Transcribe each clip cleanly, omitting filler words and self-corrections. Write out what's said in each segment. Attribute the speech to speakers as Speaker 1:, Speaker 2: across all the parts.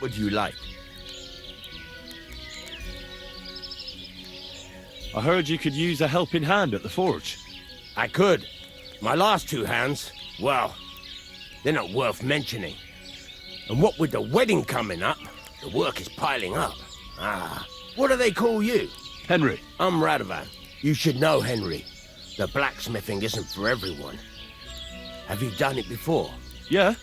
Speaker 1: What would you like?
Speaker 2: I heard you could use a helping hand at the forge.
Speaker 1: I could. My last two hands, well, they're not worth mentioning. And what with the wedding coming up, the work is piling up. Ah, what do they call you?
Speaker 2: Henry.
Speaker 1: I'm Radovan. You should know, Henry. The blacksmithing isn't for everyone. Have you done it before?
Speaker 2: Yeah.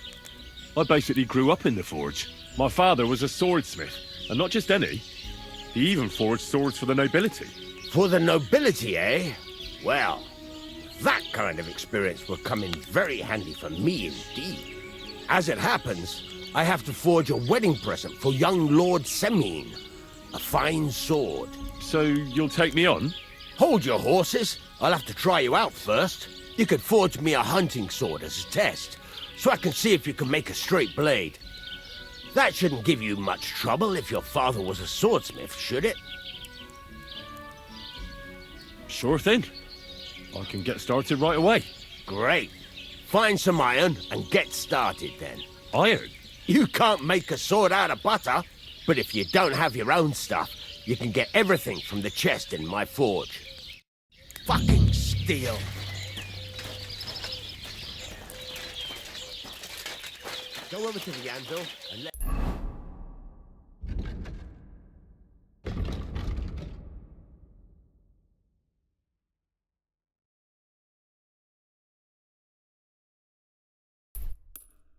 Speaker 2: I basically grew up in the forge. My father was a swordsmith, and not just any. He even forged swords for the nobility.
Speaker 1: For the nobility, eh? Well, that kind of experience will come in very handy for me indeed. As it happens, I have to forge a wedding present for young Lord Semine. A fine sword.
Speaker 2: So you'll take me on?
Speaker 1: Hold your horses. I'll have to try you out first. You could forge me a hunting sword as a test, so I can see if you can make a straight blade. That shouldn't give you much trouble if your father was a swordsmith, should it?
Speaker 2: Sure thing. I can get started right away.
Speaker 1: Great. Find some iron and get started then.
Speaker 2: Iron?
Speaker 1: You can't make a sword out of butter, but if you don't have your own stuff, you can get everything from the chest in my forge. Fucking steel. Go over to the anvil and let...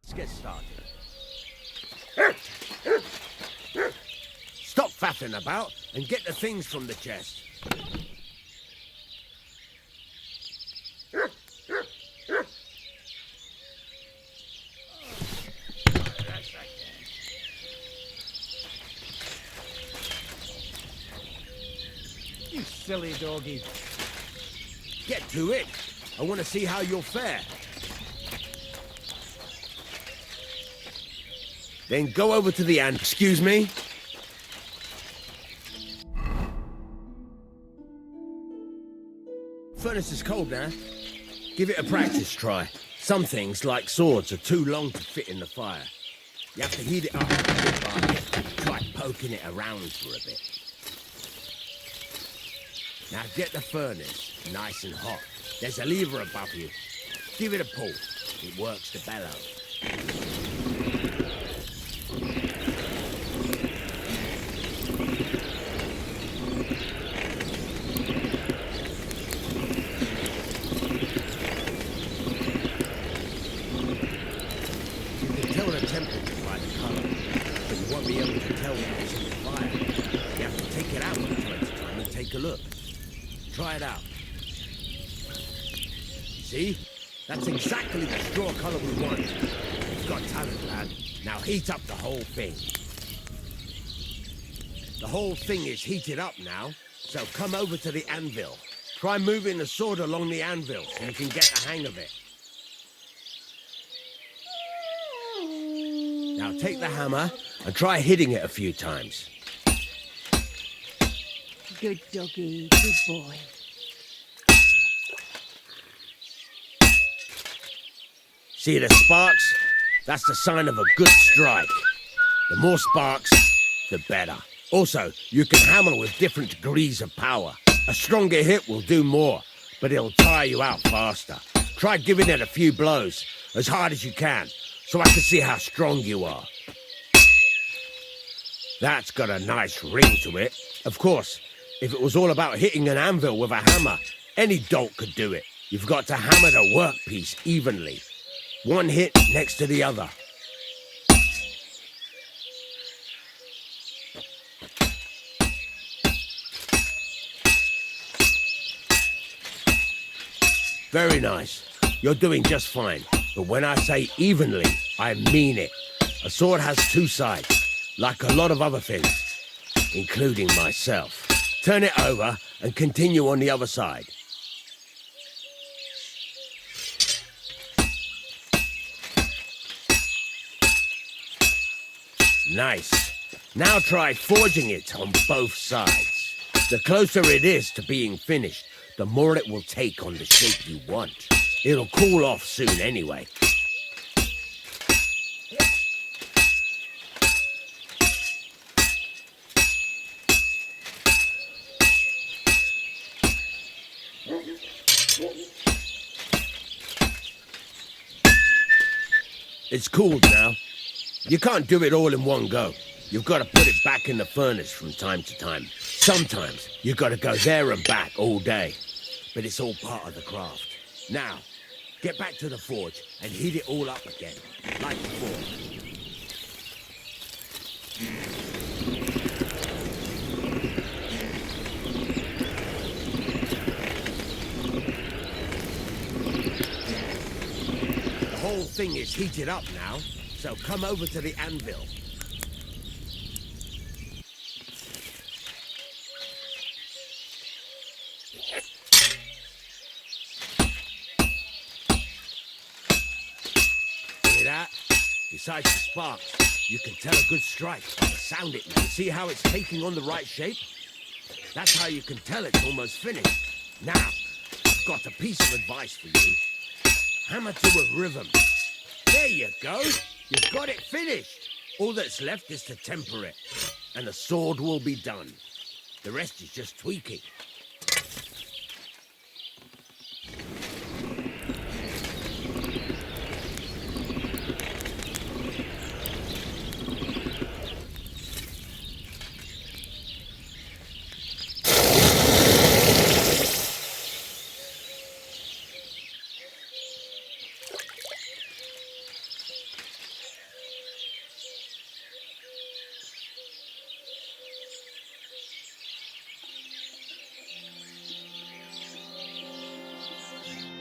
Speaker 1: Let's get started. Stop faffing about and get the things from the chest.
Speaker 3: You silly doggy.
Speaker 1: Get to it. I want to see how you'll fare. Then go over to the anvil. Excuse me? Furnace is cold now. Give it a practice try. Some things, like swords, are too long to fit in the fire. You have to heat it up a bit by try poking it around for a bit. Now get the furnace nice and hot. There's a lever above you. Give it a pull. It works the bellows. Look. Try it out. See? That's exactly the straw color we want. You've got talent, lad. Now heat up the whole thing. The whole thing is heated up now, so come over to the anvil. Try moving the sword along the anvil so you can get the hang of it. Now take the hammer and try hitting it a few times.
Speaker 4: Good doggy, good boy.
Speaker 1: See the sparks? That's the sign of a good strike. The more sparks, the better. Also, you can hammer with different degrees of power. A stronger hit will do more, but it'll tire you out faster. Try giving it a few blows, as hard as you can, so I can see how strong you are. That's got a nice ring to it. Of course, if it was all about hitting an anvil with a hammer, any dolt could do it. You've got to hammer the workpiece evenly. One hit next to the other. Very nice. You're doing just fine. But when I say evenly, I mean it. A sword has two sides, like a lot of other things, including myself. Turn it over and continue on the other side. Nice. Now try forging it on both sides. The closer it is to being finished, the more it will take on the shape you want. It'll cool off soon anyway. It's cooled now. You can't do it all in one go. You've got to put it back in the furnace from time to time. Sometimes you've got to go there and back all day. But it's all part of the craft. Now, get back to the forge and heat it all up again, like before. The whole thing is heated up now, so come over to the anvil. Hear that? Besides the sparks, you can tell a good strike by the sound it makes. See how it's taking on the right shape? That's how you can tell it's almost finished. Now, I've got a piece of advice for you. Hammer to a rhythm. There you go. You've got it finished. All that's left is to temper it, and the sword will be done. The rest is just tweaking.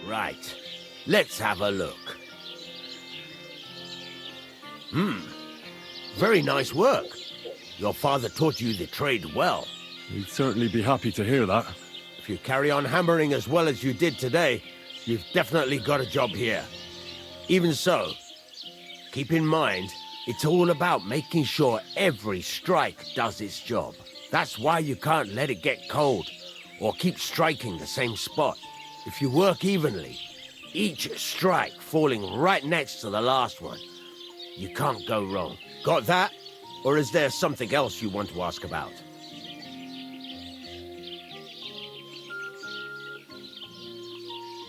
Speaker 1: Right, let's have a look. Very nice work. Your father taught you the trade well.
Speaker 2: He'd certainly be happy to hear that.
Speaker 1: If you carry on hammering as well as you did today, you've definitely got a job here. Even so, keep in mind, it's all about making sure every strike does its job. That's why you can't let it get cold, or keep striking the same spot. If you work evenly, each strike falling right next to the last one, you can't go wrong. Got that? Or is there something else you want to ask about?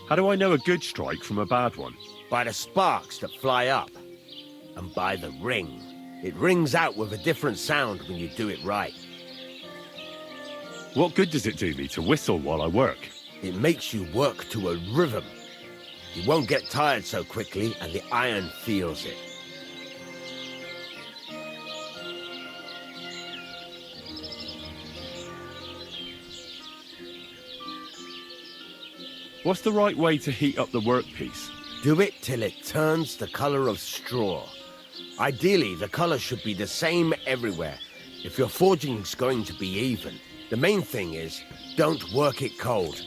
Speaker 2: How do I know a good strike from a bad one?
Speaker 1: By the sparks that fly up, and by the ring. It rings out with a different sound when you do it right.
Speaker 2: What good does it do me to whistle while I work?
Speaker 1: It makes you work to a rhythm. You won't get tired so quickly, and the iron feels it.
Speaker 2: What's the right way to heat up the workpiece?
Speaker 1: Do it till it turns the color of straw. Ideally, the color should be the same everywhere, if your forging's going to be even. The main thing is, don't work it cold.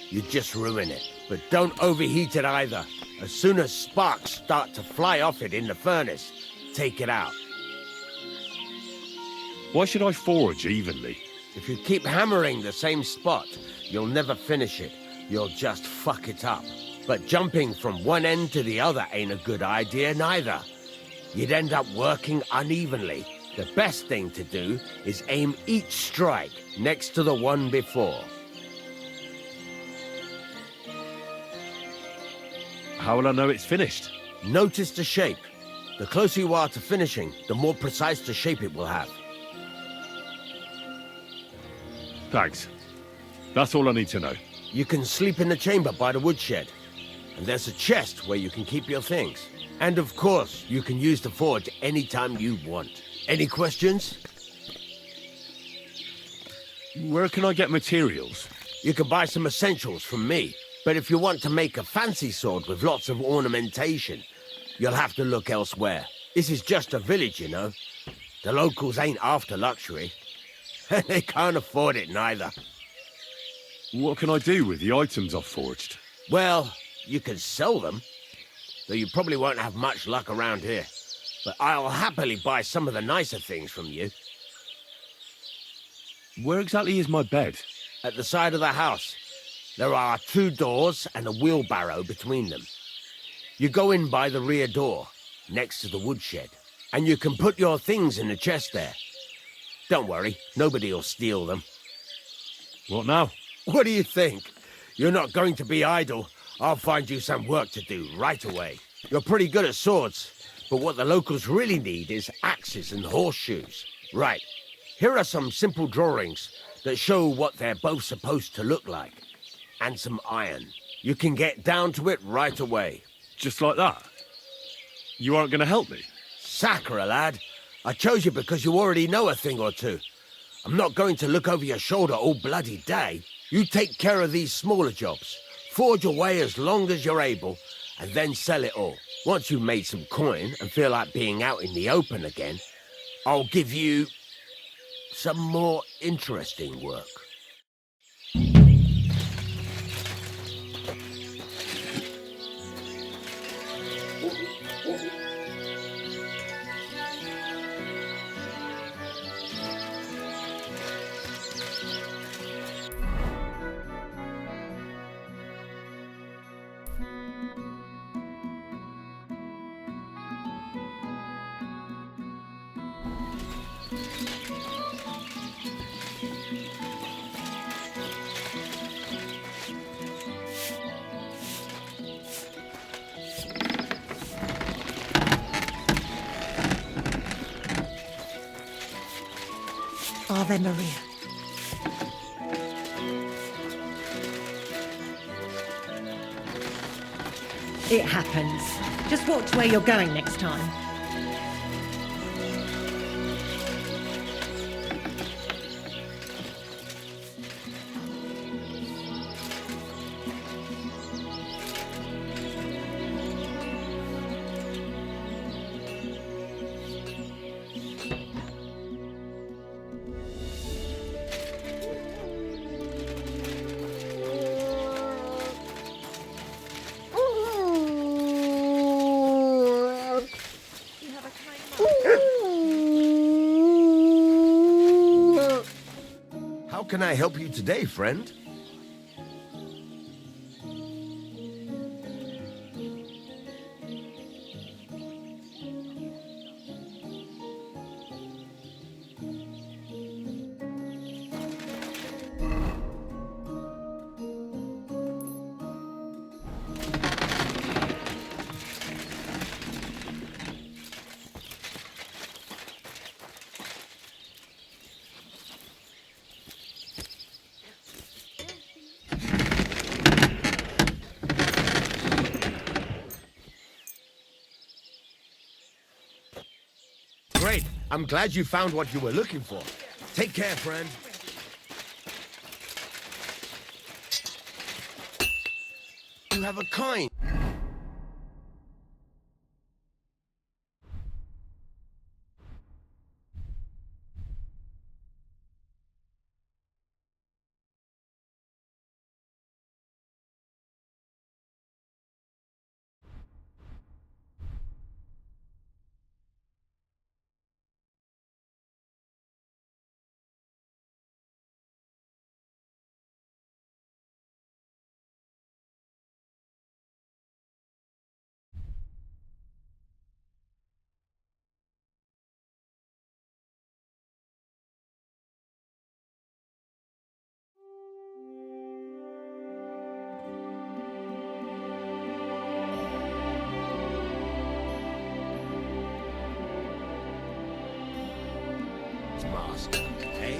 Speaker 1: You just ruin it. But don't overheat it either. As soon as sparks start to fly off it in the furnace, take it out.
Speaker 2: Why should I forge evenly?
Speaker 1: If you keep hammering the same spot, you'll never finish it. You'll just fuck it up. But jumping from one end to the other ain't a good idea neither. You'd end up working unevenly. The best thing to do is aim each strike next to the one before.
Speaker 2: How will I know it's finished?
Speaker 1: Notice the shape. The closer you are to finishing, the more precise the shape it will have.
Speaker 2: Thanks. That's all I need to know.
Speaker 1: You can sleep in the chamber by the woodshed. And there's a chest where you can keep your things. And of course, you can use the forge anytime you want. Any questions?
Speaker 2: Where can I get materials?
Speaker 1: You can buy some essentials from me. But if you want to make a fancy sword with lots of ornamentation, you'll have to look elsewhere. This is just a village, you know. The locals ain't after luxury. They can't afford it neither.
Speaker 2: What can I do with the items I've forged?
Speaker 1: Well, you can sell them, though you probably won't have much luck around here. But I'll happily buy some of the nicer things from you.
Speaker 2: Where exactly is my bed?
Speaker 1: At the side of the house. There are 2 doors and a wheelbarrow between them. You go in by the rear door, next to the woodshed, and you can put your things in the chest there. Don't worry, nobody'll steal them.
Speaker 2: What now?
Speaker 1: What do you think? You're not going to be idle. I'll find you some work to do right away. You're pretty good at swords, But what the locals really need is axes and horseshoes. Right, here are some simple drawings that show what they're both supposed to look like. And some iron. You can get down to it right away.
Speaker 2: Just like that? You aren't going to help me?
Speaker 1: Sacre, lad. I chose you because you already know a thing or two. I'm not going to look over your shoulder all bloody day. You take care of these smaller jobs. Forge away as long as you're able, and then sell it all. Once you've made some coin and feel like being out in the open again, I'll give you some more interesting work.
Speaker 4: Ave Maria. It happens. Just watch where you're going next time.
Speaker 1: How can I help you today, friend? Great. I'm glad you found what you were looking for. Take care, friend. You have a coin. Master. Hey,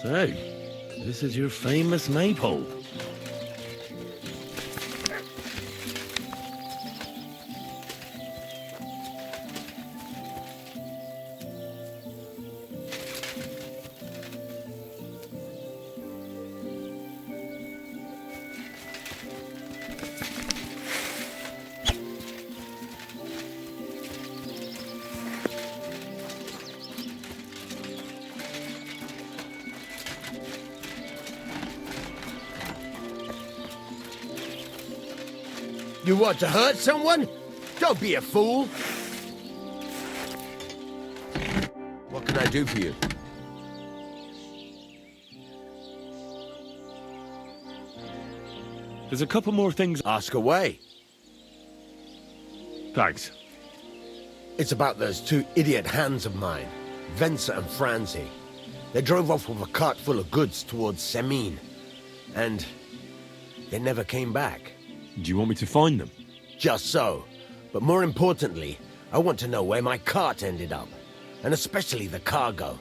Speaker 2: So, this is your famous maypole.
Speaker 1: you want to hurt someone? Don't be a fool. What can I do for you?
Speaker 2: There's a couple more things.
Speaker 1: Ask away.
Speaker 2: Thanks.
Speaker 1: It's about those two idiot hands of mine, Venser and Franzi. They drove off with a cart full of goods towards Semin, and they never came back.
Speaker 2: Do you want me to find them?
Speaker 1: Just so. But more importantly, I want to know where my cart ended up, and especially the cargo.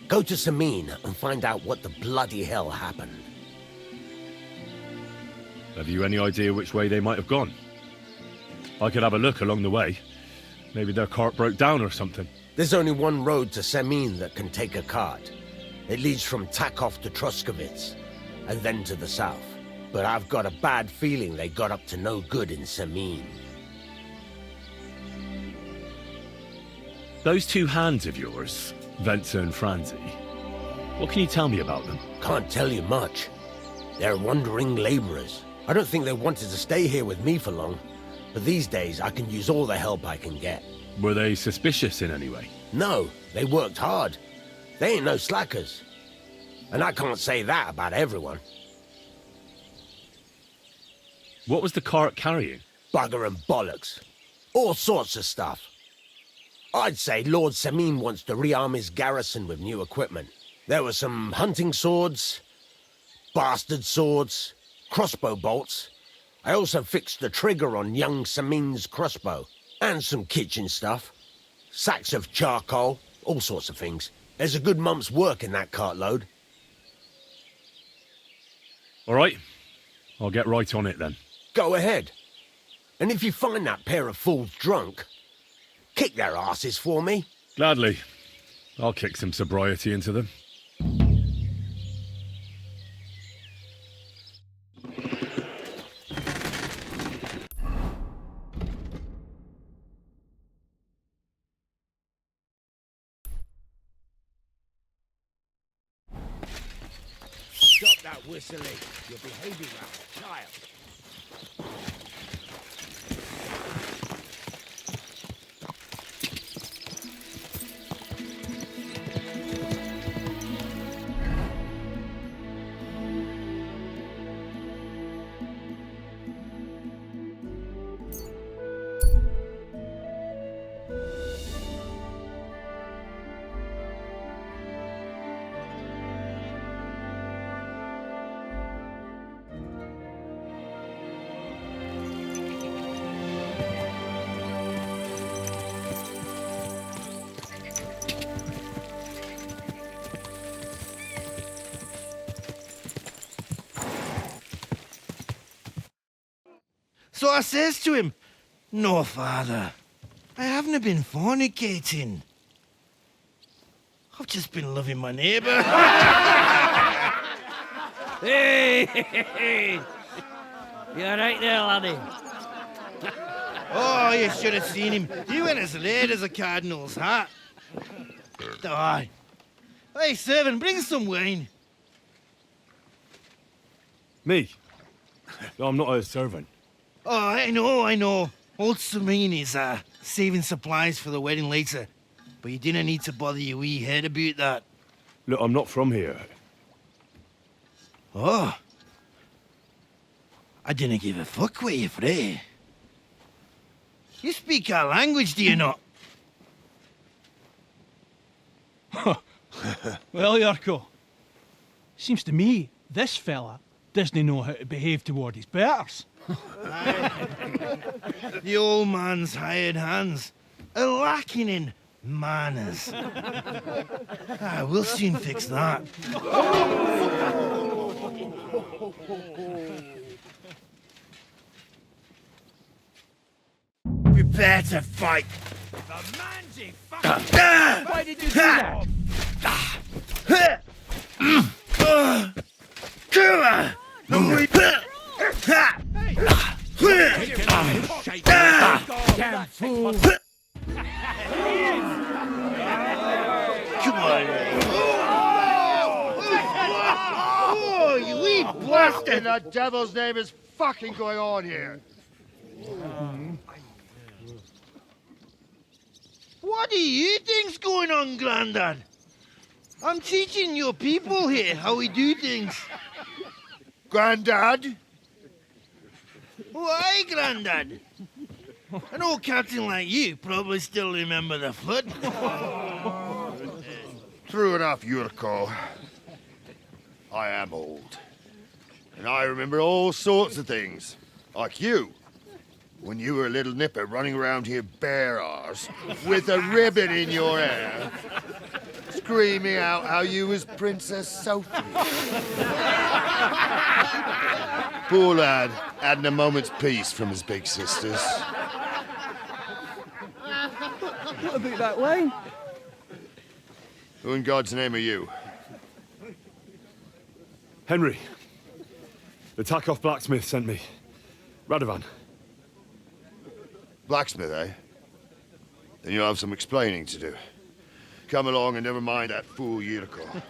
Speaker 1: Go to Semin and find out what the bloody hell happened.
Speaker 2: Have you any idea which way they might have gone? I could have a look along the way. Maybe their cart broke down or something.
Speaker 1: There's only one road to Semin that can take a cart. It leads from Takov to Troskovitz, and then to the south. But I've got a bad feeling they got up to no good in Semin.
Speaker 2: Those two hands of yours, Ventzer and Franzi, what can you tell me about them?
Speaker 1: Can't tell you much. They're wandering laborers. I don't think they wanted to stay here with me for long, but these days I can use all the help I can get.
Speaker 2: Were they suspicious in any way?
Speaker 1: No, they worked hard. They ain't no slackers. And I can't say that about everyone.
Speaker 2: What was the cart carrying?
Speaker 1: Bugger and bollocks. All sorts of stuff. I'd say Lord Semin wants to rearm his garrison with new equipment. There were some hunting swords, bastard swords, crossbow bolts. I also fixed the trigger on young Semin's crossbow. And some kitchen stuff. Sacks of charcoal, all sorts of things. There's a good month's work in that cartload.
Speaker 2: All right. I'll get right on it then.
Speaker 1: Go ahead. And if you find that pair of fools drunk, kick their asses for me.
Speaker 2: Gladly. I'll kick some sobriety into them.
Speaker 1: Stop that whistling. You're behaving like a child.
Speaker 5: So I says to him, "No, father, I haven't been fornicating. I've just been loving my neighbour."
Speaker 6: Hey! You alright there, laddie?
Speaker 5: Oh, you should have seen him. He went as late as a cardinal's hat. Aye. Hey, servant, bring some wine.
Speaker 2: Me? I'm not a servant.
Speaker 5: Oh, I know. Old Semin is saving supplies for the wedding later. But you didn't need to bother your wee head about that.
Speaker 2: Look, I'm not from here.
Speaker 5: Oh. I didn't give a fuck where you're from. You speak our language, do you not?
Speaker 3: Well, Yarko, seems to me this fella doesn't know how to behave toward his betters.
Speaker 5: The old man's hired hands are lacking in manners. We'll soon fix that. Prepare to fight.
Speaker 1: The mangy fucking...
Speaker 3: Why did you do that?
Speaker 1: Damn fool!
Speaker 5: Come on. Oh, you wee
Speaker 7: What in the devil's name is fucking going on here?
Speaker 5: What do you think's going on, Grandad? I'm teaching your people here how we do things.
Speaker 7: Grandad?
Speaker 5: Why, Grandad? An old captain like you probably still remember the flood.
Speaker 7: True enough, Yurko. I am old. And I remember all sorts of things. Like you. When you were a little nipper running around here bare arse, with a ribbon in your hair, screaming out how you was Princess Sophie. Poor lad, hadn't a moment's peace from his big sisters.
Speaker 8: What about that way?
Speaker 7: Who in God's name are you?
Speaker 2: Henry. The Takeoff blacksmith sent me. Radovan.
Speaker 7: Blacksmith, eh? Then you'll have some explaining to do. Come along and never mind that fool Yurko.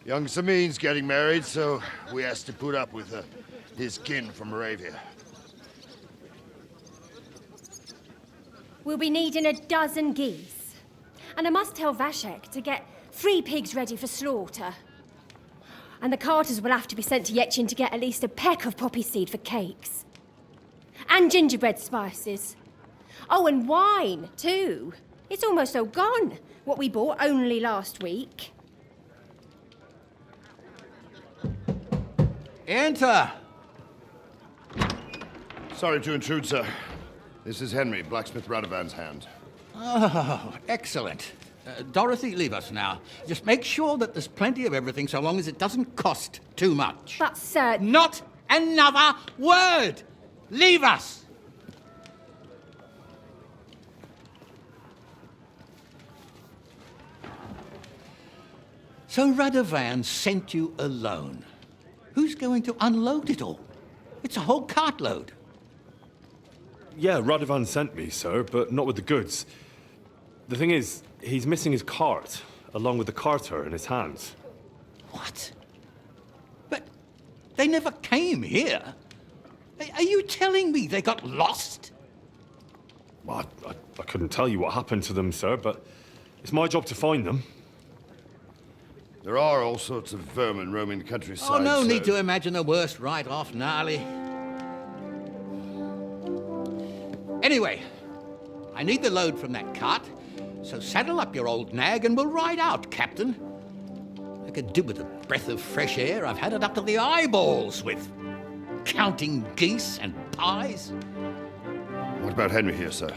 Speaker 7: Young Samin's getting married, so we has to put up with his kin from Moravia.
Speaker 9: We'll be needing a dozen geese. And I must tell Vashek to get 3 pigs ready for slaughter. And the carters will have to be sent to Yetchin to get at least a peck of poppy seed for cakes. And gingerbread spices. Oh, and wine, too. It's almost all gone, what we bought only last week.
Speaker 10: Enter!
Speaker 7: Sorry to intrude, sir. This is Henry, blacksmith Radovan's hand.
Speaker 10: Oh, excellent. Dorothy, leave us now. Just make sure that there's plenty of everything so long as it doesn't cost too much.
Speaker 9: But, sir...
Speaker 10: Not another word! Leave us! So Radovan sent you alone. Who's going to unload it all? It's a whole cartload.
Speaker 2: Yeah, Radovan sent me, sir, but not with the goods. The thing is, he's missing his cart, along with the carter in his hands.
Speaker 10: What? But they never came here. Are you telling me they got lost?
Speaker 2: Well, I couldn't tell you what happened to them, sir, but it's my job to find them.
Speaker 7: There are all sorts of vermin roaming the countryside.
Speaker 10: Oh, no
Speaker 7: so...
Speaker 10: need to imagine the worst right off, gnarly. Anyway, I need the load from that cart, so saddle up your old nag and we'll ride out, Captain. I could do with a breath of fresh air. I've had it up to the eyeballs with counting geese and pies.
Speaker 7: What about Henry here, sir?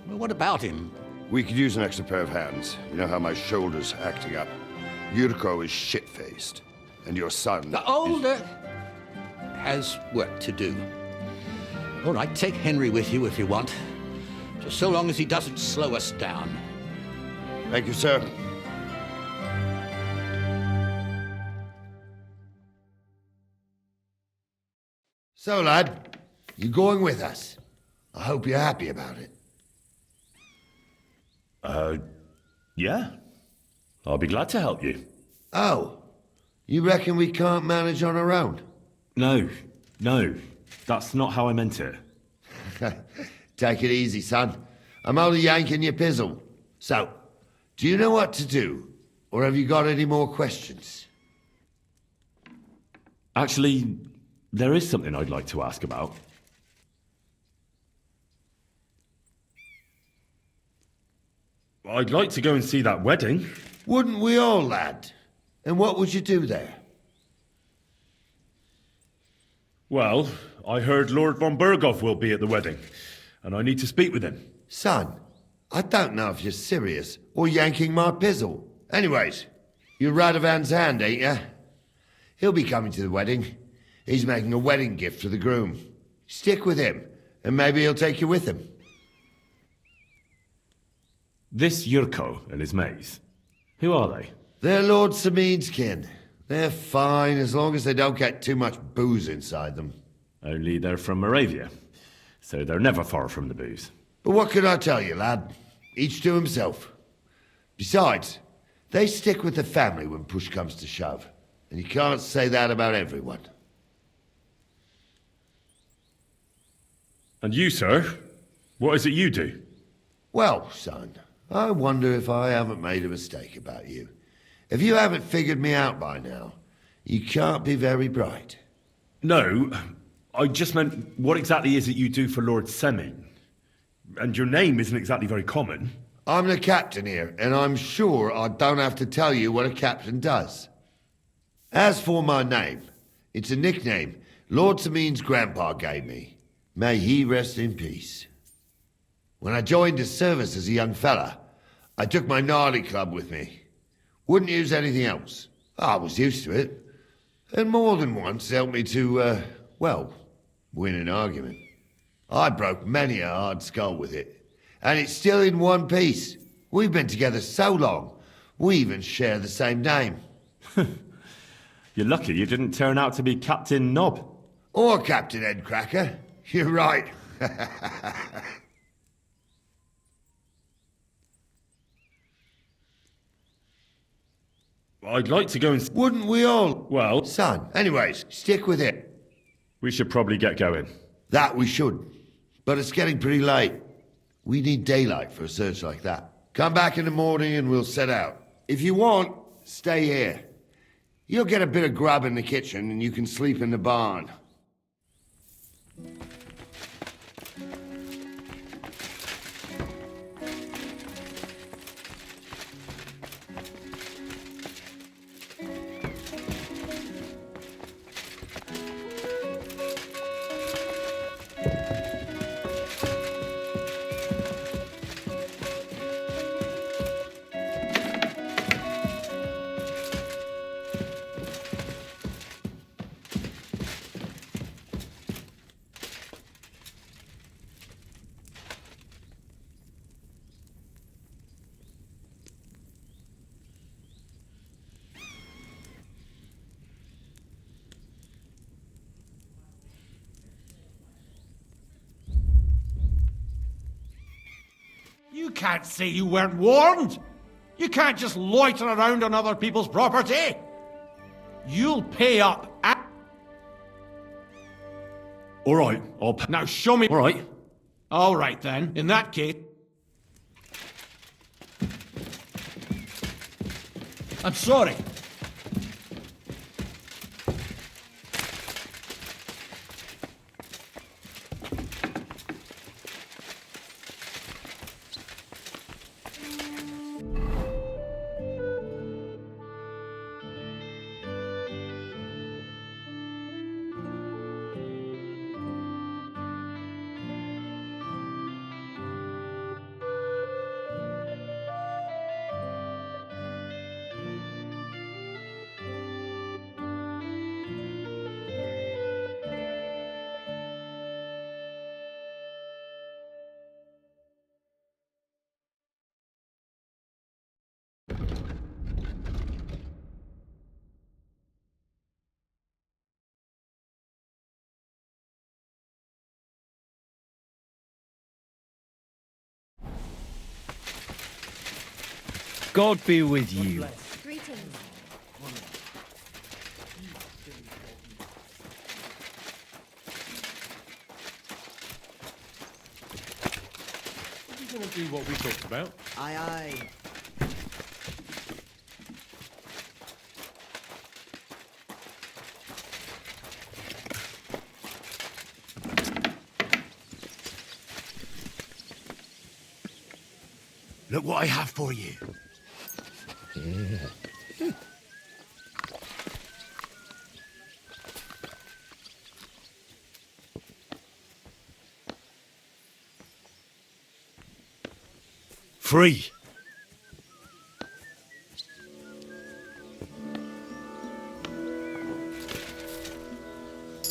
Speaker 10: Well, what about him?
Speaker 7: We could use an extra pair of hands. You know how my shoulder's acting up. Yurko is shit-faced. And your son...
Speaker 10: The older has work to do. All right, take Henry with you if you want. Just so long as he doesn't slow us down.
Speaker 7: Thank you, sir.
Speaker 11: So, lad, you going with us? I hope you're happy about it.
Speaker 2: Yeah. I'll be glad to help you.
Speaker 11: Oh, you reckon we can't manage on our own?
Speaker 2: No. That's not how I meant it.
Speaker 11: Take it easy, son. I'm only yanking your pizzle. So, do you know what to do? Or have you got any more questions?
Speaker 2: Actually, there is something I'd like to ask about. I'd like to go and see that wedding.
Speaker 11: Wouldn't we all, lad? And what would you do there?
Speaker 2: Well, I heard Lord von Burgov will be at the wedding, and I need to speak with him.
Speaker 11: Son, I don't know if you're serious or yanking my pizzle. Anyways, you're Radovan's hand, ain't you? He'll be coming to the wedding. He's making a wedding gift for the groom. Stick with him, and maybe he'll take you with him.
Speaker 2: This Yurko and his mates, who are they?
Speaker 11: They're Lord Samin's kin. They're fine as long as they don't get too much booze inside them.
Speaker 2: Only they're from Moravia, so they're never far from the booze.
Speaker 11: But what can I tell you, lad? Each to himself. Besides, they stick with the family when push comes to shove. And you can't say that about everyone.
Speaker 2: And you, sir? What is it you do?
Speaker 11: Well, son, I wonder if I haven't made a mistake about you. If you haven't figured me out by now, you can't be very bright.
Speaker 2: No, I just meant, what exactly is it you do for Lord Semin? And your name isn't exactly very common.
Speaker 11: I'm the captain here, and I'm sure I don't have to tell you what a captain does. As for my name, it's a nickname Lord Samin's grandpa gave me. May he rest in peace. When I joined his service as a young fella, I took my gnarly club with me. Wouldn't use anything else. I was used to it. And more than once helped me to, well, win an argument. I broke many a hard skull with it. And it's still in one piece. We've been together so long, we even share the same name.
Speaker 2: You're lucky you didn't turn out to be Captain Knob.
Speaker 11: Or Captain Headcracker. You're right.
Speaker 2: I'd like to go and...
Speaker 11: Wouldn't we all?
Speaker 2: Well...
Speaker 11: Son, anyways, stick with it.
Speaker 2: We should probably get going.
Speaker 11: That we should. But it's getting pretty late. We need daylight for a search like that. Come back in the morning and we'll set out. If you want, stay here. You'll get a bit of grub in the kitchen and you can sleep in the barn.
Speaker 3: You can't say you weren't warned. You can't just loiter around on other people's property. You'll pay up.
Speaker 2: All right, I'll pay.
Speaker 3: Now show me.
Speaker 2: All right.
Speaker 3: All right then. In that case, I'm sorry.
Speaker 6: God be with you.
Speaker 9: Greetings.
Speaker 2: Are you going to do what we talked about?
Speaker 8: Aye, aye.
Speaker 5: Look what I have for you.
Speaker 7: Free.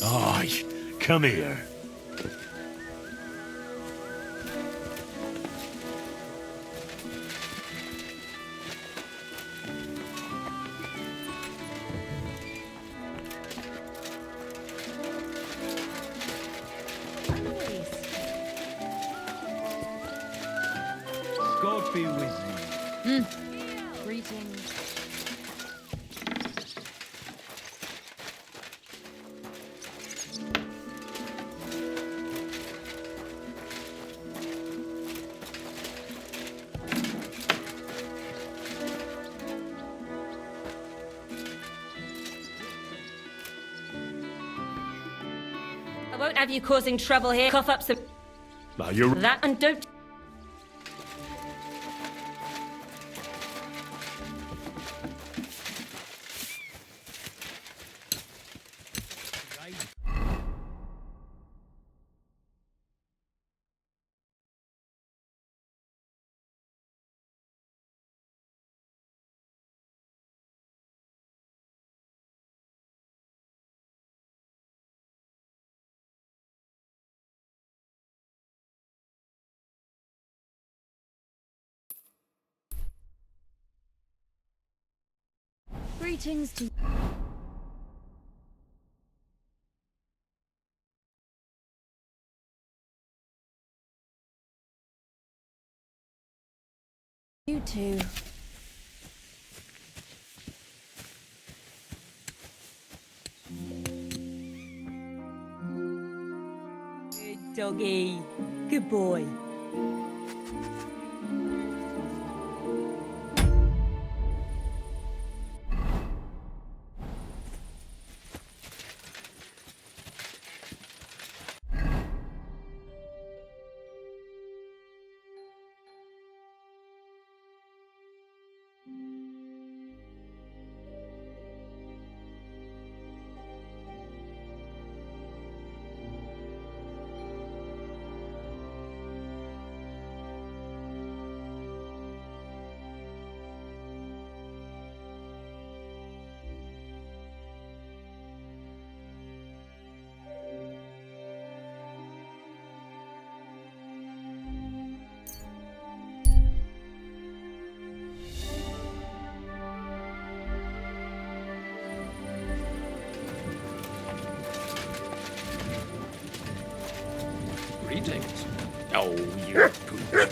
Speaker 7: Aye, come here.
Speaker 6: God be with you.
Speaker 9: Greetings. I won't have you causing trouble here. Cough up some
Speaker 2: Now you're...
Speaker 9: that and don't.
Speaker 12: Greetings to you too.
Speaker 4: Good doggy. Good boy.
Speaker 6: Greetings. Oh, you gooch.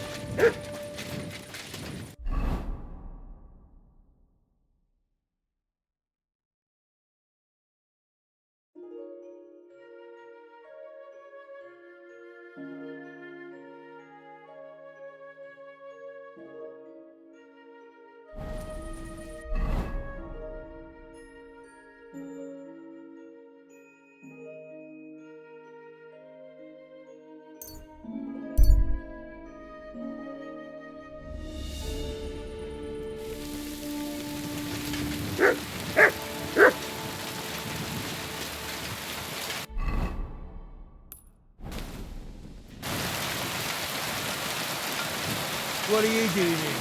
Speaker 5: What are you doing here?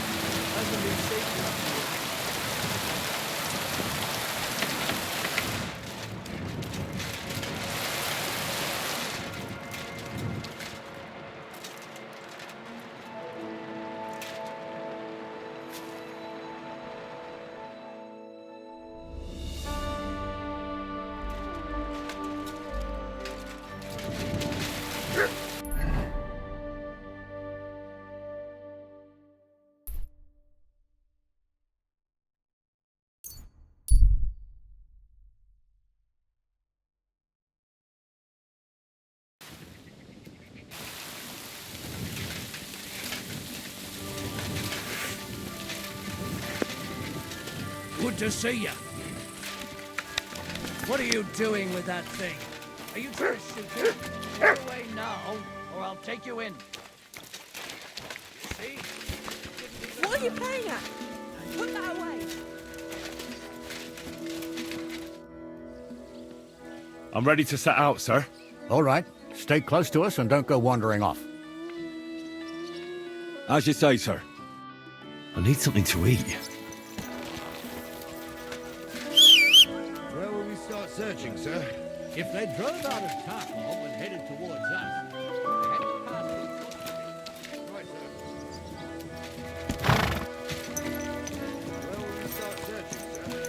Speaker 5: Hasn't been safe enough.
Speaker 1: Good to see you. What are you doing with that thing? Are you trying to shoot it?
Speaker 6: Get away now, or I'll take you in.
Speaker 1: See?
Speaker 4: What are you playing at? Put that away.
Speaker 2: I'm ready to set out, sir.
Speaker 13: All right. Stay close to us and don't go wandering off.
Speaker 6: As you say, sir.
Speaker 2: I need something to eat.
Speaker 11: Where will we start searching, sir?
Speaker 1: If they drove out of Tarkov and headed towards us, they had to pass these.
Speaker 11: Right, sir. Where will we start searching, sir?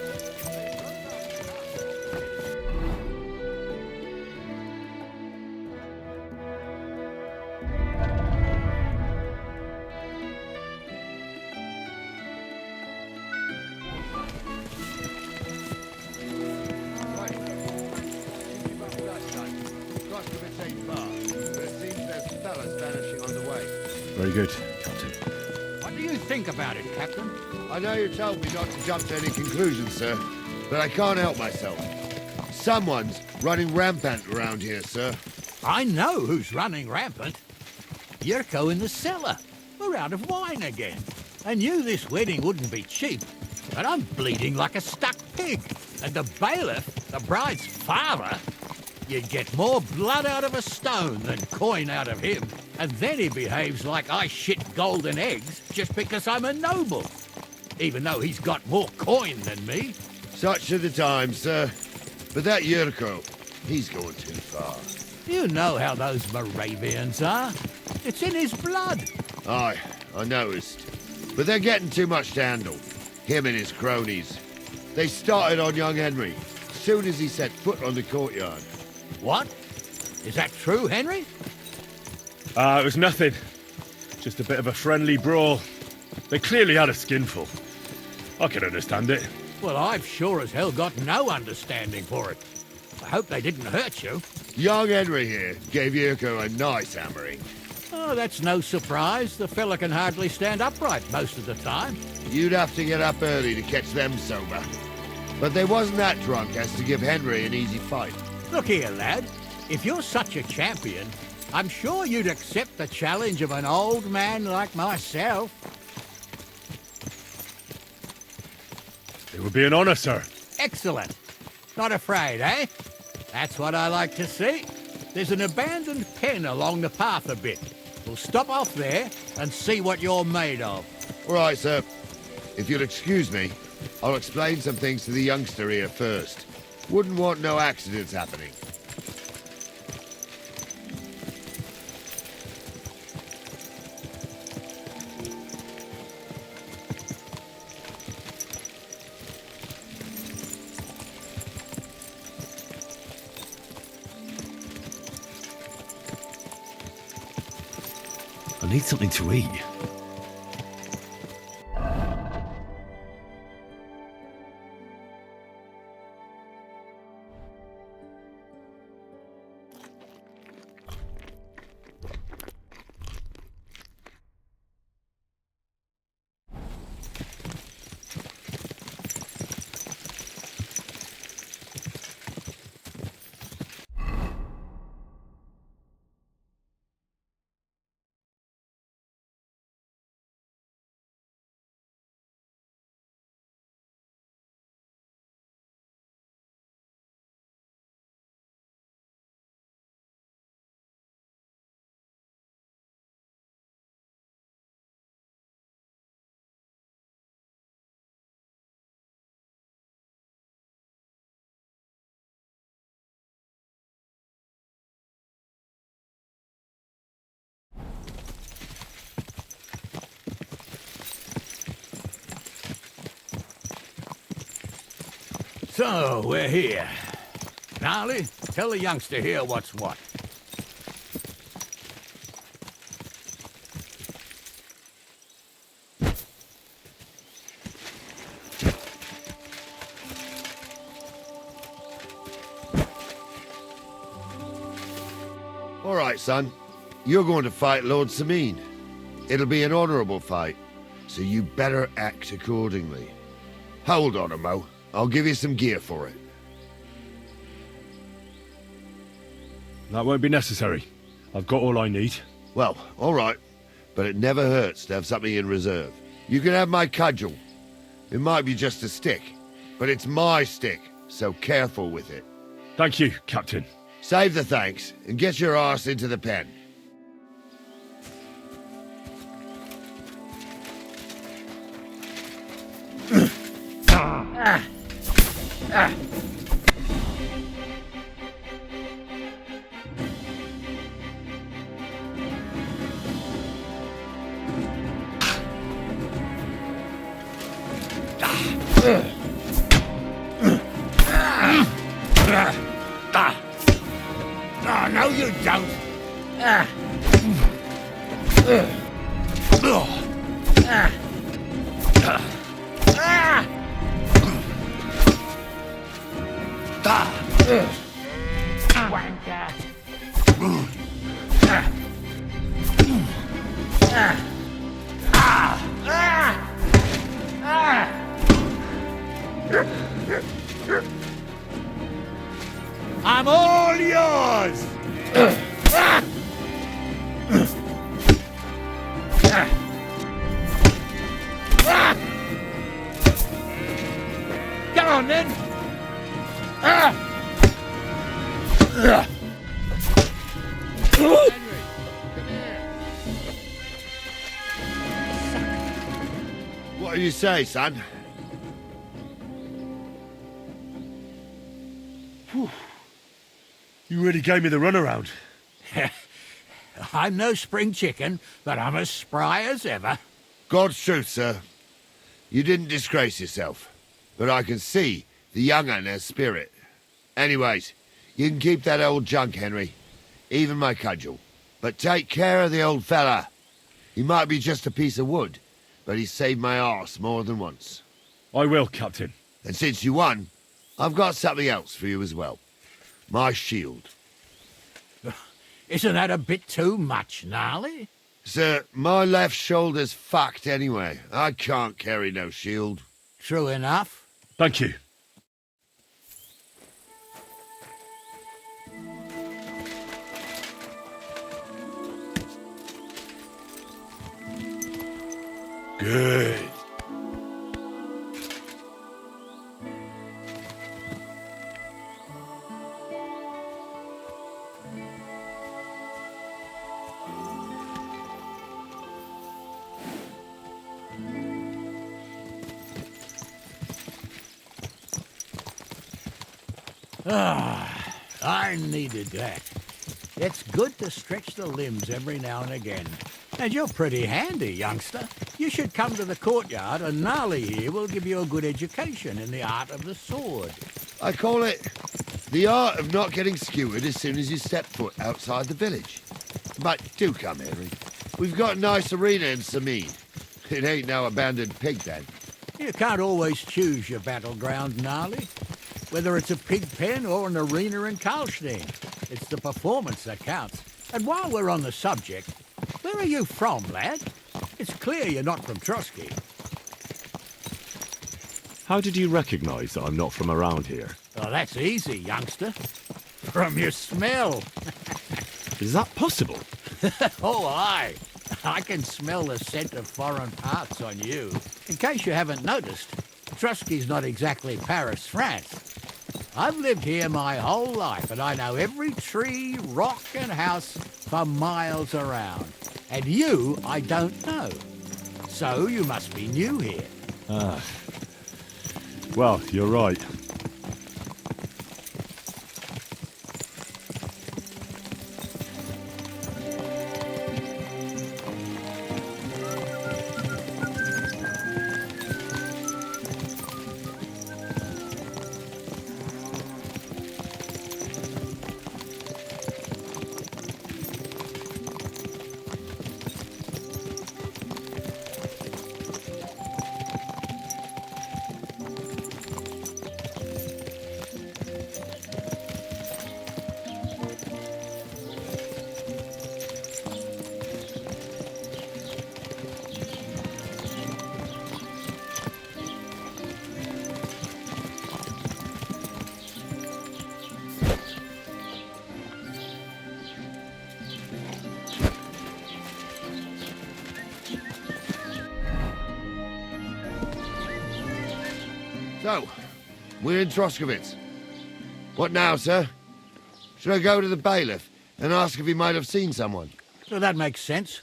Speaker 2: Very good, Captain.
Speaker 10: What do you think about it, Captain?
Speaker 11: I know you told me not to jump to any conclusions, sir, but I can't help myself. Someone's running rampant around here, sir.
Speaker 10: I know who's running rampant. Yurko in the cellar. We're out of wine again. I knew this wedding wouldn't be cheap, but I'm bleeding like a stuck pig. And the bailiff, the bride's father, you'd get more blood out of a stone than coin out of him. And then he behaves like I shit golden eggs just because I'm a noble. Even though he's got more coin than me.
Speaker 11: Such are the times, sir. But that Yurko, he's going too far.
Speaker 10: You know how those Moravians are. It's in his blood.
Speaker 11: Aye, I noticed. But they're getting too much to handle. Him and his cronies. They started on young Henry as soon as he set foot on the courtyard.
Speaker 10: What? Is that true, Henry?
Speaker 2: It was nothing. Just a bit of a friendly brawl. They clearly had a skinful. I can understand it.
Speaker 10: Well, I've sure as hell got no understanding for it. I hope they didn't hurt you.
Speaker 11: Young Henry here gave Yurko a nice hammering.
Speaker 10: Oh, that's no surprise. The fella can hardly stand upright most of the time.
Speaker 11: You'd have to get up early to catch them sober. But they wasn't that drunk as to give Henry an easy fight.
Speaker 10: Look here, lad. If you're such a champion, I'm sure you'd accept the challenge of an old man like myself.
Speaker 2: It would be an honor, sir.
Speaker 10: Excellent. Not afraid, eh? That's what I like to see. There's an abandoned pen along the path a bit. We'll stop off there and see what you're made of.
Speaker 11: All right, sir. If you'll excuse me, I'll explain some things to the youngster here first. Wouldn't want no accidents happening.
Speaker 2: I need something to eat.
Speaker 10: So, we're here. Gnarly, tell the youngster here what's what.
Speaker 11: All right, son. You're going to fight Lord Sameen. It'll be an honorable fight, so you better act accordingly. Hold on a mo. I'll give you some gear for it.
Speaker 2: That won't be necessary. I've got all I need.
Speaker 11: Well, all right. But it never hurts to have something in reserve. You can have my cudgel. It might be just a stick, but it's my stick, so careful with it.
Speaker 2: Thank you, Captain.
Speaker 11: Save the thanks, and get your arse into the pen.
Speaker 10: Oh, no, you don't. I'm all yours! Come on, then!
Speaker 11: What do you say, son?
Speaker 2: Whew. You really gave me the runaround.
Speaker 10: I'm no spring chicken, but I'm as spry as ever.
Speaker 11: God's truth, sir. You didn't disgrace yourself. but I can see the young un has spirit. Anyways, you can keep that old junk, Henry. Even my cudgel. But take care of the old fella. He might be just a piece of wood, but he's saved my arse more than once.
Speaker 2: I will, Captain.
Speaker 11: And since you won, I've got something else for you as well. My shield.
Speaker 13: Isn't that a bit too much, Gnarly?
Speaker 11: Sir, my left shoulder's fucked anyway. I can't carry no shield.
Speaker 13: True enough.
Speaker 2: Thank you.
Speaker 1: Good.
Speaker 13: I needed that. It's good to stretch the limbs every now and again. And you're pretty handy, youngster. You should come to the courtyard, and Gnarly here will give you a good education in the art of the sword.
Speaker 11: I call it the art of not getting skewered as soon as you step foot outside the village. But do come, Henry. We've got a nice arena in Sameen. It ain't no abandoned pig den.
Speaker 13: You can't always choose your battleground, Gnarly. Whether it's a pig pen or an arena in Karlstein, it's the performance that counts. And while we're on the subject, where are you from, lad? It's clear you're not from Trotsky.
Speaker 2: How did you recognize that I'm not from around here?
Speaker 13: Oh, that's easy, youngster. From your smell.
Speaker 2: Is that possible?
Speaker 13: Oh, aye. I can smell the scent of foreign parts on you. In case you haven't noticed, Trotsky's not exactly Paris, France. I've lived here my whole life, and I know every tree, rock and house for miles around. And you, I don't know. So you must be new here.
Speaker 2: Ah. Well, you're right.
Speaker 11: So, we're in Troskowitz. What now, sir? Should I go to the bailiff and ask if he might have seen someone?
Speaker 13: Well, that makes sense.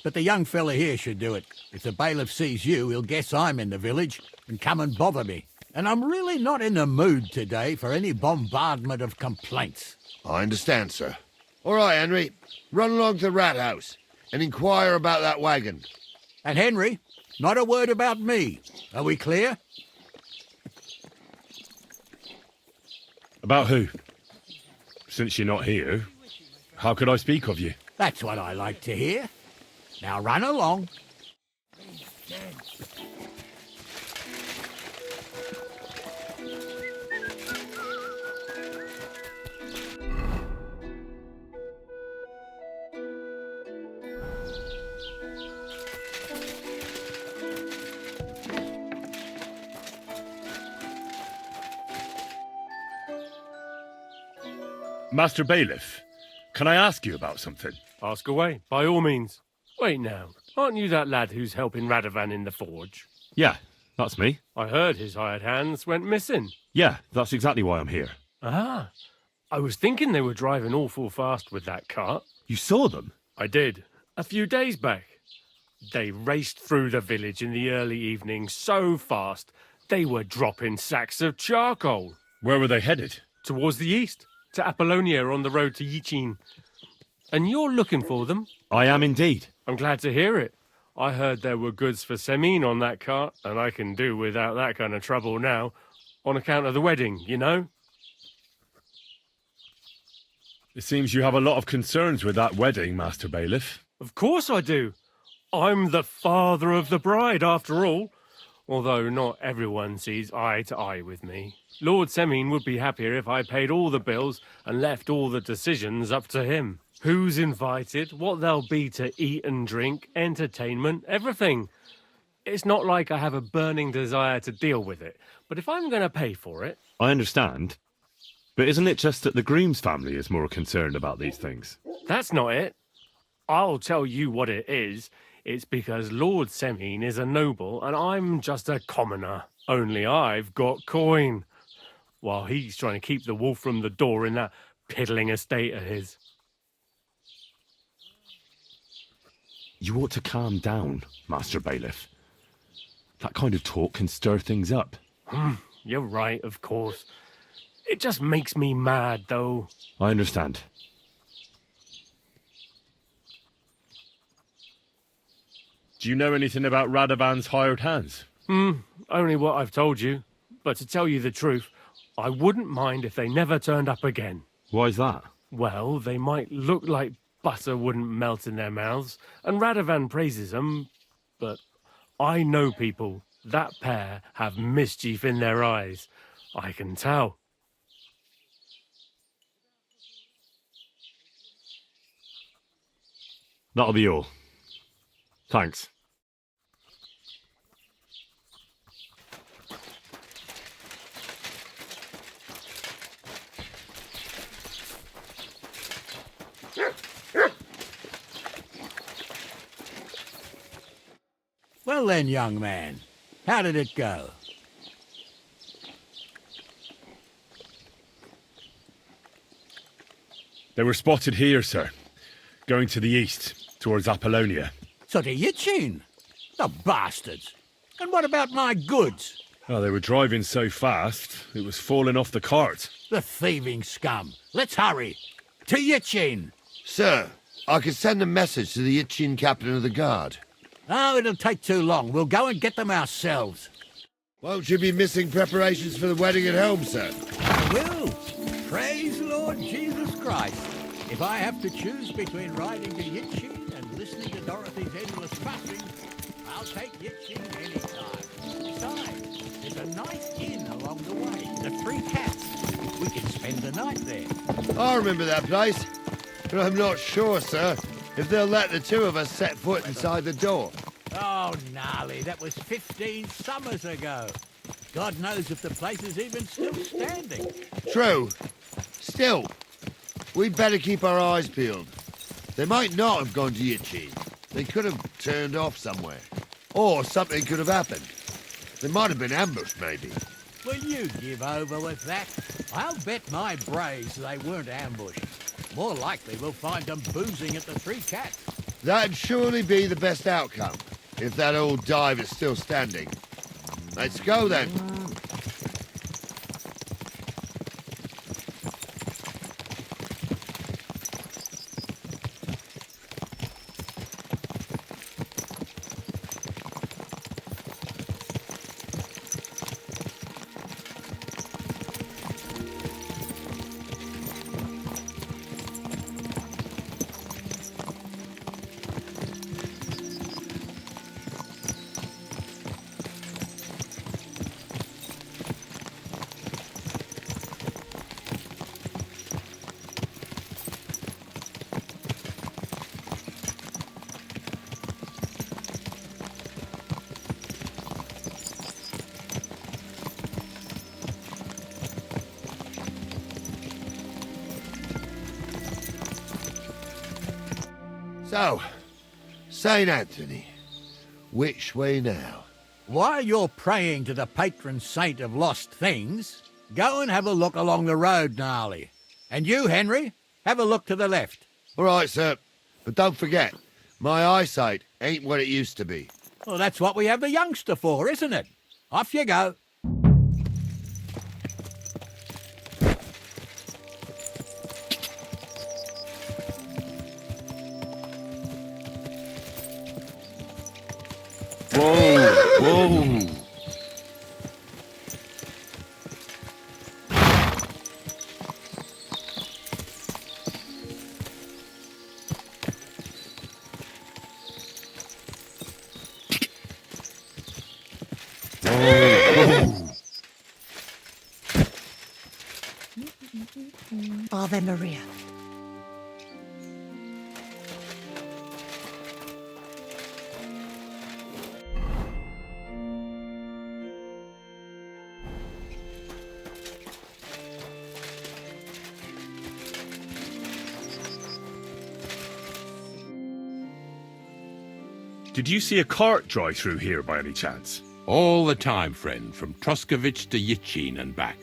Speaker 13: But the young fella here should do it. If the bailiff sees you, he'll guess I'm in the village and come and bother me. And I'm really not in the mood today for any bombardment of complaints.
Speaker 11: I understand, sir. All right, Henry. Run along to the rat house and inquire about that wagon.
Speaker 13: And Henry, not a word about me. Are we clear?
Speaker 2: About who? Since you're not here, how could I speak of you?
Speaker 13: That's what I like to hear. Now run along.
Speaker 2: Master Bailiff, can I ask you about something?
Speaker 12: Ask away, by all means. Wait now, aren't you that lad who's helping Radovan in the forge?
Speaker 2: Yeah, that's me.
Speaker 12: I heard his hired hands went missing.
Speaker 2: Yeah, that's exactly why I'm here.
Speaker 12: Ah, I was thinking they were driving awful fast with that cart.
Speaker 2: You saw them?
Speaker 12: I did, a few days back. They raced through the village in the early evening so fast, they were dropping sacks of charcoal.
Speaker 2: Where were they headed?
Speaker 12: Towards the east, to Apollonia on the road to Yichin. And you're looking for them?
Speaker 2: I am indeed.
Speaker 12: I'm glad to hear it. I heard there were goods for Semine on that cart, and I can do without that kind of trouble now, on account of the wedding, you know?
Speaker 2: It seems you have a lot of concerns with that wedding, Master Bailiff.
Speaker 12: Of course I do. I'm the father of the bride, after all. Although not everyone sees eye to eye with me. Lord Semine would be happier if I paid all the bills and left all the decisions up to him. Who's invited, what there'll be to eat and drink, entertainment, everything. It's not like I have a burning desire to deal with it, but if I'm going to pay for it...
Speaker 2: I understand. But isn't it just that the groom's family is more concerned about these things?
Speaker 12: That's not it. I'll tell you what it is. It's because Lord Semine is a noble and I'm just a commoner. Only I've got coin. While he's trying to keep the wolf from the door in that piddling estate of his.
Speaker 2: You ought to calm down, Master Bailiff. That kind of talk can stir things up.
Speaker 12: You're right, of course. It just makes me mad, though.
Speaker 2: I understand. Do you know anything about Radovan's hired hands?
Speaker 12: Only what I've told you. But to tell you the truth, I wouldn't mind if they never turned up again.
Speaker 2: Why's that?
Speaker 12: Well, they might look like butter wouldn't melt in their mouths, and Radovan praises them, but I know people. That pair have mischief in their eyes. I can tell.
Speaker 2: That'll be all. Thanks.
Speaker 13: Well then, young man, how did it go?
Speaker 2: They were spotted here, sir. Going to the east, towards Apollonia.
Speaker 13: So to Yitchin? The bastards! And what about my goods?
Speaker 2: Oh, they were driving so fast, it was falling off the cart.
Speaker 13: The thieving scum! Let's hurry! To Yitchin!
Speaker 11: Sir, I could send a message to the Yitchin captain of the guard.
Speaker 13: Oh, it'll take too long. We'll go and get them ourselves.
Speaker 11: Won't you be missing preparations for the wedding at home, sir?
Speaker 13: I will. Praise the Lord Jesus Christ. If I have to choose between riding to Yitchin and listening to Dorothy's endless fussing, I'll take Yitchin any time. Besides, there's a nice inn along the way, the Three Cats. We can spend the night there.
Speaker 11: I remember that place, but I'm not sure, sir, if they'll let the two of us set foot inside the door.
Speaker 13: Oh, gnarly, that was 15 summers ago. God knows if the place is even still standing.
Speaker 11: True. Still, we'd better keep our eyes peeled. They might not have gone to Yitchin. They could have turned off somewhere. Or something could have happened. They might have been ambushed, maybe.
Speaker 13: Will you give over with that? I'll bet my braves they weren't ambushed. More likely we'll find them boozing at the Three Cats.
Speaker 11: That'd surely be the best outcome, if that old dive is still standing. Let's go, then. So, St. Anthony, which way now?
Speaker 13: While you're praying to the patron saint of lost things, go and have a look along the road, Gnarly. And you, Henry, have a look to the left.
Speaker 11: All right, sir. But don't forget, my eyesight ain't what it used to be.
Speaker 13: Well, that's what we have the youngster for, isn't it? Off you go.
Speaker 6: Whoa!
Speaker 4: Ave Maria.
Speaker 14: Did you see a cart drive through here by any chance?
Speaker 6: All the time, friend, from Truskovich to Yitchin and back.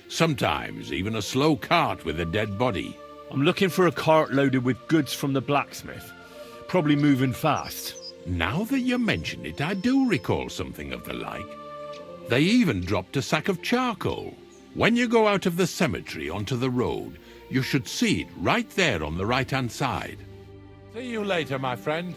Speaker 6: Sometimes even a slow cart with a dead body.
Speaker 14: I'm looking for a cart loaded with goods from the blacksmith. Probably moving fast.
Speaker 6: Now that you mention it, I do recall something of the like. They even dropped a sack of charcoal. When you go out of the cemetery onto the road, you should see it right there on the right-hand side. See you later, my friend.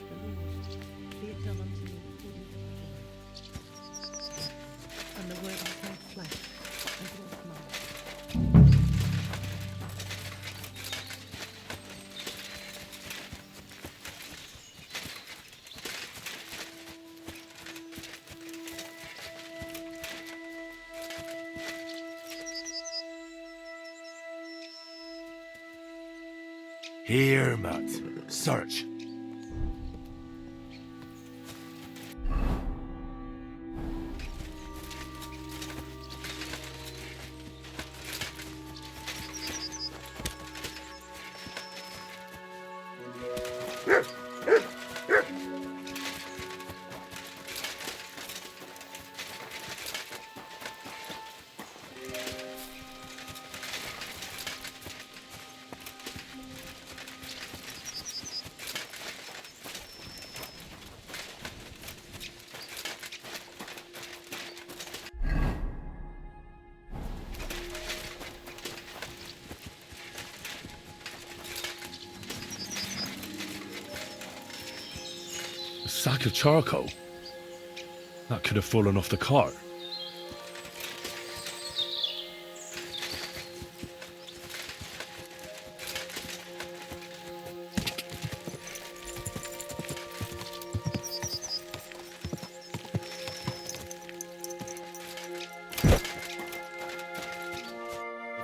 Speaker 14: Here, Matt. Search. A sack of charcoal? That could have fallen off the cart.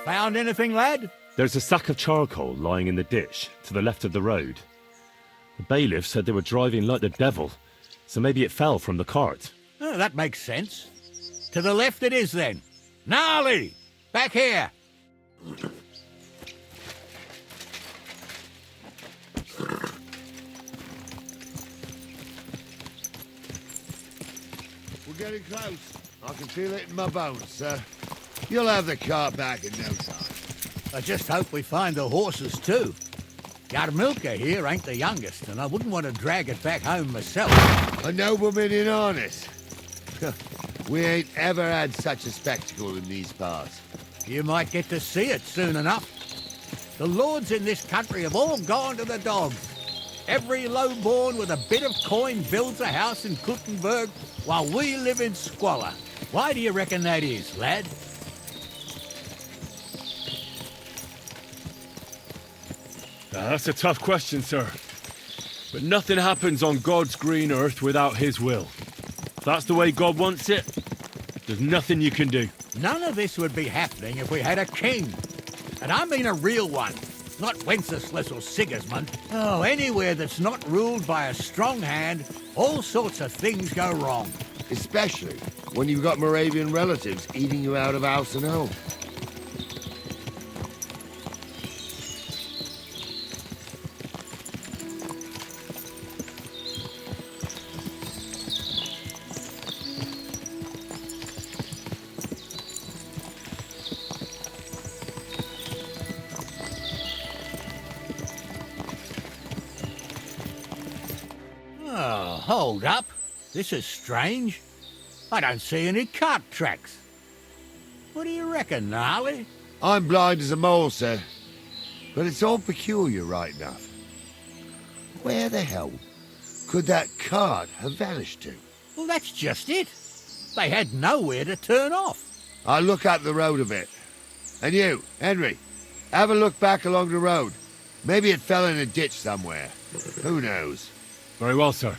Speaker 13: Found anything, lad?
Speaker 14: There's a sack of charcoal lying in the ditch to the left of the road. The bailiff said they were driving like the devil, so maybe it fell from the cart.
Speaker 13: Oh, that makes sense. To the left it is, then. Gnarly! Back here!
Speaker 11: We're getting close. I can feel it in my bones, sir. You'll have the cart back in no time.
Speaker 13: I just hope we find the horses, too. Yarmilka here ain't the youngest, and I wouldn't want to drag it back home myself.
Speaker 11: A nobleman in harness. We ain't ever had such a spectacle in these parts.
Speaker 13: You might get to see it soon enough. The lords in this country have all gone to the dogs. Every lowborn with a bit of coin builds a house in Kuttenberg while we live in squalor. Why do you reckon that is, lad?
Speaker 14: That's a tough question, sir. But nothing happens on God's green earth without his will. If that's the way God wants it, there's nothing you can do.
Speaker 13: None of this would be happening if we had a king. And I mean a real one, not Wenceslas or Sigismund. Oh, anywhere that's not ruled by a strong hand, all sorts of things go wrong.
Speaker 11: Especially when you've got Moravian relatives eating you out of house and home.
Speaker 13: Oh, hold up. This is strange. I don't see any cart tracks. What do you reckon, Gnarly?
Speaker 11: I'm blind as a mole, sir. But it's all peculiar, right enough. Where the hell could that cart have vanished to?
Speaker 13: Well, that's just it. They had nowhere to turn off.
Speaker 11: I'll look up the road a bit. And you, Henry, have a look back along the road. Maybe it fell in a ditch somewhere. Who knows?
Speaker 14: Very well, sir.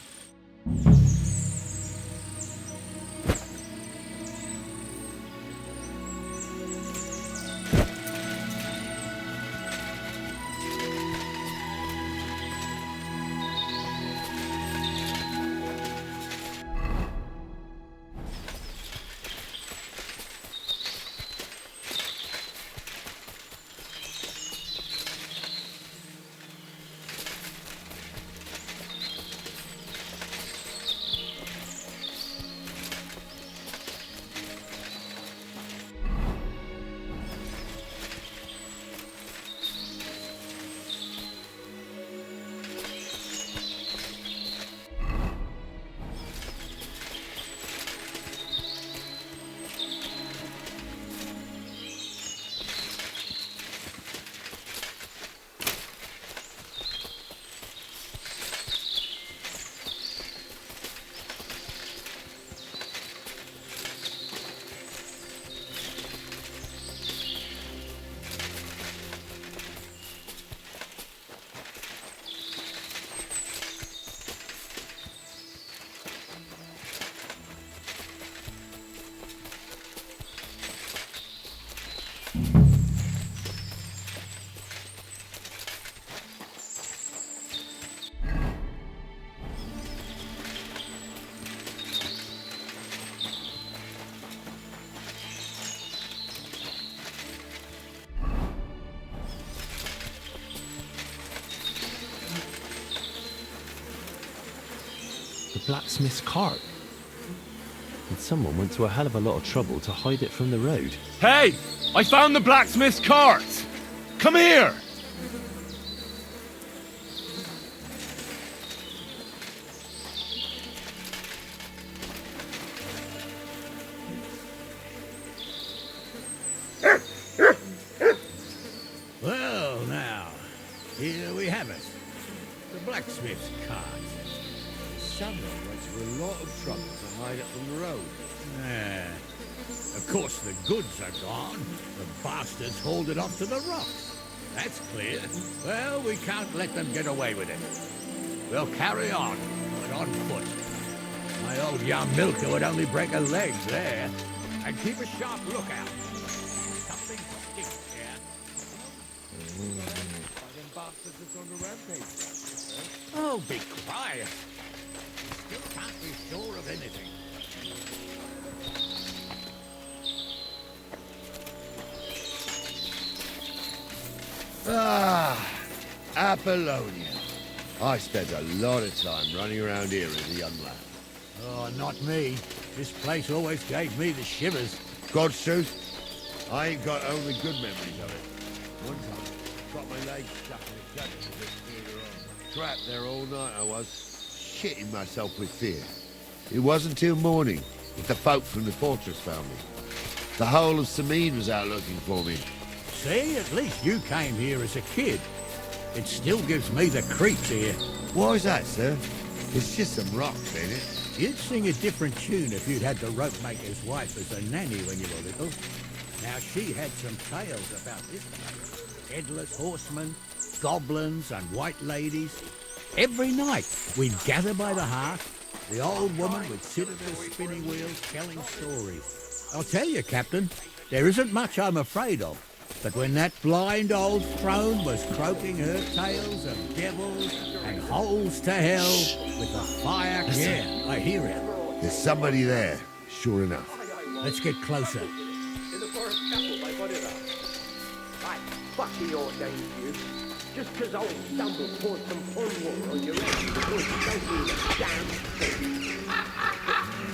Speaker 15: The blacksmith's cart. And someone went to a hell of a lot of trouble to hide it from the road.
Speaker 14: Hey! I found the blacksmith's cart! Come here!
Speaker 13: Well, now, here we have it. The blacksmith's cart. Someone went to a lot of trouble to hide it from the road. Yeah. Of course, the goods are gone. The bastards hauled it off to the rocks. That's clear. Well, we can't let them get away with it. We'll carry on, but on foot. My old young milker would only break her legs there. And keep a sharp lookout. Something stinks here. Them bastards that's on the rampage. Oh, be quiet. Still can't be sure of anything.
Speaker 11: Ah, Apollonia. I spent a lot of time running around here as a young lad.
Speaker 13: Oh, not me. This place always gave me the shivers.
Speaker 11: God's truth, I ain't got only good memories of it. One time, got my legs stuck in a gutter a bit further on. Trapped there all night I was, shitting myself with fear. It wasn't till morning that the folk from the fortress found me. The whole of Sameen was out looking for me.
Speaker 13: See, at least you came here as a kid. It still gives me the creeps here.
Speaker 11: Why is that, sir? It's just some rocks, ain't it?
Speaker 13: You'd sing a different tune if you'd had the rope maker's wife as a nanny when you were little. Now, she had some tales about this place. Headless horsemen, goblins and white ladies. Every night, we'd gather by the hearth. The old woman would sit at her spinning wheels telling stories. I'll tell you, Captain, there isn't much I'm afraid of. But when that blind old crone was croaking her tales of devils and holes to hell with the fire...
Speaker 11: Listen.
Speaker 13: Yeah, I hear it.
Speaker 11: There's somebody there, sure enough.
Speaker 13: Let's get closer.
Speaker 16: In the forest chapel by Bodera. Right, fuck the ordained you. Just because old Stumble poured some pond water on your head, because you don't mean a damn thing.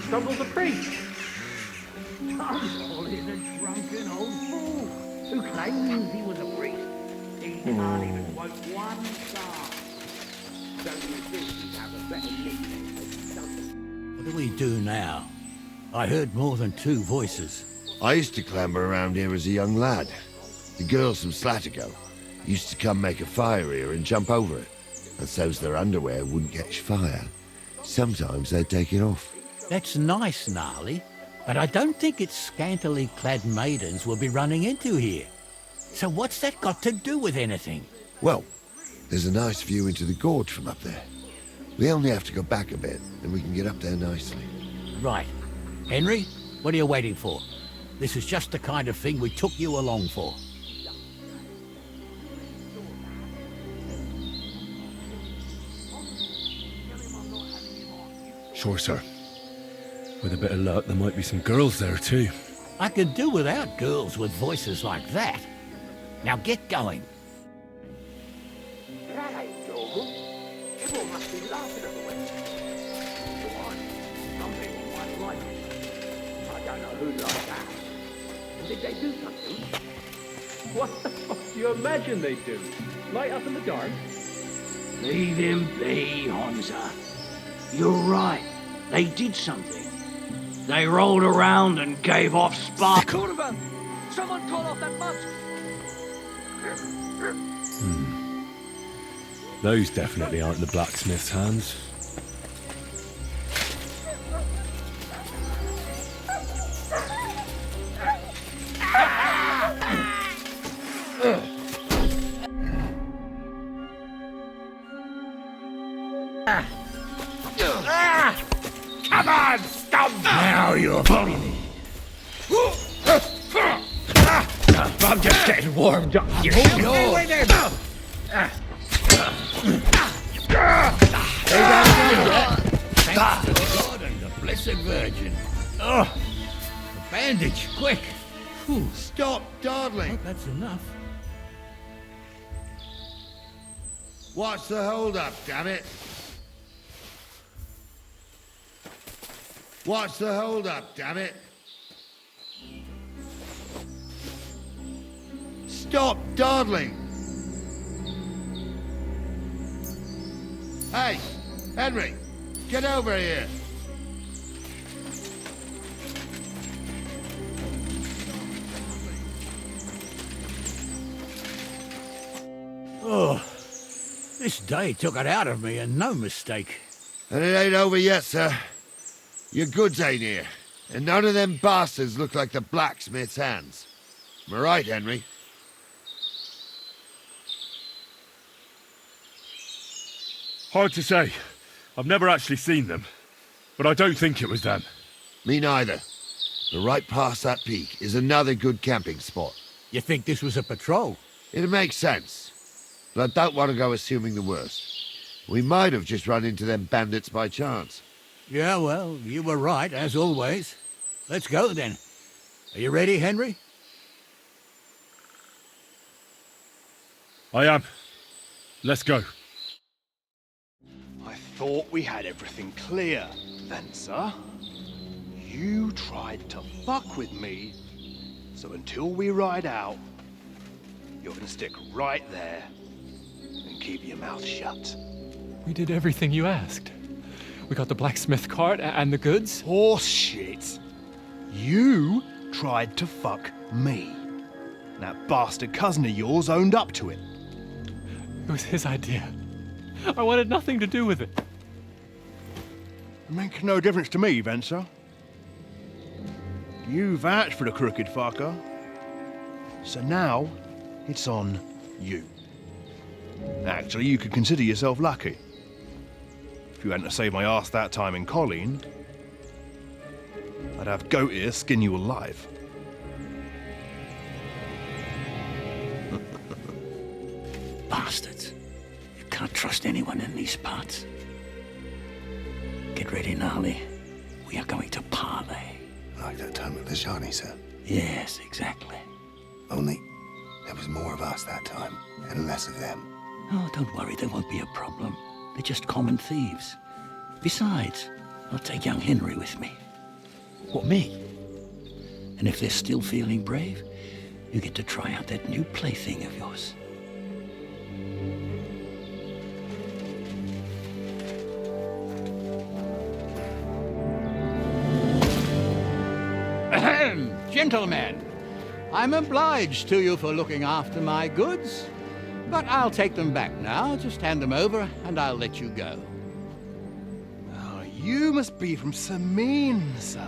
Speaker 16: Stumble's a priest. Stumble is a drunken old fool who claims he was a priest. He can't even quote one star. Don't you think he'd have a better nickname than Stumble?
Speaker 13: What do we do now? I heard more than two voices.
Speaker 11: I used to clamber around here as a young lad. The girls from Slatigo used to come make a fire here and jump over it. And so's their underwear wouldn't catch fire. Sometimes they'd take it off.
Speaker 13: That's nice, Gnarly, but I don't think it's scantily clad maidens we'll be running into here. So what's that got to do with anything?
Speaker 11: Well, there's a nice view into the gorge from up there. We only have to go back a bit, and we can get up there nicely.
Speaker 13: Right. Henry, what are you waiting for? This is just the kind of thing we took you along for.
Speaker 14: Sure, sir. With a bit of luck, there might be some girls there too.
Speaker 13: I could do without girls with voices like that. Now get going.
Speaker 16: That ain't normal. Everyone must be laughing at the West. Why? Some people might like it. I don't know who like that. And did they do something?
Speaker 17: What the fuck do you imagine they do? Light up in the dark?
Speaker 18: Leave him be, Honza. You're right. They did something. They rolled around and gave off sparks.
Speaker 17: Donovan! Someone call off that musk!
Speaker 14: Those definitely aren't the blacksmith's hands.
Speaker 1: Come on, scum! Now you're funny. I'm just getting warmed up. You
Speaker 13: Stay with him! Thanks to God and the Blessed Virgin. Oh, a bandage, quick. Whew.
Speaker 11: Stop dawdling.
Speaker 13: Oh, that's enough.
Speaker 11: What's the hold-up, damn it? What's the hold-up, damn it? Stop dawdling! Hey, Henry, get over here.
Speaker 13: Oh, this day took it out of me, and no mistake.
Speaker 11: And it ain't over yet, sir. Your goods ain't here, and none of them bastards look like the blacksmith's hands. Am I right, Henry?
Speaker 14: Hard to say. I've never actually seen them, but I don't think it was them.
Speaker 11: Me neither. But right past that peak is another good camping spot.
Speaker 13: You think this was a patrol?
Speaker 11: It makes sense, but I don't want to go assuming the worst. We might have just run into them bandits by chance.
Speaker 13: Yeah, well, you were right, as always. Let's go, then. Are you ready, Henry?
Speaker 14: I am. Let's go.
Speaker 19: I thought we had everything clear, Venser. You tried to fuck with me, so until we ride out, you're gonna stick right there and keep your mouth shut.
Speaker 20: We did everything you asked. We got the blacksmith cart and the goods.
Speaker 19: Horse shit. You tried to fuck me. That bastard cousin of yours owned up to it.
Speaker 20: It was his idea. I wanted nothing to do with it.
Speaker 19: It makes no difference to me, Venser. You vouched for the crooked fucker. So now, it's on you. Actually, you could consider yourself lucky. If you hadn't saved my ass that time in Colleen, I'd have goat ear skin you alive.
Speaker 18: Bastards. You can't trust anyone in these parts. Get ready, Gnarly. We are going to parley.
Speaker 21: Like that time at the Shani, sir?
Speaker 18: Yes, exactly.
Speaker 21: Only there was more of us that time, and less of them.
Speaker 18: Oh, don't worry, there won't be a problem. They're just common thieves. Besides, I'll take young Henry with me.
Speaker 20: What, me?
Speaker 18: And if they're still feeling brave, you get to try out that new plaything of yours.
Speaker 10: Ahem, gentlemen, I'm obliged to you for looking after my goods, but I'll take them back now. Just hand them over and I'll let you go.
Speaker 19: You must be from Samin, sir.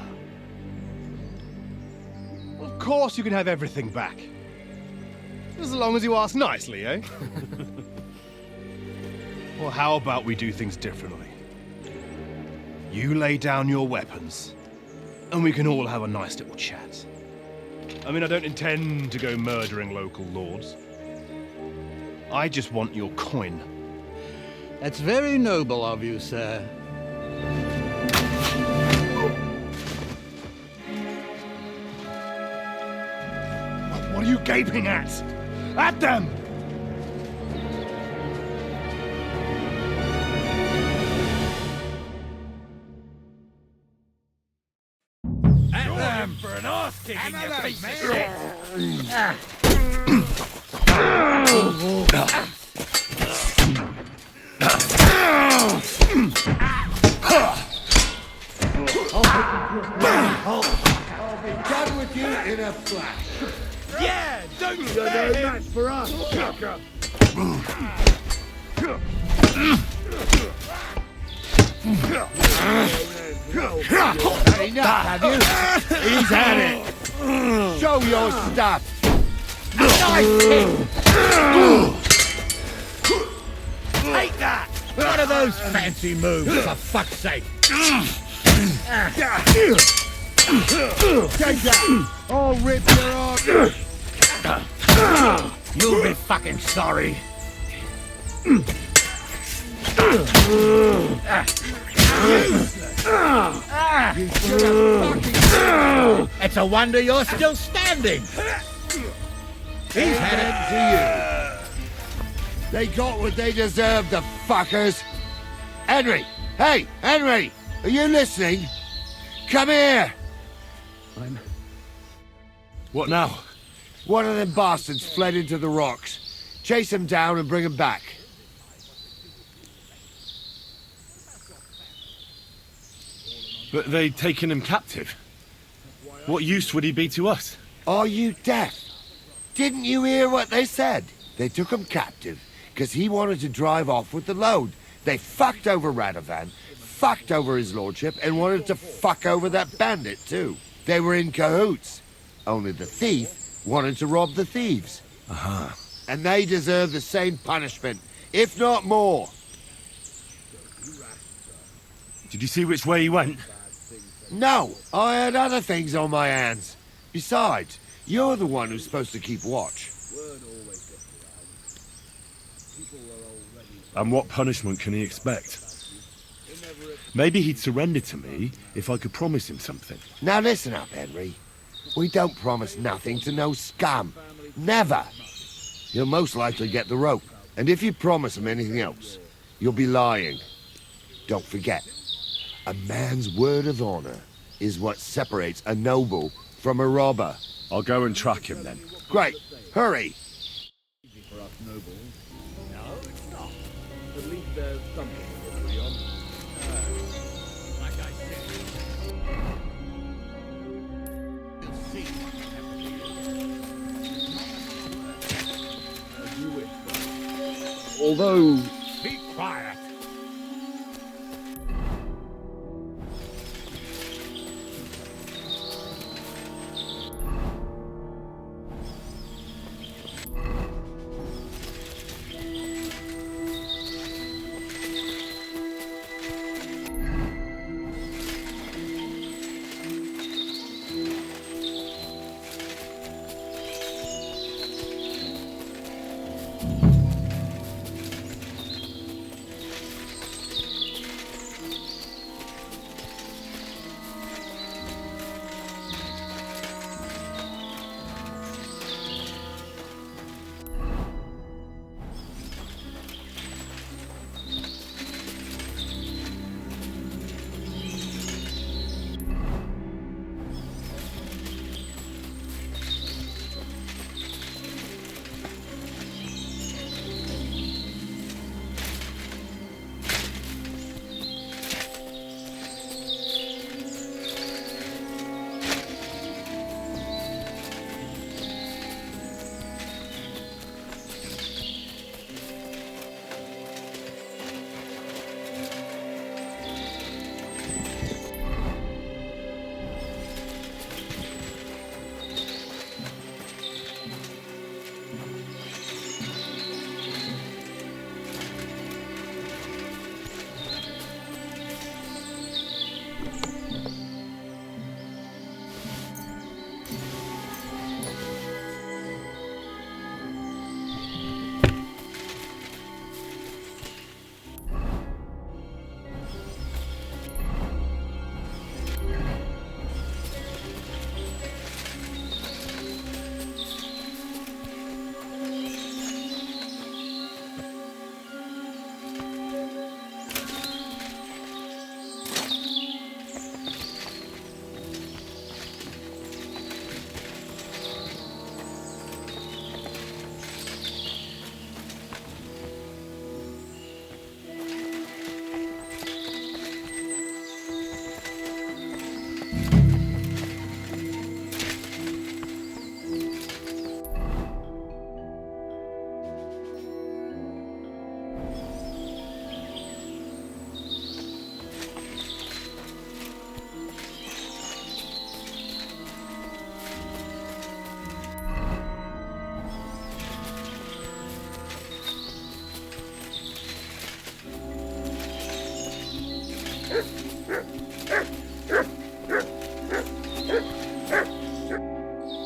Speaker 19: Of course you can have everything back. As long as you ask nicely, eh? Well, how about we do things differently? You lay down your weapons, and we can all have a nice little chat. I mean, I don't intend to go murdering local lords. I just want your coin.
Speaker 13: That's very noble of you, sir.
Speaker 19: What are you gaping at? At them!
Speaker 16: At them for an arse kicking, you piece of
Speaker 11: I'll be done with you in a flash.
Speaker 16: Yeah, don't
Speaker 11: You're
Speaker 16: stay
Speaker 11: no
Speaker 16: here.
Speaker 11: match for us, sucker. Enough, have you? He's had it. Show your stuff.
Speaker 16: Nice kick. Take that.
Speaker 13: What are those fancy moves, for fuck's sake?
Speaker 11: Take that. I'll rip your arm.
Speaker 13: You'll be fucking sorry. It's a wonder you're still standing.
Speaker 11: He's had it to you. They got what they deserved, the fuckers. Henry! Hey, Henry! Are you listening? Come here!
Speaker 2: What now?
Speaker 11: One of them bastards fled into the rocks. Chase him down and bring him back.
Speaker 2: But they'd taken him captive. What use would he be to us?
Speaker 11: Are you deaf? Didn't you hear what they said? They took him captive because he wanted to drive off with the load. They fucked over Radovan, fucked over his lordship, and wanted to fuck over that bandit too. They were in cahoots. Only the thief wanted to rob the thieves.
Speaker 2: Uh-huh.
Speaker 11: And they deserve the same punishment, if not more.
Speaker 2: Did you see which way he went?
Speaker 11: No, I had other things on my hands. Besides, you're the one who's supposed to keep watch.
Speaker 2: And what punishment can he expect? Maybe he'd surrender to me if I could promise him something.
Speaker 11: Now listen up, Henry. We don't promise nothing to no scum. Never. You'll most likely get the rope. And if you promise him anything else, you'll be lying. Don't forget, a man's word of honor is what separates a noble from a robber.
Speaker 2: I'll go and track him then.
Speaker 11: Great. Hurry.
Speaker 17: For us nobles. No, it's not. At least there's something to agree on. Like I said. We'll see what happens. As you wish. Although...
Speaker 13: Be quiet.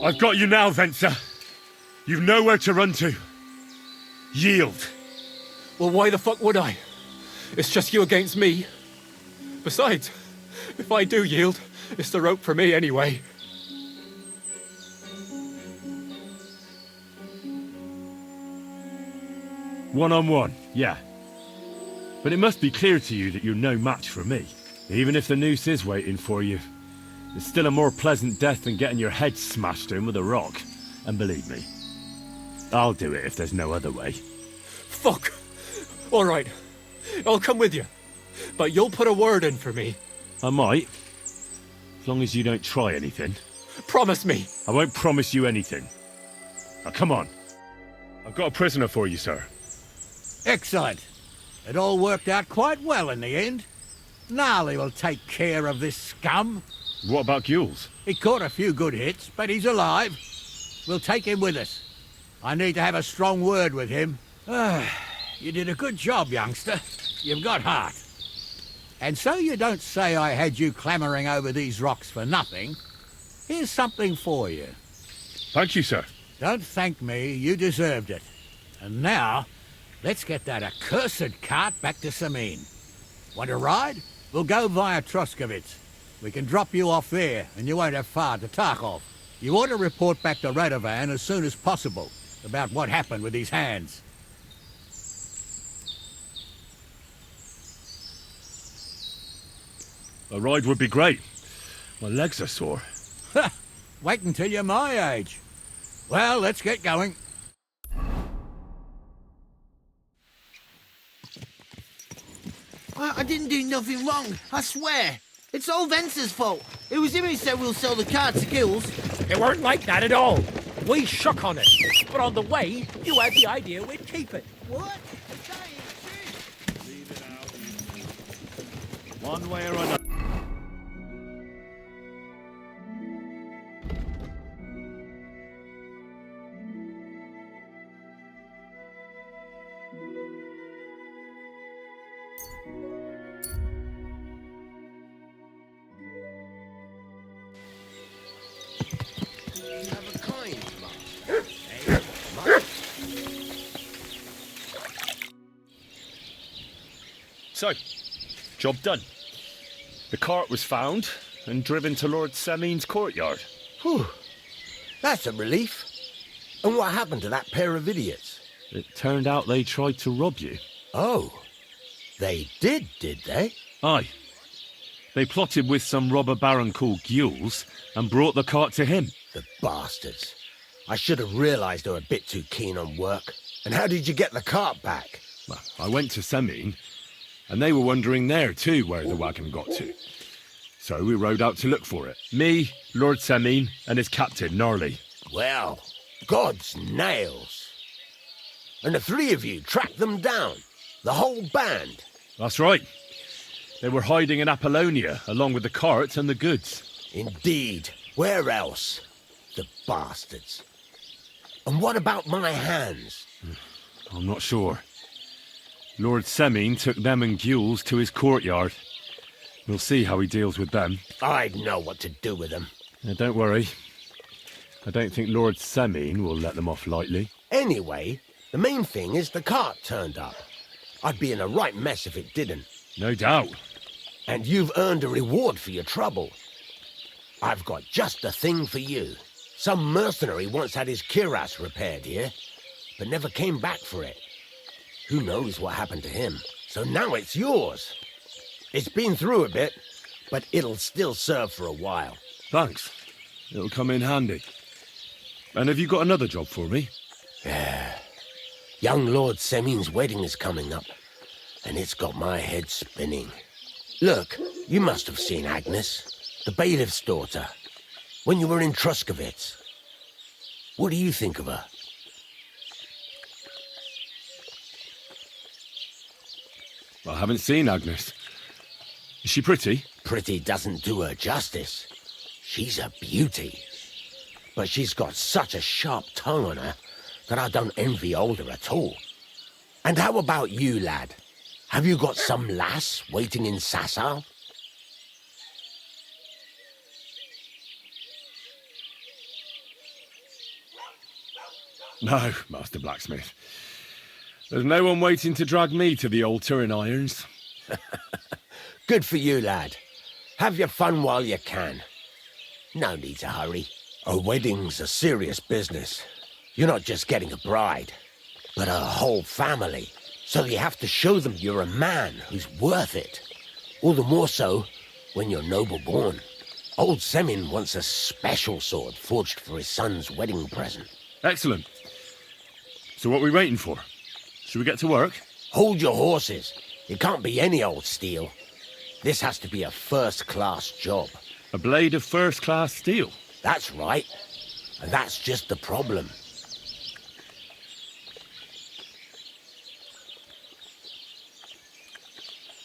Speaker 14: I've got you now, Venser. You've nowhere to run to. Yield.
Speaker 20: Well, why the fuck would I? It's just you against me. Besides, if I do yield, it's the rope for me anyway.
Speaker 14: One-on-one, yeah. But it must be clear to you that you're no match for me. Even if the noose is waiting for you, it's still a more pleasant death than getting your head smashed in with a rock. And believe me, I'll do it if there's no other way.
Speaker 20: Fuck! All right, I'll come with you. But you'll put a word in for me.
Speaker 14: I might. As long as you don't try anything.
Speaker 20: Promise me.
Speaker 14: I won't promise you anything. Now come on. I've got a prisoner for you, sir.
Speaker 13: Excellent. It all worked out quite well in the end. Gnarly will take care of this scum.
Speaker 14: What about Gules?
Speaker 13: He caught a few good hits, but he's alive. We'll take him with us. I need to have a strong word with him. You did a good job, youngster. You've got heart. And so you don't say I had you clambering over these rocks for nothing. Here's something for you.
Speaker 14: Thank you, sir.
Speaker 13: Don't thank me, you deserved it. And now, let's get that accursed cart back to Sameen. Want to ride? We'll go via Troskovitz. We can drop you off there, and you won't have far to Tarkov. You ought to report back to Radovan as soon as possible about what happened with these hands.
Speaker 14: A ride would be great. My legs are sore.
Speaker 13: Wait until you're my age. Well, let's get going.
Speaker 5: I didn't do nothing wrong, I swear. It's all Venser's fault. It was him who said we'll sell the car to Gills.
Speaker 12: It weren't like that at all. We shook on it. But on the way, you had the idea we'd keep it.
Speaker 5: What?
Speaker 14: One way or another.
Speaker 1: Have a kind,
Speaker 14: So, job done. The cart was found and driven to Lord Semeen's courtyard.
Speaker 1: Whew. That's a relief. And what happened to that pair of idiots?
Speaker 14: It turned out they tried to rob you.
Speaker 1: Oh. They did they?
Speaker 14: Aye. They plotted with some robber baron called Gules and brought the cart to him.
Speaker 1: The bastards. I should have realised they were a bit too keen on work. And how did you get the cart back?
Speaker 14: Well, I went to Semeen, and they were wondering there too where the wagon got to. So we rode out to look for it. Me, Lord Semeen, and his captain, Gnarly.
Speaker 1: Well, God's nails. And the three of you tracked them down? The whole band?
Speaker 14: That's right. They were hiding in Apollonia, along with the cart and the goods.
Speaker 1: Indeed. Where else? The bastards. And what about my hands?
Speaker 14: I'm not sure. Lord Semeen took them and Gules to his courtyard. We'll see how he deals with them.
Speaker 1: I'd know what to do with them.
Speaker 14: Now, don't worry. I don't think Lord Semeen will let them off lightly.
Speaker 1: Anyway, the main thing is the cart turned up. I'd be in a right mess if it didn't.
Speaker 14: No doubt.
Speaker 1: And you've earned a reward for your trouble. I've got just the thing for you. Some mercenary once had his cuirass repaired here, but never came back for it. Who knows what happened to him? So now it's yours. It's been through a bit, but it'll still serve for a while.
Speaker 14: Thanks. It'll come in handy. And have you got another job for me?
Speaker 1: Young Lord Semeen's wedding is coming up, and it's got my head spinning. Look, you must have seen Agnes, the bailiff's daughter, when you were in Troskovitz. What do you think of her?
Speaker 14: I haven't seen Agnes. Is she pretty?
Speaker 1: Pretty doesn't do her justice. She's a beauty. But she's got such a sharp tongue on her that I don't envy older at all. And how about you, lad? Have you got some lass waiting in Sasau?
Speaker 14: No, Master Blacksmith. There's no one waiting to drag me to the altar in irons.
Speaker 1: Good for you, lad. Have your fun while you can. No need to hurry. A wedding's a serious business. You're not just getting a bride, but a whole family. So you have to show them you're a man who's worth it. All the more so when you're noble born. Old Semin wants a special sword forged for his son's wedding present.
Speaker 14: Excellent. So what are we waiting for? Should we get to work?
Speaker 1: Hold your horses. It can't be any old steel. This has to be a first-class job.
Speaker 14: A blade of first-class steel?
Speaker 1: That's right. And that's just the problem.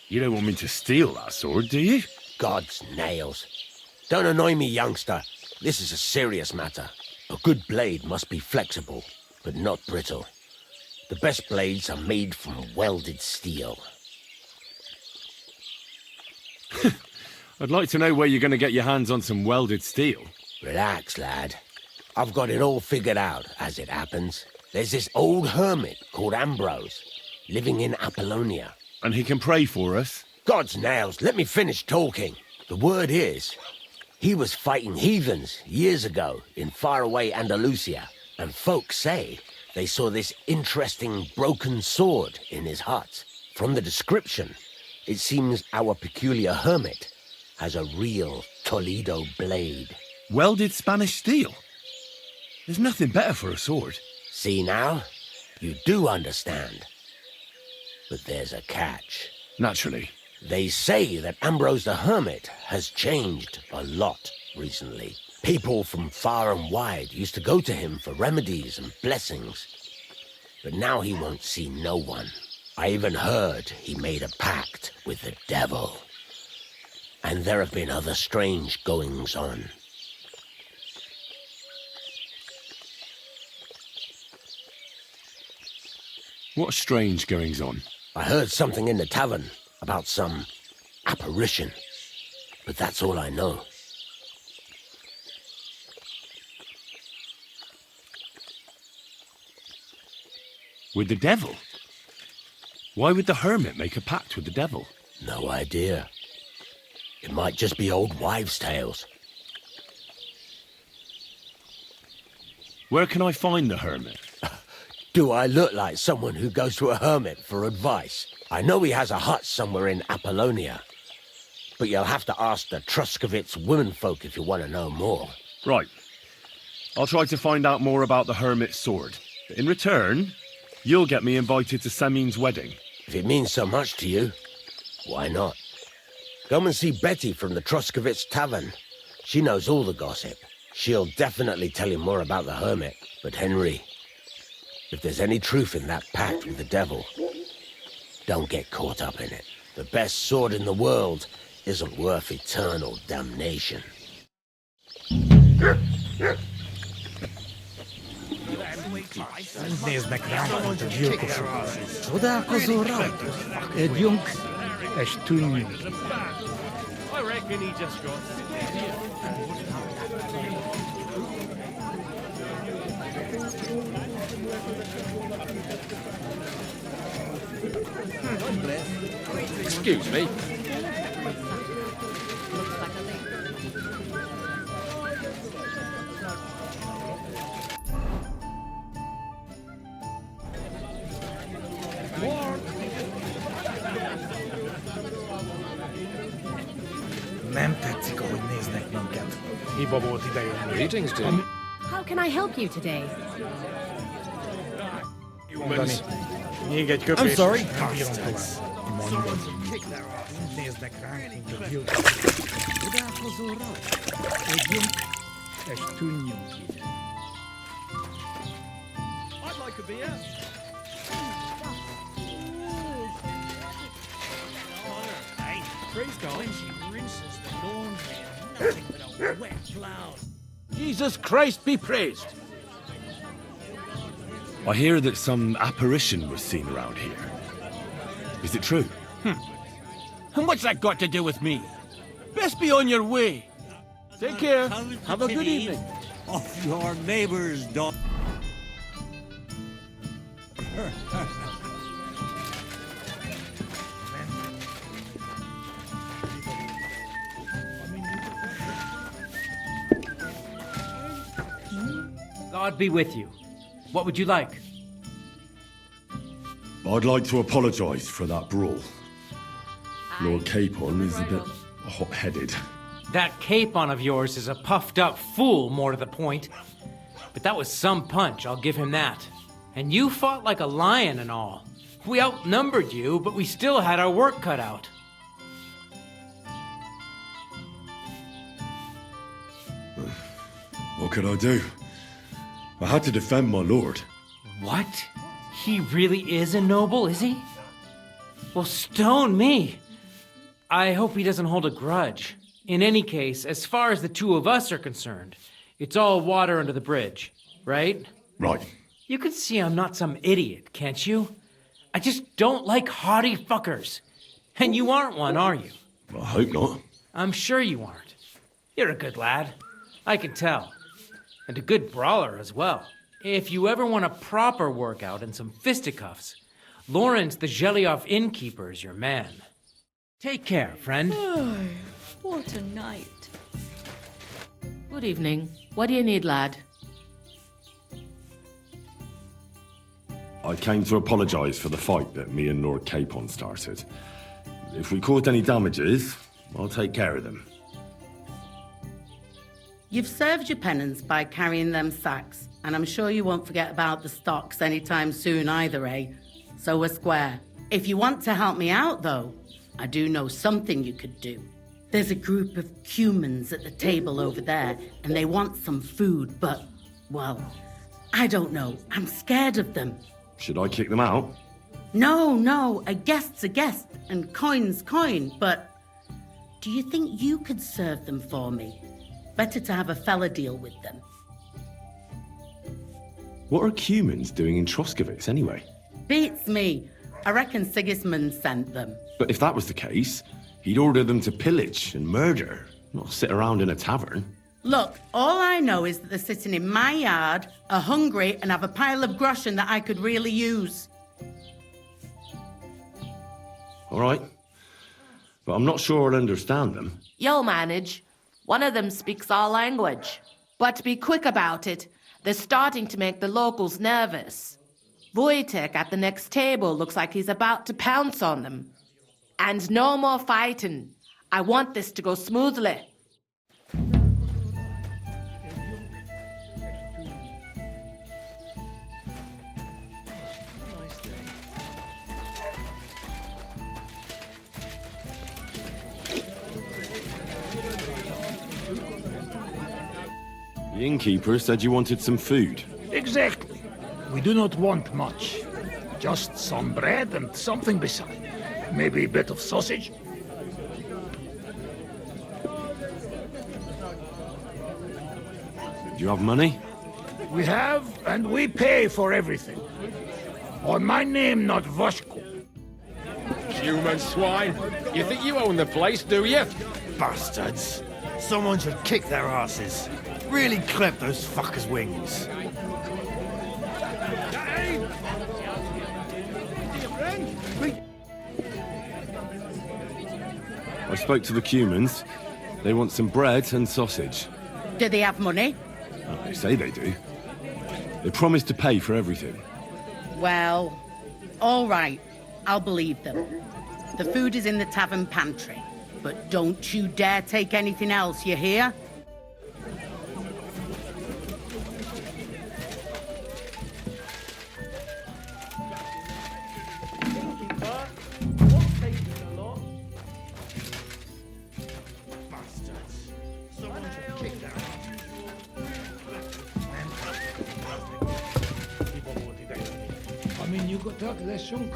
Speaker 14: You don't want me to steal that sword, do you?
Speaker 1: God's nails. Don't annoy me, youngster. This is a serious matter. A good blade must be flexible, but not brittle. The best blades are made from welded steel.
Speaker 14: I'd like to know where you're going to get your hands on some welded steel.
Speaker 1: Relax, lad. I've got it all figured out, as it happens. There's this old hermit called Ambrose, living in Apollonia.
Speaker 14: And he can pray for us?
Speaker 1: God's nails, let me finish talking. The word is, he was fighting heathens years ago in faraway Andalusia, and folks say they saw this interesting broken sword in his hut. From the description, it seems our peculiar hermit has a real Toledo blade.
Speaker 14: Welded Spanish steel? There's nothing better for a sword.
Speaker 1: See now? You do understand. But there's a catch.
Speaker 14: Naturally.
Speaker 1: They say that Ambrose the Hermit has changed a lot recently. People from far and wide used to go to him for remedies and blessings. But now he won't see no one. I even heard he made a pact with the devil. And there have been other strange goings-on.
Speaker 14: What strange goings-on?
Speaker 1: I heard something in the tavern about some apparition, but that's all I know.
Speaker 14: With the devil? Why would the hermit make a pact with the devil?
Speaker 1: No idea. It might just be old wives' tales.
Speaker 14: Where can I find the hermit?
Speaker 1: Do I look like someone who goes to a hermit for advice? I know he has a hut somewhere in Apollonia, but you'll have to ask the Truscovitz womenfolk if you want to know more.
Speaker 14: Right. I'll try to find out more about the hermit's sword. In return, you'll get me invited to Semin's wedding.
Speaker 1: If it means so much to you, why not? Come and see Betty from the Truscovitz Tavern. She knows all the gossip. She'll definitely tell you more about the hermit. But Henry, if there's any truth in that pact with the devil, don't get caught up in it. The best sword in the world isn't worth eternal damnation.
Speaker 12: I reckon he just got...
Speaker 20: Excuse me.
Speaker 5: Nem tetszik, ahogy néznek minket. Hiba volt idejönni.
Speaker 20: Greetings, Jim.
Speaker 4: How can I help you today?
Speaker 5: Mondani. Még egy köpés.
Speaker 4: I'm sorry.
Speaker 5: Nem bírom tovább. Mondani. Néznek ránk, mint a gyilkosok. Csodálkozóra. Együnk, és tűnjünk ide.
Speaker 12: I'd like a beer.
Speaker 16: Hey, praise God. When she rinses the laundry, nothing but a wet cloud.
Speaker 13: Jesus Christ be praised!
Speaker 14: I hear that some apparition was seen around here. Is it true?
Speaker 13: And what's that got to do with me? Best be on your way. Take care. Have a good evening.
Speaker 16: Of your neighbor's dog.
Speaker 3: God be with you. What would you like?
Speaker 2: I'd like to apologise for that brawl. Lord Capon is a bit hot-headed.
Speaker 3: That capon of yours is a puffed-up fool, more to the point. But that was some punch, I'll give him that. And you fought like a lion and all. We outnumbered you, but we still had our work cut out.
Speaker 2: What could I do? I had to defend my lord.
Speaker 3: What? He really is a noble, is he? Well, stone me. I hope he doesn't hold a grudge. In any case, as far as the two of us are concerned, it's all water under the bridge, right?
Speaker 2: Right.
Speaker 3: You can see I'm not some idiot, can't you? I just don't like haughty fuckers. And you aren't one, are you?
Speaker 2: I hope not.
Speaker 3: I'm sure you aren't. You're a good lad. I can tell. And a good brawler as well. If you ever want a proper workout and some fisticuffs, Lawrence the Gelioff innkeeper is your man. Take care, friend.
Speaker 22: What a night.
Speaker 23: Good evening. What do you need, lad?
Speaker 2: I came to apologise for the fight that me and Lord Capon started. If we caused any damages, I'll take care of them.
Speaker 23: You've served your penance by carrying them sacks, and I'm sure you won't forget about the stocks anytime soon either, eh? So we're square. If you want to help me out, though, I do know something you could do. There's a group of humans at the table over there, and they want some food, but, well, I don't know. I'm scared of them.
Speaker 2: Should I kick them out?
Speaker 23: No, a guest's a guest, and coin's coin, but do you think you could serve them for me? Better to have a fella deal with them.
Speaker 2: What are humans doing in Troskovitz anyway?
Speaker 23: Beats me. I reckon Sigismund sent them.
Speaker 2: But if that was the case, he'd order them to pillage and murder, not sit around in a tavern.
Speaker 23: Look, all I know is that they're sitting in my yard, are hungry, and have a pile of groschen that I could really use.
Speaker 2: All right. But I'm not sure I'll understand them.
Speaker 23: You'll manage. One of them speaks our language. But be quick about it. They're starting to make the locals nervous. Wojtek at the next table looks like he's about to pounce on them. And no more fighting. I want this to go smoothly.
Speaker 2: The innkeeper said you wanted some food.
Speaker 5: Exactly. We do not want much. Just some bread and something beside. Maybe a bit of sausage.
Speaker 2: Do you have money?
Speaker 5: We have, and we pay for everything. On my name, not Voshko.
Speaker 1: Human swine. You think you own the place, do you?
Speaker 24: Bastards. Someone should kick their asses. Really clip those fuckers' wings.
Speaker 2: I spoke to the Cumans. They want some bread and sausage.
Speaker 23: Do they have money?
Speaker 2: Well, they say they do. They promised to pay for everything.
Speaker 23: Well, all right. I'll believe them. The food is in the tavern pantry. But don't you dare take anything else, you hear?
Speaker 5: Nyugodtak leszünk?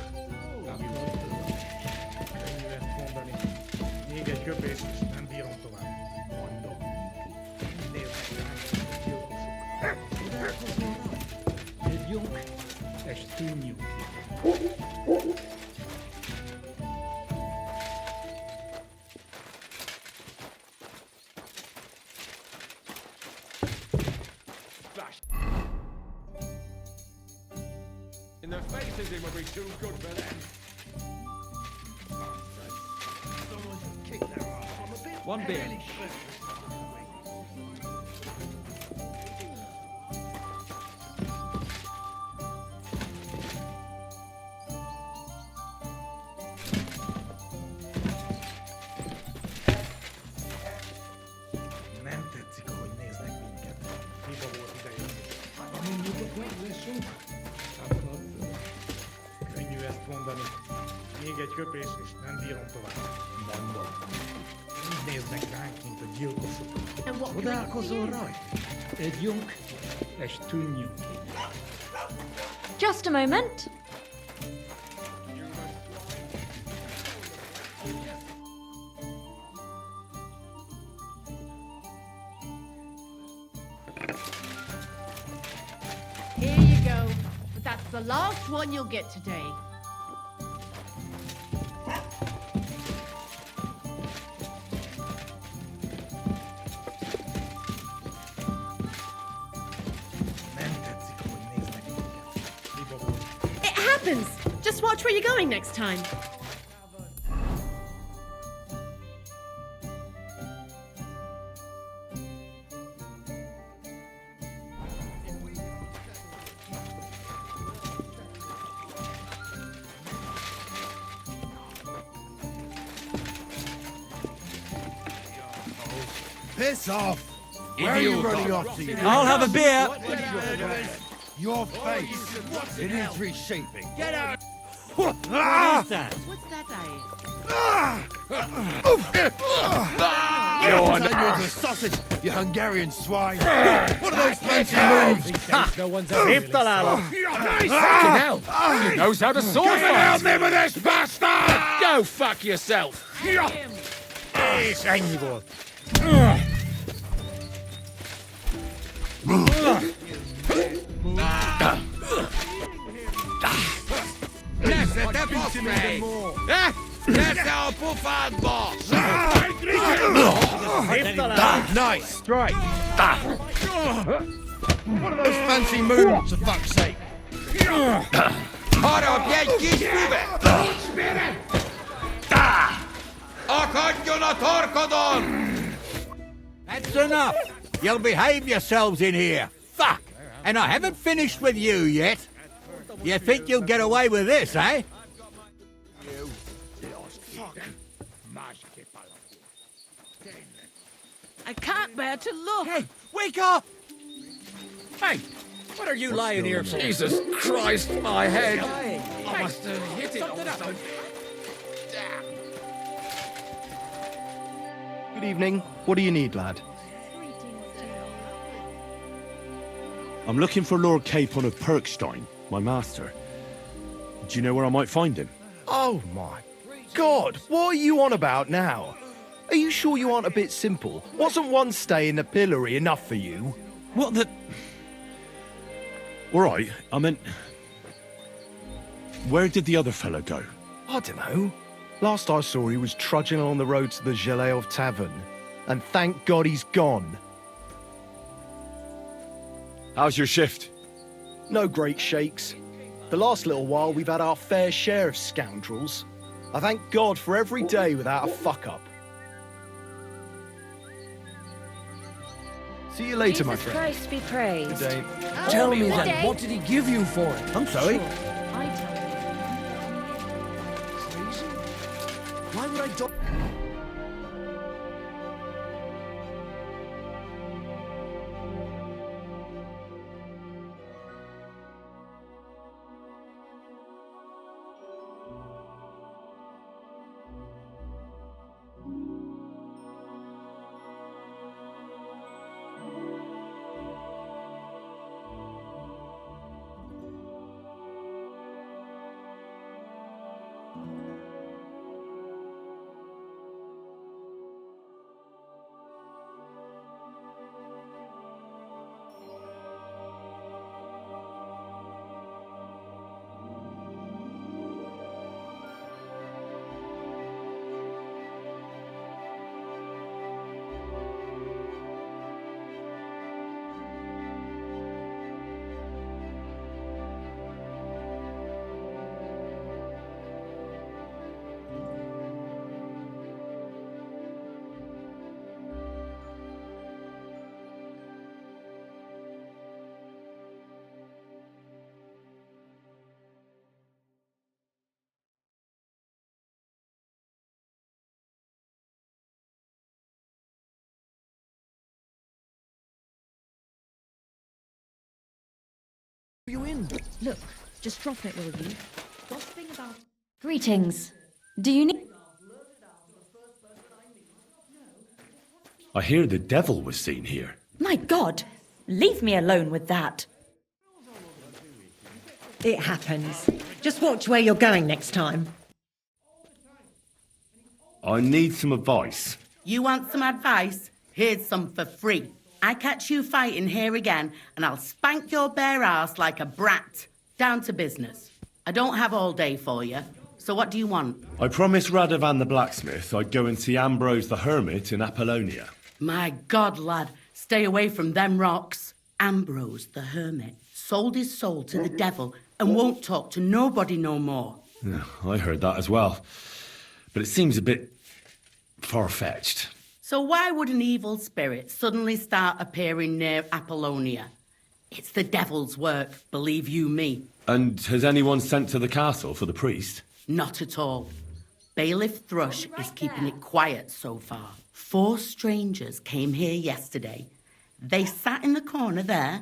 Speaker 5: Még egy köpés, és nem bírom tovább. Mondom. Lépjünk, és tűnjünk.
Speaker 17: Racism will be too good for them.
Speaker 5: Someone should kick their ass. I'm a bit
Speaker 3: One beer.
Speaker 5: barely Nem tetszik, ahogy néznek minket. Hiba volt ideje. Ha mondjuk, meg leszünk. Könnyű ezt mondani. Még egy köpés, és nem bírom tovább. Mondom. Így néznek ránk, mint a gyilkosok. Csodálkozol rajta? Együnk, és tűnjünk ki.
Speaker 6: Just a moment.
Speaker 7: Here you go. But that's the last one you'll get today.
Speaker 6: It happens. Just watch where you're going next time.
Speaker 24: Piss off! Where are you running off to?
Speaker 3: I'll have a beer.
Speaker 24: Your face! It is reshaping.
Speaker 7: Get out!
Speaker 24: What
Speaker 7: is that? What's that,
Speaker 24: Go on! You're the sausage, you Hungarian swine! What are those fancy moves?
Speaker 3: No one's
Speaker 24: ever
Speaker 3: really
Speaker 24: Fucking
Speaker 20: hell! He knows how to sword
Speaker 24: Come and
Speaker 20: fight.
Speaker 24: help me with this bastard!
Speaker 20: Go fuck yourself!
Speaker 5: És ennyi volt.
Speaker 10: Nesze, te baszmej! Nesze a pofádba!
Speaker 24: Nice strike! What are those fancy moves, for fuck's sake?
Speaker 10: Harapj egy kis füvet! Akadjon a torkodon!
Speaker 13: That's enough. You'll behave yourselves in here. Fuck! And I haven't finished with you yet. You think you'll get away with this, eh?
Speaker 7: I can't bear to look.
Speaker 20: Hey, wake up! Hey, what are you lying here for? Jesus Christ, my head! I must have hit it or something.
Speaker 19: Good evening. What do you need, lad?
Speaker 14: I'm looking for Lord Capon of Perkstein, my master. Do you know where I might find him?
Speaker 19: Oh my God, what are you on about now? Are you sure you aren't a bit simple? Wasn't one stay in the pillory enough for you?
Speaker 14: What the... All right, I meant... Where did the other fellow go?
Speaker 19: I don't know. Last I saw, he was trudging along the road to the Geleov Tavern. And thank God he's gone.
Speaker 14: How's your shift?
Speaker 19: No great shakes. The last little while, we've had our fair share of scoundrels. I thank God for every day without a fuck-up. See you later, my
Speaker 4: Jesus
Speaker 19: friend.
Speaker 4: Christ be praised.
Speaker 19: Good day.
Speaker 4: Tell me then, what
Speaker 5: did he give you for it?
Speaker 19: I'm sorry.
Speaker 4: I tell you.
Speaker 5: Why would I do...
Speaker 24: You in?
Speaker 4: Look, just drop it, will you? Gossiping about...
Speaker 6: Greetings. Do you need...
Speaker 14: I hear the devil was seen here.
Speaker 6: My God! Leave me alone with that.
Speaker 4: It happens. Just watch where you're going next time.
Speaker 14: I need some advice.
Speaker 23: You want some advice? Here's some for free. I catch you fighting here again, and I'll spank your bare ass like a brat. Down to business. I don't have all day for you. So what do you want?
Speaker 14: I promised Radovan the blacksmith I'd go and see Ambrose the hermit in Apollonia.
Speaker 23: My God, lad, stay away from them rocks. Ambrose the hermit sold his soul to the devil and won't talk to nobody no more.
Speaker 14: Yeah, I heard that as well. But it seems a bit far-fetched.
Speaker 23: So why would an evil spirit suddenly start appearing near Apollonia? It's the devil's work, believe you me.
Speaker 14: And has anyone sent to the castle for the priest?
Speaker 23: Not at all. Bailiff Thrush is keeping it quiet so far. 4 strangers came here yesterday. They sat in the corner there,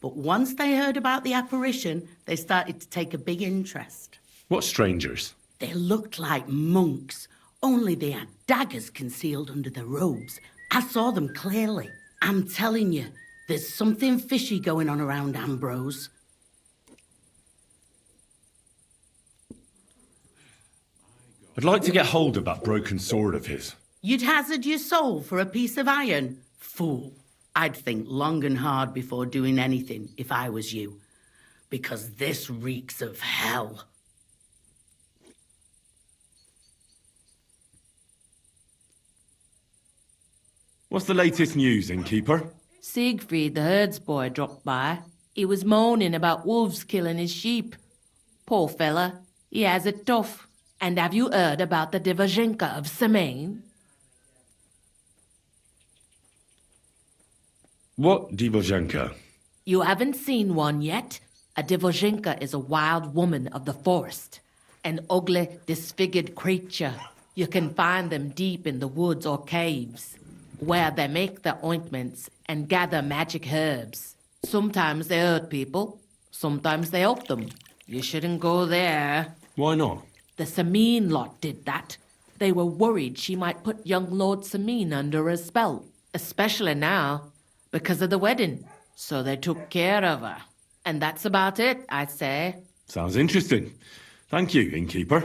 Speaker 23: but once they heard about the apparition, they started to take a big interest.
Speaker 14: What strangers?
Speaker 23: They looked like monks, only they had daggers concealed under their robes. I saw them clearly. I'm telling you, there's something fishy going on around Ambrose.
Speaker 14: I'd like to get hold of that broken sword of his.
Speaker 23: You'd hazard your soul for a piece of iron? Fool. I'd think long and hard before doing anything if I was you. Because this reeks of hell.
Speaker 14: What's the latest news, innkeeper?
Speaker 8: Siegfried, the herdsboy, dropped by. He was moaning about wolves killing his sheep. Poor fella, he has it tough. And have you heard about the Divozhenka of Semaine?
Speaker 14: What Divozhenka?
Speaker 8: You haven't seen one yet? A Divozhenka is a wild woman of the forest. An ugly, disfigured creature. You can find them deep in the woods or caves, where they make their ointments and gather magic herbs. Sometimes they hurt people, sometimes they help them. You shouldn't go there.
Speaker 14: Why not?
Speaker 8: The Samine lot did that. They were worried she might put young Lord Samine under a spell, especially now, because of the wedding. So they took care of her. And that's about it, I'd say.
Speaker 14: Sounds interesting. Thank you, innkeeper.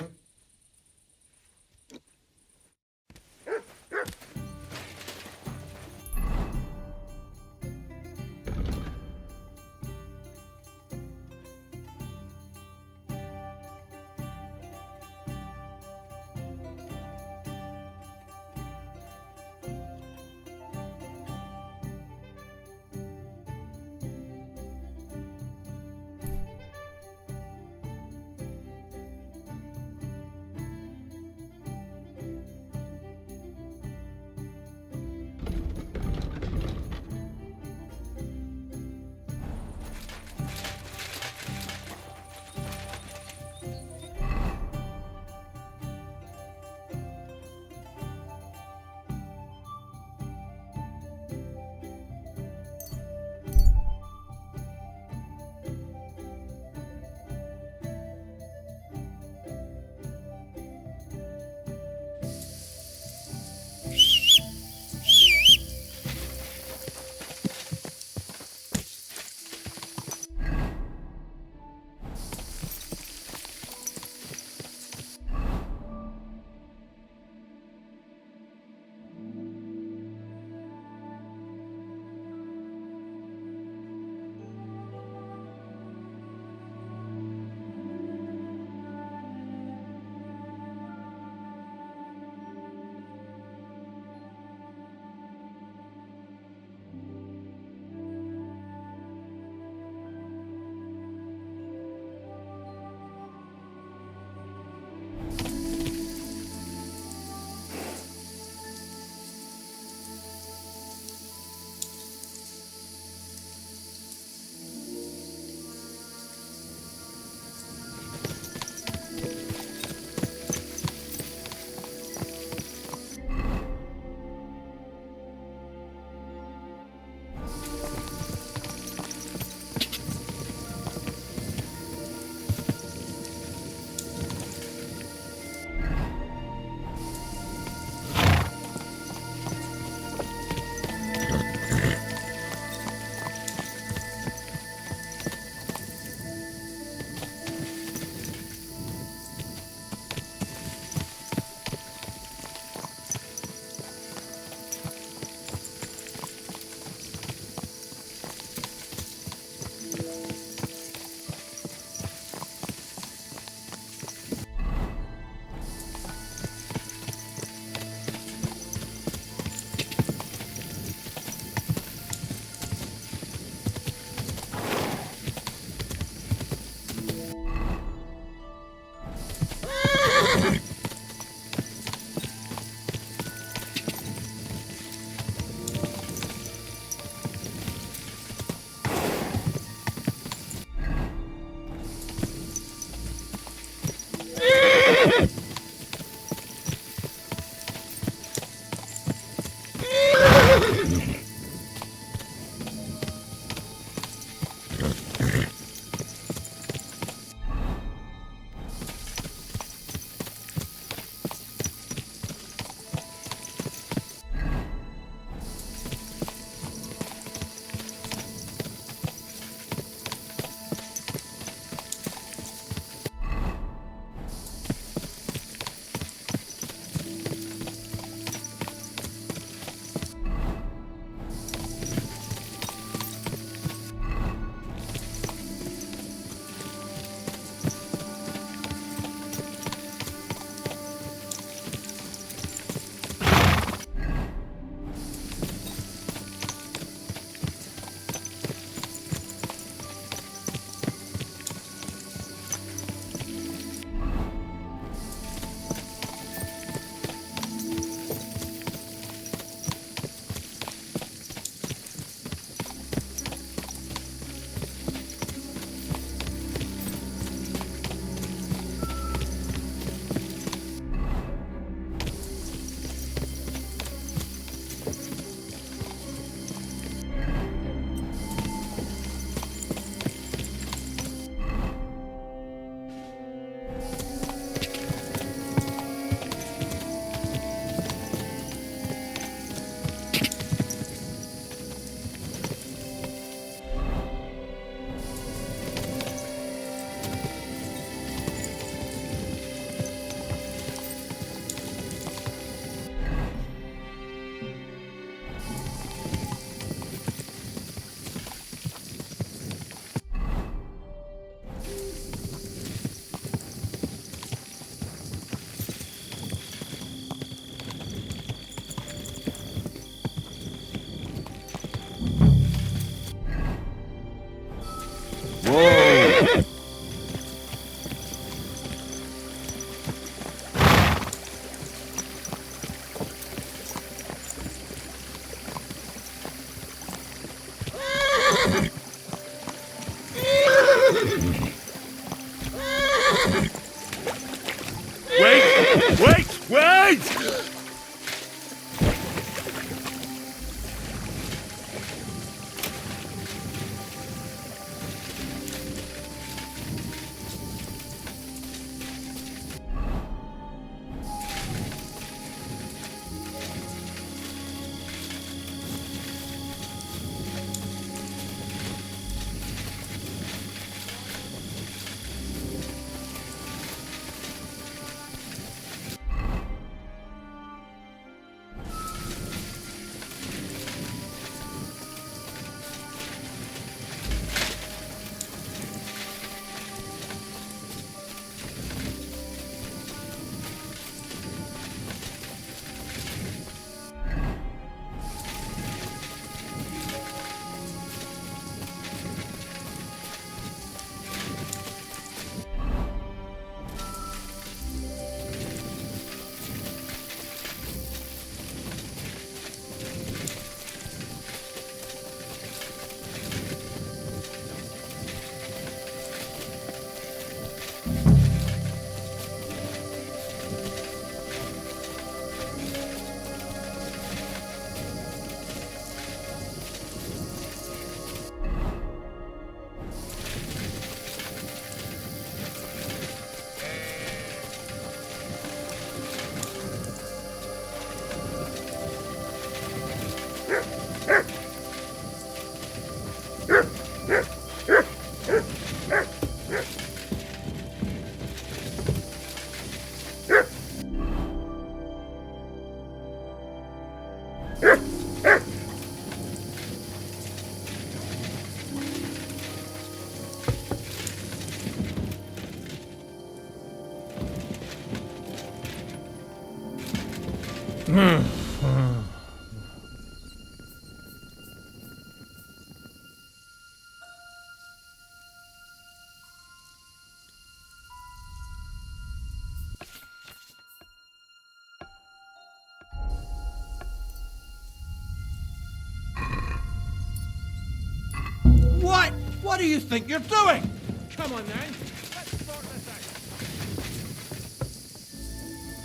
Speaker 24: do you think you're doing?
Speaker 5: Come on, then.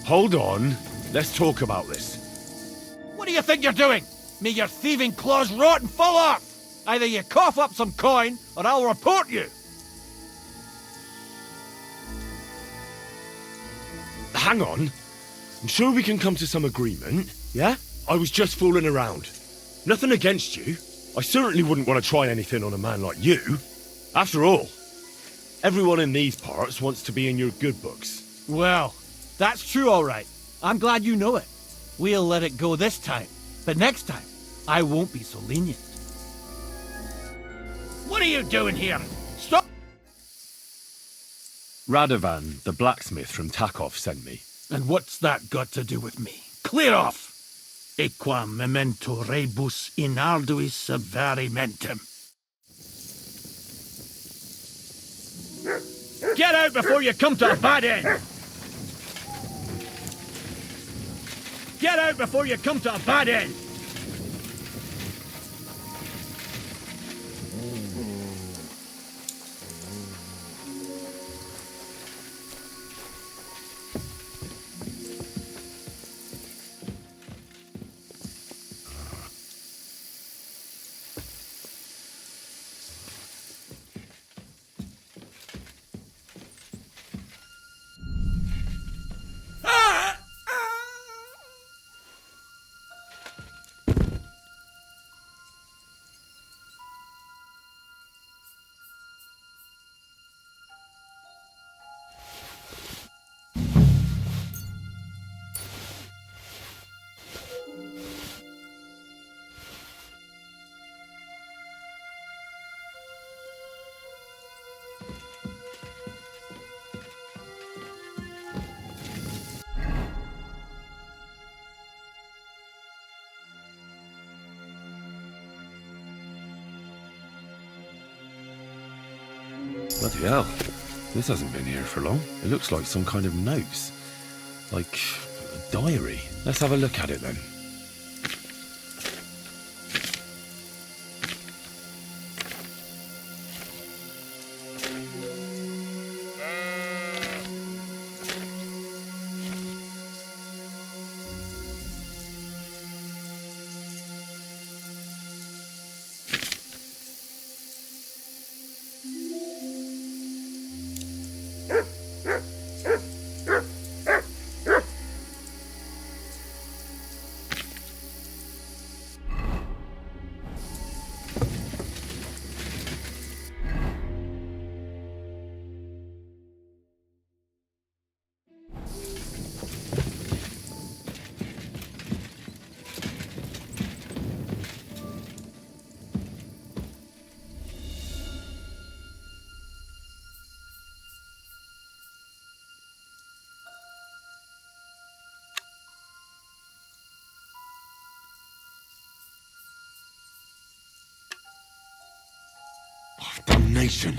Speaker 14: Hold on. Let's talk about this.
Speaker 24: What do you think you're doing? May your thieving claws rot and fall off! Either you cough up some coin, or I'll report you!
Speaker 14: Hang on. I'm sure we can come to some agreement, yeah? I was just fooling around. Nothing against you. I certainly wouldn't want to try anything on a man like you. After all, everyone in these parts wants to be in your good books.
Speaker 24: Well, that's true, all right. I'm glad you know it. We'll let it go this time. But next time, I won't be so lenient. What are you doing here? Stop!
Speaker 14: Radovan, the blacksmith from Takov, sent me.
Speaker 24: And what's that got to do with me? Clear off! Equam memento rebus in arduis severimentem. Get out before you come to a bad end! Get out before you come to a bad end!
Speaker 14: Bloody hell. This hasn't been here for long. It looks like some kind of notes. Like a diary. Let's have a look at it then.
Speaker 11: Damnation.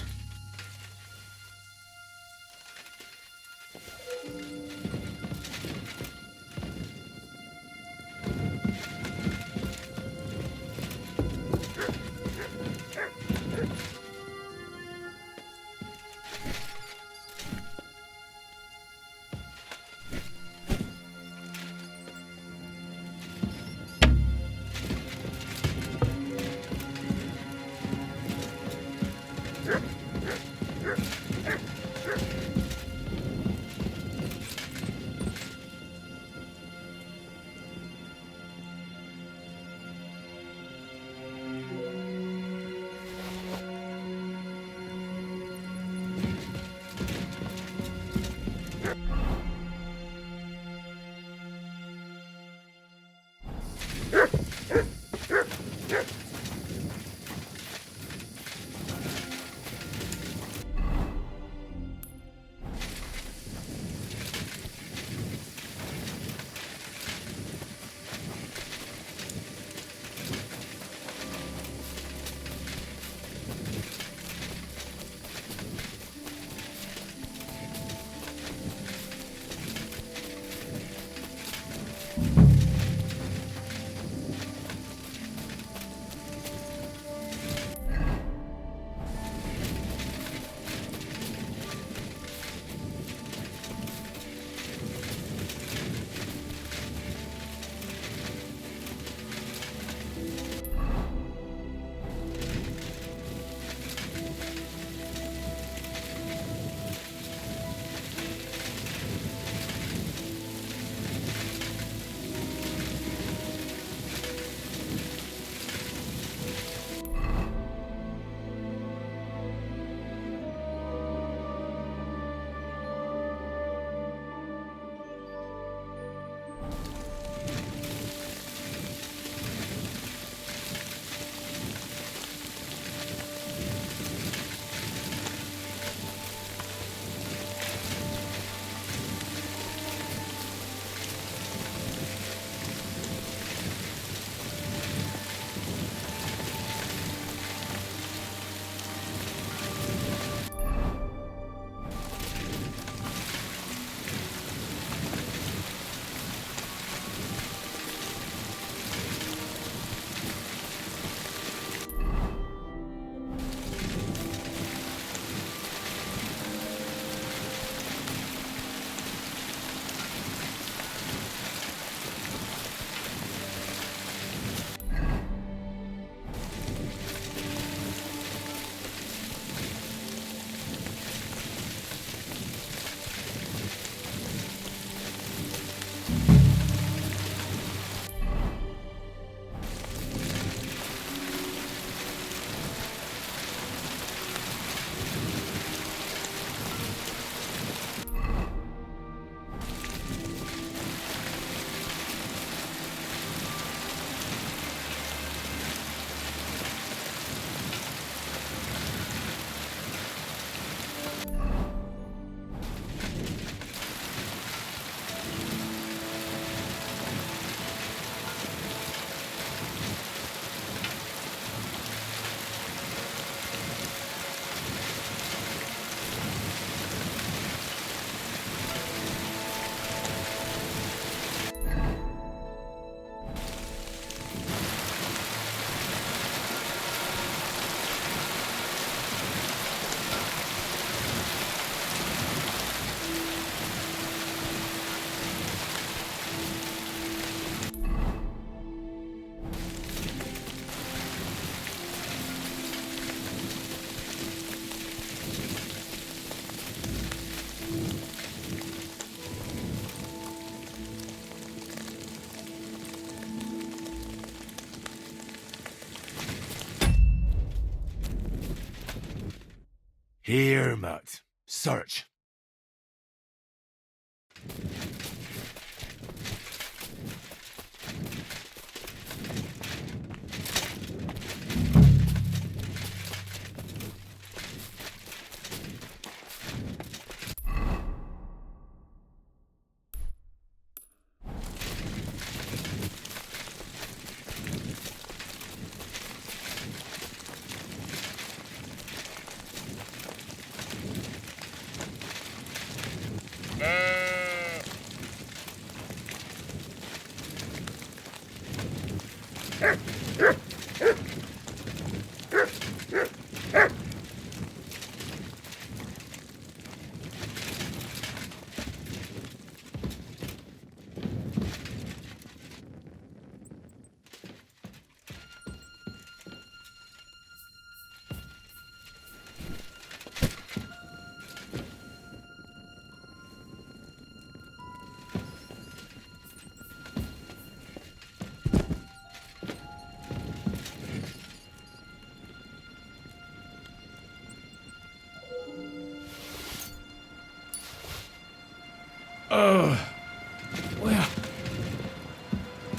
Speaker 14: Hermit. Search.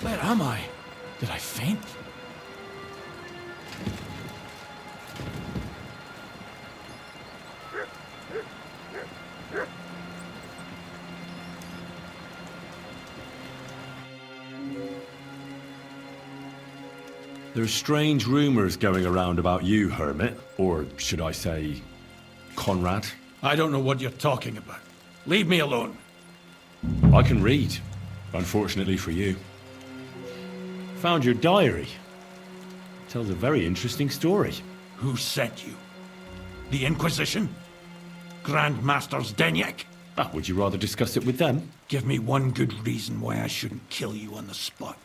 Speaker 24: Where am I? Did I faint?
Speaker 14: There's strange rumors going around about you, Hermit. Or should I say, Conrad?
Speaker 24: I don't know what you're talking about. Leave me alone.
Speaker 14: I can read, unfortunately for you. Found your diary. Tells a very interesting story.
Speaker 24: Who sent you? The Inquisition? Grand Masters Denyak?
Speaker 14: Would you rather discuss it with them?
Speaker 24: Give me one good reason why I shouldn't kill you on the spot.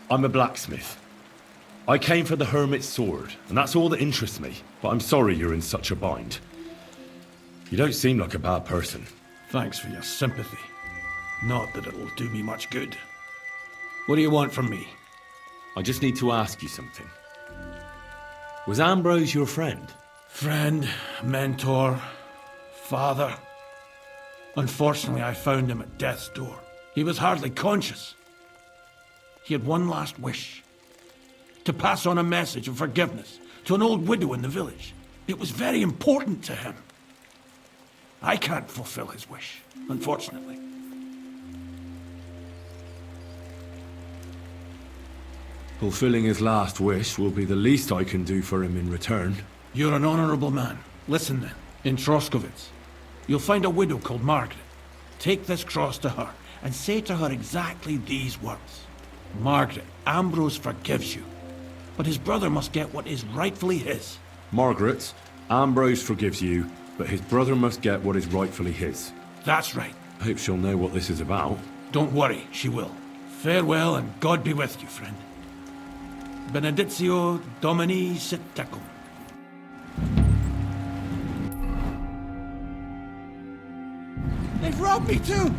Speaker 14: I'm a blacksmith. I came for the Hermit's sword, and that's all that interests me. But I'm sorry you're in such a bind. You don't seem like a bad person.
Speaker 24: Thanks for your sympathy. Not that it'll do me much good. What do you want from me?
Speaker 14: I just need to ask you something. Was Ambrose your friend?
Speaker 24: Friend, mentor, father. Unfortunately, I found him at death's door. He was hardly conscious. He had one last wish. To pass on a message of forgiveness to an old widow in the village. It was very important to him. I can't fulfill his wish, unfortunately.
Speaker 14: Fulfilling his last wish will be the least I can do for him in return.
Speaker 24: You're an honorable man. Listen then, in Troskovitz, you'll find a widow called Margaret. Take this cross to her and say to her exactly these words. Margaret, Ambrose forgives you, but his brother must get what is rightfully his.
Speaker 14: Margaret, Ambrose forgives you, but his brother must get what is rightfully his.
Speaker 24: That's right.
Speaker 14: I hope she'll know what this is about.
Speaker 24: Don't worry, she will. Farewell, and God be with you, friend. Benedictio Domini sit tecum. They've robbed me too!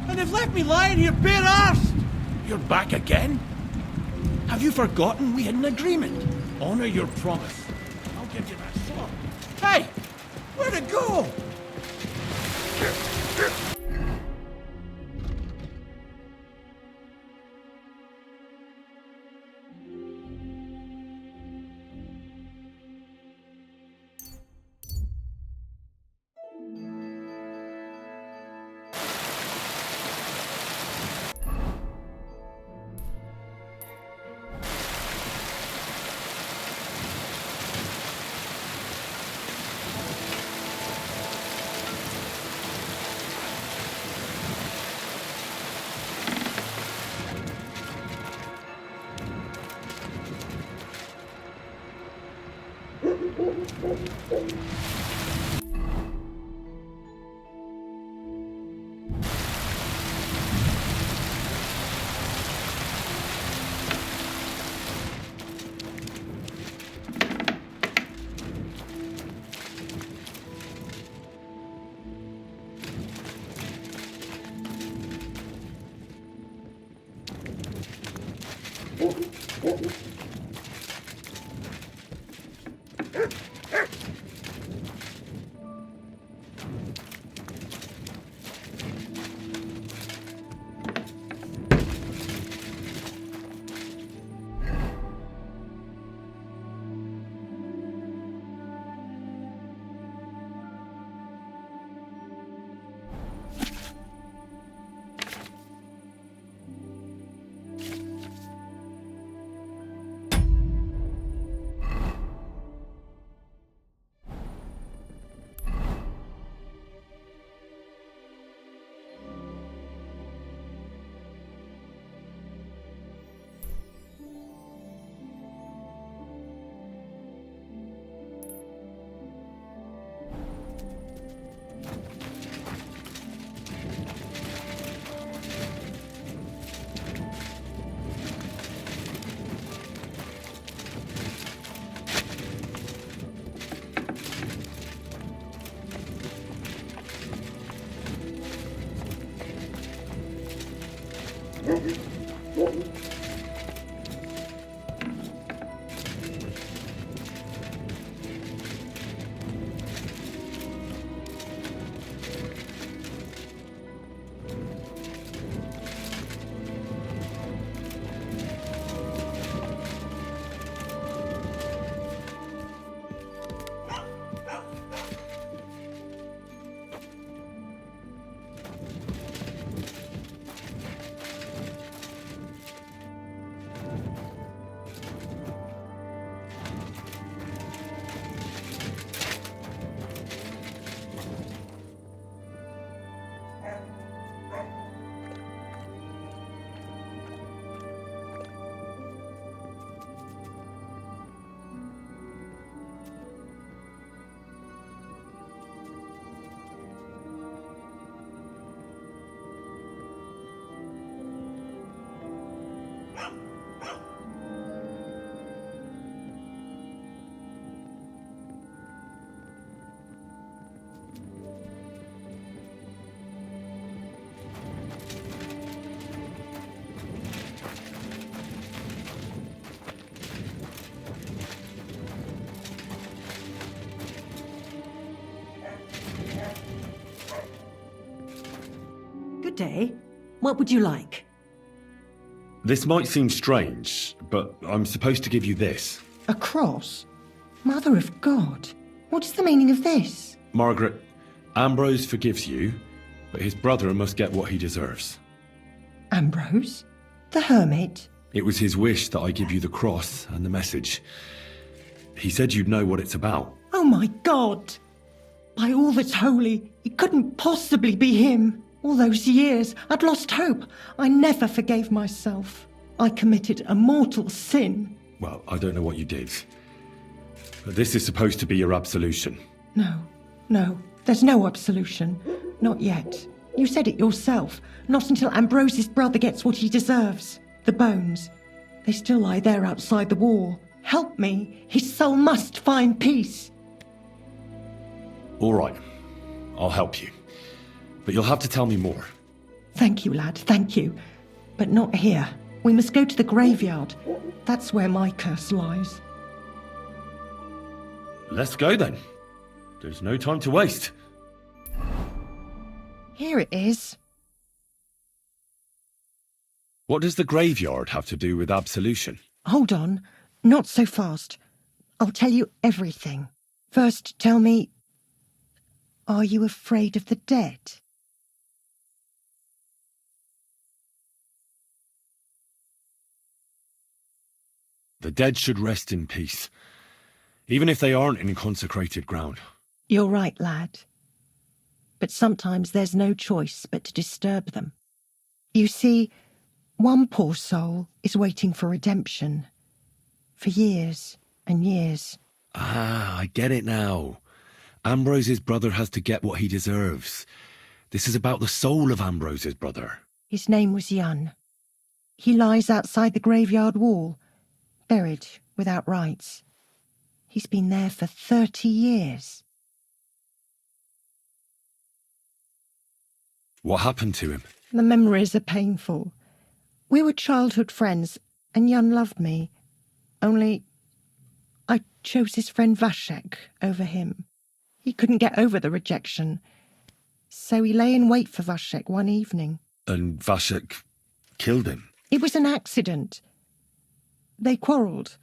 Speaker 24: And they've left me lying here bare-arsed! You're back again? Have you forgotten we had an agreement? Honor your promise. I'll give you that sword. Hey! Where'd it go?
Speaker 4: Good day. What would you like?
Speaker 14: This might seem strange, but I'm supposed to give you this.
Speaker 4: A cross? Mother of God. What is the meaning of this?
Speaker 14: Margaret, Ambrose forgives you, but his brother must get what he deserves.
Speaker 4: Ambrose? The hermit?
Speaker 14: It was his wish that I give you the cross and the message. He said you'd know what it's about.
Speaker 4: Oh my God! By all that's holy, it couldn't possibly be him. All those years, I'd lost hope. I never forgave myself. I committed a mortal sin.
Speaker 14: Well, I don't know what you did. But this is supposed to be your absolution.
Speaker 4: No, there's no absolution. Not yet. You said it yourself. Not until Ambrose's brother gets what he deserves. The bones. They still lie there outside the wall. Help me. His soul must find peace.
Speaker 14: All right. I'll help you. But you'll have to tell me more.
Speaker 4: Thank you, lad, thank you. But not here. We must go to the graveyard. That's where my curse lies.
Speaker 14: Let's go then. There's no time to waste.
Speaker 4: Here it is.
Speaker 14: What does the graveyard have to do with absolution?
Speaker 4: Hold on. Not so fast. I'll tell you everything. First, tell me, are you afraid of the dead?
Speaker 14: The dead should rest in peace, even if they aren't in consecrated ground.
Speaker 4: You're right, lad. But sometimes there's no choice but to disturb them. You see, one poor soul is waiting for redemption. For years and years.
Speaker 14: Ah, I get it now. Ambrose's brother has to get what he deserves. This is about the soul of Ambrose's brother.
Speaker 4: His name was Yun. He lies outside the graveyard wall, buried without rites. He's been there for 30 years.
Speaker 14: What happened to him?
Speaker 4: The memories are painful. We were childhood friends, and Yun loved me. Only, I chose his friend Vashek over him. He couldn't get over the rejection, so he lay in wait for Vashek one evening.
Speaker 9: And Vashek killed him?
Speaker 4: It was an accident. They quarrelled.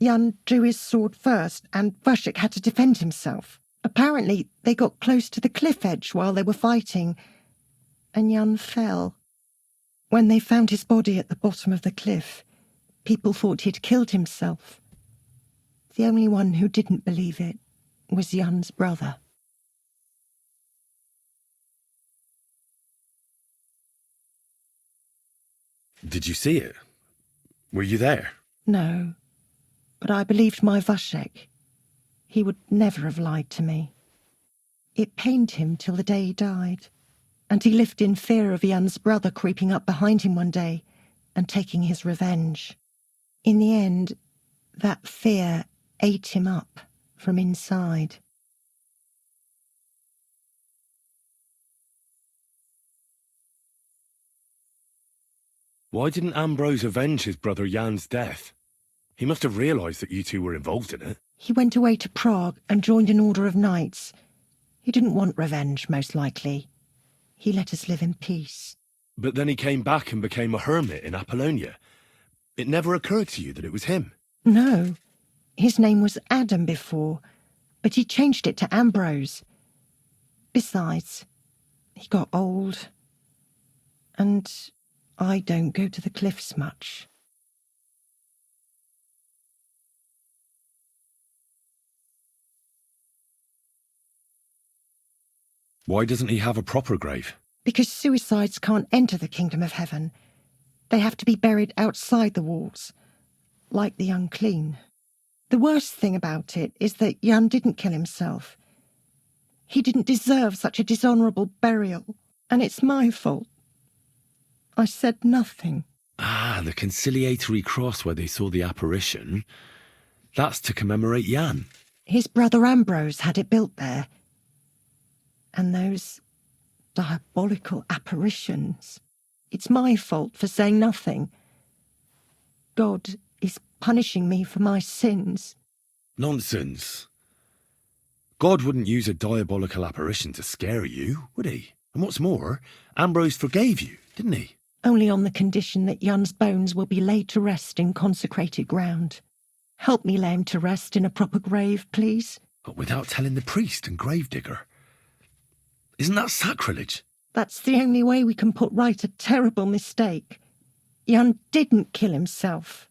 Speaker 4: Jan drew his sword first, and Vashek had to defend himself. Apparently, they got close to the cliff edge while they were fighting, and Jan fell. When they found his body at the bottom of the cliff, people thought he'd killed himself. The only one who didn't believe it was Jan's brother.
Speaker 9: Did you see it? Were you there?
Speaker 4: No, but I believed my Vashek. He would never have lied to me. It pained him till the day he died, and he lived in fear of Jan's brother creeping up behind him one day and taking his revenge. In the end, that fear ate him up from inside.
Speaker 9: Why didn't Ambrose avenge his brother Jan's death? He must have realised that you two were involved in it.
Speaker 4: He went away to Prague and joined an order of knights. He didn't want revenge, most likely. He let us live in peace.
Speaker 9: But then he came back and became a hermit in Apollonia. It never occurred to you that it was him?
Speaker 4: No. His name was Adam before, but he changed it to Ambrose. Besides, he got old, and I don't go to the cliffs much.
Speaker 9: Why doesn't he have a proper grave?
Speaker 4: Because suicides can't enter the kingdom of heaven. They have to be buried outside the walls, like the unclean. The worst thing about it is that Jan didn't kill himself. He didn't deserve such a dishonourable burial, and it's my fault. I said nothing.
Speaker 9: Ah, the conciliatory cross where they saw the apparition. That's to commemorate Jan.
Speaker 4: His brother Ambrose had it built there. And those diabolical apparitions. It's my fault for saying nothing. God is punishing me for my sins.
Speaker 9: Nonsense. God wouldn't use a diabolical apparition to scare you, would he? And what's more, Ambrose forgave you, didn't he?
Speaker 4: Only on the condition that Jan's bones will be laid to rest in consecrated ground. Help me lay him to rest in a proper grave, please.
Speaker 9: But without telling the priest and gravedigger. Isn't that sacrilege?
Speaker 4: That's the only way we can put right a terrible mistake. Jan didn't kill himself.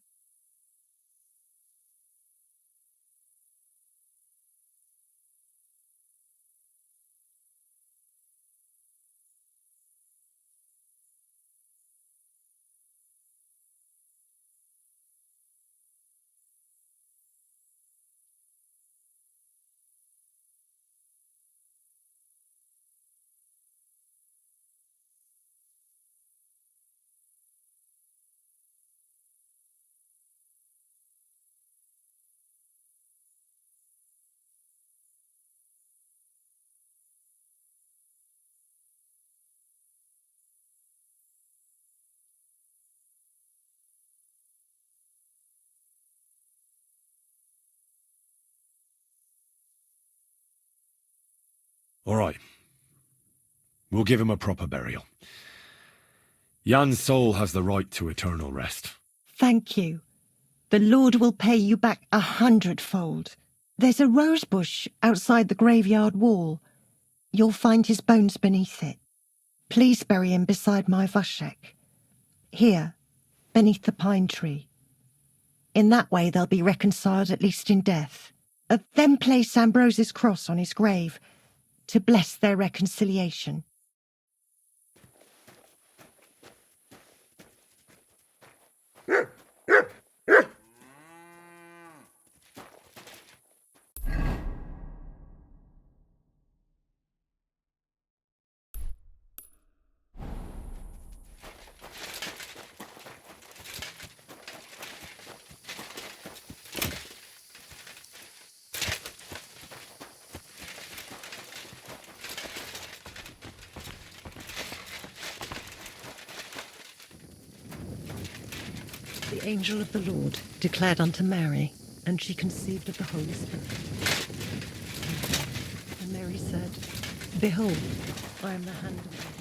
Speaker 9: All right. We'll give him a proper burial. Jan's soul has the right to eternal rest.
Speaker 4: Thank you. The Lord will pay you back 100-fold. There's a rose bush outside the graveyard wall. You'll find his bones beneath it. Please bury him beside my Vashek. Here, beneath the pine tree. In that way they'll be reconciled at least in death. Then place Ambrose's cross on his grave to bless their reconciliation. The angel of the Lord declared unto Mary, and she conceived of the Holy Spirit. And Mary said, Behold, I am the handmaid of the Lord.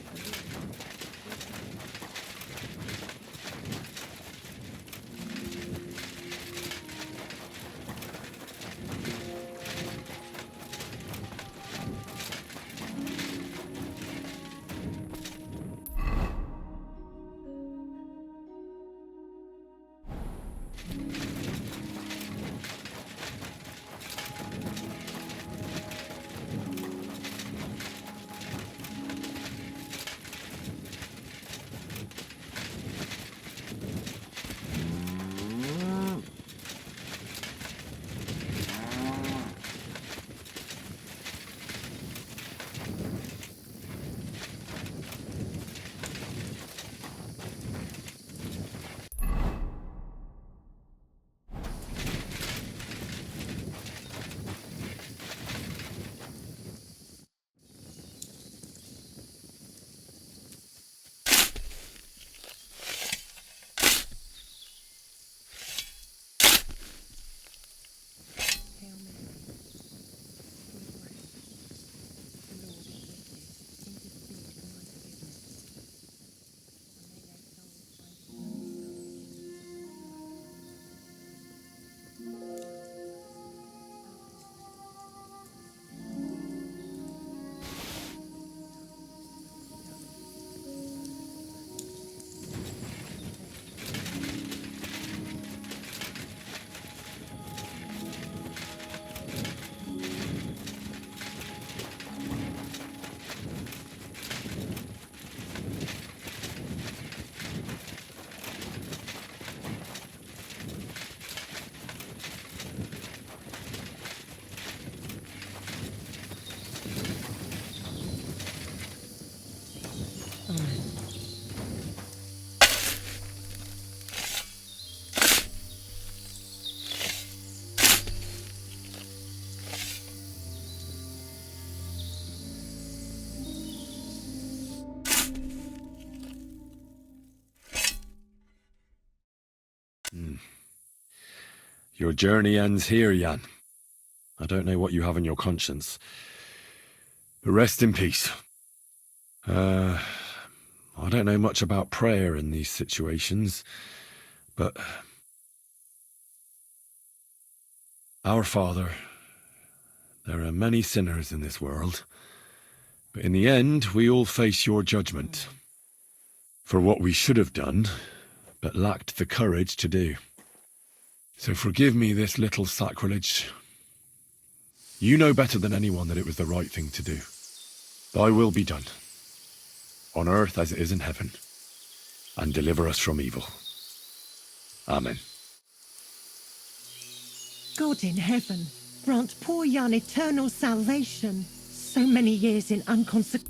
Speaker 9: Your journey ends here, Jan. I don't know what you have on your conscience. But rest in peace. I don't know much about prayer in these situations, but... Our Father, there are many sinners in this world, but in the end, we all face your judgment for what we should have done, but lacked the courage to do. So forgive me this little sacrilege. You know better than anyone that it was the right thing to do. Thy will be done, on earth as it is in heaven, and deliver us from evil. Amen.
Speaker 4: God in heaven, grant poor Jan eternal salvation. So many years in unconsecrated...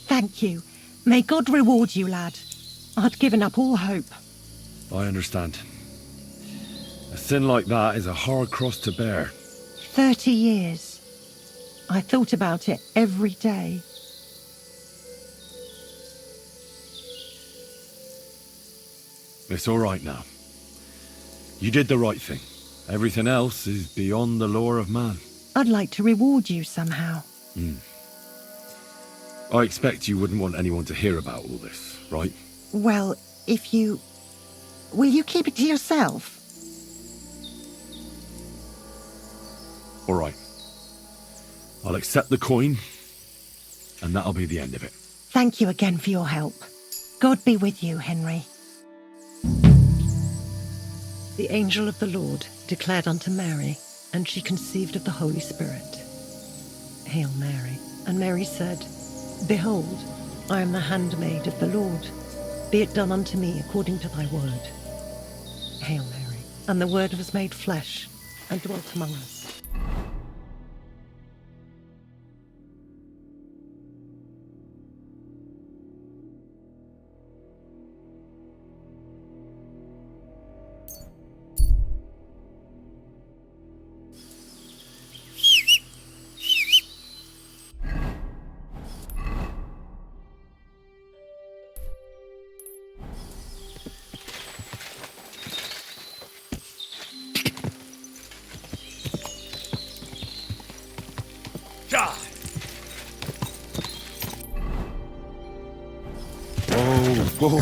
Speaker 4: Thank you. May God reward you, lad. I'd given up all hope.
Speaker 9: I understand. A sin like that is a hard cross to bear.
Speaker 4: 30 years. I thought about it every day.
Speaker 9: It's all right now. You did the right thing. Everything else is beyond the law of man.
Speaker 4: I'd like to reward you somehow.
Speaker 9: I expect you wouldn't want anyone to hear about all this, right?
Speaker 4: Well, if you... Will you keep it to yourself?
Speaker 9: All right. I'll accept the coin, and that'll be the end of it.
Speaker 4: Thank you again for your help. God be with you, Henry. The angel of the Lord declared unto Mary, and she conceived of the Holy Spirit. Hail Mary. And Mary said, Behold, I am the handmaid of the Lord. Be it done unto me according to thy word. Hail Mary. And the Word was made flesh, and dwelt among us.
Speaker 9: Whoa!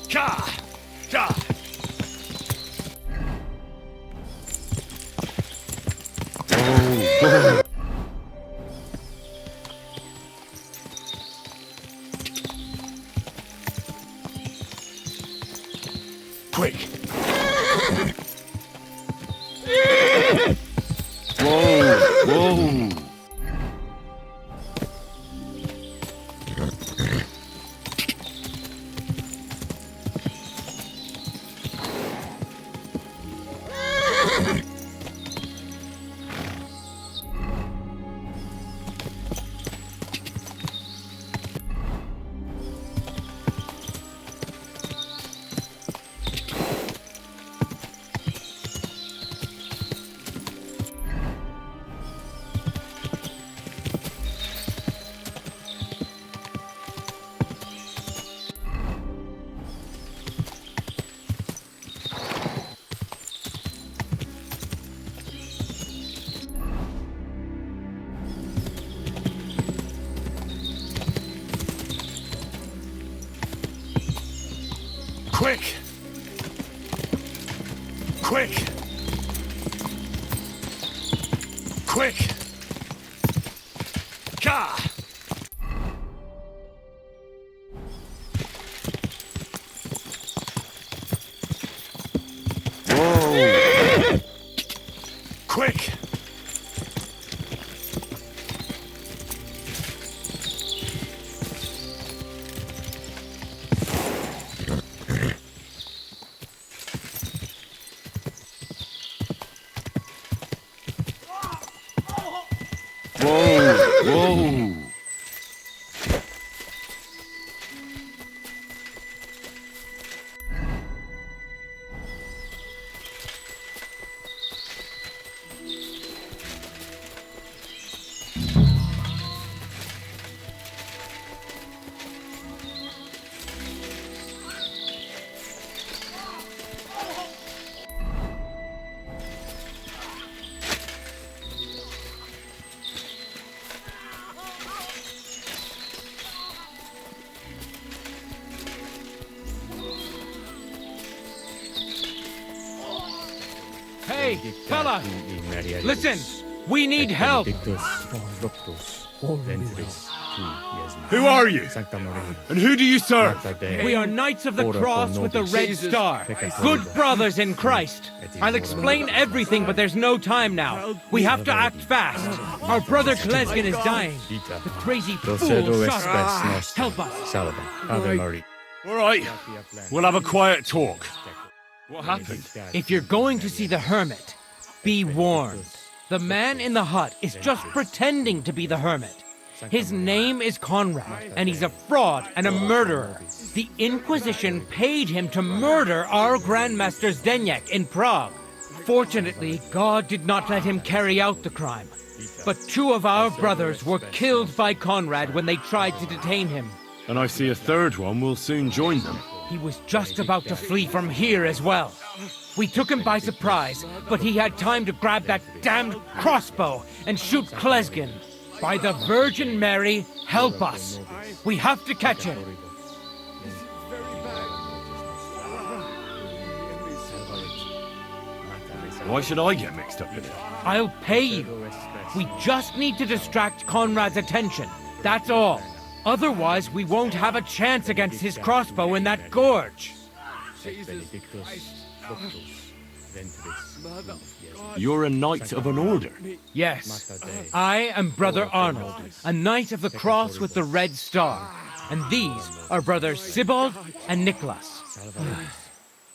Speaker 14: Cha! Cha!
Speaker 9: Whoa!
Speaker 14: Quick!
Speaker 9: Whoa!
Speaker 14: Quick! Quick! Quick! Cha!
Speaker 9: Whoa!
Speaker 14: Quick!
Speaker 9: Whoa!
Speaker 3: Hey, fella! Listen! We need help!
Speaker 14: Who are you? And who do you serve?
Speaker 3: We are Knights of the Cross with the Red Star. Good brothers in Christ. I'll explain everything, but there's no time now. We have to act fast. Our brother Klesgen is dying. The crazy fool shot us. Help us.
Speaker 14: All right. We'll have a quiet talk. What happened?
Speaker 3: If you're going to see the hermit, be warned. The man in the hut is just pretending to be the hermit. His name is Conrad, and he's a fraud and a murderer. The Inquisition paid him to murder our Grandmaster Zdeněk in Prague. Fortunately, God did not let him carry out the crime. But 2 of our brothers were killed by Conrad when they tried to detain him.
Speaker 9: And I see a third one will soon join them.
Speaker 3: He was just about to flee from here as well. We took him by surprise, but he had time to grab that damned crossbow and shoot Klesgen. By the Virgin Mary, help us. We have to catch him.
Speaker 14: Why should I get mixed up in it?
Speaker 3: I'll pay you. We just need to distract Conrad's attention. That's all. Otherwise, we won't have a chance against his crossbow in that gorge.
Speaker 14: You're a knight of an order?
Speaker 3: Yes. I am Brother Arnold, a knight of the cross with the red star. And these are Brothers Sibald and Nicholas.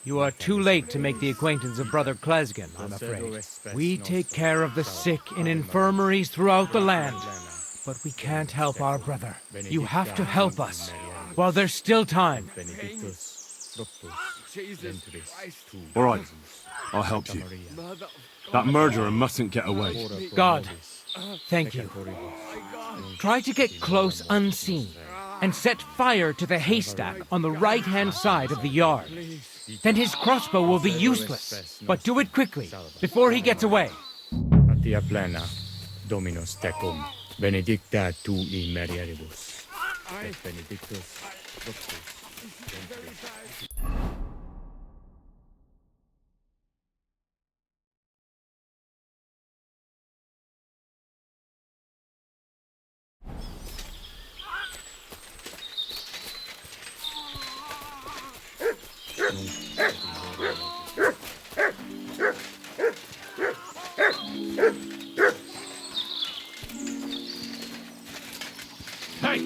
Speaker 3: You are too late to make the acquaintance of Brother Klesgen, I'm afraid. We take care of the sick in infirmaries throughout the land. But we can't help our brother. You have to help us, while there's still time.
Speaker 14: All right, I'll help you. That murderer mustn't get away.
Speaker 3: God, thank you. Try to get close unseen, and set fire to the haystack on the right-hand side of the yard. Then his crossbow will be useless, but do it quickly, before he gets away.
Speaker 12: Atia plena, Dominus tecum, benedicta tu in merieribus, et benedictus fructus ventris.
Speaker 24: Hey!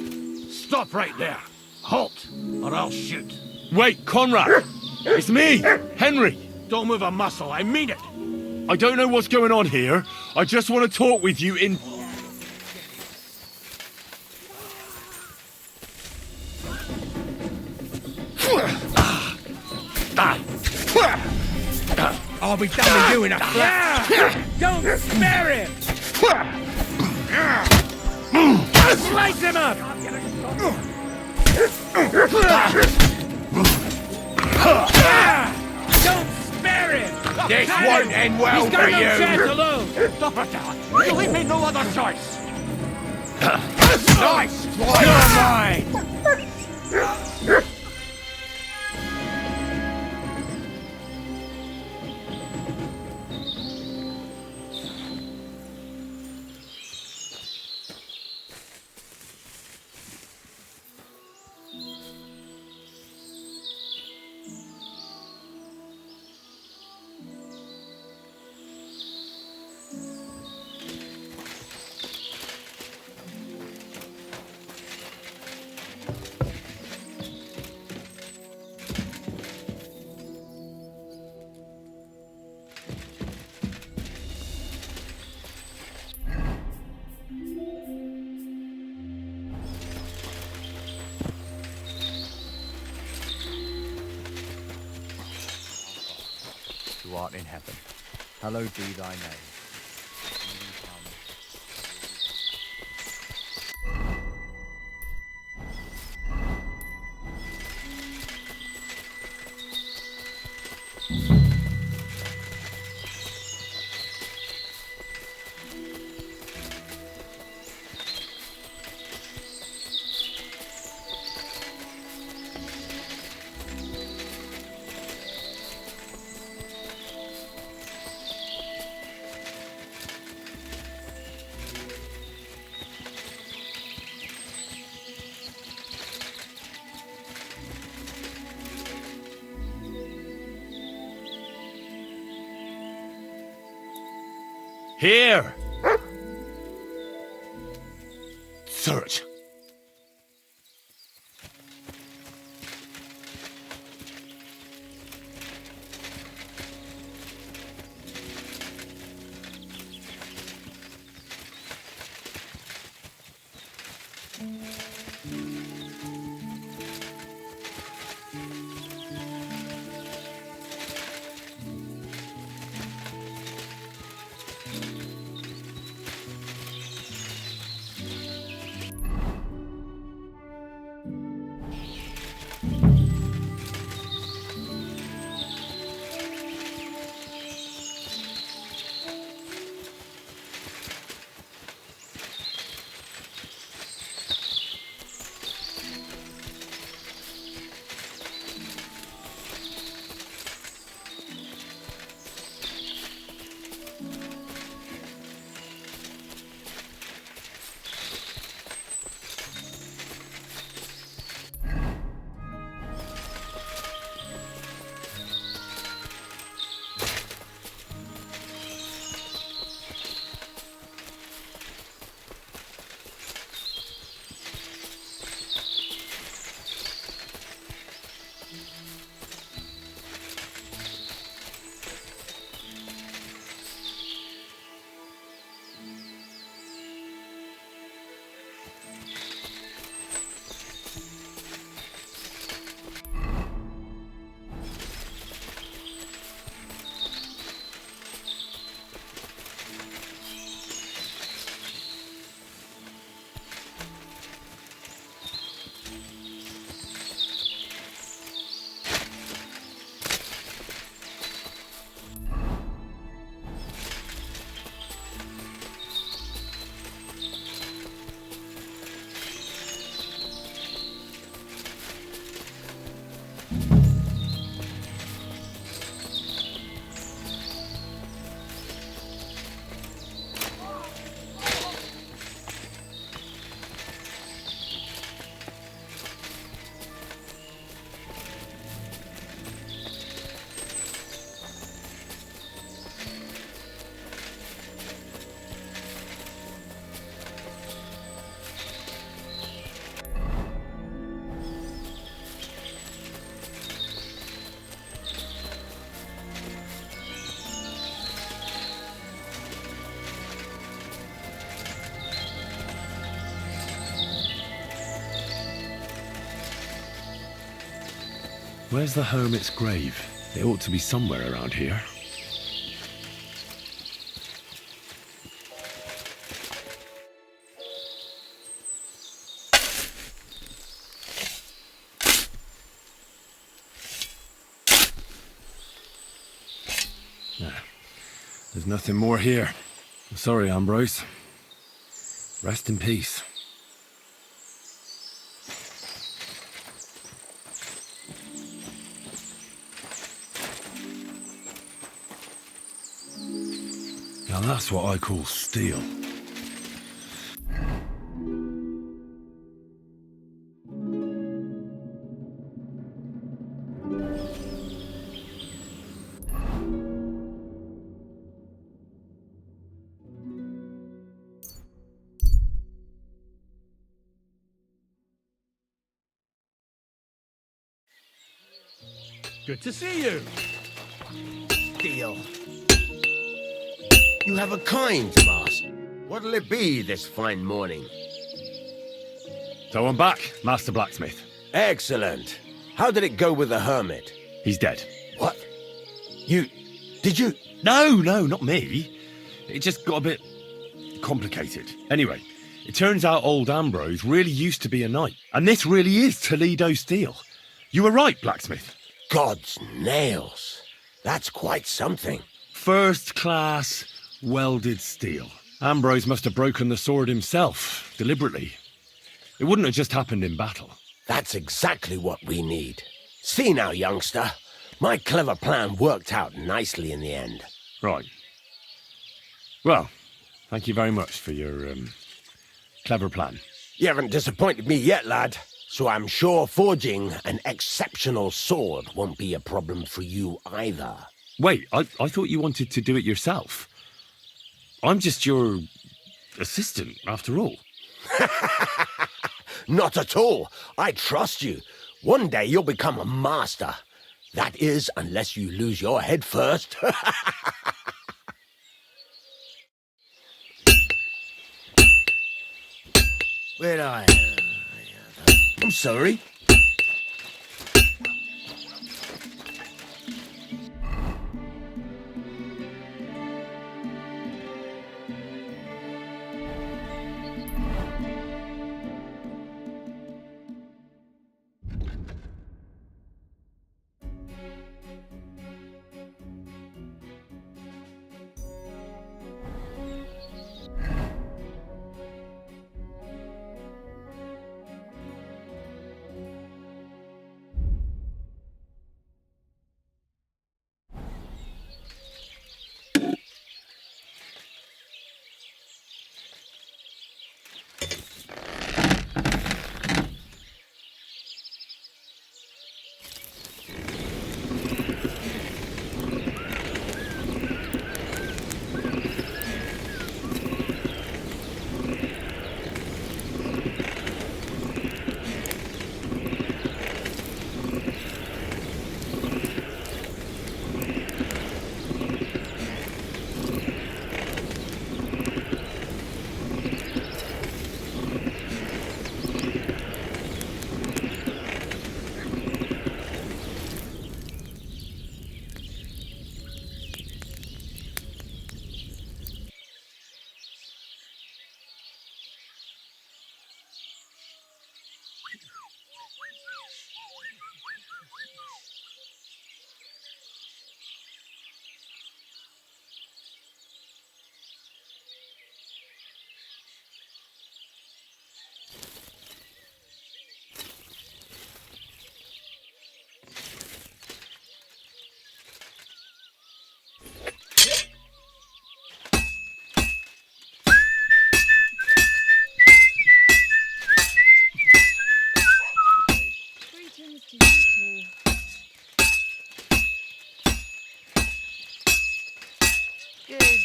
Speaker 24: Stop right there! Halt, or I'll shoot.
Speaker 14: Wait, Conrad! It's me, Henry!
Speaker 24: Don't move a muscle, I mean it!
Speaker 14: I don't know what's going on here. I just want to talk with you in...
Speaker 3: I'll be done with you in a flash. Don't spare him! Slice him up! Don't spare him!
Speaker 12: This won't end well
Speaker 3: He's got
Speaker 12: for
Speaker 3: no
Speaker 12: you.
Speaker 3: chance alone!
Speaker 12: Stop it, Dad. You leave me no other choice.
Speaker 3: Nice!
Speaker 12: You're mine!
Speaker 15: Who art in heaven, hallowed be thy name.
Speaker 14: Here! Search.
Speaker 9: Where's the hermit's grave? It ought to be somewhere around here. There's nothing more here. Sorry, Ambrose. Rest in peace. Now that's what I call steel.
Speaker 1: Good to see you. Steel. You have a kind master. What'll it be this fine morning?
Speaker 9: So I'm back, Master Blacksmith.
Speaker 1: Excellent. How did it go with the hermit?
Speaker 9: He's dead.
Speaker 1: What? Did you?
Speaker 9: No, not me. It just got a bit complicated. Anyway, it turns out old Ambrose really used to be a knight. And this really is Toledo steel. You were right, Blacksmith.
Speaker 1: God's nails. That's quite something.
Speaker 9: First class welded steel. Ambrose must have broken the sword himself, deliberately. It wouldn't have just happened in battle.
Speaker 1: That's exactly what we need. See now, youngster. My clever plan worked out nicely in the end.
Speaker 9: Right. Well, thank you very much for your, clever plan.
Speaker 1: You haven't disappointed me yet, lad. So I'm sure forging an exceptional sword won't be a problem for you either.
Speaker 9: Wait, I thought you wanted to do it yourself. I'm just your assistant, after all.
Speaker 1: Not at all. I trust you. One day you'll become a master. That is, unless you lose your head first. Where I am? I'm sorry.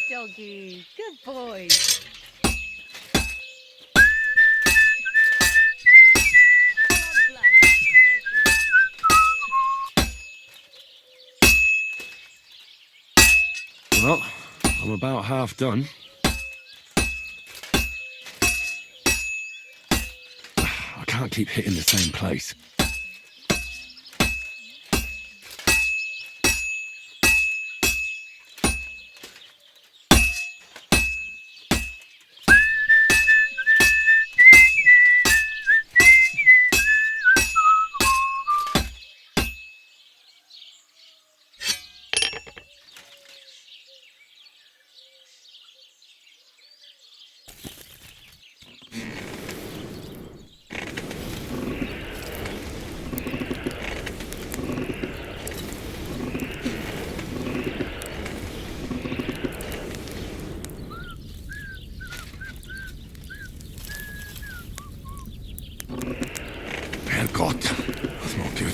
Speaker 7: doggy. Good boy.
Speaker 9: Well, I'm about half done. I can't keep hitting the same place. Herrgott, that's not good.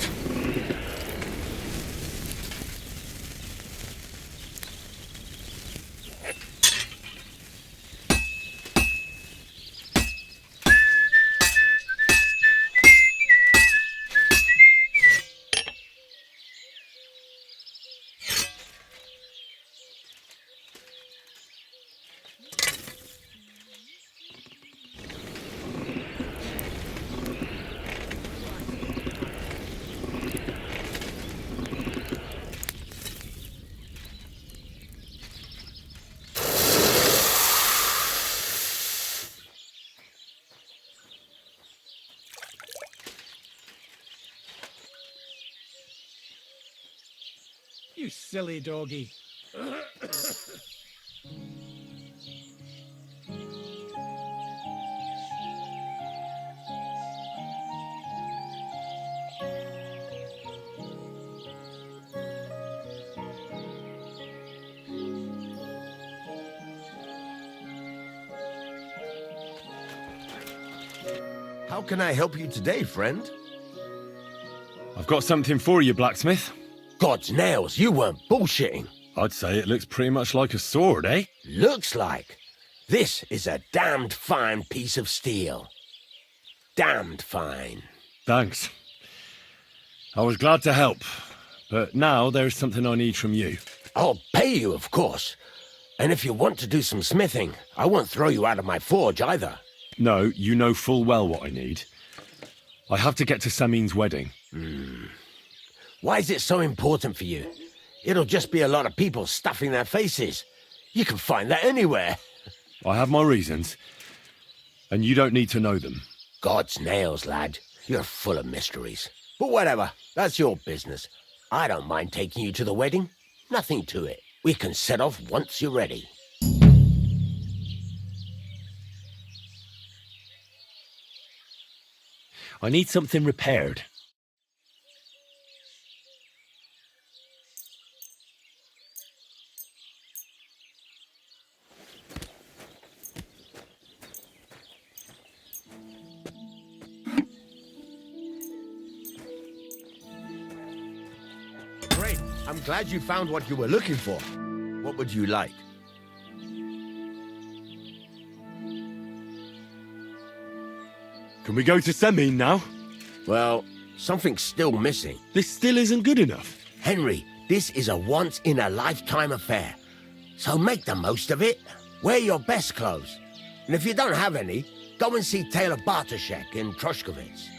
Speaker 5: You silly doggy.
Speaker 1: How can I help you today, friend?
Speaker 9: I've got something for you, blacksmith.
Speaker 1: God's nails, you weren't bullshitting.
Speaker 9: I'd say it looks pretty much like a sword, eh?
Speaker 1: Looks like. This is a damned fine piece of steel. Damned fine.
Speaker 9: Thanks. I was glad to help, but now there's something I need from you.
Speaker 1: I'll pay you, of course. And if you want to do some smithing, I won't throw you out of my forge either.
Speaker 9: No, you know full well what I need. I have to get to Samin's wedding.
Speaker 1: Why is it so important for you? It'll just be a lot of people stuffing their faces. You can find that anywhere.
Speaker 9: I have my reasons, and you don't need to know them.
Speaker 1: God's nails, lad. You're full of mysteries. But whatever, that's your business. I don't mind taking you to the wedding. Nothing to it. We can set off once you're ready.
Speaker 9: I need something repaired.
Speaker 1: Great. I'm glad you found what you were looking for. What would you like?
Speaker 9: Can we go to Samin now?
Speaker 1: Well, something's still missing.
Speaker 9: This still isn't good enough.
Speaker 1: Henry, this is a once-in-a-lifetime affair. So make the most of it. Wear your best clothes. And if you don't have any, go and see Taylor Bartoszek in Troshkovitz.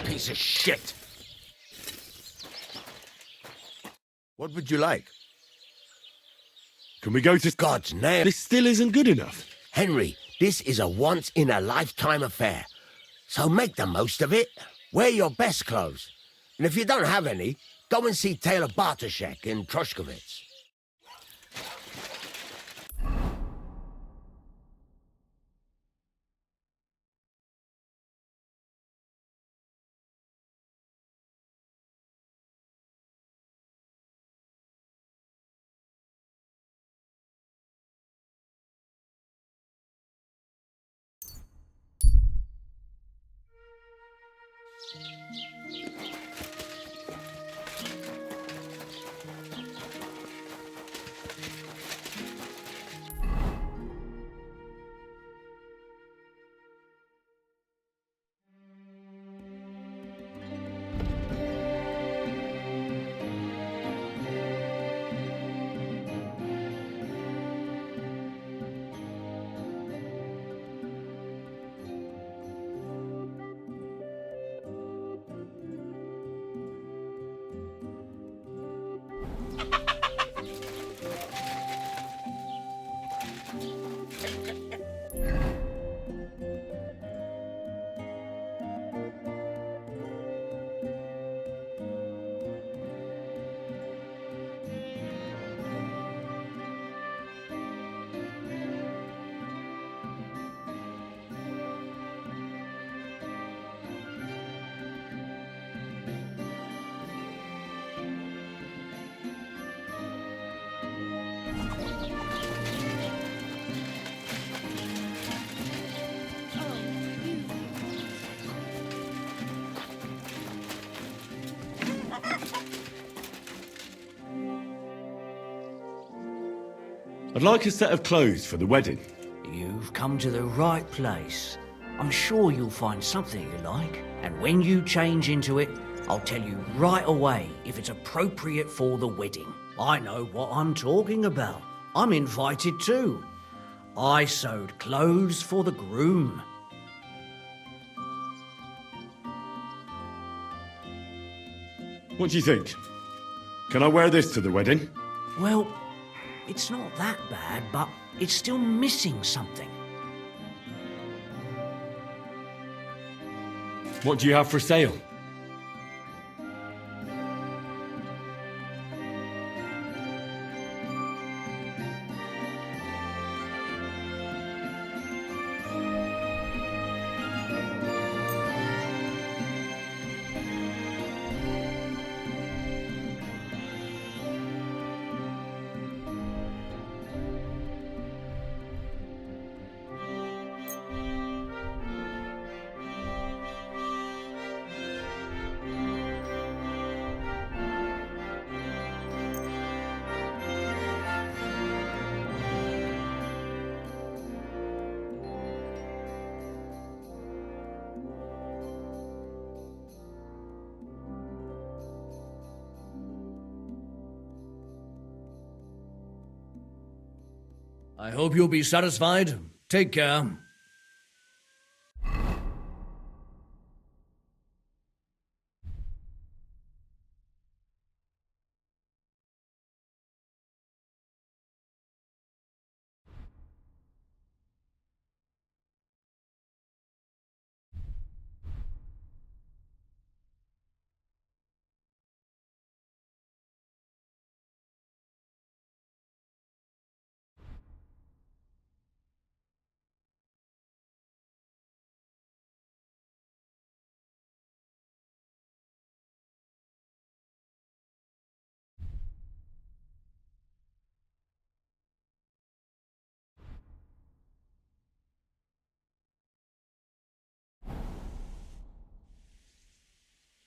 Speaker 1: Piece of shit. What would you like?
Speaker 9: Can we go to
Speaker 1: God's name?
Speaker 9: This still isn't good enough.
Speaker 1: Henry, this is a once-in-a-lifetime affair. So make the most of it. Wear your best clothes. And if you don't have any, go and see Taylor Bartoszek in Troshkovitz.
Speaker 9: I'd like a set of clothes for the wedding.
Speaker 16: You've come to the right place. I'm sure you'll find something you like, and when you change into it, I'll tell you right away if it's appropriate for the wedding. I know what I'm talking about. I'm invited too. I sewed clothes for the groom.
Speaker 9: What do you think? Can I wear this to the wedding?
Speaker 16: Well, it's not that bad, but it's still missing something.
Speaker 9: What do you have for sale?
Speaker 16: I hope you'll be satisfied. Take care.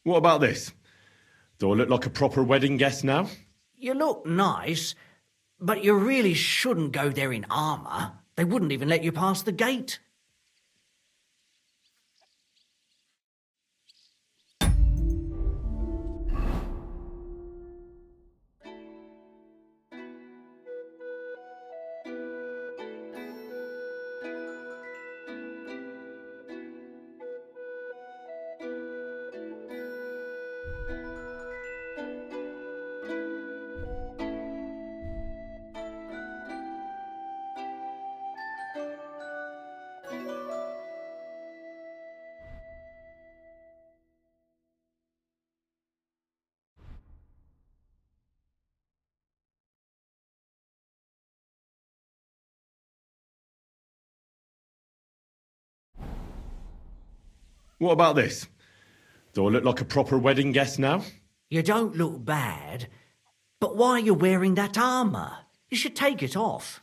Speaker 9: What about this? Do I look like a proper wedding guest now?
Speaker 16: You look nice, but you really shouldn't go there in armour. They wouldn't even let you pass the gate.
Speaker 9: What about this? Do I look like a proper wedding guest now?
Speaker 16: You don't look bad, but why are you wearing that armour? You should take it off.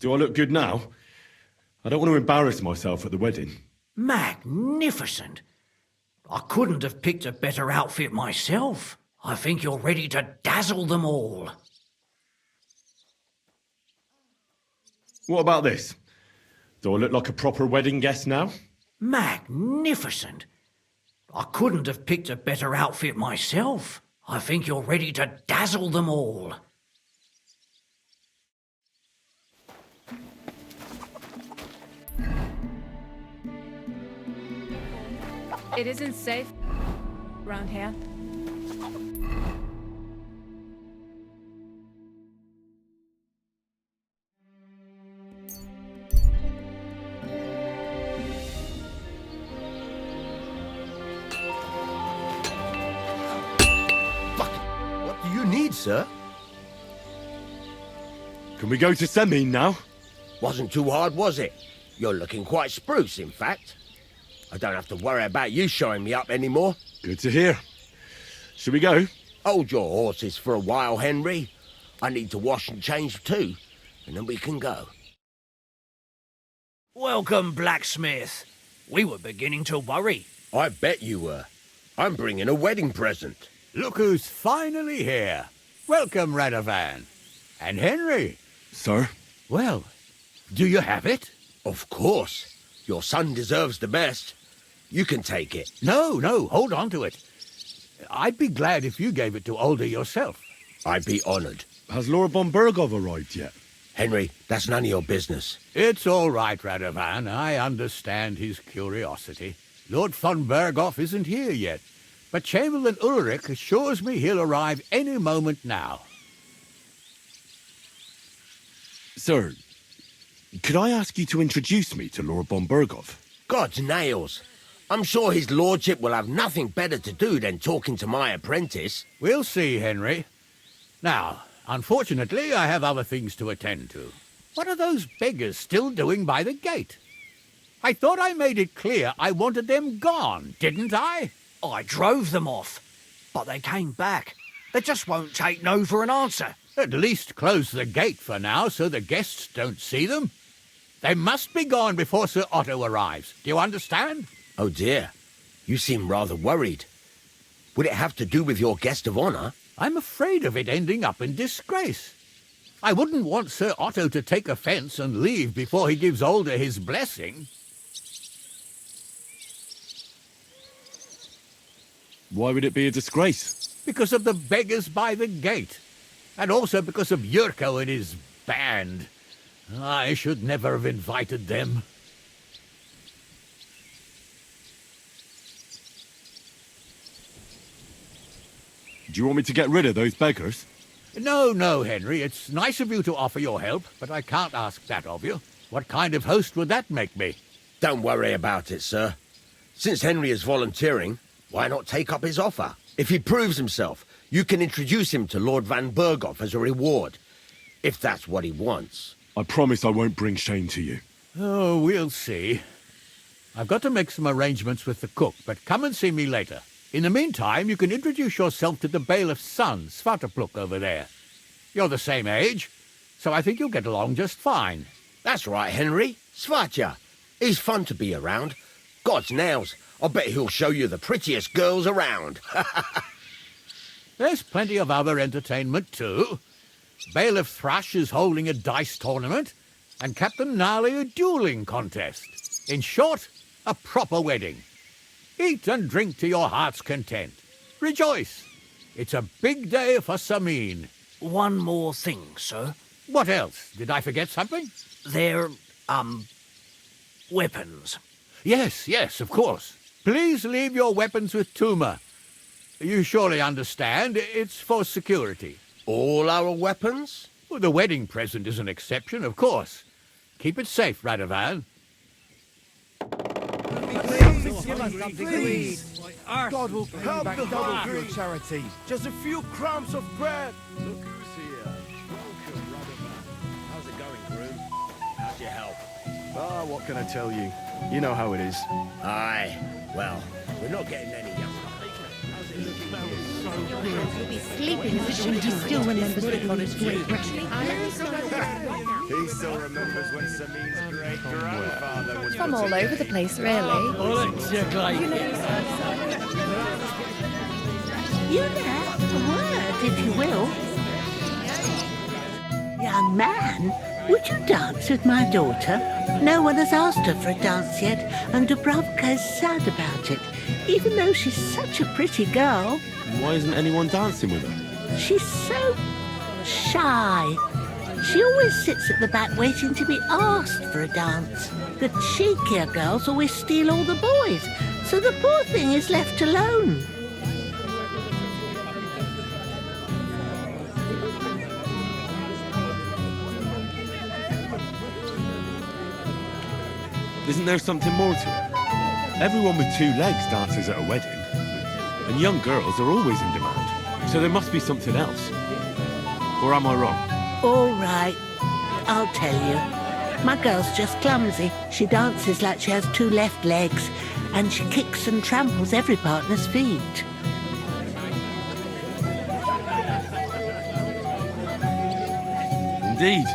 Speaker 14: Do I look good now? I don't want to embarrass myself at the wedding.
Speaker 16: Magnificent. I couldn't have picked a better outfit myself. I think you're ready to dazzle them all.
Speaker 14: What about this? Do I look like a proper wedding guest now?
Speaker 16: Magnificent. I couldn't have picked a better outfit myself. I think you're ready to dazzle them all.
Speaker 7: It isn't safe around here.
Speaker 1: What do you need, sir?
Speaker 14: Can we go to Semine now?
Speaker 1: Wasn't too hard, was it? You're looking quite spruce, in fact. I don't have to worry about you showing me up anymore.
Speaker 14: Good to hear. Should we go?
Speaker 1: Hold your horses for a while, Henry. I need to wash and change too, and then we can go.
Speaker 16: Welcome, blacksmith. We were beginning to worry.
Speaker 1: I bet you were. I'm bringing a wedding present.
Speaker 10: Look who's finally here. Welcome, Radovan. And Henry.
Speaker 14: Sir?
Speaker 10: Well, do you have it?
Speaker 1: Of course. Your son deserves the best. You can take it.
Speaker 10: No, hold on to it. I'd be glad if you gave it to Older yourself.
Speaker 1: I'd be honoured.
Speaker 14: Has Lord von Bergov arrived yet?
Speaker 1: Henry, that's none of your business.
Speaker 10: It's all right, Radovan. I understand his curiosity. Lord von Bergov isn't here yet, but Chamberlain Ulrich assures me he'll arrive any moment now.
Speaker 14: Sir, could I ask you to introduce me to Lord von Bergov?
Speaker 1: God's nails. I'm sure his lordship will have nothing better to do than talking to my apprentice.
Speaker 10: We'll see, Henry. Now, unfortunately, I have other things to attend to. What are those beggars still doing by the gate? I thought I made it clear I wanted them gone, didn't I?
Speaker 16: I drove them off, but they came back. They just won't take no for an answer.
Speaker 10: At least close the gate for now so the guests don't see them. They must be gone before Sir Otto arrives. Do you understand?
Speaker 1: Oh dear, you seem rather worried. Would it have to do with your guest of honour?
Speaker 10: I'm afraid of it ending up in disgrace. I wouldn't want Sir Otto to take offence and leave before he gives Older his blessing.
Speaker 14: Why would it be a disgrace?
Speaker 10: Because of the beggars by the gate. And also because of Yurko and his band. I should never have invited them.
Speaker 14: Do you want me to get rid of those beggars?
Speaker 10: No, Henry. It's nice of you to offer your help, but I can't ask that of you. What kind of host would that make me?
Speaker 1: Don't worry about it, sir. Since Henry is volunteering, why not take up his offer? If he proves himself, you can introduce him to Lord Van Berghoff as a reward, if that's what he wants.
Speaker 14: I promise I won't bring shame to you.
Speaker 10: Oh, we'll see. I've got to make some arrangements with the cook, but come and see me later. In the meantime, you can introduce yourself to the bailiff's son, Svatopluk, over there. You're the same age, so I think you'll get along just fine.
Speaker 1: That's right, Henry. Svatja. He's fun to be around. God's nails, I'll bet he'll show you the prettiest girls around.
Speaker 10: There's plenty of other entertainment, too. Bailiff Thrush is holding a dice tournament, and Captain Gnarly a dueling contest. In short, a proper wedding. Eat and drink to your heart's content. Rejoice. It's a big day for Semine.
Speaker 16: One more thing, sir.
Speaker 10: What else? Did I forget something?
Speaker 16: They're, weapons.
Speaker 10: Yes, of course. Please leave your weapons with Tuma. You surely understand, it's for security.
Speaker 1: All our weapons?
Speaker 10: Well, the wedding present is an exception, of course. Keep it safe, Radovan.
Speaker 12: Please. God will pay you back double for your charity. Just a few crumbs of bread.
Speaker 1: Look who's here. Welcome, Radovan. How's it going, groom? How's your health?
Speaker 19: Ah, what can I tell you? You know how it is.
Speaker 1: Aye. Well, we're not getting any younger. How's it looking here?
Speaker 7: You'll be sleeping as
Speaker 4: And he still remembers the Lord's great breakfast.
Speaker 12: He still remembers when Samin's great-grandfather was...
Speaker 7: From all over the place, really.
Speaker 2: You there? A word, if you will. Young man, would you dance with my daughter? No one has asked her for a dance yet, and Dubravka is sad about it, even though she's such a pretty girl.
Speaker 9: Why isn't anyone dancing with her?
Speaker 2: She's so shy. She always sits at the back waiting to be asked for a dance. The cheekier girls always steal all the boys, so the poor thing is left alone.
Speaker 9: Isn't there something more to it? Everyone with two legs dances at a wedding. And young girls are always in demand. So there must be something else. Or am I wrong?
Speaker 2: All right, I'll tell you. My girl's just clumsy. She dances like she has two left legs, and she kicks and tramples every partner's feet.
Speaker 9: Indeed.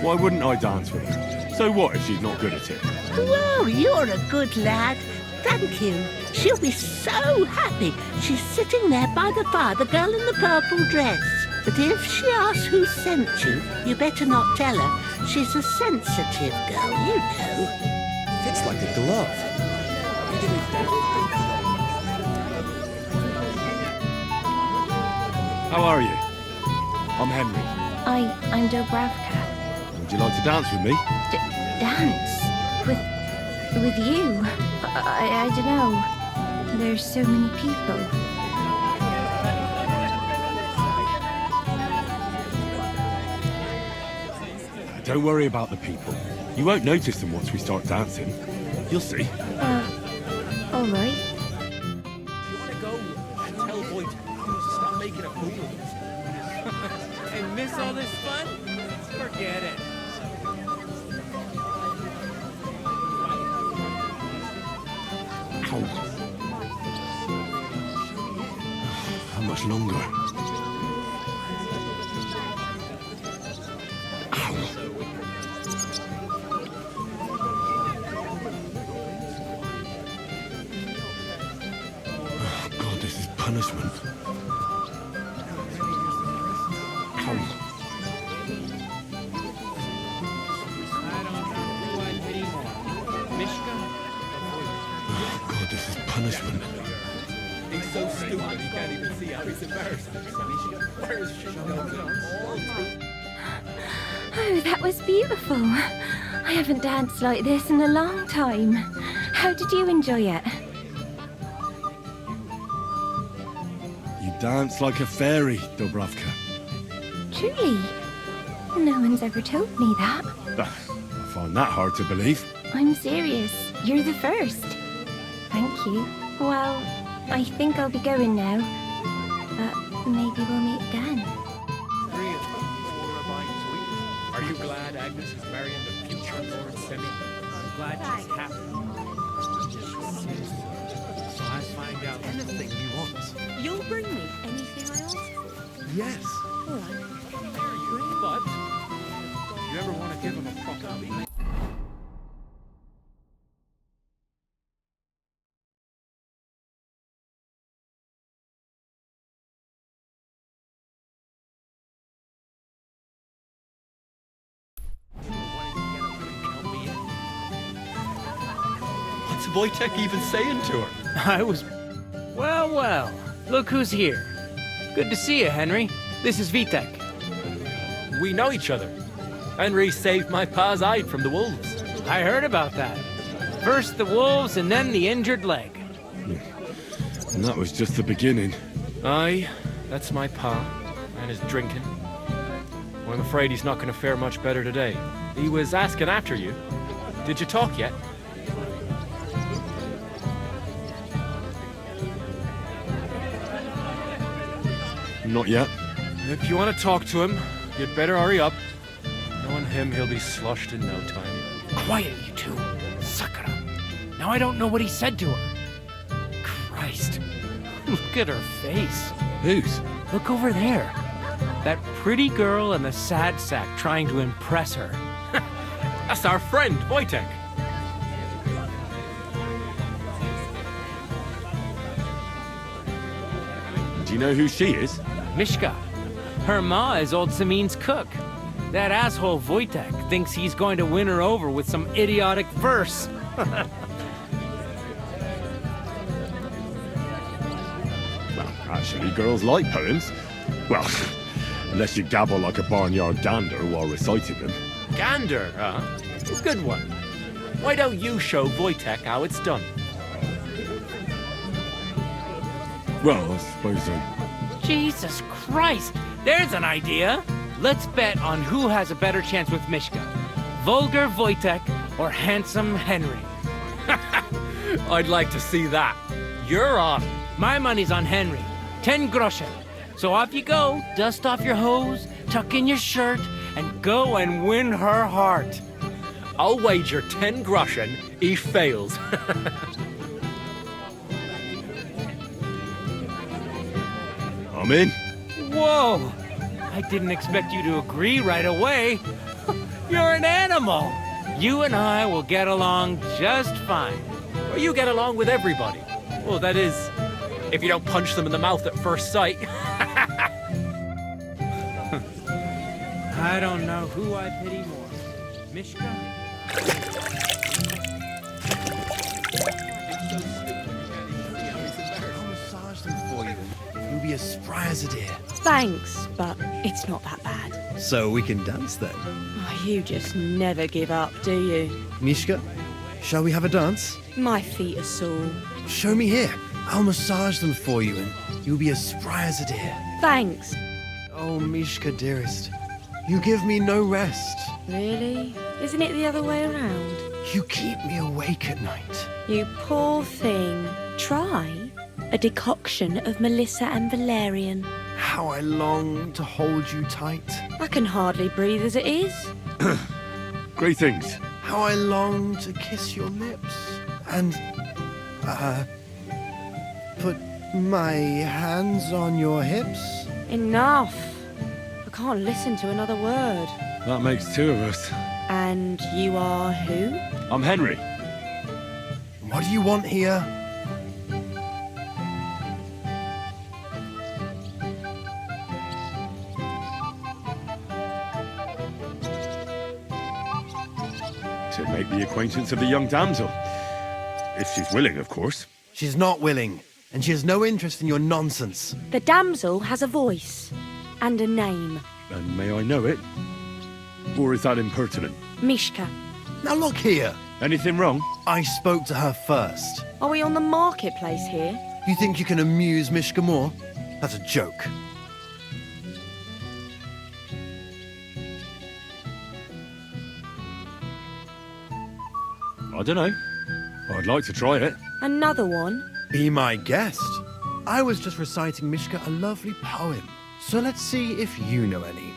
Speaker 9: Why wouldn't I dance with her? So what if she's not good at it?
Speaker 2: Whoa, you're a good lad. Thank you. She'll be so happy. She's sitting there by the fire, the girl in the purple dress. But if she asks who sent you, you better not tell her. She's a sensitive girl, you know.
Speaker 18: Fits like a glove.
Speaker 9: How are you? I'm Henry.
Speaker 21: I'm Dubravka.
Speaker 9: Would you like to dance with me?
Speaker 21: Dance? With you? I don't know. There's so many people.
Speaker 9: Don't worry about the people. You won't notice them once we start dancing. You'll see.
Speaker 21: All right.
Speaker 20: You want to go and tell Voight to stop making a fool of us?
Speaker 3: And miss all this fun? Forget it.
Speaker 9: Ow. How much longer? Punishment. Ow. Oh, God, this is punishment.
Speaker 20: He's so stupid he can't even see how he's embarrassed. Where is she?
Speaker 21: Oh, that was beautiful. I haven't danced like this in a long time. How did you enjoy it?
Speaker 9: Dance like a fairy, Dubravka.
Speaker 21: Truly? No one's ever told me that.
Speaker 9: I find that hard to believe.
Speaker 21: I'm serious. You're the first. Thank you. Well, I think I'll be going now. But maybe we'll meet again.
Speaker 20: Are you glad Agnes is marrying the future Lord Semi?
Speaker 3: I'm glad she's happy. So I find out anything he wants.
Speaker 6: You'll bring me anything I ask?
Speaker 3: Yes.
Speaker 6: All right.
Speaker 20: But you ever want to give him a proper beat?
Speaker 3: What's Wojtek even saying to her? I was... Well, look who's here. Good to see you, Henry. This is Vitek.
Speaker 20: We know each other. Henry saved my pa's hide from the wolves.
Speaker 3: I heard about that. First the wolves and then the injured leg.
Speaker 9: And that was just the beginning.
Speaker 20: Aye, that's my pa, and his drinking. Well, I'm afraid he's not going to fare much better today. He was asking after you. Did you talk yet?
Speaker 9: Not yet.
Speaker 20: If you want to talk to him, you'd better hurry up. Knowing him, he'll be sloshed in no time.
Speaker 3: Quiet, you two. Sakura. Now I don't know what he said to her. Christ. Look at her face.
Speaker 14: Whose?
Speaker 3: Look over there. That pretty girl and the sad sack trying to impress her.
Speaker 20: That's our friend, Wojtek.
Speaker 14: Do you know who she is?
Speaker 3: Mishka. Her ma is old Samin's cook. That asshole Wojtek thinks he's going to win her over with some idiotic verse.
Speaker 14: Well, actually, girls like poems. Well, unless you gabble like a barnyard gander while reciting them.
Speaker 20: Gander, huh? Good one. Why don't you show Wojtek how it's done?
Speaker 14: Well, I suppose I...
Speaker 3: Jesus Christ! There's an idea! Let's bet on who has a better chance with Mishka. Vulgar Wojtek or handsome Henry.
Speaker 20: I'd like to see that. You're on.
Speaker 3: My money's on Henry. 10 groschen. So off you go, dust off your hose, tuck in your shirt, and go and win her heart.
Speaker 20: I'll wager 10 groschen he fails.
Speaker 14: I'm in.
Speaker 3: Whoa! I didn't expect you to agree right away. You're an animal. You and I will get along just fine.
Speaker 20: Well, you get along with everybody. Well, that is, if you don't punch them in the mouth at first sight.
Speaker 3: I don't know who I pity more. Mishka?
Speaker 12: I'll massage them for you. You'll be as spry as a deer.
Speaker 6: Thanks, but it's not that bad.
Speaker 18: So we can dance then.
Speaker 6: Oh, you just never give up, do you?
Speaker 18: Mishka, shall we have a dance?
Speaker 6: My feet are sore.
Speaker 12: Show me here. I'll massage them for you and you'll be as spry as a deer.
Speaker 6: Thanks.
Speaker 12: Oh, Mishka, dearest. You give me no rest.
Speaker 6: Really? Isn't it the other way around?
Speaker 12: You keep me awake at night.
Speaker 6: You poor thing. Try a decoction of Melissa and valerian.
Speaker 12: How I long to hold you tight.
Speaker 6: I can hardly breathe as it is.
Speaker 14: Great things.
Speaker 12: How I long to kiss your lips. And, put my hands on your hips.
Speaker 6: Enough. I can't listen to another word.
Speaker 14: That makes two of us.
Speaker 6: And you are who?
Speaker 14: I'm Henry.
Speaker 12: What do you want here?
Speaker 14: To make the acquaintance of the young damsel. If she's willing, of course.
Speaker 12: She's not willing, and she has no interest in your nonsense.
Speaker 6: The damsel has a voice and a name.
Speaker 14: And may I know it? Or is that impertinent?
Speaker 6: Mishka.
Speaker 12: Now look here.
Speaker 14: Anything wrong?
Speaker 12: I spoke to her first.
Speaker 6: Are we on the marketplace here?
Speaker 12: You think you can amuse Mishka more? That's a joke.
Speaker 14: I don't know. I'd like to try it.
Speaker 6: Another one?
Speaker 12: Be my guest. I was just reciting Mishka a lovely poem. So let's see if you know any.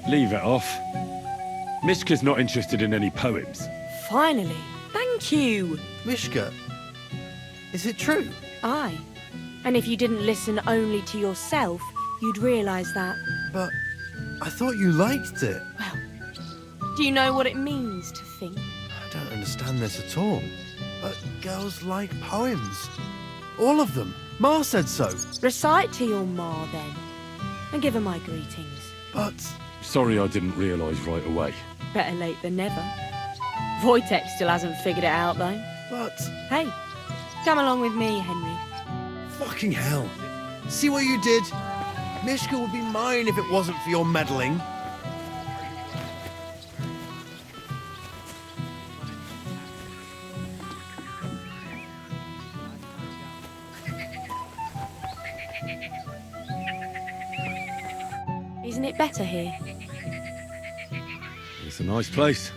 Speaker 14: Leave it off. Mishka's not interested in any poems.
Speaker 6: Finally. Thank you.
Speaker 12: Mishka, is it true?
Speaker 6: Aye. And if you didn't listen only to yourself, you'd realise that.
Speaker 12: But I thought you liked it.
Speaker 6: Well, do you know what it means to think?
Speaker 12: I don't understand this at all. But girls like poems. All of them. Ma said so.
Speaker 6: Recite to your ma, then. And give her my greetings.
Speaker 12: But...
Speaker 14: Sorry I didn't realise right away.
Speaker 6: Better late than never. Wojtek still hasn't figured it out, though.
Speaker 12: But...
Speaker 6: Hey, come along with me, Henry.
Speaker 12: Fucking hell. See what you did? Mishka would be mine if it wasn't for your meddling.
Speaker 6: Isn't it better here?
Speaker 14: It's a nice place.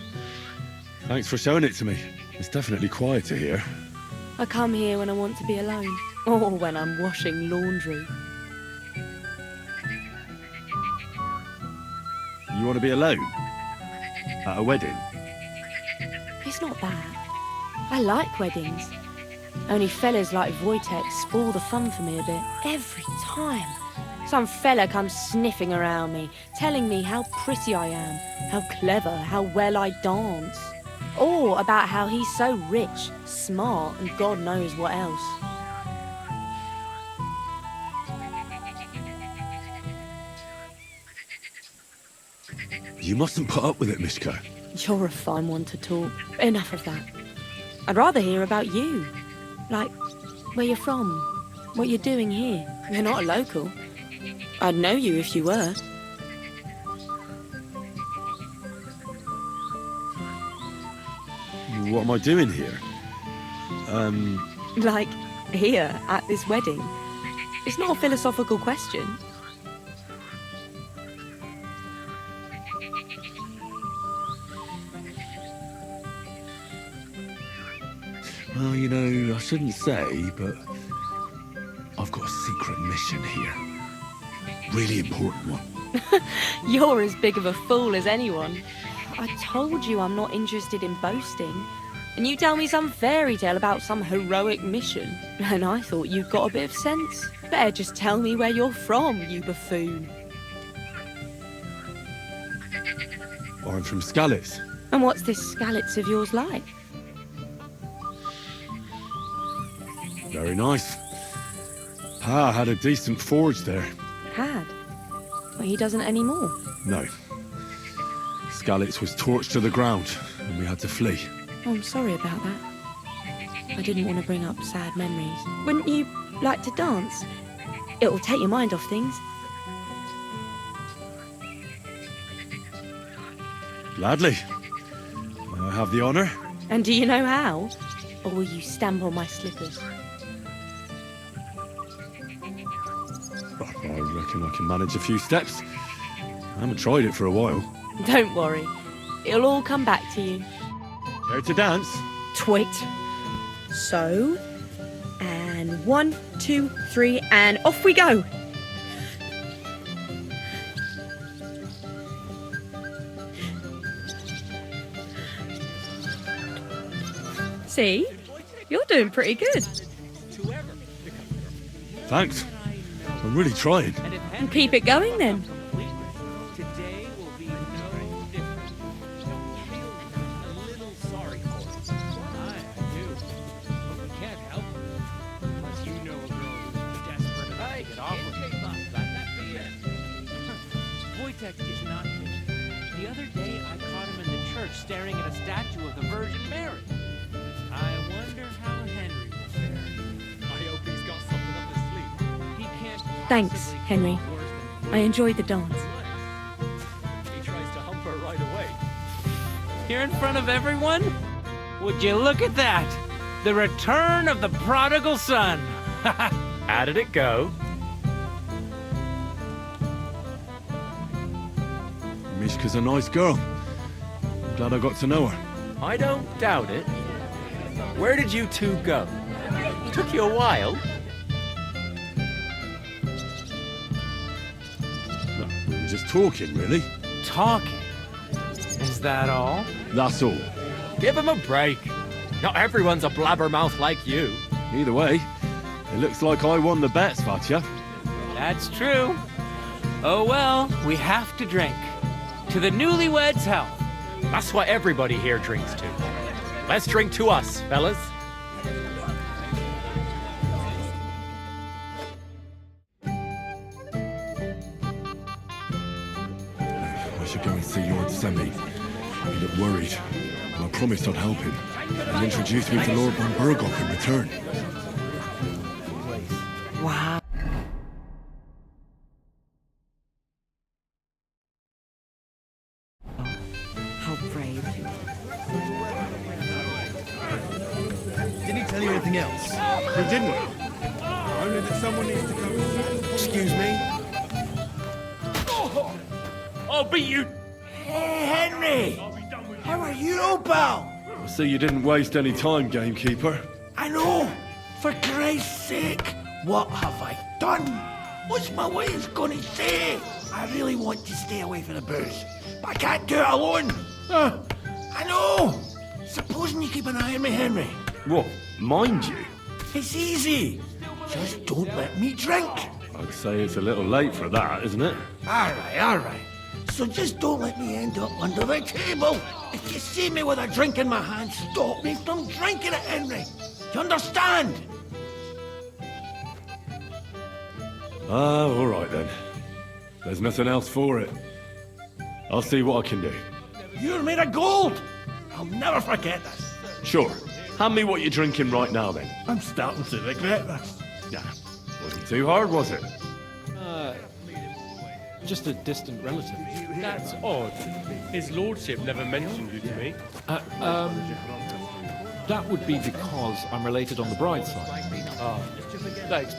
Speaker 14: Thanks for showing it to me. It's definitely quieter here.
Speaker 6: I come here when I want to be alone. Or when I'm washing laundry.
Speaker 14: You want to be alone? At a wedding?
Speaker 6: It's not that. I like weddings. Only fellas like Wojtek spoil the fun for me a bit. Every time. Some fella comes sniffing around me, telling me how pretty I am, how clever, how well I dance. Or about how he's so rich, smart, and God knows what else.
Speaker 9: You mustn't put up with it, Mishka.
Speaker 6: You're a fine one to talk. Enough of that. I'd rather hear about you. Like, where you're from, what you're doing here. You're not a local. I'd know you if you were.
Speaker 9: What am I doing here?
Speaker 6: Like, here, at this wedding. It's not a philosophical question.
Speaker 9: Well, you know, I shouldn't say, but I've got a secret mission here. Really important one.
Speaker 6: You're as big of a fool as anyone. I told you I'm not interested in boasting. And you tell me some fairy tale about some heroic mission. And I thought you'd got a bit of sense. Better just tell me where you're from, you buffoon.
Speaker 9: I'm from Skalitz.
Speaker 6: And what's this Skalitz of yours like?
Speaker 9: Very nice. Pa had a decent forge there.
Speaker 6: Had? Well, he doesn't anymore.
Speaker 9: No. Skalitz was torched to the ground, and we had to flee.
Speaker 6: Oh, I'm sorry about that. I didn't want to bring up sad memories. Wouldn't you like to dance? It'll take your mind off things.
Speaker 9: Gladly. I have the honour.
Speaker 6: And do you know how? Or will you stamp on my slippers?
Speaker 9: I reckon I can manage a few steps. I haven't tried it for a while.
Speaker 6: Don't worry. It'll all come back to you.
Speaker 9: Care to dance?
Speaker 6: Twit. So, and 1, 2, 3, and off we go. See? You're doing pretty good.
Speaker 9: Thanks. I'm really trying.
Speaker 6: And keep it going then.
Speaker 3: Today will be no different. A little sorry for it. I do. But we can't help it. Unless you know a girl who's desperate enough to get off with it. Let that be it. Wojtek is not here. The other day I caught him in the church staring at a statue of the Virgin Mary. I wonder how Henry will fare. I hope he's got something up his sleeve. He can't.
Speaker 6: Thanks, Henry. I enjoyed the dance.
Speaker 20: He tries to hump her right away.
Speaker 3: Here in front of everyone? Would you look at that? The return of the prodigal son.
Speaker 20: How did it go?
Speaker 9: Mishka's a nice girl. I'm glad I got to know her.
Speaker 20: I don't doubt it. Where did you two go? Took you a while.
Speaker 9: No, we were just talking, really.
Speaker 3: Talking? Is that all?
Speaker 9: That's all.
Speaker 20: Give him a break. Not everyone's a blabbermouth like you.
Speaker 9: Either way, it looks like I won the bet, Svatya.
Speaker 3: That's true. Oh well, we have to drink. To the newlyweds' health.
Speaker 20: That's what everybody here drinks to. Let's drink to us, fellas.
Speaker 9: I should go and see Lord Semi. He looked worried, and I promised I'd help him. And introduced me to Lord von Burgop in return.
Speaker 6: Wow. How brave.
Speaker 18: Didn't he tell you anything else?
Speaker 9: He didn't.
Speaker 18: Only that someone needs to come. Excuse me?
Speaker 3: I'll beat you.
Speaker 13: Hey, Henry! How are you, pal?
Speaker 9: I see you didn't waste any time, gamekeeper.
Speaker 13: I know! For Christ's sake! What have I done? What's my wife gonna say? I really want to stay away from the booze, but I can't do it alone. I know! Supposing you keep an eye on me, Henry.
Speaker 14: What, mind you?
Speaker 13: It's easy. Just don't let me drink.
Speaker 14: I'd say it's a little late for that, isn't it?
Speaker 13: All right. So just don't let me end up under the table. If you see me with a drink in my hand, stop me from drinking it, Henry. You understand?
Speaker 14: All right then. There's nothing else for it. I'll see what I can do.
Speaker 13: You're made of gold. I'll never forget this.
Speaker 14: Sure. Hand me what you're drinking right now then.
Speaker 13: I'm starting to regret this.
Speaker 14: Yeah. Wasn't too hard, was it?
Speaker 20: Just a distant relative. That's odd. His lordship never mentioned you to me.
Speaker 15: That would be because I'm related on the bride's side.
Speaker 20: Thanks.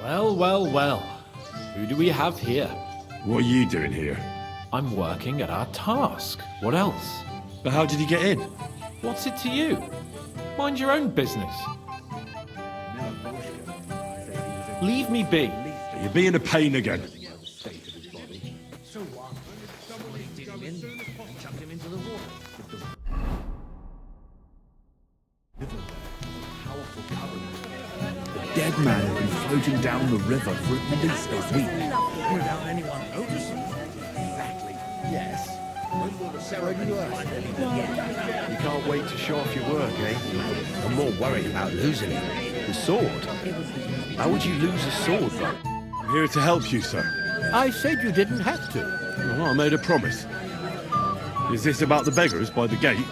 Speaker 15: Well. Who do we have here?
Speaker 14: What are you doing here?
Speaker 15: I'm working at our task. What else?
Speaker 14: But how did he get in?
Speaker 15: What's it to you? Mind your own business. Leave me be.
Speaker 14: You're being a pain again.
Speaker 18: The dead man had been floating down the river for at least a week.
Speaker 5: Without anyone noticing. Exactly. Yes.
Speaker 12: You can't wait to show off your work, eh?
Speaker 1: I'm more worried about losing it.
Speaker 12: The sword? How would you lose a sword, though?
Speaker 14: I'm here to help you, sir.
Speaker 10: I said you didn't have to.
Speaker 14: Well, I made a promise. Is this about the beggars by the gate?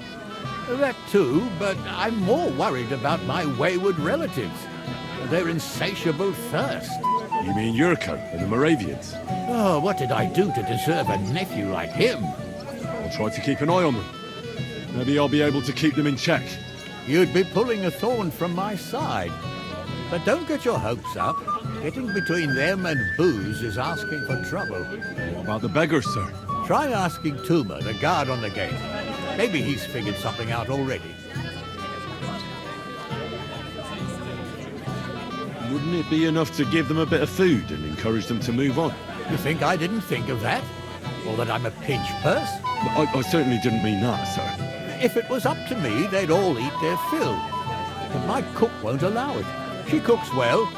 Speaker 10: That too, but I'm more worried about my wayward relatives. Their insatiable thirst.
Speaker 14: You mean Yurko and the Moravians?
Speaker 10: Oh, what did I do to deserve a nephew like him?
Speaker 14: I'll try to keep an eye on them. Maybe I'll be able to keep them in check.
Speaker 10: You'd be pulling a thorn from my side. But don't get your hopes up. Getting between them and booze is asking for trouble.
Speaker 14: What about the beggars, sir?
Speaker 10: Try asking Tuma, the guard on the gate. Maybe he's figured something out already.
Speaker 14: Wouldn't it be enough to give them a bit of food and encourage them to move on?
Speaker 10: You think I didn't think of that? Or that I'm a pinch purse?
Speaker 14: I certainly didn't mean that, sir.
Speaker 10: If it was up to me, they'd all eat their fill. But my cook won't allow it. She cooks well,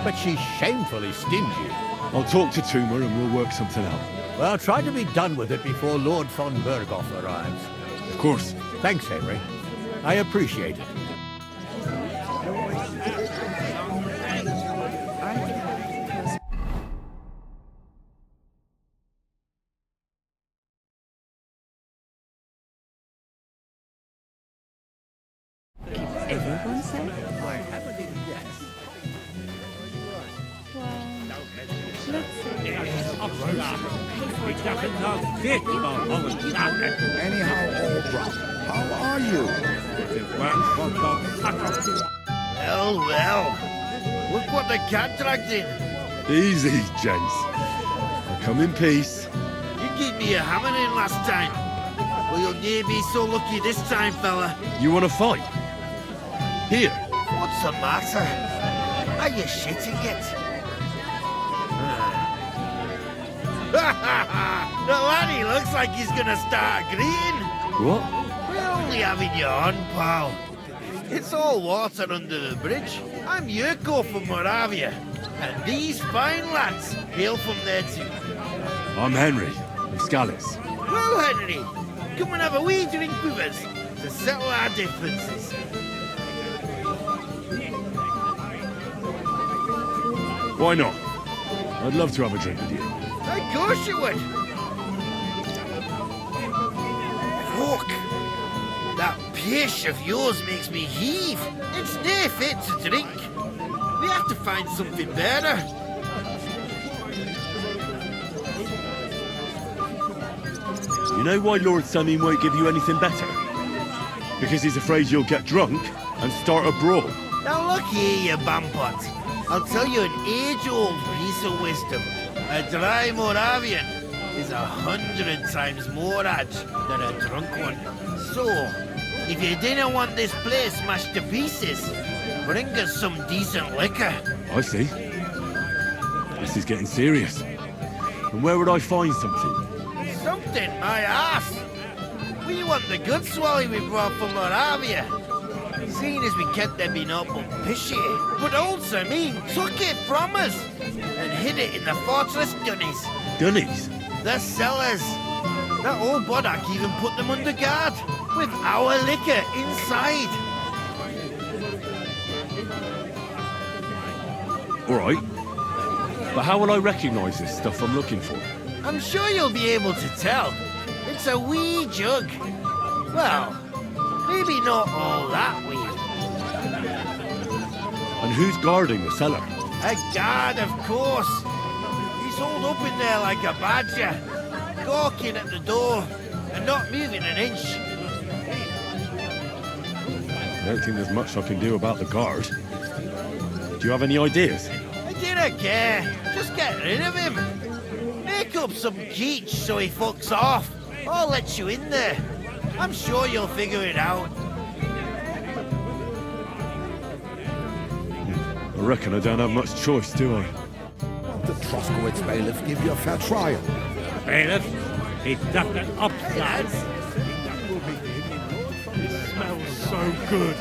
Speaker 10: but she's shamefully stingy.
Speaker 14: I'll talk to Tuma and we'll work something out.
Speaker 10: Well, try to be done with it before Lord von Berghoff arrives.
Speaker 14: Of course.
Speaker 10: Thanks, Henry. I appreciate it.
Speaker 21: Everyone said?
Speaker 18: Anyhow, old brother, how are you?
Speaker 11: Well. Look what the cat dragged in.
Speaker 14: Easy, gents. I come in peace.
Speaker 11: You gave me a hammering last time. Well, you'll never be so lucky this time, fella.
Speaker 14: You want to fight? Here.
Speaker 11: What's the matter? Are you shitting it? The laddie looks like he's gonna start agreeing.
Speaker 14: What?
Speaker 11: We're only having you on, pal. It's all water under the bridge. I'm Yurko from Moravia, and these fine lads hail from there too.
Speaker 14: I'm Henry, from Scallis.
Speaker 11: Well, Henry, come and have a wee drink with us to settle our differences.
Speaker 14: Why not? I'd love to have a drink with you.
Speaker 11: Of course you would. Fuck. That pish of yours makes me heave. It's no fit to drink. We have to find something better.
Speaker 14: You know why Lord Samin won't give you anything better? Because he's afraid you'll get drunk and start a brawl.
Speaker 11: Now look here, you bampot. I'll tell you an age-old piece of wisdom. A dry Moravian is 100 times more rad than a drunk one. So, if you didn't want this place smashed to pieces, bring us some decent liquor.
Speaker 14: I see. This is getting serious. And where would I find something?
Speaker 11: Something, my ass.
Speaker 8: We want the good swally we brought from Moravia. Seeing as we kept them being up on Pishy, but also me took it from us and hid it in the fortress dunnies.
Speaker 9: Dunnies?
Speaker 8: The cellars. That old Boddock even put them under guard with our liquor inside.
Speaker 9: All right. But how will I recognise this stuff I'm looking for?
Speaker 8: I'm sure you'll be able to tell. It's a wee jug. Well, maybe not all that wee.
Speaker 9: And who's guarding the cellar?
Speaker 8: A guard, of course. He's holed up in there like a badger, gawking at the door and not moving an inch.
Speaker 9: I don't think there's much I can do about the guard. Do you have any ideas?
Speaker 8: I don't care. Just get rid of him. Make up some geech so he fucks off. I'll let you in there. I'm sure you'll figure it out.
Speaker 9: I reckon I don't have much choice, do I?
Speaker 18: The Troskowitz bailiff give you a fair trial.
Speaker 5: Bailiff, he's ducking upsides. It smells so good.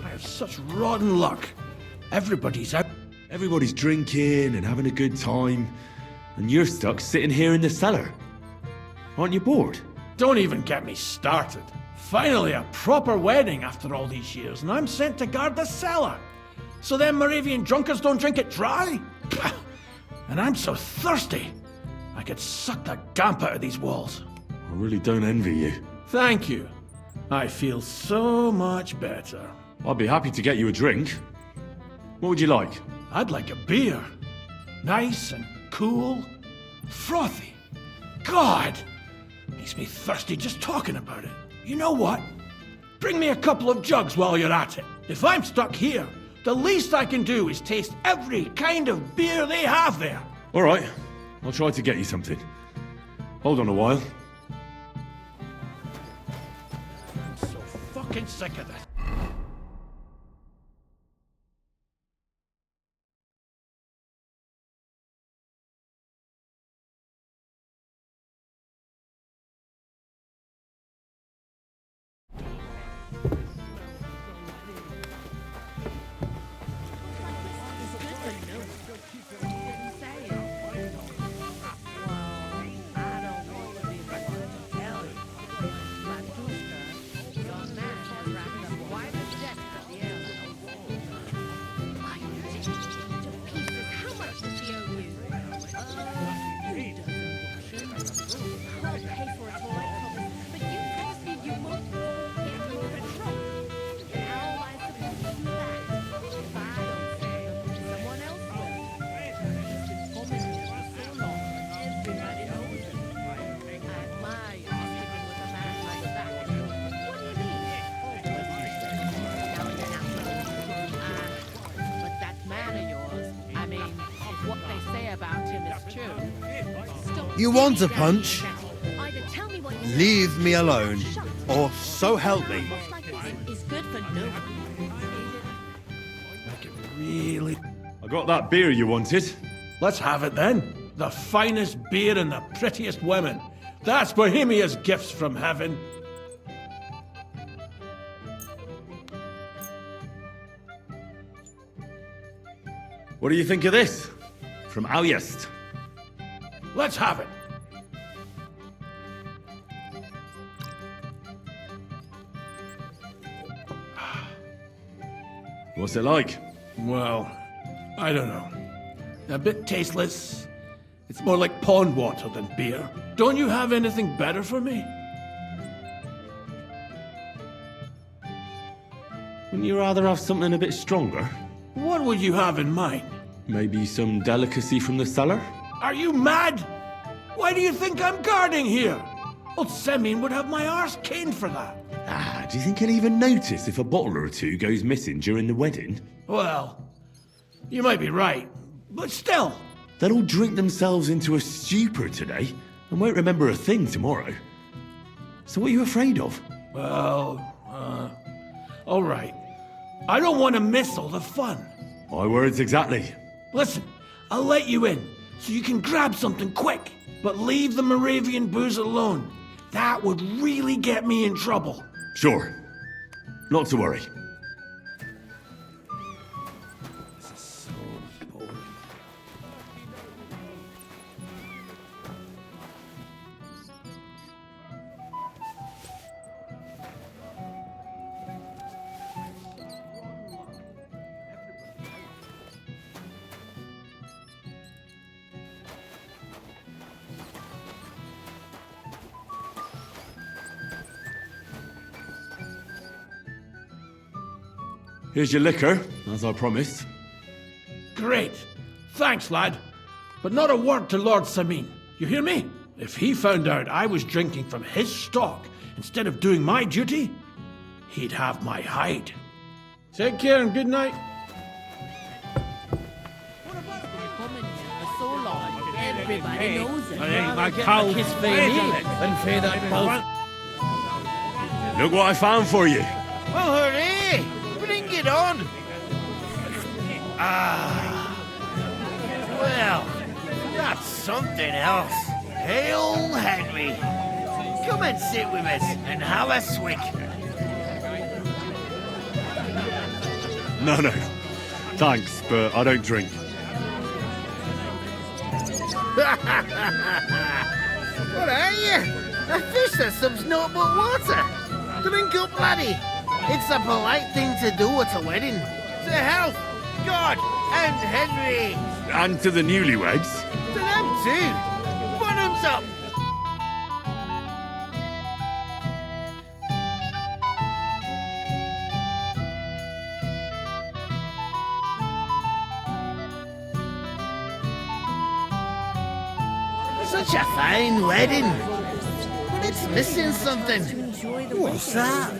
Speaker 24: I have such rotten luck. Everybody's out.
Speaker 9: Everybody's drinking and having a good time, and you're stuck sitting here in the cellar. Aren't you bored?
Speaker 24: Don't even get me started. Finally, a proper wedding after all these years, and I'm sent to guard the cellar. So them Moravian drunkards don't drink it dry? And I'm so thirsty, I could suck the damp out of these walls.
Speaker 9: I really don't envy you.
Speaker 24: Thank you. I feel so much better.
Speaker 9: I'd be happy to get you a drink. What would you like?
Speaker 24: I'd like a beer. Nice and cool. Frothy. God! Makes me thirsty just talking about it. You know what? Bring me a couple of jugs while you're at it. If I'm stuck here, the least I can do is taste every kind of beer they have there.
Speaker 9: All right. I'll try to get you something. Hold on a while.
Speaker 24: I'm so fucking sick of this.
Speaker 12: You want a punch? Leave me alone, or so help me.
Speaker 24: Really?
Speaker 9: I got that beer you wanted.
Speaker 24: Let's have it then. The finest beer and the prettiest women. That's Bohemia's gifts from heaven.
Speaker 9: What do you think of this? From Alyast.
Speaker 24: Let's have it.
Speaker 9: What's it like?
Speaker 24: Well, I don't know. A bit tasteless. It's more like pond water than beer. Don't you have anything better for me?
Speaker 9: Wouldn't you rather have something a bit stronger?
Speaker 24: What would you have in mind?
Speaker 9: Maybe some delicacy from the cellar?
Speaker 24: Are you mad? Why do you think I'm guarding here? Old Semyon would have my arse caned for that.
Speaker 9: Ah, do you think he'll even notice if a bottle or two goes missing during the wedding?
Speaker 24: Well, you might be right, but still.
Speaker 9: They'll all drink themselves into a stupor today and won't remember a thing tomorrow. So what are you afraid of?
Speaker 24: Well, all right. I don't want to miss all the fun.
Speaker 9: My words exactly.
Speaker 24: Listen, I'll let you in.
Speaker 13: so you can grab something quick. But leave the Moravian booze alone. That would really get me in trouble.
Speaker 9: Sure. Not to worry. Here's your liquor, as I promised.
Speaker 13: Great. Thanks, lad. But not a word to Lord Samin. You hear me? If he found out I was drinking from his stock instead of doing my duty, he'd have my hide. Take care and good night.
Speaker 2: Everybody knows it.
Speaker 1: I ain't my cow.
Speaker 2: Kiss for me and for that boat.
Speaker 9: Look what I found for you.
Speaker 8: Well, hooray! Bring it on! Well, that's something else. Hail Henry! Come and sit with us and have a swig.
Speaker 9: No. Thanks, but I don't drink.
Speaker 8: What are you? A fish that swims naught but water. Drink up, laddie. It's a polite thing to do at a wedding. To health, God, and Henry.
Speaker 9: And to the newlyweds.
Speaker 8: To them too. Bottoms up. Such a fine wedding. But it's missing something.
Speaker 1: What's that?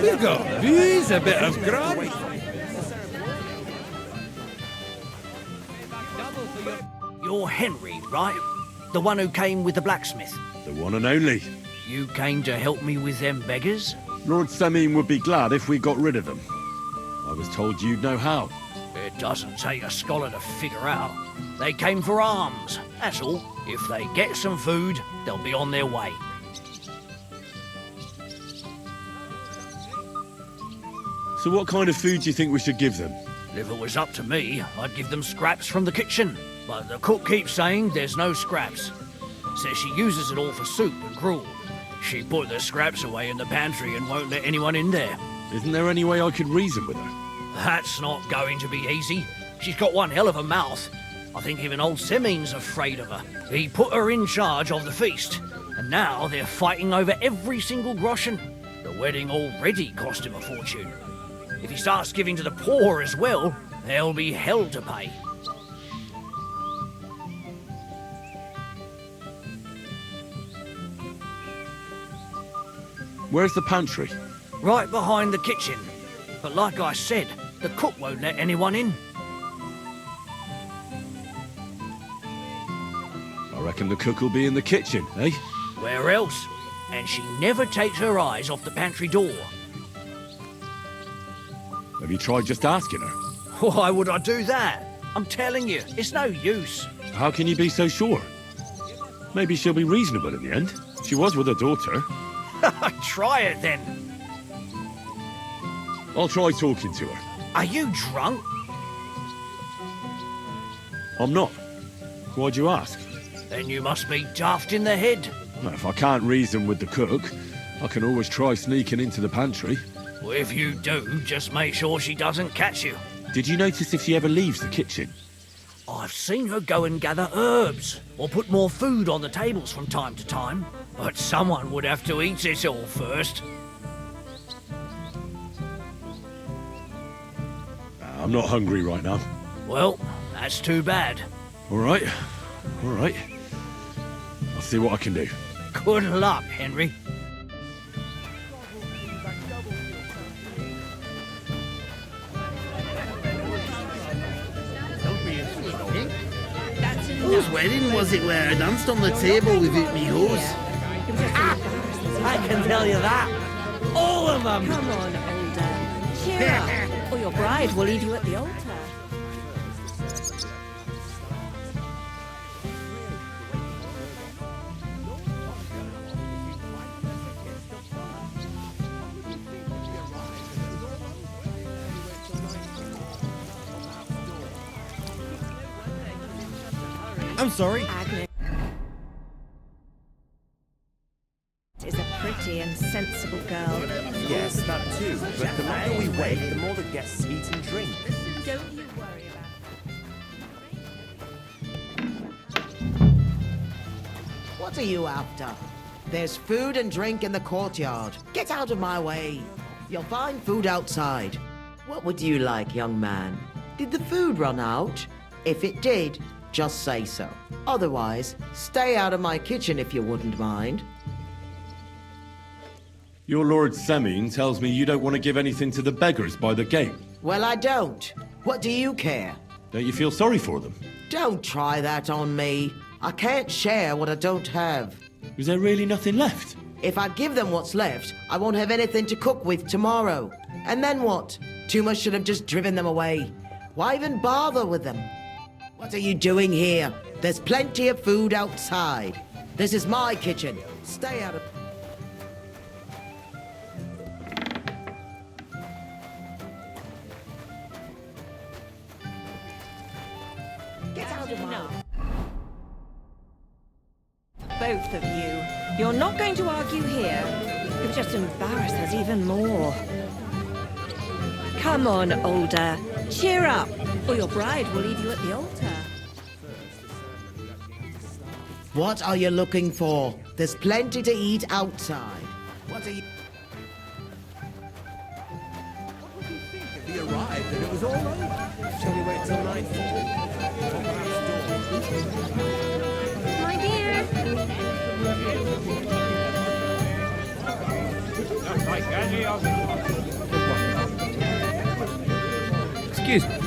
Speaker 1: We've got booze, a bit of grub.
Speaker 16: You're Henry, right? The one who came with the blacksmith.
Speaker 9: The one and only.
Speaker 16: You came to help me with them beggars?
Speaker 9: Lord Samin would be glad if we got rid of them. I was told you'd know how.
Speaker 16: It doesn't take a scholar to figure out. They came for alms, that's all. If they get some food, they'll be on their way.
Speaker 9: So what kind of food do you think we should give them?
Speaker 16: If it was up to me, I'd give them scraps from the kitchen. But the cook keeps saying there's no scraps. Says she uses it all for soup and gruel. She put the scraps away in the pantry and won't let anyone in there.
Speaker 9: Isn't there any way I could reason with her?
Speaker 16: That's not going to be easy. She's got one hell of a mouth. I think even old Semin's afraid of her. He put her in charge of the feast, and now they're fighting over every single groschen. The wedding already cost him a fortune. If he starts giving to the poor as well, there'll be hell to pay.
Speaker 9: Where's the pantry?
Speaker 16: Right behind the kitchen. But like I said, the cook won't let anyone in.
Speaker 9: I reckon the cook will be in the kitchen, eh?
Speaker 16: Where else? And she never takes her eyes off the pantry door.
Speaker 9: Have you tried just asking her?
Speaker 16: Why would I do that? I'm telling you, it's no use.
Speaker 9: How can you be so sure? Maybe she'll be reasonable in the end. She was with her daughter.
Speaker 16: Try it then.
Speaker 9: I'll try talking to her.
Speaker 16: Are you drunk?
Speaker 9: I'm not. Why'd you ask?
Speaker 16: Then you must be daft in the head.
Speaker 9: Well, if I can't reason with the cook, I can always try sneaking into the pantry.
Speaker 16: Well, if you do, just make sure she doesn't catch you.
Speaker 9: Did you notice if she ever leaves the kitchen?
Speaker 16: I've seen her go and gather herbs, or put more food on the tables from time to time. But someone would have to eat it all first.
Speaker 9: I'm not hungry right now.
Speaker 16: Well, that's too bad.
Speaker 9: All right. I'll see what I can do.
Speaker 16: Good luck, Henry.
Speaker 8: Whose wedding was it where I danced on the table without me hose?
Speaker 16: I can tell you that. All of them.
Speaker 6: Come on, older. Cheer up, or your bride will leave you at the altar.
Speaker 17: I'm sorry.
Speaker 19: Agnes is a pretty and sensible girl.
Speaker 17: Yes, that too. But the longer we wait, the more the guests eat and drink.
Speaker 19: Don't you worry about
Speaker 22: What are you after? There's food and drink in the courtyard. Get out of my way. You'll find food outside. What would you like, young man? Did the food run out? If it did, just say so. Otherwise, stay out of my kitchen if you wouldn't mind.
Speaker 9: Your Lord Semine tells me you don't want to give anything to the beggars by the gate.
Speaker 22: Well, I don't. What do you care?
Speaker 9: Don't you feel sorry for them?
Speaker 22: Don't try that on me. I can't share what I don't have.
Speaker 9: Is there really nothing left?
Speaker 22: If I give them what's left, I won't have anything to cook with tomorrow. And then what? Tumas should have just driven them away. Why even bother with them? What are you doing here? There's plenty of food outside. This is my kitchen. Stay out of... Get out of my...
Speaker 19: both of you. You're not going to argue here. You've just embarrassed us even more. Come on, Older. Cheer up, or your bride will leave you at the altar.
Speaker 22: What are you looking for? There's plenty to eat outside. What are you...
Speaker 17: He arrived and it was all over. Shall we wait till nightfall?
Speaker 21: My dear.
Speaker 3: Excuse me.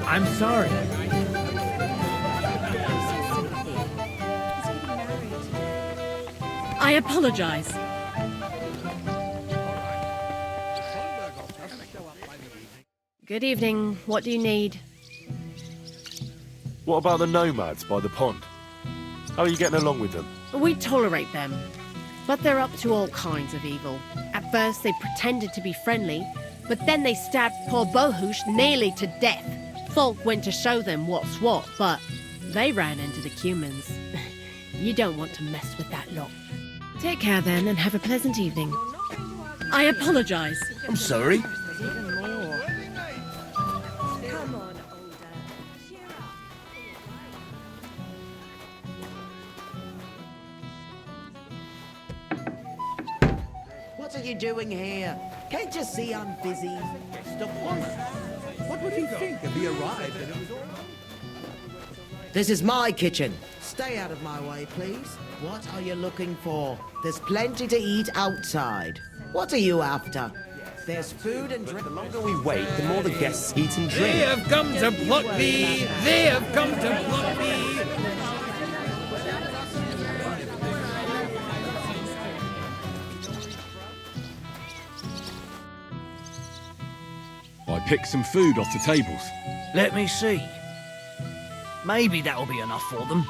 Speaker 3: I'm sorry.
Speaker 7: I apologize.
Speaker 19: Good evening. What do you need?
Speaker 14: What about the nomads by the pond? How are you getting along with them?
Speaker 7: We tolerate them, but they're up to all kinds of evil. At first, they pretended to be friendly, but then they stabbed poor Bohush nearly to death. Folk went to show them what's what, but they ran into the Cumans. You don't want to mess with that lot. Take care then, and have a pleasant evening. I apologize.
Speaker 1: I'm sorry.
Speaker 19: Even more. Come on, Older. Cheer up.
Speaker 22: What are you doing here? Can't you see I'm busy? Stop one.
Speaker 17: What would he think if he arrived and it was all over?
Speaker 22: This is my kitchen. Stay out of my way, please. What are you looking for? There's plenty to eat outside. What are you after? There's food and drink.
Speaker 17: The longer we wait, the more the guests eat and drink.
Speaker 16: They have come to pluck me! They have come to pluck me!
Speaker 9: I picked some food off the tables.
Speaker 16: Let me see. Maybe that'll be enough for them.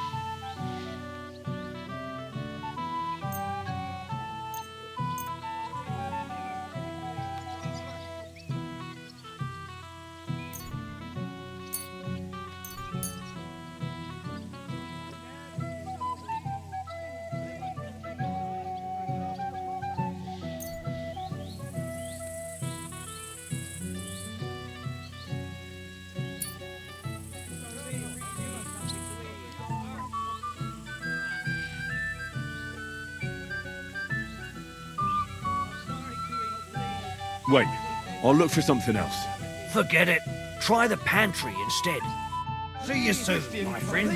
Speaker 9: Wait, I'll look for something else.
Speaker 16: Forget it. Try the pantry instead. See you soon, my friend.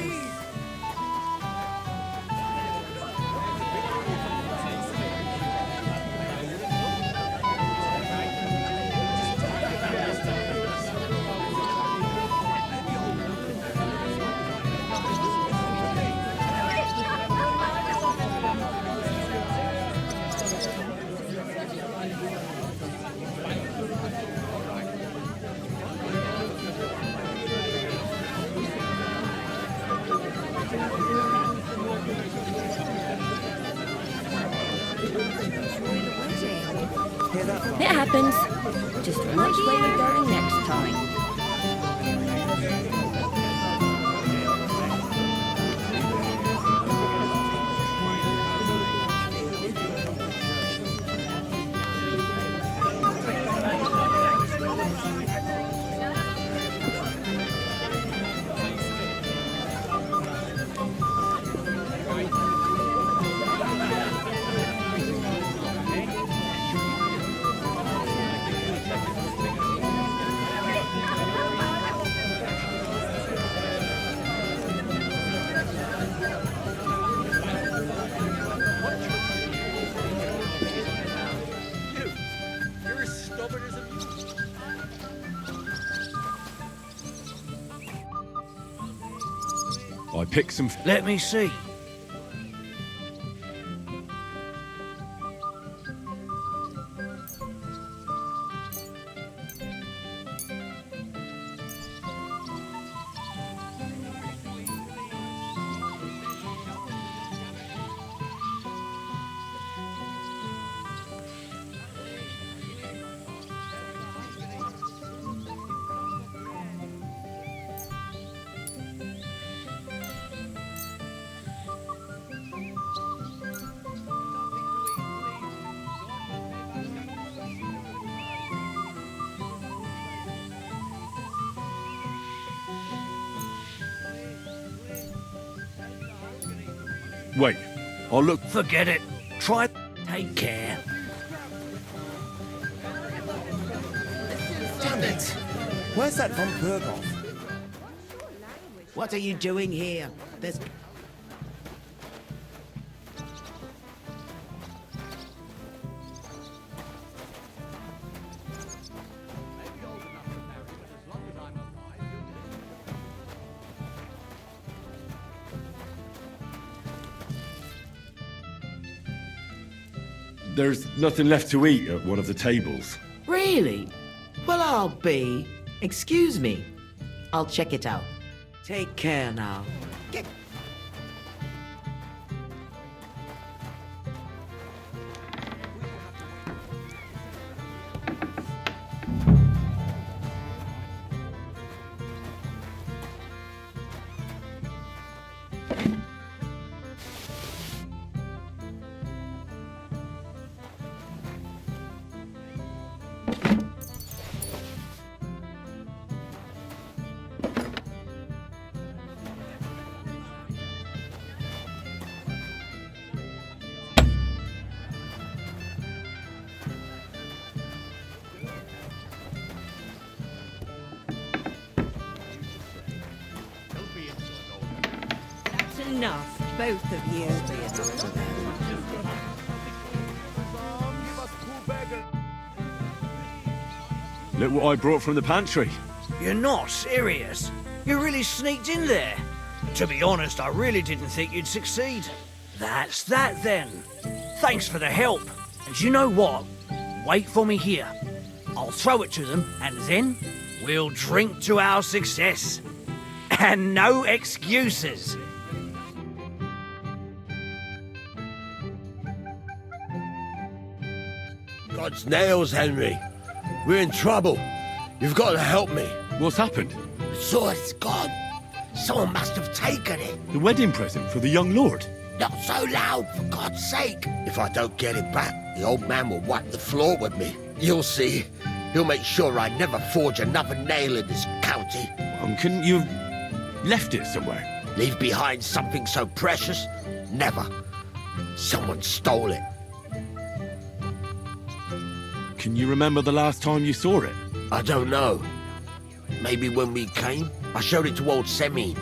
Speaker 19: happens. Just watch where you're going next time.
Speaker 14: I picked some...
Speaker 16: Let me see.
Speaker 14: Wait, I'll look...
Speaker 16: Forget it. Try... Take care.
Speaker 17: Damn it! Where's that von Purgoff?
Speaker 22: What are you doing here? There's...
Speaker 14: There's nothing left to eat at one of the tables.
Speaker 22: Really? Well, I'll be. Excuse me. I'll check it out. Take care now. Get...
Speaker 19: Enough, both of you.
Speaker 14: Look what I brought from the pantry.
Speaker 16: You're not serious? You really sneaked in there? To be honest, I really didn't think you'd succeed. That's that then. Thanks for the help. And you know what? Wait for me here. I'll throw it to them, and then we'll drink to our success. And no excuses.
Speaker 1: God's nails, Henry. We're in trouble. You've got to help me.
Speaker 14: What's happened?
Speaker 1: The sword's gone. Someone must have taken it.
Speaker 14: The wedding present for the young lord?
Speaker 1: Not so loud, for God's sake. If I don't get it back, the old man will wipe the floor with me. You'll see. He'll make sure I never forge another nail in this county.
Speaker 14: Couldn't you have left it somewhere?
Speaker 1: Leave behind something so precious? Never. Someone stole it.
Speaker 14: Can you remember the last time you saw it?
Speaker 1: I don't know. Maybe when we came, I showed it to old Semine.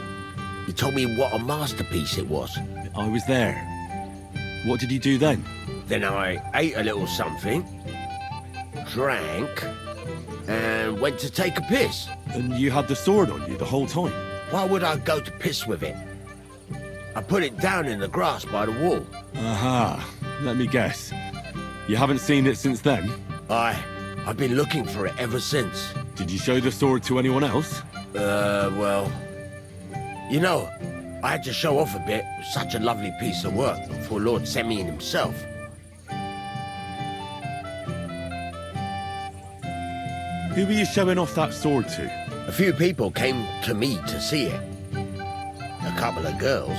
Speaker 1: He told me what a masterpiece it was.
Speaker 14: I was there. What did he do then?
Speaker 1: Then I ate a little something, drank, and went to take a piss.
Speaker 14: And you had the sword on you the whole time?
Speaker 1: Why would I go to piss with it? I put it down in the grass by the wall.
Speaker 14: Aha. Let me guess. You haven't seen it since then?
Speaker 1: I've been looking for it ever since.
Speaker 14: Did you show the sword to anyone else?
Speaker 1: Well... You know, I had to show off a bit. It was such a lovely piece of work for Lord Semine himself.
Speaker 14: Who were you showing off that sword to?
Speaker 1: A few people came to me to see it. A couple of girls.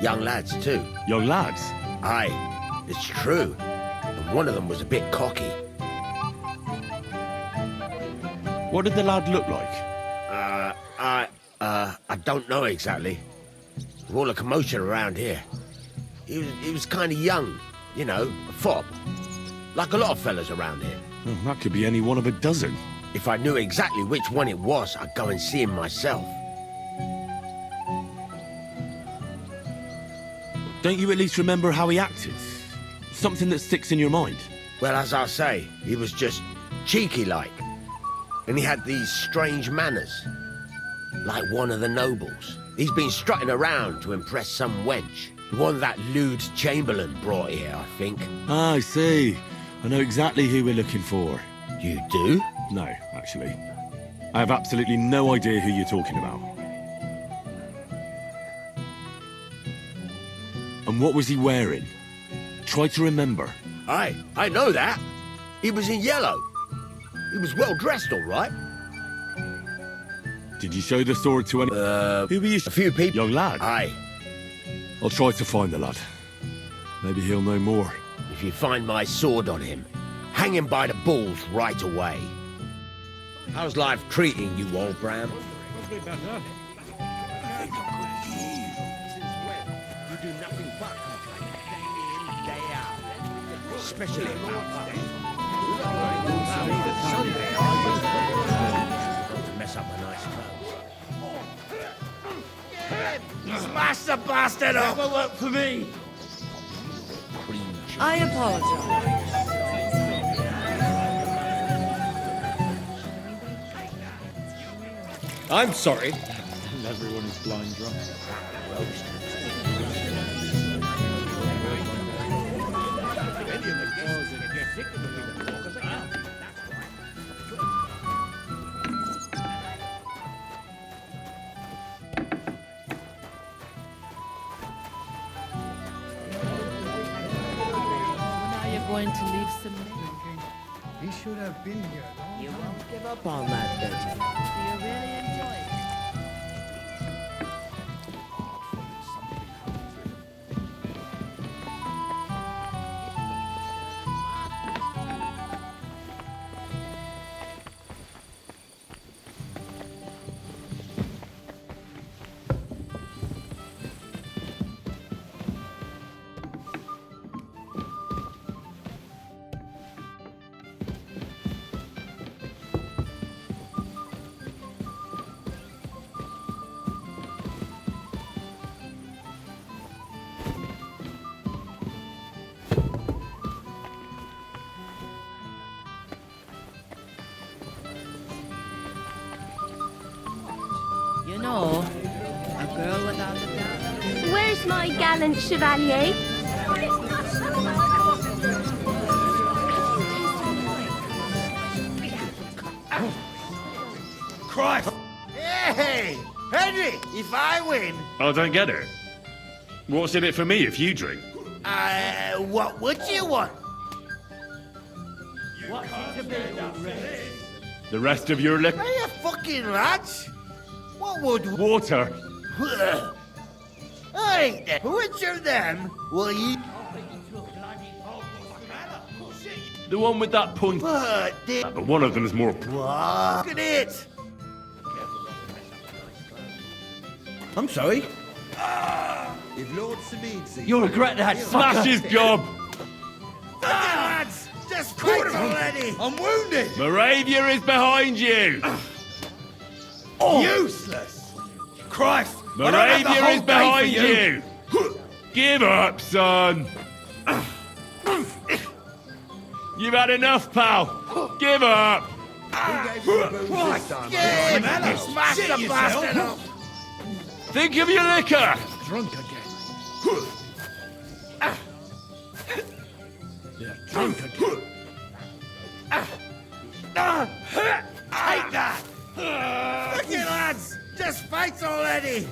Speaker 1: Young lads, too.
Speaker 14: Young lads?
Speaker 1: Aye, it's true. And one of them was a bit cocky.
Speaker 14: What did the lad look like?
Speaker 1: I don't know exactly. With all the commotion around here. He was kind of young, you know, a fop. Like a lot of fellas around here.
Speaker 14: Well, that could be any one of a dozen.
Speaker 1: If I knew exactly which one it was, I'd go and see him myself.
Speaker 14: Don't you at least remember how he acted? Something that sticks in your mind?
Speaker 1: Well, as I say, he was just cheeky-like. And he had these strange manners. Like one of the nobles. He's been strutting around to impress some wench. The one that lewd Chamberlain brought here, I think.
Speaker 14: Ah, I see. I know exactly who we're looking for.
Speaker 1: You do?
Speaker 14: No, actually. I have absolutely no idea who you're talking about. And what was he wearing? Try to remember.
Speaker 1: I know that. He was in yellow. He was well dressed, all right.
Speaker 14: Did you show the sword to any... who were you...
Speaker 1: A few people.
Speaker 14: Young lad?
Speaker 1: Aye.
Speaker 14: I'll try to find the lad. Maybe he'll know more.
Speaker 1: If you find my sword on him, hang him by the balls right away. How's life treating you, old Bram?
Speaker 5: Probably better.
Speaker 1: You do nothing but complain day in, day out. Especially about to mess up a nice clothes.
Speaker 8: Smash the bastard up!
Speaker 13: Never worked for me.
Speaker 6: I apologize.
Speaker 1: I'm sorry.
Speaker 18: And everyone is blind drunk.
Speaker 6: Going to leave some
Speaker 5: He should have been here.
Speaker 22: You won't give up on that, don't you?
Speaker 6: Do you really enjoy it?
Speaker 7: You know, a girl without a doubt.
Speaker 21: Where's my gallant chevalier?
Speaker 8: Christ! Hey! Henry, if I win,
Speaker 14: I don't get it. What's in it for me if you drink?
Speaker 8: what would you want?
Speaker 14: The rest of your liquor?
Speaker 8: Are you fucking rats? What would...
Speaker 14: Water.
Speaker 8: Hey, which of them will you...
Speaker 14: The one with that point.
Speaker 8: But
Speaker 14: one of them is more...
Speaker 8: Look at it!
Speaker 13: I'm sorry.
Speaker 17: If Lord Sameen sees
Speaker 3: You'll regret that,
Speaker 14: Smash his job!
Speaker 8: Lads, just fight already!
Speaker 13: I'm wounded.
Speaker 14: Moravia is behind you!
Speaker 13: Useless. Christ. I don't have the
Speaker 14: Moravia
Speaker 13: whole
Speaker 14: is
Speaker 13: day
Speaker 14: behind
Speaker 13: for
Speaker 14: you! Give up, son! You've had enough, pal! Give up!
Speaker 13: Christ.
Speaker 8: Yeah, smash
Speaker 13: Shit
Speaker 8: the
Speaker 13: yourself.
Speaker 8: bastard up!
Speaker 14: Think of your liquor!
Speaker 13: Drunk again. They're drunk again.
Speaker 8: Take that! Look at lads! Just fight already!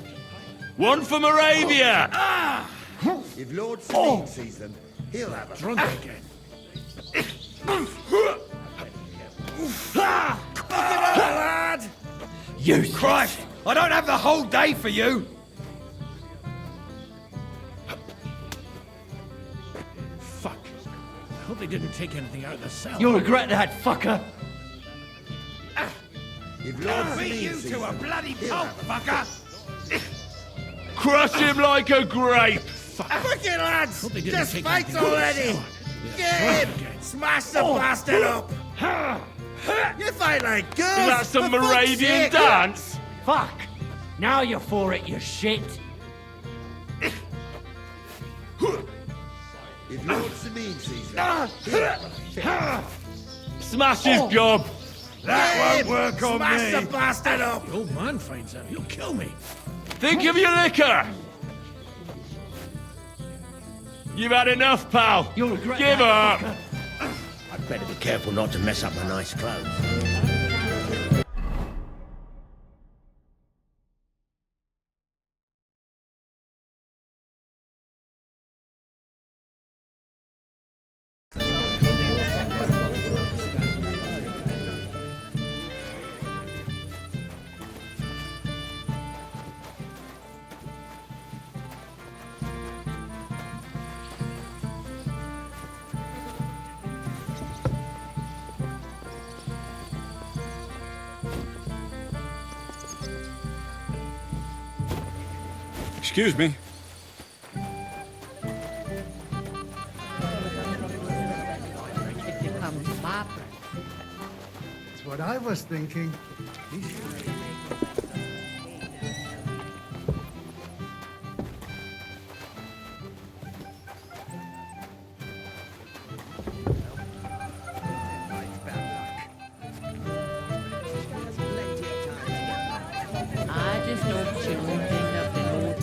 Speaker 14: One for Moravia!
Speaker 17: If Lord Sameen sees them, he'll have a
Speaker 13: Drunk again.
Speaker 4: You Christ! I don't have the whole day for you!
Speaker 24: Fuck. I hope they didn't take anything out of the cell.
Speaker 4: You'll regret that, fucker!
Speaker 24: I'll beat you to a bloody pulp, fucker!
Speaker 14: Crush him like a grape!
Speaker 8: Quick it, lads!
Speaker 24: Hope they didn't
Speaker 8: Just
Speaker 24: take
Speaker 8: fight
Speaker 24: anything out of the
Speaker 8: already!
Speaker 24: cell.
Speaker 8: Get him! Smash the bastard up! You fight like girls!
Speaker 14: Is that some
Speaker 8: for fuck's
Speaker 14: Moravian
Speaker 8: sake.
Speaker 14: dance?
Speaker 3: Fuck! Now you're for it, you shit!
Speaker 11: If Lord Samin sees that,
Speaker 14: Smash his gob!
Speaker 24: That won't work on
Speaker 8: Smash
Speaker 24: me!
Speaker 8: the bastard up!
Speaker 24: The old man finds out, he'll kill me.
Speaker 14: Think of your liquor! You've had enough, pal!
Speaker 24: You'll regret
Speaker 14: Give
Speaker 24: that,
Speaker 14: up!
Speaker 24: fucker.
Speaker 1: I'd better be careful not to mess up my nice clothes.
Speaker 18: Excuse me.
Speaker 22: If you come to my place.
Speaker 5: That's what I was thinking.
Speaker 22: I just hope she won't end up in old.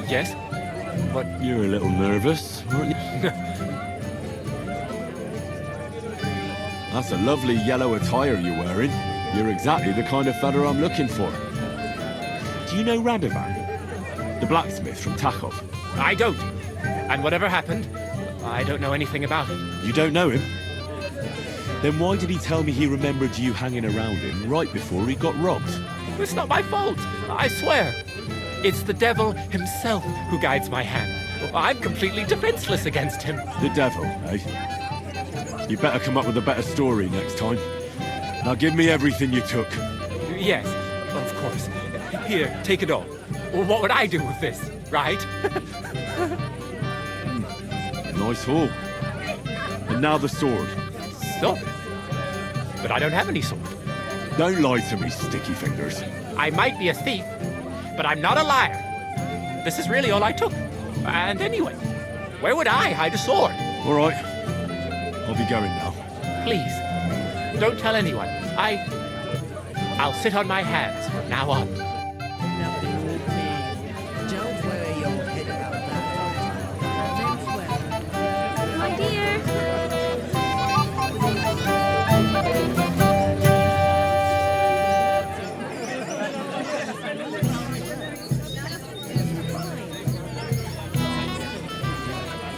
Speaker 14: Yes? But you're a little nervous, aren't you? That's a lovely yellow attire you're wearing. You're exactly the kind of fella I'm looking for. Do you know Radovan? The blacksmith from Takhov?
Speaker 3: I don't. And whatever happened, I don't know anything about it.
Speaker 14: You don't know him? Then why did he tell me he remembered you hanging around him right before he got robbed?
Speaker 3: It's not my fault, I swear. It's the devil himself who guides my hand. I'm completely defenseless against him.
Speaker 14: The devil, eh? You better come up with a better story next time. Now give me everything you took.
Speaker 3: Yes, of course. Here, take it all. What would I do with this, right?
Speaker 14: Nice haul. And now the sword.
Speaker 3: So? But I don't have any sword.
Speaker 14: Don't lie to me, sticky fingers.
Speaker 3: I might be a thief, but I'm not a liar. This is really all I took. And anyway, where would I hide a sword?
Speaker 14: All right. I'll be going now.
Speaker 3: Please, don't tell anyone. I'll sit on my hands from now on.
Speaker 22: Nothing with me. Don't worry your head about that. Don't swear.
Speaker 21: My dear.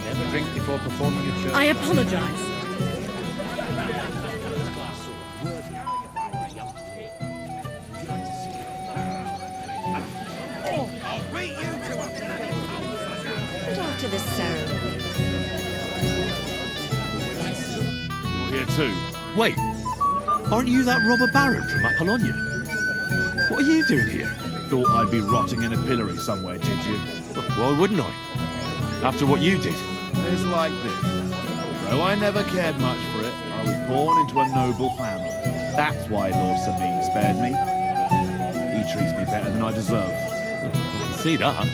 Speaker 18: Never drink before performing a church.
Speaker 7: I apologize.
Speaker 19: But after the ceremony.
Speaker 14: You're here too. Wait, aren't you that robber baron from Apollonia? What are you doing here?
Speaker 18: Thought I'd be rotting in a pillory somewhere, did you?
Speaker 14: Why wouldn't I? After what you did.
Speaker 18: It's like this. Though I never cared much for it, I was born into a noble family. That's why Lord Samin spared me. He treats me better than I deserve.
Speaker 14: I can see that.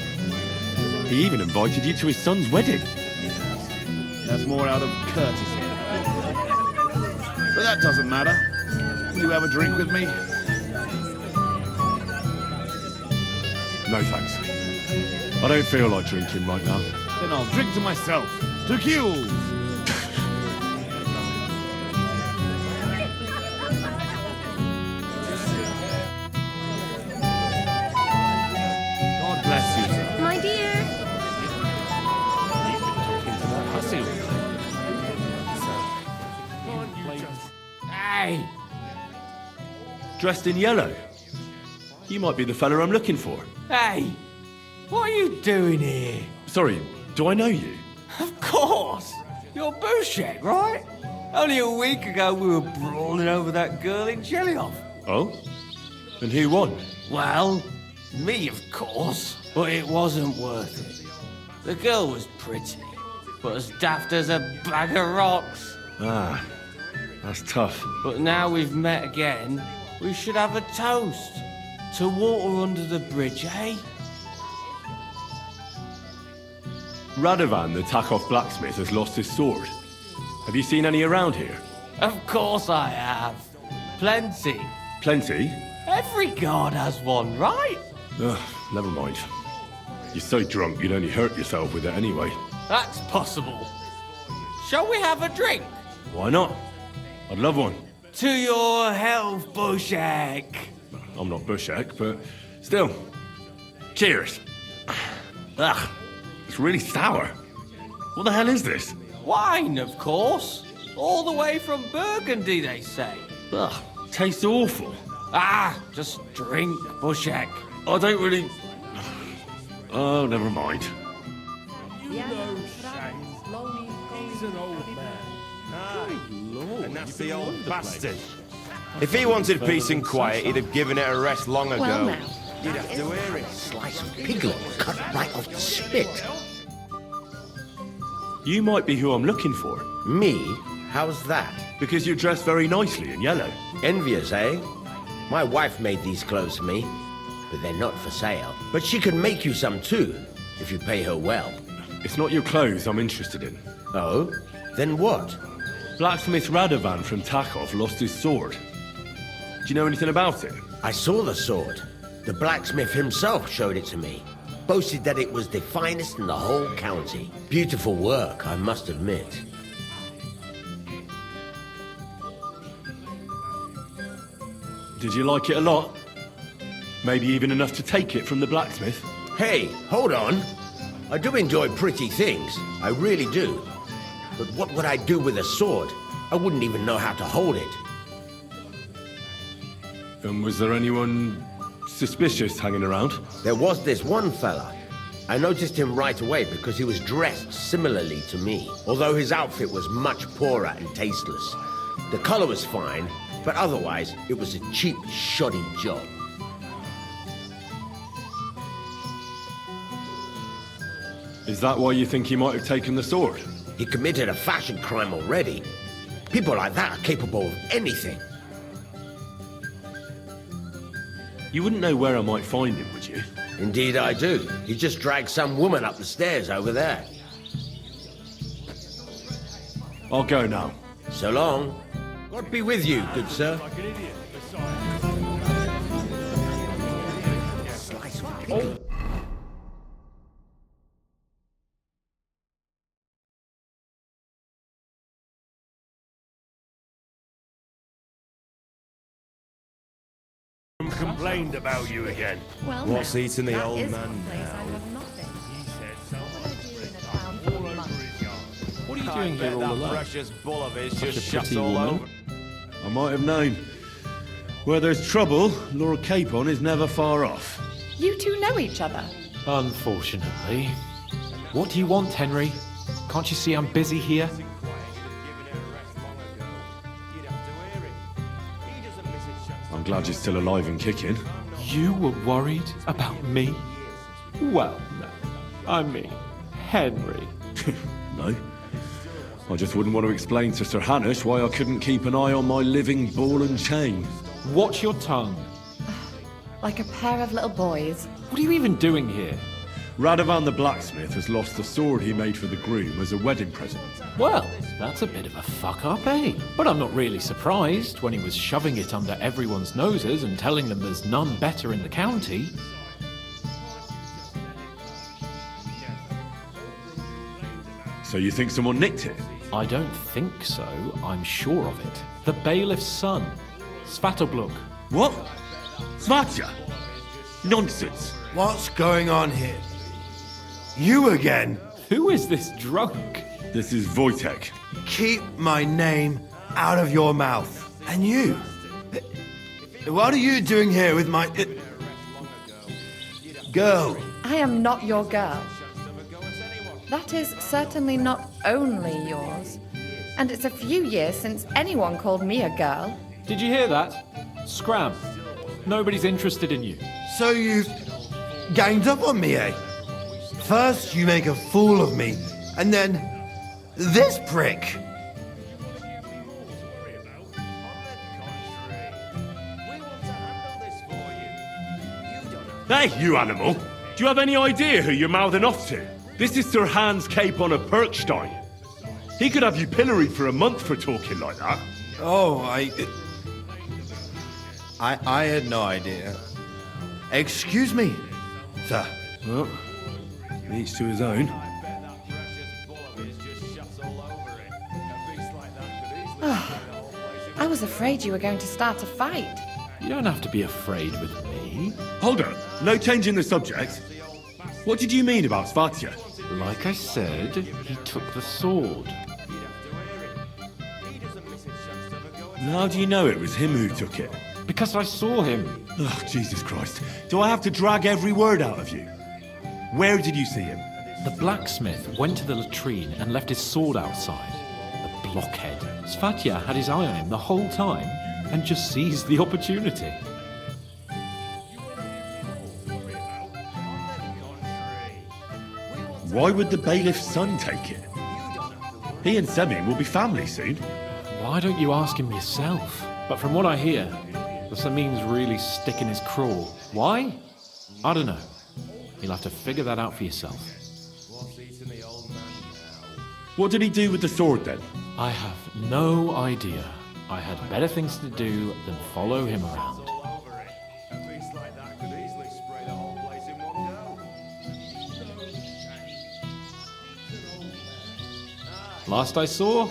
Speaker 14: He even invited you to his son's wedding.
Speaker 18: That's more out of courtesy. But that doesn't matter. Will you have a drink with me?
Speaker 14: No thanks. I don't feel like drinking right now.
Speaker 18: Then I'll drink to myself. To Keels!
Speaker 14: God bless you, sir.
Speaker 21: My dear.
Speaker 14: He's been talking to that hussy.
Speaker 3: Hey!
Speaker 14: Dressed in yellow. You might be the fella I'm looking for.
Speaker 10: Hey, what are you doing here?
Speaker 14: Sorry, do I know you?
Speaker 10: Of course! You're Bouchek, right? Only a week ago we were brawling over that girl in Jelly-Off.
Speaker 14: Oh? And who won?
Speaker 10: Well, me, of course. But it wasn't worth it. The girl was pretty, but as daft as a bag of rocks.
Speaker 14: Ah, that's tough.
Speaker 10: But now we've met again, we should have a toast. To water under the bridge, eh?
Speaker 14: Radovan, the Takov blacksmith, has lost his sword. Have you seen any around here?
Speaker 10: Of course I have. Plenty.
Speaker 14: Plenty?
Speaker 10: Every god has one, right?
Speaker 14: Ugh, never mind. You're so drunk you'd only hurt yourself with it anyway.
Speaker 10: That's possible. Shall we have a drink?
Speaker 14: Why not? I'd love one.
Speaker 10: To your health, Bouchek.
Speaker 14: I'm not Bouchek, but still. Cheers. Ugh, it's really sour. What the hell is this?
Speaker 10: Wine, of course. All the way from Burgundy, they say.
Speaker 14: Ugh, tastes awful.
Speaker 10: Ah, just drink, Bouchek.
Speaker 14: I don't really... Oh, never mind.
Speaker 17: You know Shane. He's an old man.
Speaker 15: Aye.
Speaker 17: Lord,
Speaker 15: and that's the old bastard. If he wanted peace and quiet, he'd have given it a rest long ago.
Speaker 2: Well, now,
Speaker 15: You'd have to hear it.
Speaker 2: Slice of piglet cut right off the spit.
Speaker 14: You might be who I'm looking for.
Speaker 1: Me? How's that?
Speaker 14: Because you're dressed very nicely in yellow.
Speaker 1: Envious, eh? My wife made these clothes for me, but they're not for sale. But she can make you some too, if you pay her well.
Speaker 14: It's not your clothes I'm interested in.
Speaker 1: Oh? Then what?
Speaker 14: Blacksmith Radovan from Takov lost his sword. Do you know anything about it?
Speaker 1: I saw the sword. The blacksmith himself showed it to me. Boasted that it was the finest in the whole county. Beautiful work, I must admit.
Speaker 14: Did you like it a lot? Maybe even enough to take it from the blacksmith?
Speaker 1: Hey, hold on. I do enjoy pretty things. I really do. But what would I do with a sword? I wouldn't even know how to hold it.
Speaker 14: And was there anyone suspicious hanging around?
Speaker 1: There was this one fella. I noticed him right away because he was dressed similarly to me, although his outfit was much poorer and tasteless. The color was fine, but otherwise it was a cheap, shoddy job.
Speaker 14: Is that why you think he might have taken the sword?
Speaker 1: He committed a fashion crime already. People like that are capable of anything.
Speaker 14: You wouldn't know where I might find him, would you?
Speaker 1: Indeed I do. He just dragged some woman up the stairs over there.
Speaker 14: I'll go now.
Speaker 1: So long. God be with you, good sir.
Speaker 15: Complained about you again.
Speaker 21: Well,
Speaker 15: What's
Speaker 21: now,
Speaker 15: eating the
Speaker 21: that
Speaker 15: old
Speaker 21: is
Speaker 15: man
Speaker 21: the place
Speaker 15: now?
Speaker 21: I love nothing.
Speaker 15: What
Speaker 14: are you doing here all alone?
Speaker 15: Precious bull of his
Speaker 14: Such
Speaker 15: just
Speaker 14: a
Speaker 15: shuts
Speaker 14: pretty
Speaker 15: all
Speaker 14: woman.
Speaker 15: over.
Speaker 14: I might have known. Where there's trouble, Lord Capon is never far off.
Speaker 20: You two know each other?
Speaker 3: Unfortunately. What do you want, Henry? Can't you see I'm busy here?
Speaker 14: I'm glad you're still alive and kicking.
Speaker 3: You were worried about me? Well, no. I mean, Henry.
Speaker 14: No. I just wouldn't want to explain to Sir Hanush why I couldn't keep an eye on my living ball and chain.
Speaker 3: Watch your tongue.
Speaker 20: Like a pair of little boys.
Speaker 3: What are you even doing here?
Speaker 14: Radovan the blacksmith has lost the sword he made for the groom as a wedding present.
Speaker 3: Well, that's a bit of a fuck-up, eh? But I'm not really surprised when he was shoving it under everyone's noses and telling them there's none better in the county.
Speaker 14: So you think someone nicked it?
Speaker 3: I don't think so. I'm sure of it. The bailiff's son, Svatobluk.
Speaker 14: What? Svatja? Nonsense.
Speaker 12: What's going on here? You again?
Speaker 3: Who is this drunk?
Speaker 14: This is Wojtek.
Speaker 12: Keep my name out of your mouth. And you? What are you doing here with my...
Speaker 11: Girl.
Speaker 20: I am not your girl. That is certainly not only yours. And it's a few years since anyone called me a girl.
Speaker 6: Did you hear that? Scram. Nobody's interested in you.
Speaker 11: So you've ganged up on me, eh? First you make a fool of me, and then this prick.
Speaker 14: Hey, you animal! Do you have any idea who you're mouthing off to? This is Sir Hans Cape on a Perkstein. He could have you pilloried for a month for talking like that.
Speaker 12: Oh, I had no idea.
Speaker 11: Excuse me, sir.
Speaker 14: Well, each to his own.
Speaker 20: I was afraid you were going to start a fight.
Speaker 6: You don't have to be afraid with me.
Speaker 14: Hold on, no change in the subject. What did you mean about Svatya?
Speaker 6: Like I said, he took the sword.
Speaker 14: And how do you know it was him who took it?
Speaker 6: Because I saw him.
Speaker 14: Oh, Jesus Christ. Do I have to drag every word out of you? Where did you see him?
Speaker 6: The blacksmith went to the latrine and left his sword outside. The blockhead. Svatya had his eye on him the whole time and just seized the opportunity.
Speaker 14: Why would the bailiff's son take it? He and Semi will be family soon.
Speaker 6: Why don't you ask him yourself? But from what I hear, the Samin's really sticking his craw. Why? I don't know. You'll have to figure that out for yourself.
Speaker 14: What did he do with the sword then?
Speaker 6: I have no idea. I had better things to do than follow him around. Last I saw,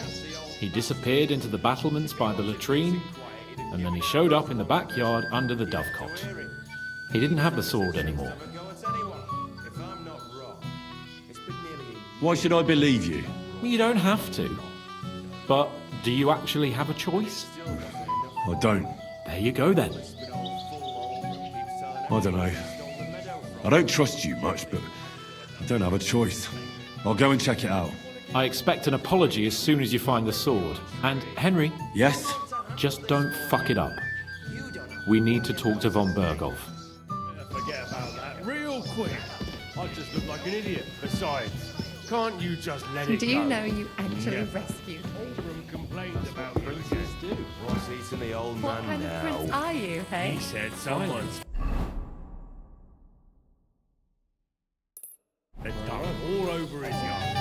Speaker 6: he disappeared into the battlements by the latrine, and then he showed up in the backyard under the dovecot. He didn't have the sword anymore.
Speaker 14: Why should I believe you?
Speaker 6: You don't have to. But do you actually have a choice?
Speaker 14: I don't.
Speaker 6: There you go then.
Speaker 14: I don't know. I don't trust you much, but I don't have a choice. I'll go and check it out.
Speaker 6: I expect an apology as soon as you find the sword. And, Henry?
Speaker 14: Yes?
Speaker 6: Just don't fuck it up. We need to talk to von Berghoff.
Speaker 1: Forget about that real quick. I just look like an idiot. Besides, can't you just let it
Speaker 20: Do
Speaker 1: go?
Speaker 20: you know you actually rescued me?
Speaker 1: Oldham complained about princes too.
Speaker 15: What's eating the old
Speaker 20: What
Speaker 15: man
Speaker 20: kind of
Speaker 15: now?
Speaker 20: prince are you, hey?
Speaker 1: He said someone's had done all over his yard.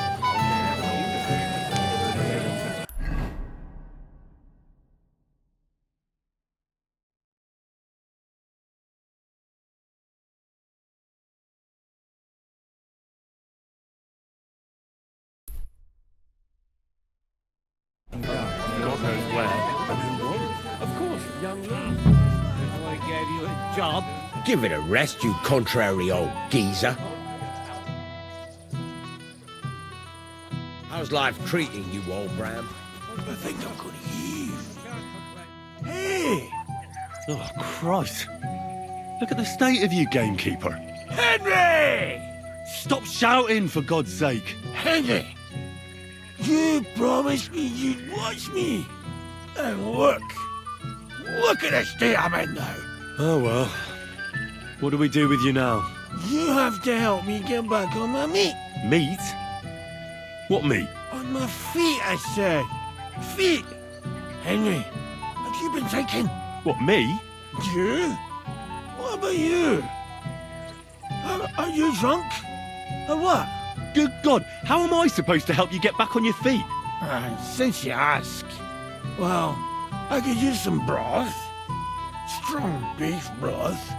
Speaker 1: God knows where. And who won? Of course, young lady. I gave you a job. Give it a rest, you contrary old geezer. How's life treating you, old Bram?
Speaker 13: I think I'm gonna heave. Hey!
Speaker 14: Oh, Christ. Look at the state of you, gamekeeper.
Speaker 13: Henry!
Speaker 14: Stop shouting, for God's sake.
Speaker 13: Henry! You promised me you'd watch me. And look. Look at the state I'm in now.
Speaker 14: Oh, well. What do we do with you now?
Speaker 13: You have to help me get back on my meat.
Speaker 14: Meat? What meat?
Speaker 13: On my feet, I said. Feet. Henry, have you been drinking?
Speaker 14: What, me?
Speaker 13: You? What about you? Are you drunk? Or what?
Speaker 14: Good God, how am I supposed to help you get back on your feet?
Speaker 13: Since you ask. Well, I could use some broth. Strong beef broth.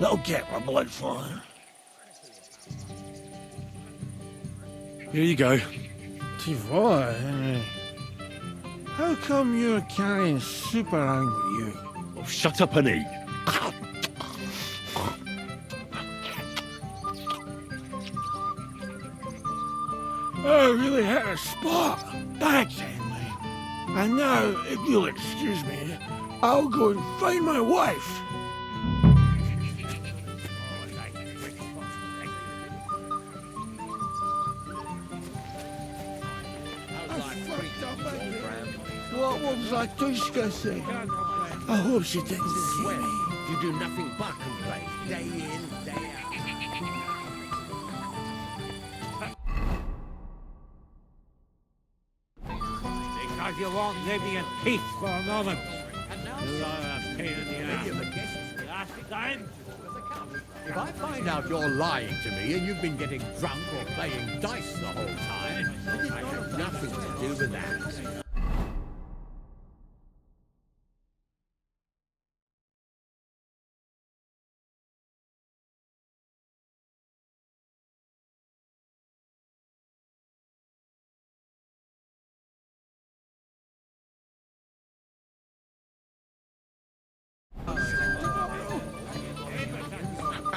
Speaker 13: That'll get my blood flowing.
Speaker 14: Here you go.
Speaker 13: Tivor, Henry. How come you're carrying soup around with you?
Speaker 14: Oh, shut up and eat.
Speaker 13: I really had a spot. Thanks, Henry. And now, if you'll excuse me, I'll go and find my wife. What was like Tushka say? I hope she didn't see me.
Speaker 1: You do nothing but complain, day in, day out.
Speaker 5: Because you won't leave me in peace for a moment. You are a pain in the ass. Last time.
Speaker 17: If I find out you're lying to me and you've been getting drunk or playing dice the whole time,
Speaker 1: I have nothing to do with that.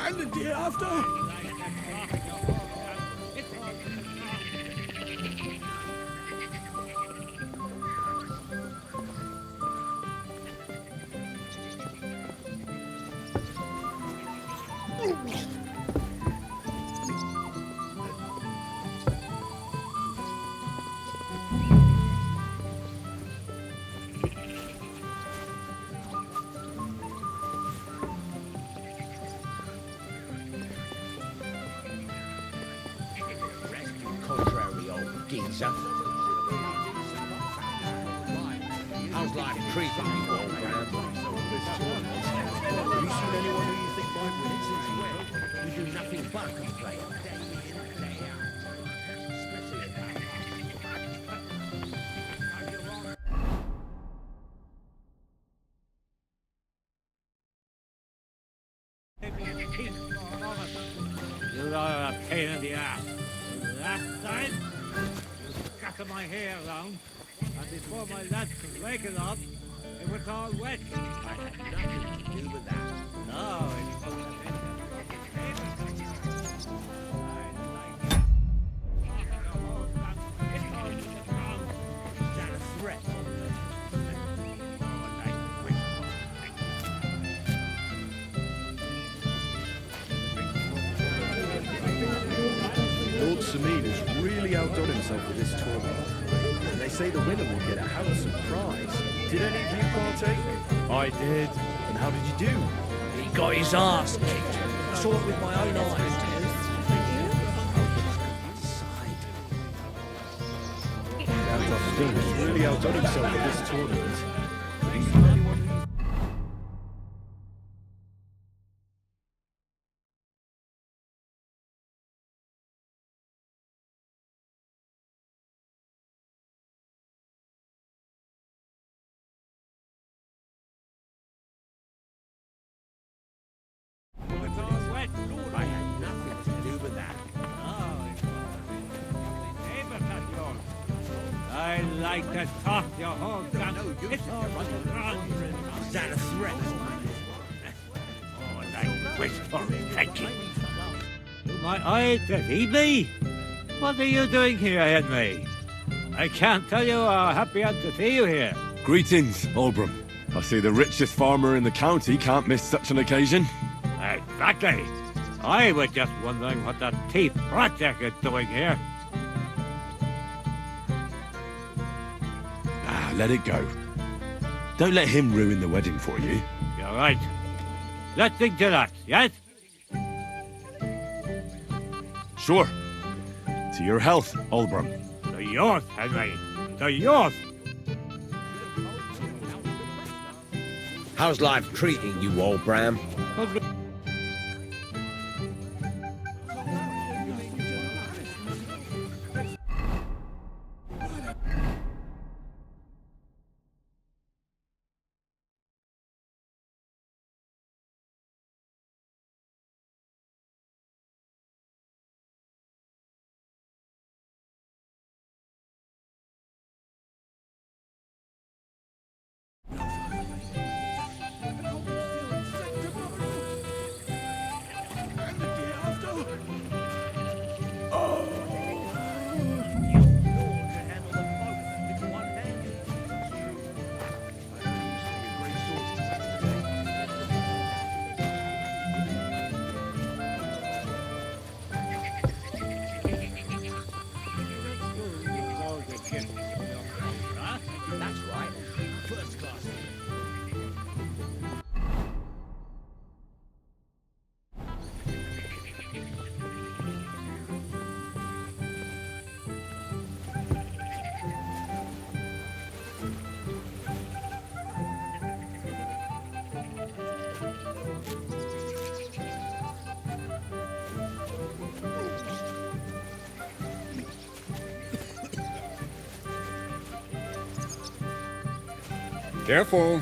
Speaker 13: And the day after?
Speaker 1: Contrary old geezer. How's life treating you, old Graham?
Speaker 17: have you seen anyone who you think might win since
Speaker 1: You do nothing but complain, day in, day out.
Speaker 5: You are a pain in the ass. Last time, you scattered my hair around, and before my lads could wake it up, it was all wet.
Speaker 1: I had nothing to do with that.
Speaker 5: No,
Speaker 1: Is that a threat?
Speaker 17: Lord Sameen has really outdone himself with this tournament. And they say the winner will get a handsome prize. Did any of you partake?
Speaker 14: I did.
Speaker 17: And how did you do?
Speaker 1: He got his ass kicked. Saw it with my own eyes.
Speaker 17: Still has really outdone himself with this tournament.
Speaker 1: I had nothing to do with that.
Speaker 5: I like to talk your whole gun. It's all wrong.
Speaker 1: Is that a threat?
Speaker 5: Oh, I wish for thank you. Do my eyes deceive me? What are you doing here, Henry? I can't tell you how happy I'm to see you here.
Speaker 14: Greetings, Oldbrum. I see the richest farmer in the county can't miss such an occasion.
Speaker 5: Exactly. I was just wondering what that thief project is doing here.
Speaker 14: Let it go. Don't let him ruin the wedding for you.
Speaker 5: You're right. Let's think to that, yes?
Speaker 14: Sure. To your health, Oldbrum.
Speaker 5: To yours, Henry. To yours.
Speaker 1: How's life treating you, old Bram?
Speaker 4: Careful.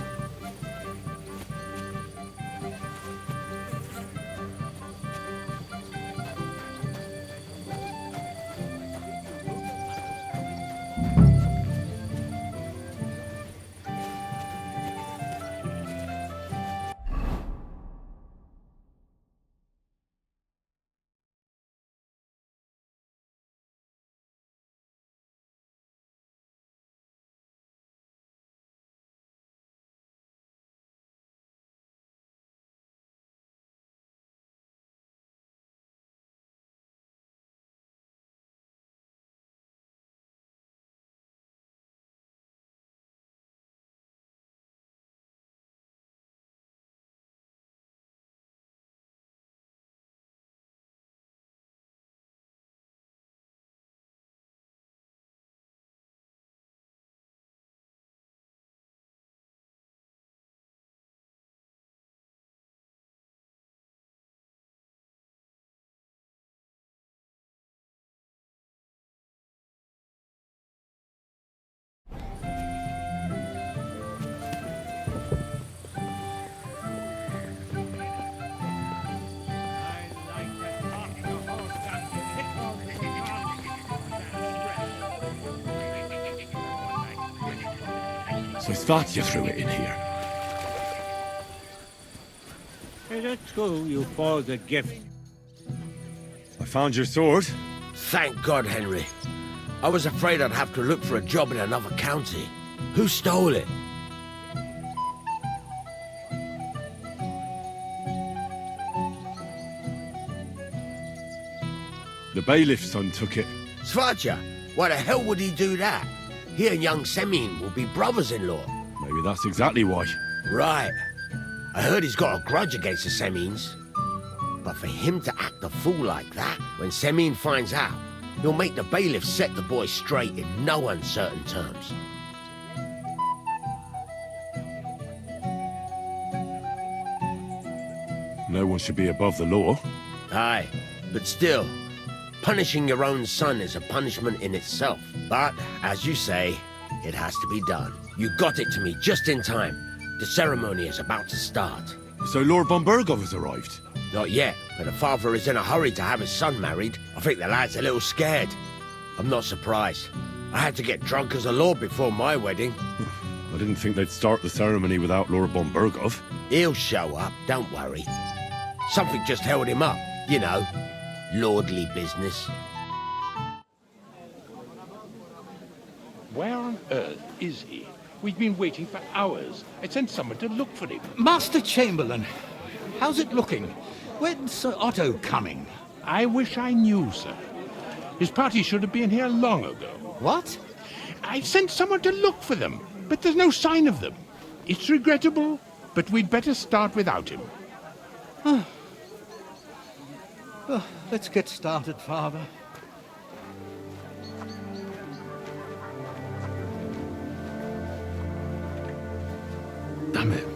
Speaker 13: So I thought you threw it in here.
Speaker 5: Hey, that's cool. You bought a gift.
Speaker 14: I found your sword.
Speaker 1: Thank God, Henry. I was afraid I'd have to look for a job in another county. Who stole it?
Speaker 14: The bailiff's son took it.
Speaker 1: Svaja, why the hell would he do that? He and young Semin will be brothers-in-law.
Speaker 14: Maybe that's exactly why.
Speaker 1: Right. I heard he's got a grudge against the Semins. But for him to act a fool like that, when Semin finds out, he'll make the bailiff set the boy straight in no uncertain terms.
Speaker 14: No one should be above the law.
Speaker 1: Aye, but still, punishing your own son is a punishment in itself. But, as you say, it has to be done. You got it to me just in time. The ceremony is about to start.
Speaker 14: So Lord von Burgov has arrived?
Speaker 1: Not yet, but the father is in a hurry to have his son married. I think the lad's a little scared. I'm not surprised. I had to get drunk as a lord before my wedding.
Speaker 14: I didn't think they'd start the ceremony without Lord von Burgov.
Speaker 1: He'll show up, don't worry. Something just held him up, you know. Lordly business.
Speaker 9: Where on earth is he? We've been waiting for hours. I sent someone to look for him.
Speaker 5: Master Chamberlain, how's it looking? When's Sir Otto coming?
Speaker 9: I wish I knew, sir. His party should have been here long ago.
Speaker 5: What?
Speaker 9: I sent someone to look for them, but there's no sign of them. It's regrettable, but we'd better start without him.
Speaker 5: Let's get started, Father.
Speaker 9: Damn it.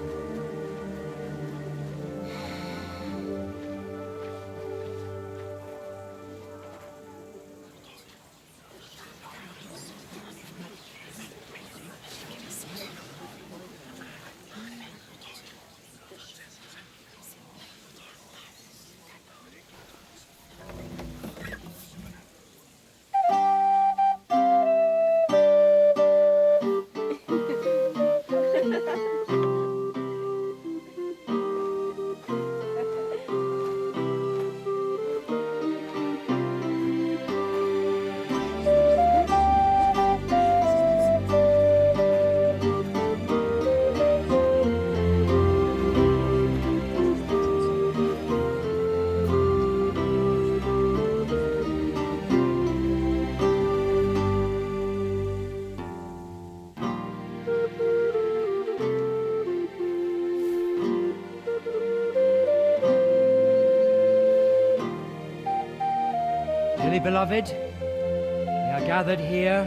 Speaker 16: Dearly beloved, we are gathered here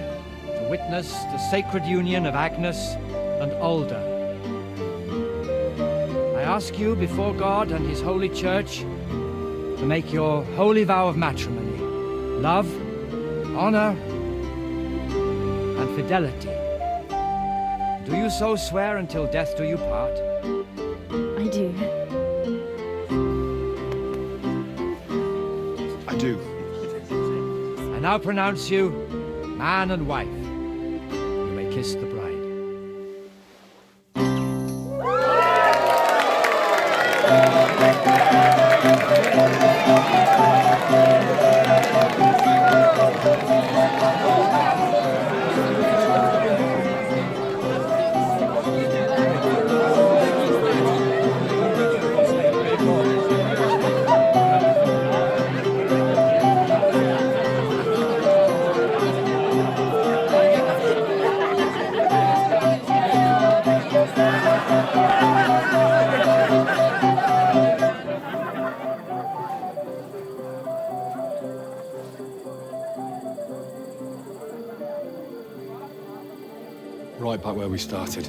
Speaker 16: to witness the sacred union of Agnes and Alda. I ask you before God and His holy church to make your holy vow of matrimony, love, honor, and fidelity, Do you so swear until death do you part?
Speaker 21: I do.
Speaker 12: I do.
Speaker 16: I now pronounce you man and wife. You may kiss the bride.
Speaker 4: Right back where we started.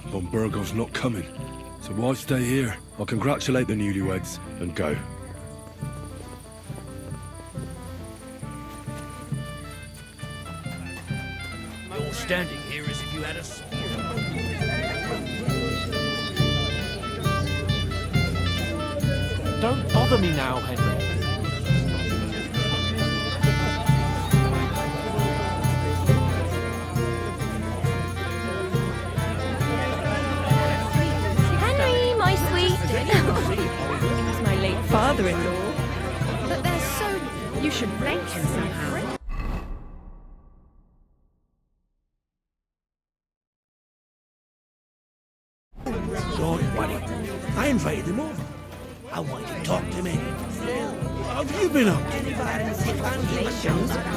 Speaker 4: Von Burgov's not coming, so why stay here? I'll congratulate the newlyweds and go.
Speaker 8: You're standing here as if you had a spear.
Speaker 6: Don't bother me now, Henry.
Speaker 21: Henry, my sweet. He's my late father-in-law.
Speaker 7: But they're so... You should rank him somehow.
Speaker 13: Right, buddy. I invited him over. I want you to talk to me. What have you been up to?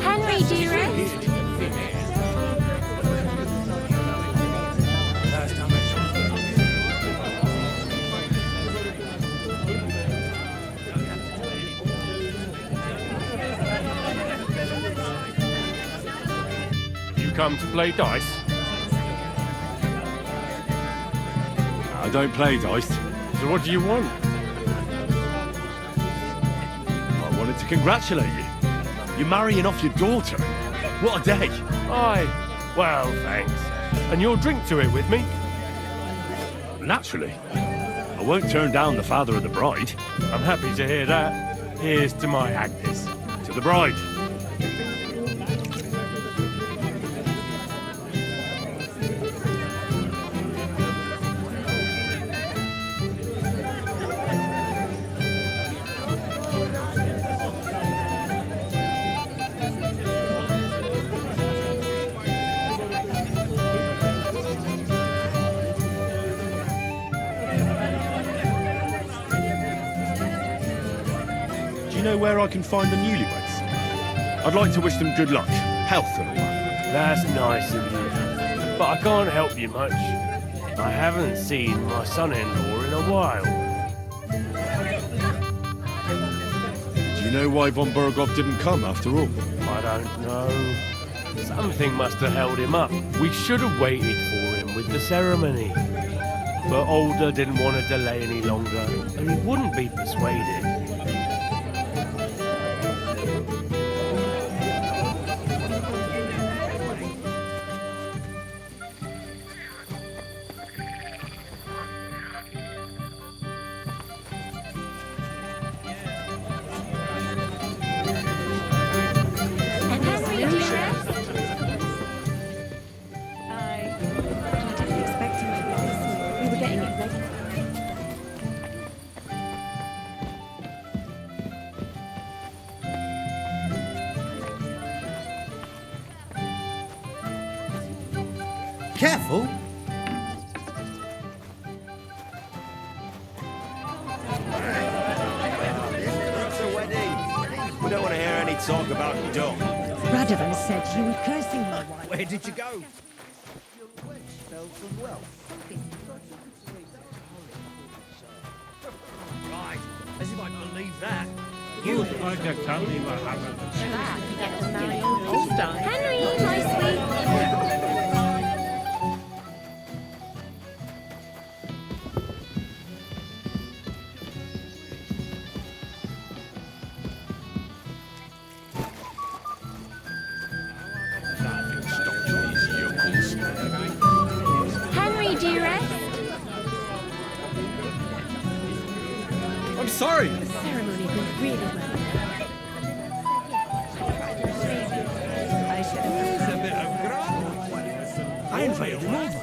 Speaker 21: Henry, dearest.
Speaker 6: You come to play dice?
Speaker 14: I don't play dice.
Speaker 6: So what do you want?
Speaker 14: I wanted to congratulate you. You're marrying off your daughter. What a day.
Speaker 6: Aye. Well, thanks. And you'll drink to it with me?
Speaker 14: Naturally. I won't turn down the father of the bride.
Speaker 6: I'm happy to hear that. Here's to my Agnes.
Speaker 14: To the bride. Do you know where I can find the newlyweds? I'd like to wish them good luck, health and all that.
Speaker 10: That's nice of you. But I can't help you much. I haven't seen my son-in-law in a while.
Speaker 14: Do you know why von Burgov didn't come after all?
Speaker 10: I don't know. Something must have held him up. We should have waited for him with the ceremony. But Older didn't want to delay any longer, and he wouldn't be persuaded.
Speaker 1: Careful.
Speaker 15: It's a wedding. We don't want to hear any talk about dog.
Speaker 23: Radovan said you were cursing my wife.
Speaker 1: Where did you go? Right, as if I believe that.
Speaker 5: You like to tell me what happened.
Speaker 21: Henry, my sweet.
Speaker 12: I'm sorry.
Speaker 7: The ceremony went really well.
Speaker 5: I invited him over.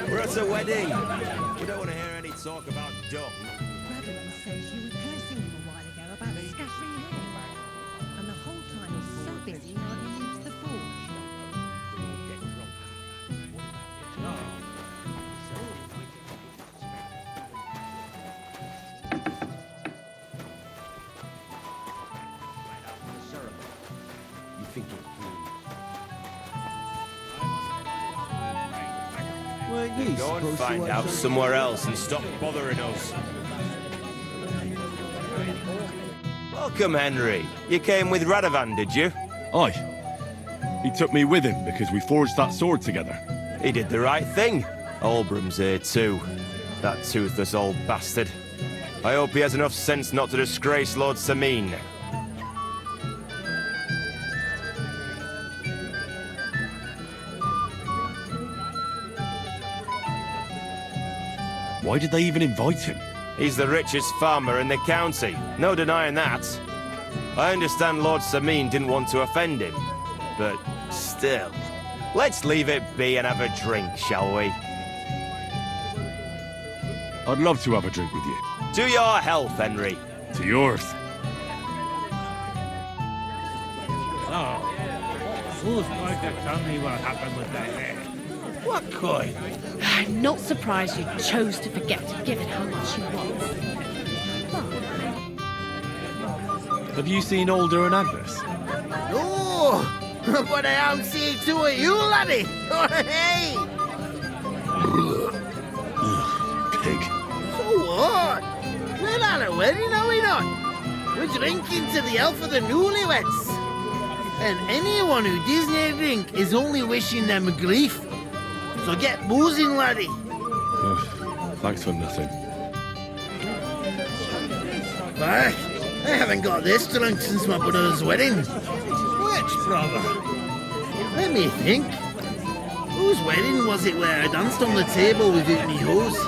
Speaker 15: We're at a wedding. We don't want to hear any talk about dung.
Speaker 23: Radeon says you were cursing him a while ago about scattering hair. And the whole time he's so busy now he leaves the forge.
Speaker 1: You think it
Speaker 15: Go and find out somewhere else and stop bothering us. Welcome, Henry. You came with Radovan, did you?
Speaker 14: Aye. He took me with him because we forged that sword together.
Speaker 15: He did the right thing. Olbram's here too. That toothless old bastard. I hope he has enough sense not to disgrace Lord Samin.
Speaker 14: Why did they even invite him?
Speaker 15: He's the richest farmer in the county. No denying that. I understand Lord Samin didn't want to offend him. But still, let's leave it be and have a drink, shall we?
Speaker 14: I'd love to have a drink with you.
Speaker 15: To your health, Henry.
Speaker 14: To yours.
Speaker 5: Oh, who's going to tell me what happened with that hair? What coin?
Speaker 7: I'm not surprised you chose to forget, given how much you want.
Speaker 14: Have you seen Alder and Agnes?
Speaker 2: Oh, but I am seeing two of you, laddie. Hey!
Speaker 14: Pig.
Speaker 2: So what? We're at a wedding, are we not? We're drinking to the health of the newlyweds. And anyone who doesn't drink is only wishing them grief. So get boozing, laddie.
Speaker 14: Thanks for nothing.
Speaker 2: Fuck, I haven't got this drunk since my brother's wedding.
Speaker 5: Which brother?
Speaker 2: Let me think. Whose wedding was it where I danced on the table without me hose?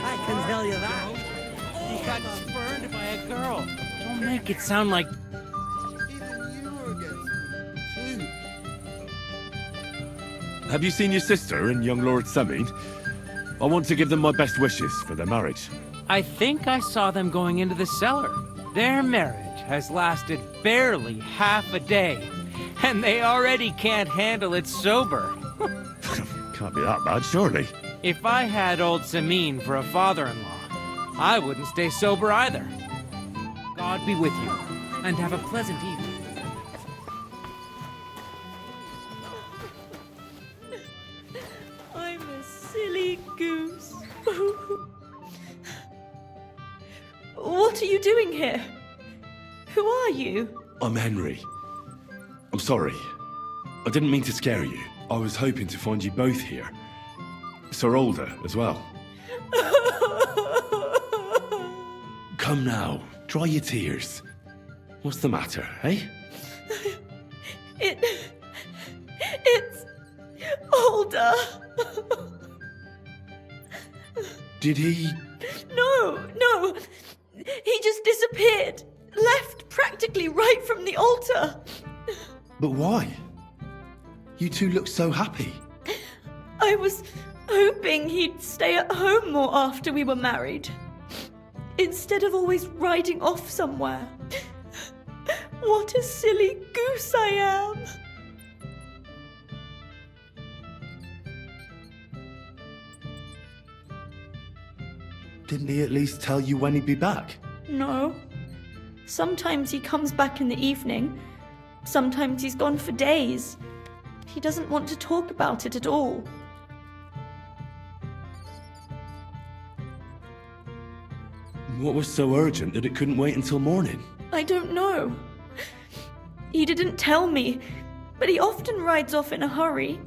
Speaker 3: I can tell you that. He got spurned by a girl. Don't make it sound like...
Speaker 14: Have you seen your sister and young Lord Samin? I want to give them my best wishes for their marriage.
Speaker 3: I think I saw them going into the cellar. Their marriage has lasted barely half a day, and they already can't handle it sober.
Speaker 14: Can't be that bad, surely.
Speaker 3: If I had old Samin for a father-in-law, I wouldn't stay sober either. God be with you, and have a pleasant evening.
Speaker 18: I'm a silly goose. What are you doing here? Who are you?
Speaker 14: I'm Henry. I'm sorry. I didn't mean to scare you. I was hoping to find you both here. Sir Alder as well. Come now, dry your tears. What's the matter, eh?
Speaker 18: It's Alder.
Speaker 14: Did he...
Speaker 18: No. He just disappeared. Left practically right from the altar.
Speaker 14: But why? You two look so happy.
Speaker 18: I was hoping he'd stay at home more after we were married. Instead of always riding off somewhere. What a silly goose I am.
Speaker 14: Didn't he at least tell you when he'd be back?
Speaker 18: No. Sometimes he comes back in the evening. Sometimes he's gone for days. He doesn't want to talk about it at all.
Speaker 14: What was so urgent that it couldn't wait until morning?
Speaker 18: I don't know. He didn't tell me, but he often rides off in a hurry.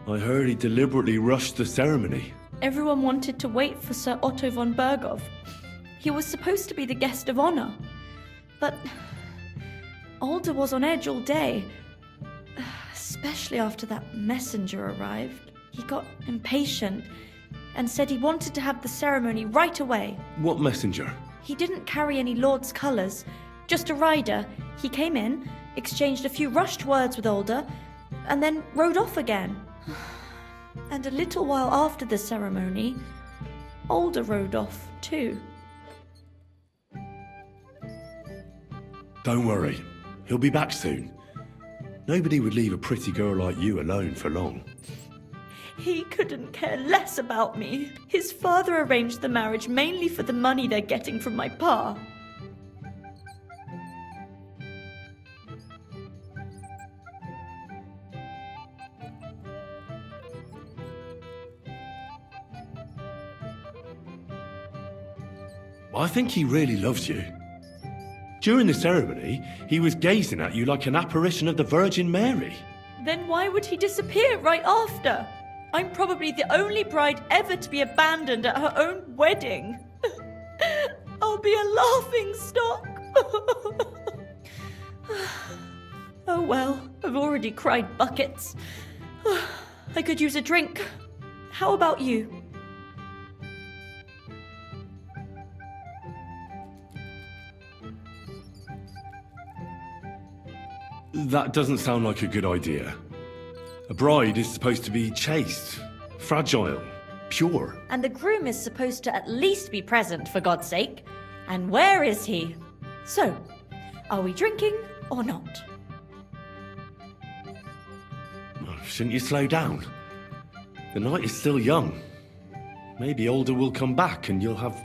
Speaker 14: I heard he deliberately rushed the ceremony.
Speaker 18: Everyone wanted to wait for Sir Otto von Berghoff. He was supposed to be the guest of honor. But Alder was on edge all day, especially after that messenger arrived. He got impatient and said he wanted to have the ceremony right away.
Speaker 4: What messenger?
Speaker 18: He didn't carry any Lord's colours, just a rider. He came in, exchanged a few rushed words with Alder, and then rode off again. And a little while after the ceremony, Alder rode off too.
Speaker 4: Don't worry. He'll be back soon. Nobody would leave a pretty girl like you alone for long.
Speaker 18: He couldn't care less about me. His father arranged the marriage mainly for the money they're getting from my pa.
Speaker 4: I think he really loves you. During the ceremony, he was gazing at you like an apparition of the Virgin Mary.
Speaker 18: Then why would he disappear right after? I'm probably the only bride ever to be abandoned at her own wedding. I'll be a laughing stock. Oh well, I've already cried buckets. I could use a drink. How about you?
Speaker 4: That doesn't sound like a good idea. A bride is supposed to be chaste, fragile, pure.
Speaker 18: And the groom is supposed to at least be present, for God's sake. And where is he? So, are we drinking or not?
Speaker 4: Shouldn't you slow down? The night is still young. Maybe Alder will come back and you'll have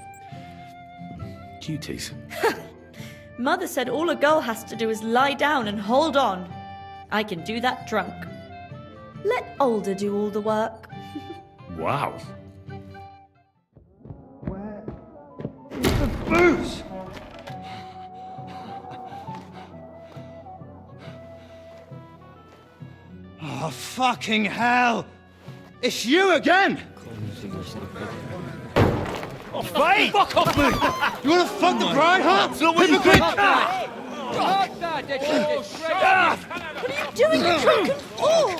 Speaker 4: cuties.
Speaker 18: Mother said all a girl has to do is lie down and hold on. I can do that drunk. Let Alder do all the work.
Speaker 4: Wow.
Speaker 12: The booze! Oh, fucking hell! It's you again!
Speaker 10: Oh, Faye! Fuck off me!
Speaker 12: You wanna fuck the bride, huh? Hypocrite!
Speaker 18: What are you doing, you drunken fool?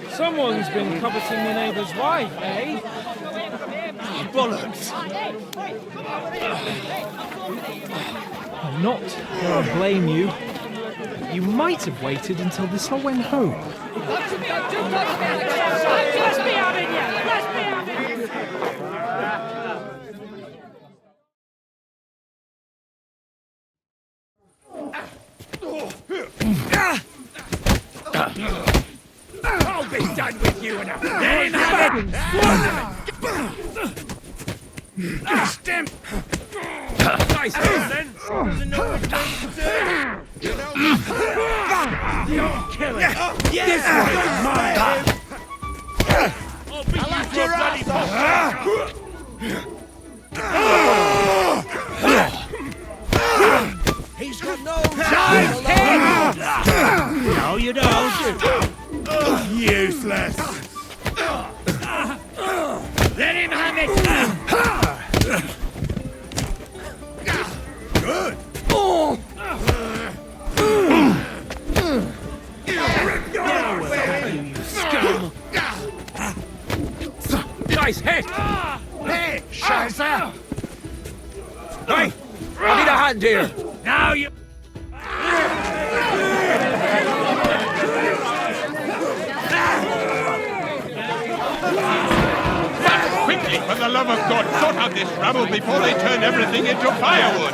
Speaker 3: Someone's been coveting the neighbour's wife, eh?
Speaker 12: Bollocks!
Speaker 3: I'm not going to blame you. You might have waited until this all went home.
Speaker 10: I'll be done with you in a minute! Just him! Nice then! Doesn't know what to do! Don't kill him! This one is mine! I'll be your bloody He's got no No, you don't! Useless! Let him have it! Good! Nice hit! Hey, Scheiße! Hey! I need a hand here! Now you...
Speaker 9: Quickly, for the love of God, sort out this rabble before they turn everything into firewood!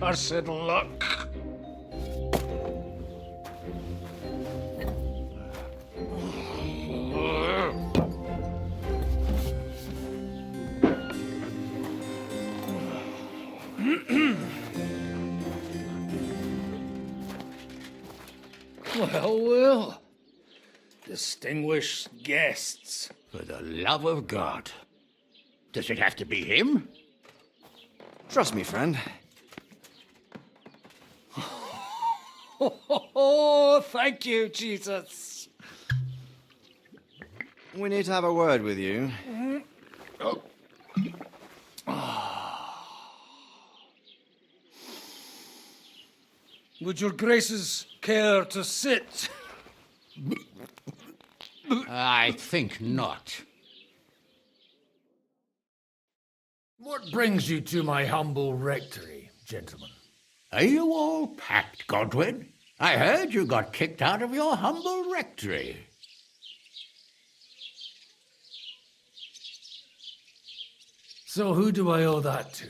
Speaker 5: cursed luck. Well, well. Distinguished guests.
Speaker 17: For the love of God. Does it have to be him? Trust me, friend.
Speaker 5: Oh, thank you, Jesus.
Speaker 17: We need to have a word with you.
Speaker 5: Oh. Would your graces care to sit?
Speaker 17: I think not.
Speaker 5: What brings you to my humble rectory, gentlemen?
Speaker 17: Are you all packed, Godwin? I heard you got kicked out of your humble rectory.
Speaker 5: So who do I owe that to?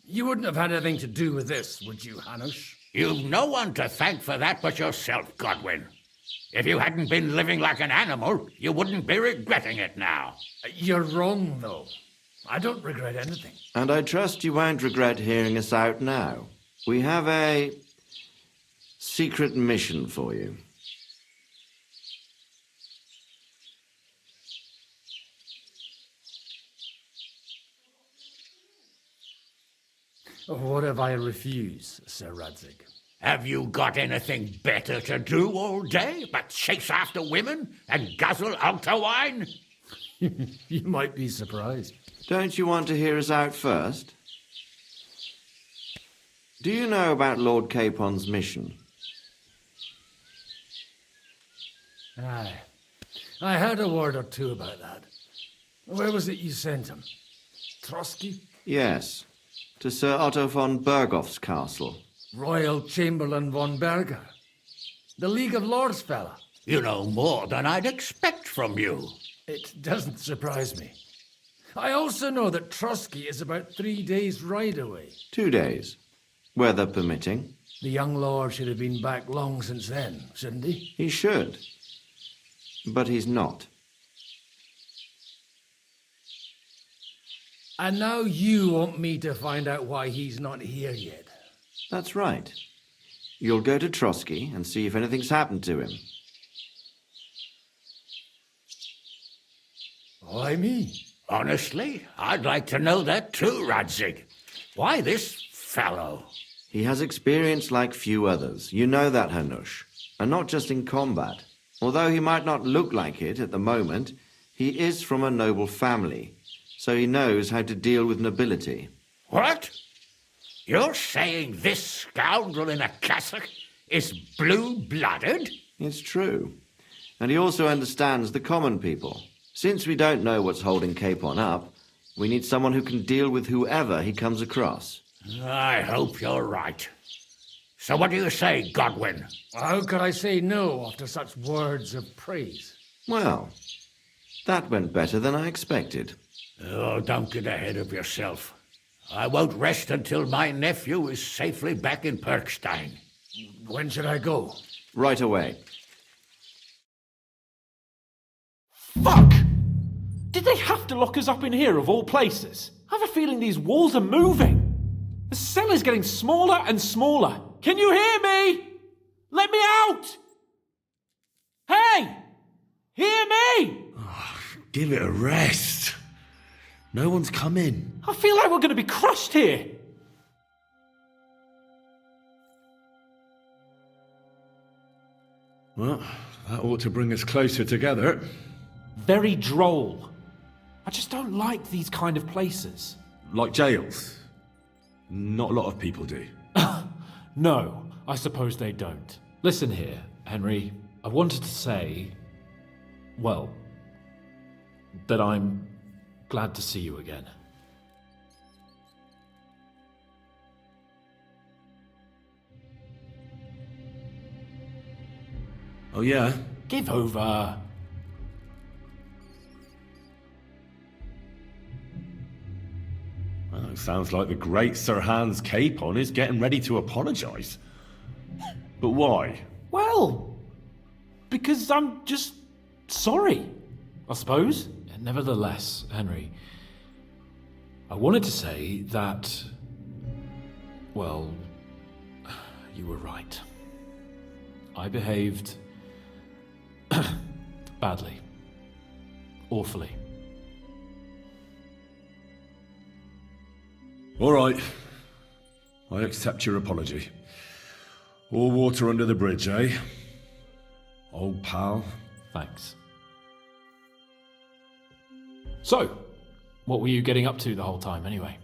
Speaker 5: You wouldn't have had anything to do with this, would you, Hanush?
Speaker 17: You've no one to thank for that but yourself, Godwin. If you hadn't been living like an animal, you wouldn't be regretting it now.
Speaker 5: You're wrong, though. I don't regret anything.
Speaker 11: And I trust you won't regret hearing us out now. We have a secret mission for you.
Speaker 5: What if I refuse, Sir Radzig?
Speaker 17: Have you got anything better to do all day but chase after women and guzzle altar wine?
Speaker 5: You might be surprised.
Speaker 11: Don't you want to hear us out first? Do you know about Lord Capon's mission?
Speaker 5: Aye. I heard a word or two about that. Where was it you sent him? Trotsky?
Speaker 11: Yes, to Sir Otto von Berghoff's castle.
Speaker 5: Royal Chamberlain von Berger. The League of Lords fella.
Speaker 17: You know more than I'd expect from you.
Speaker 5: It doesn't surprise me. I also know that Trotsky is about 3 days' ride away.
Speaker 11: 2 days, weather permitting.
Speaker 5: The young lord should have been back long since then, shouldn't he?
Speaker 11: He should, but he's not.
Speaker 5: And now you want me to find out why he's not here yet.
Speaker 11: That's right. You'll go to Trotsky and see if anything's happened to him.
Speaker 5: Why me?
Speaker 17: Honestly, I'd like to know that too, Radzig. Why this fellow?
Speaker 11: He has experience like few others. You know that, Hanush. And not just in combat. Although he might not look like it at the moment, he is from a noble family, so he knows how to deal with nobility.
Speaker 17: What? You're saying this scoundrel in a cassock is blue-blooded?
Speaker 11: It's true. And he also understands the common people. Since we don't know what's holding Capon up, we need someone who can deal with whoever he comes across.
Speaker 17: I hope you're right. So what do you say, Godwin?
Speaker 5: How could I say no after such words of praise?
Speaker 11: Well, that went better than I expected.
Speaker 17: Oh, don't get ahead of yourself. I won't rest until my nephew is safely back in Perkstein.
Speaker 5: When should I go?
Speaker 11: Right away.
Speaker 6: Fuck! Did they have to lock us up in here of all places? I have a feeling these walls are moving. The cell is getting smaller and smaller. Can you hear me? Let me out! Hey! Hear me!
Speaker 4: Give it a rest. No one's come in.
Speaker 6: I feel like we're going to be crushed here.
Speaker 4: Well, that ought to bring us closer together.
Speaker 6: Very droll. I just don't like these kind of places.
Speaker 4: Like jails? Not a lot of people do.
Speaker 6: No, I suppose they don't. Listen here, Henry. I wanted to say, well, that I'm glad to see you again.
Speaker 4: Oh, yeah?
Speaker 6: Give over.
Speaker 4: Sounds like the great Sir Hans Capon is getting ready to apologise. But why?
Speaker 6: Well, because I'm just sorry, I suppose. Nevertheless, Henry, I wanted to say that, well, you were right. I behaved badly. Awfully.
Speaker 4: All right. I accept your apology. All water under the bridge, eh? Old pal.
Speaker 6: Thanks. So, what were you getting up to the whole time, anyway?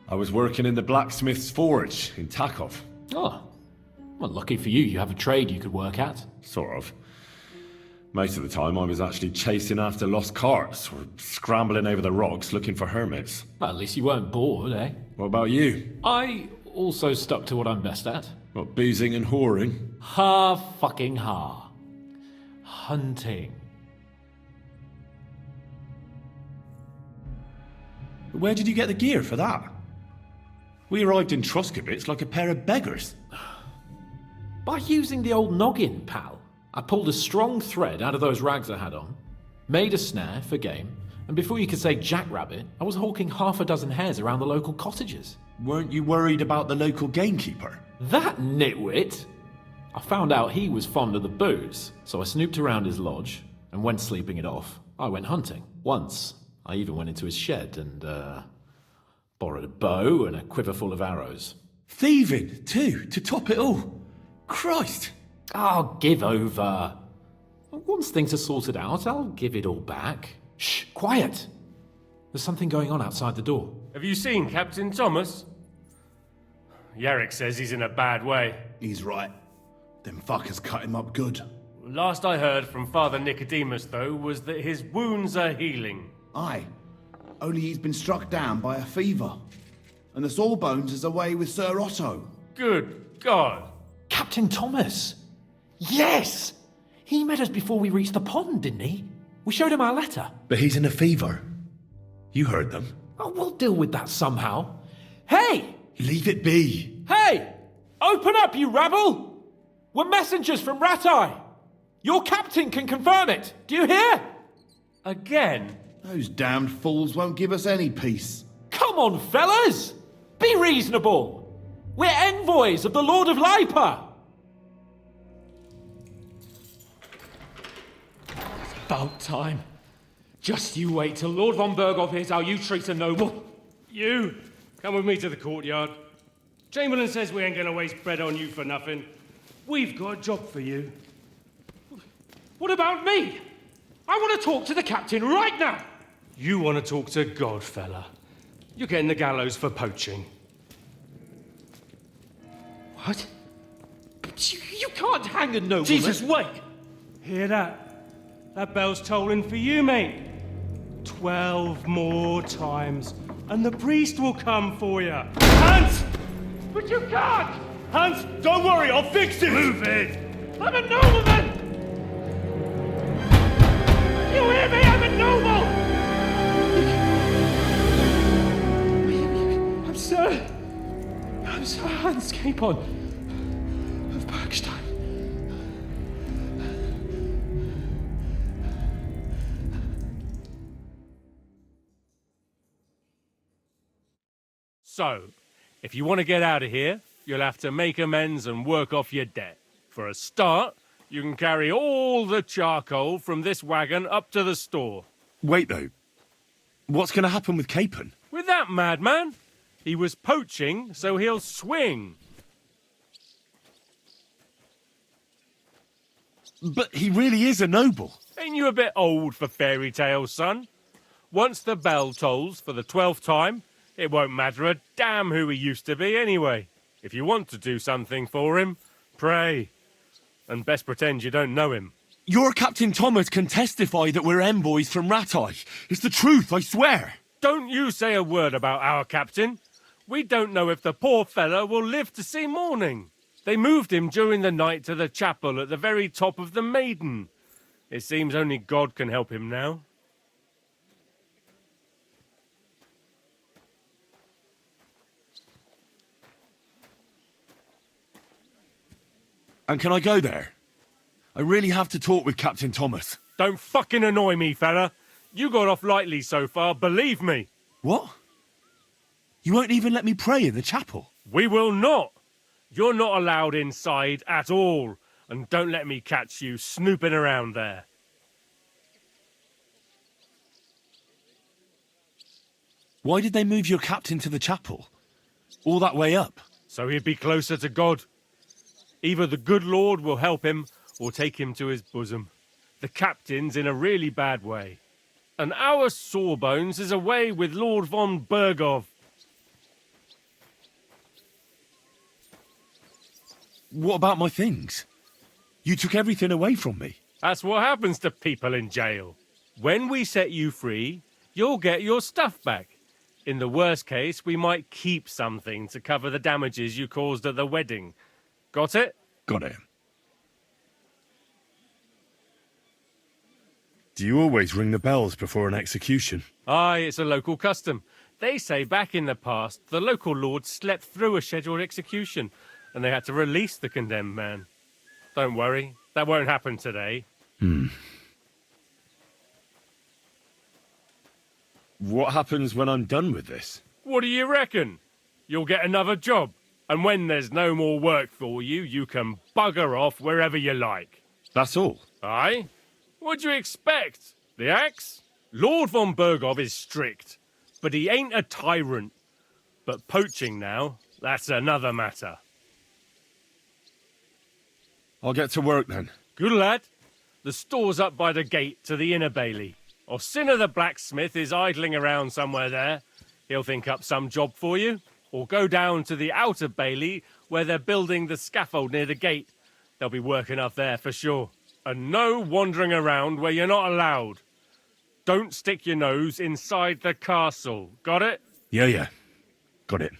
Speaker 4: I was working in the blacksmith's forge in Takov.
Speaker 6: Oh, well, lucky for you, you have a trade you could work at.
Speaker 4: Sort of. Most of the time I was actually chasing after lost carts, or scrambling over the rocks looking for hermits.
Speaker 6: Well, at least you weren't bored, eh?
Speaker 4: What about you?
Speaker 6: I also stuck to what I'm best at.
Speaker 4: What, boozing and whoring?
Speaker 6: Fucking hunting.
Speaker 4: Where did you get the gear for that? We arrived in Troskowitz like a pair of beggars.
Speaker 6: By using the old noggin, pal. I pulled a strong thread out of those rags I had on, made a snare for game, and before you could say jackrabbit, I was hawking half a dozen hares around the local cottages.
Speaker 4: Weren't you worried about the local gamekeeper?
Speaker 6: That nitwit! I found out he was fond of the booze, so I snooped around his lodge, and when sleeping it off, I went hunting. Once, I even went into his shed and, borrowed a bow and a quiver full of arrows.
Speaker 4: Thieving, too, to top it all. Christ!
Speaker 6: Oh, give over. Once things are sorted out, I'll give it all back. Shh, quiet! There's something going on outside the door.
Speaker 10: Have you seen Captain Thomas? Yarrick says he's in a bad way.
Speaker 19: He's right. Them fuckers cut him up good.
Speaker 10: Last I heard from Father Nicodemus, though, was that his wounds are healing.
Speaker 19: Aye. Only he's been struck down by a fever. And the Sawbones is away with Sir Otto.
Speaker 10: Good God.
Speaker 6: Captain Thomas! Yes! He met us before we reached the pond, didn't he? We showed him our letter.
Speaker 4: But he's in a fever. You heard them.
Speaker 6: Oh, we'll deal with that somehow. Hey!
Speaker 4: Leave it be.
Speaker 6: Hey! Open up, you rabble! We're messengers from Ratai. Your captain can confirm it. Do you hear?
Speaker 10: Again?
Speaker 19: Those damned fools won't give us any peace.
Speaker 6: Come on, fellas! Be reasonable. We're envoys of the Lord of Lipa.
Speaker 10: About time. Just you wait till Lord von Berghoff hears how you treat a noble. You, come with me to the courtyard. Chamberlain says we ain't gonna waste bread on you for nothing. We've got a job for you. What about me? I want to talk to the captain right now. You want to talk to God, fella. You're getting the gallows for poaching.
Speaker 6: What? But you can't hang a nobleman.
Speaker 10: Jesus, wait! Hear that? That bell's tolling for you, mate. 12 more times, and the priest will come for you. Hans! But you can't! Hans, don't worry, I'll fix it! Move it! I'm a nobleman! You hear me? I'm a noble! I'm Sir Hans Capon of Bergstein. So, if you want to get out of here, you'll have to make amends and work off your debt. For a start, you can carry all the charcoal from this wagon up to the store.
Speaker 4: Wait, though. What's going to happen with Capon?
Speaker 10: With that madman? He was poaching, so he'll swing.
Speaker 4: But he really is a noble.
Speaker 10: Ain't you a bit old for fairy tales, son? Once the bell tolls for the 12th time, it won't matter a damn who he used to be anyway. If you want to do something for him, pray. And best pretend you don't know him.
Speaker 4: Your Captain Thomas can testify that we're envoys from Ratai. It's the truth, I swear.
Speaker 10: Don't you say a word about our captain. We don't know if the poor fellow will live to see morning. They moved him during the night to the chapel at the very top of the Maiden. It seems only God can help him now.
Speaker 14: And can I go there? I really have to talk with Captain Thomas.
Speaker 10: Don't fucking annoy me, fella. You got off lightly so far, believe me.
Speaker 14: What? You won't even let me pray in the chapel?
Speaker 10: We will not. You're not allowed inside at all. And don't let me catch you snooping around there.
Speaker 14: Why did they move your captain to the chapel? All that way up?
Speaker 10: So he'd be closer to God. Either the good Lord will help him or take him to his bosom. The captain's in a really bad way. And our Sawbones is away with Lord von Bergov.
Speaker 14: What about my things? You took everything away from me.
Speaker 10: That's what happens to people in jail. When we set you free, you'll get your stuff back. In the worst case, we might keep something to cover the damages you caused at the wedding. Got it?
Speaker 14: Got it. Do you always ring the bells before an execution?
Speaker 10: Aye, it's a local custom. They say back in the past, the local lord slept through a scheduled execution, and they had to release the condemned man. Don't worry, that won't happen today.
Speaker 14: What happens when I'm done with this?
Speaker 10: What do you reckon? You'll get another job, and when there's no more work for you, you can bugger off wherever you like.
Speaker 14: That's all?
Speaker 10: Aye? What'd you expect? The axe? Lord von Bergov is strict, but he ain't a tyrant. But poaching now, that's another matter.
Speaker 14: I'll get to work then.
Speaker 10: Good lad. The store's up by the gate to the inner bailey. Orsina the blacksmith is idling around somewhere there. He'll think up some job for you. Or go down to the outer bailey where they're building the scaffold near the gate. They'll be working up there for sure. And no wandering around where you're not allowed. Don't stick your nose inside the castle. Got it?
Speaker 14: Yeah. Got it.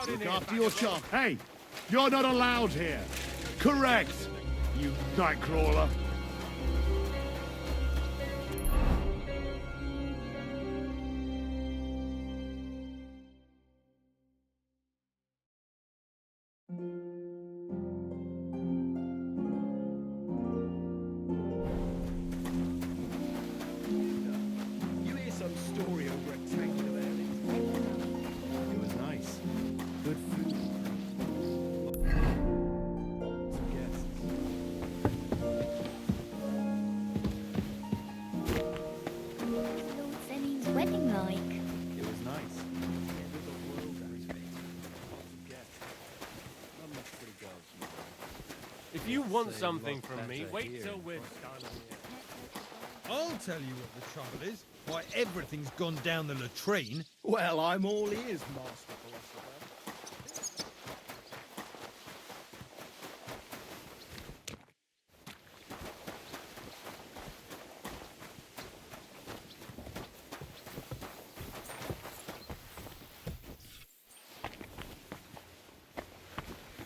Speaker 9: Look after your shop. Hey, you're not allowed here. Correct, you nightcrawler.
Speaker 17: You hear some story over at Tango there? It was nice. Good food. Some guests.
Speaker 21: Lord Semi's wedding like?
Speaker 17: It was nice. With the world at his feet. Lots of guests. Not much pretty girls.
Speaker 10: If you want something from me, wait till we're done.
Speaker 5: I'll tell you what the trouble is. Why everything's gone down the latrine.
Speaker 17: Well, I'm all ears, Master Philosopher.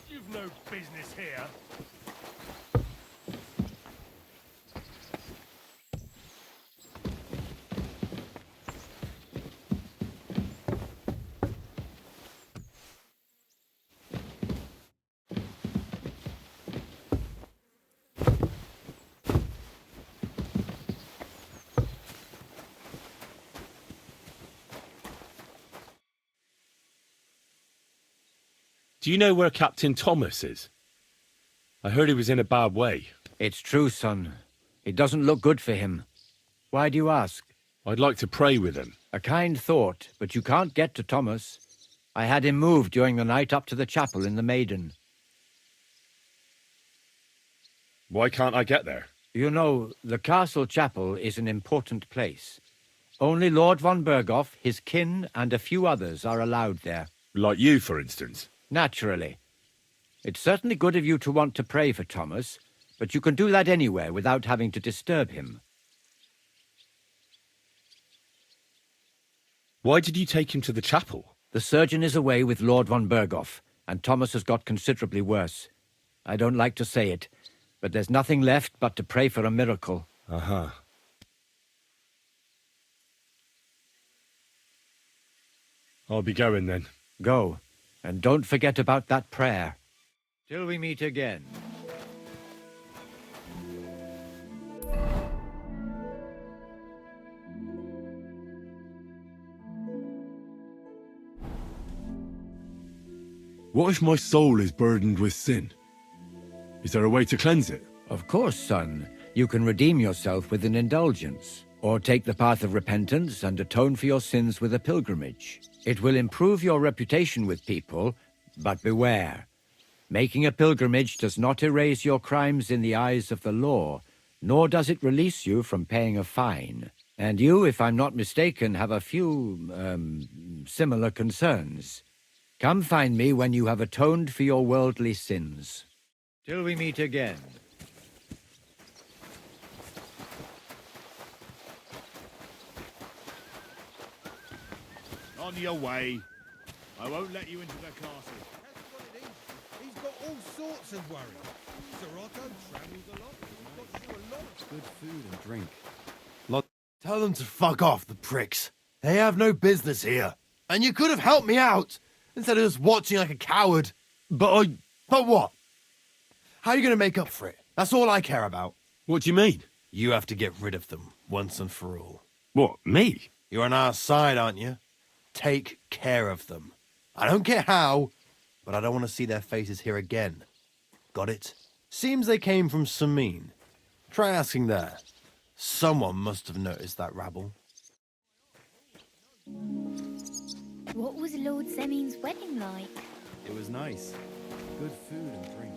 Speaker 10: You've no business here.
Speaker 14: Do you know where Captain Thomas is? I heard he was in a bad way.
Speaker 16: It's true, son. It doesn't look good for him. Why do you ask?
Speaker 14: I'd like to pray with him.
Speaker 16: A kind thought, but you can't get to Thomas. I had him moved during the night up to the chapel in the Maiden.
Speaker 14: Why can't I get there?
Speaker 16: You know, the castle chapel is an important place. Only Lord von Berghoff, his kin, and a few others are allowed there.
Speaker 14: Like you, for instance?
Speaker 16: Naturally. It's certainly good of you to want to pray for Thomas, but you can do that anywhere without having to disturb him.
Speaker 14: Why did you take him to the chapel?
Speaker 16: The surgeon is away with Lord von Berghoff, and Thomas has got considerably worse. I don't like to say it, but there's nothing left but to pray for a miracle.
Speaker 14: Uh-huh. I'll be going then.
Speaker 16: Go, and don't forget about that prayer. Till we meet again.
Speaker 14: What if my soul is burdened with sin? Is there a way to cleanse it?
Speaker 16: Of course, son. You can redeem yourself with an indulgence, or take the path of repentance and atone for your sins with a pilgrimage. It will improve your reputation with people, but beware. Making a pilgrimage does not erase your crimes in the eyes of the law, nor does it release you from paying a fine. And you, if I'm not mistaken, have a few, similar concerns. Come find me when you have atoned for your worldly sins. Till we meet again.
Speaker 9: On your way. I won't let you into the castle.
Speaker 5: He's got all sorts of worries. Sir Otto travels a lot. He's got through a lot of
Speaker 12: Good food and drink. Tell them to fuck off, the pricks. They have no business here. And you could have helped me out, instead of just watching like a coward. But what? How are you going to make up for it? That's all I care about.
Speaker 14: What do you mean?
Speaker 12: You have to get rid of them, once and for all.
Speaker 14: What, me?
Speaker 12: You're on our side, aren't you? Take care of them. I don't care how, but I don't want to see their faces here again. Got it? Seems they came from Samin. Try asking there. Someone must have noticed that rabble.
Speaker 20: What was Lord Semin's wedding like?
Speaker 17: It was nice. Good food and drink.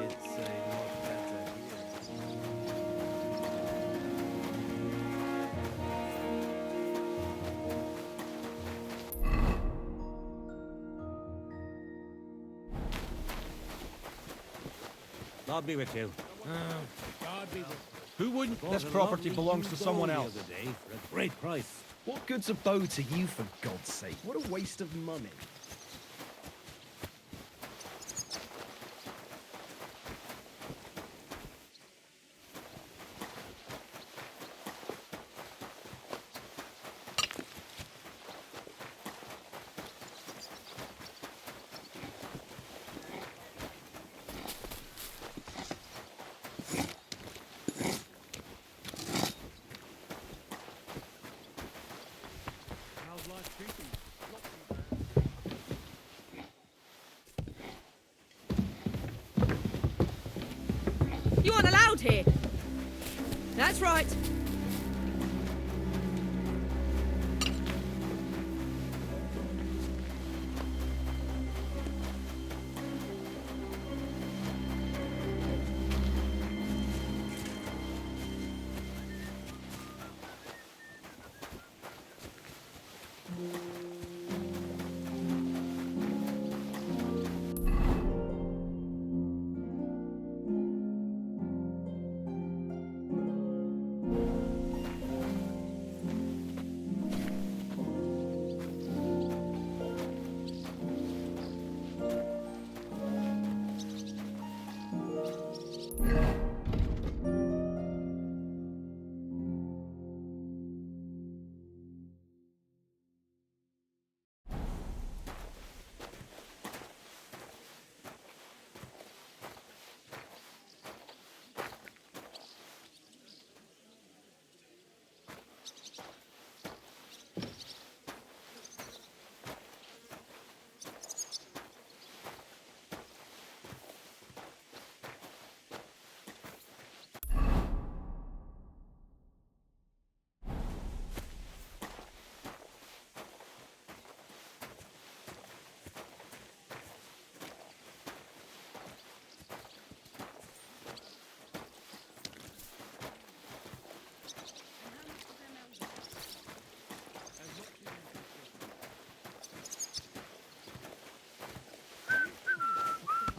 Speaker 17: It's a lot better
Speaker 1: God be with you.
Speaker 5: God be with
Speaker 17: Who wouldn't? This property belongs to someone else.
Speaker 1: For a great price.
Speaker 17: What good's a bow to you, for God's sake? What a waste of money.
Speaker 22: You aren't allowed here. That's right.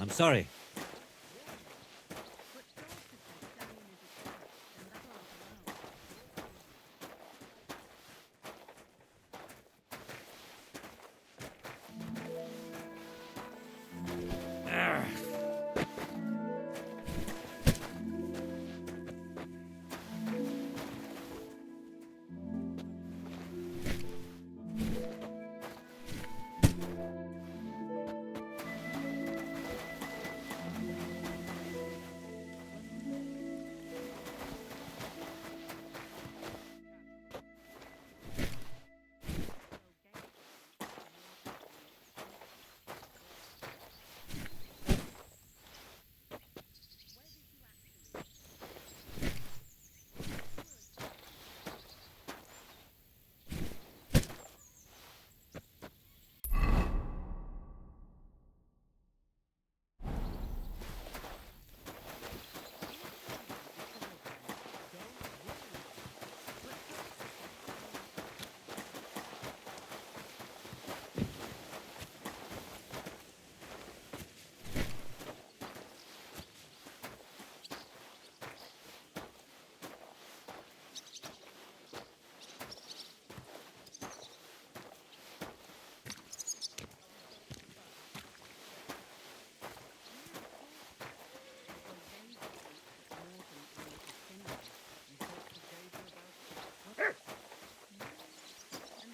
Speaker 8: I'm sorry.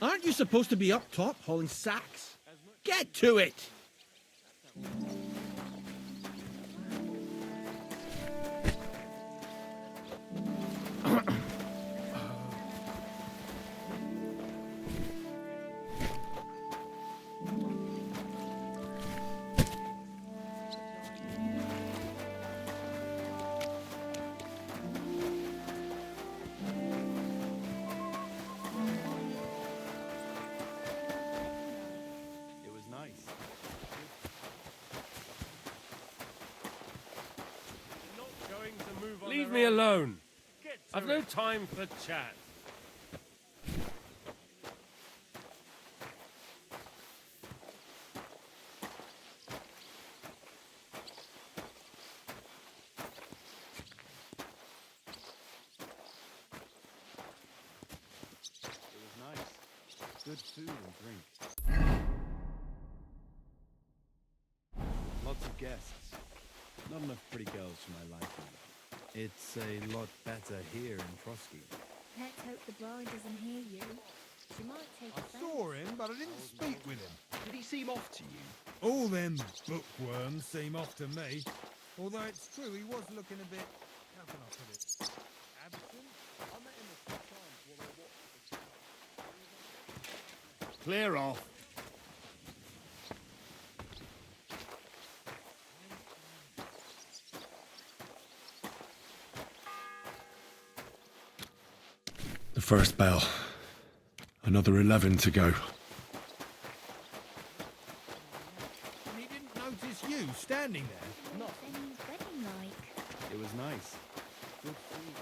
Speaker 1: Aren't you supposed to be up top hauling sacks? Get to it!
Speaker 10: Leave me alone. I've no time for chat.
Speaker 12: It was nice. Good food and drink. Lots of guests. Not enough pretty girls for my liking. It's a lot better here in Trotsky.
Speaker 20: Let's hope the bride doesn't hear you. She might take
Speaker 13: I
Speaker 20: offense.
Speaker 13: saw him, but I didn't speak with him.
Speaker 23: Did he seem off to you?
Speaker 13: All them bookworms seem off to me. Although it's true, he was looking a bit... How can I put it? Absent? I met him a few times while I watched the...
Speaker 1: Clear off.
Speaker 4: The first bell. Another 11 to go.
Speaker 13: And he didn't notice you standing there?
Speaker 20: Not Benny's wedding like.
Speaker 12: It was nice. Good food.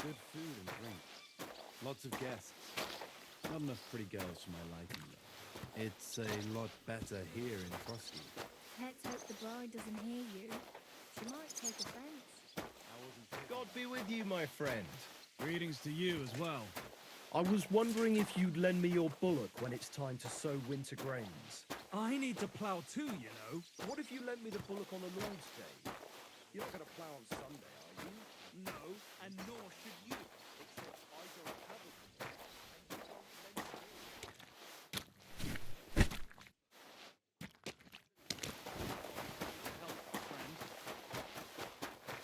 Speaker 12: Good food and drink. Lots of guests. Not enough pretty girls for my liking, though. It's a lot better here in Trotsky.
Speaker 20: Let's hope the bride doesn't hear you. She might take offense.
Speaker 23: God be with you, my friend.
Speaker 17: Greetings to you as well.
Speaker 23: I was wondering if you'd lend me your bullock when it's time to sow winter grains.
Speaker 17: I need to plough too, you know.
Speaker 23: What if you lent me the bullock on the Lord's Day? You're not going to plough on Sunday, are you?
Speaker 17: No, and nor should you. Except I don't have a bullock, and you won't lend me.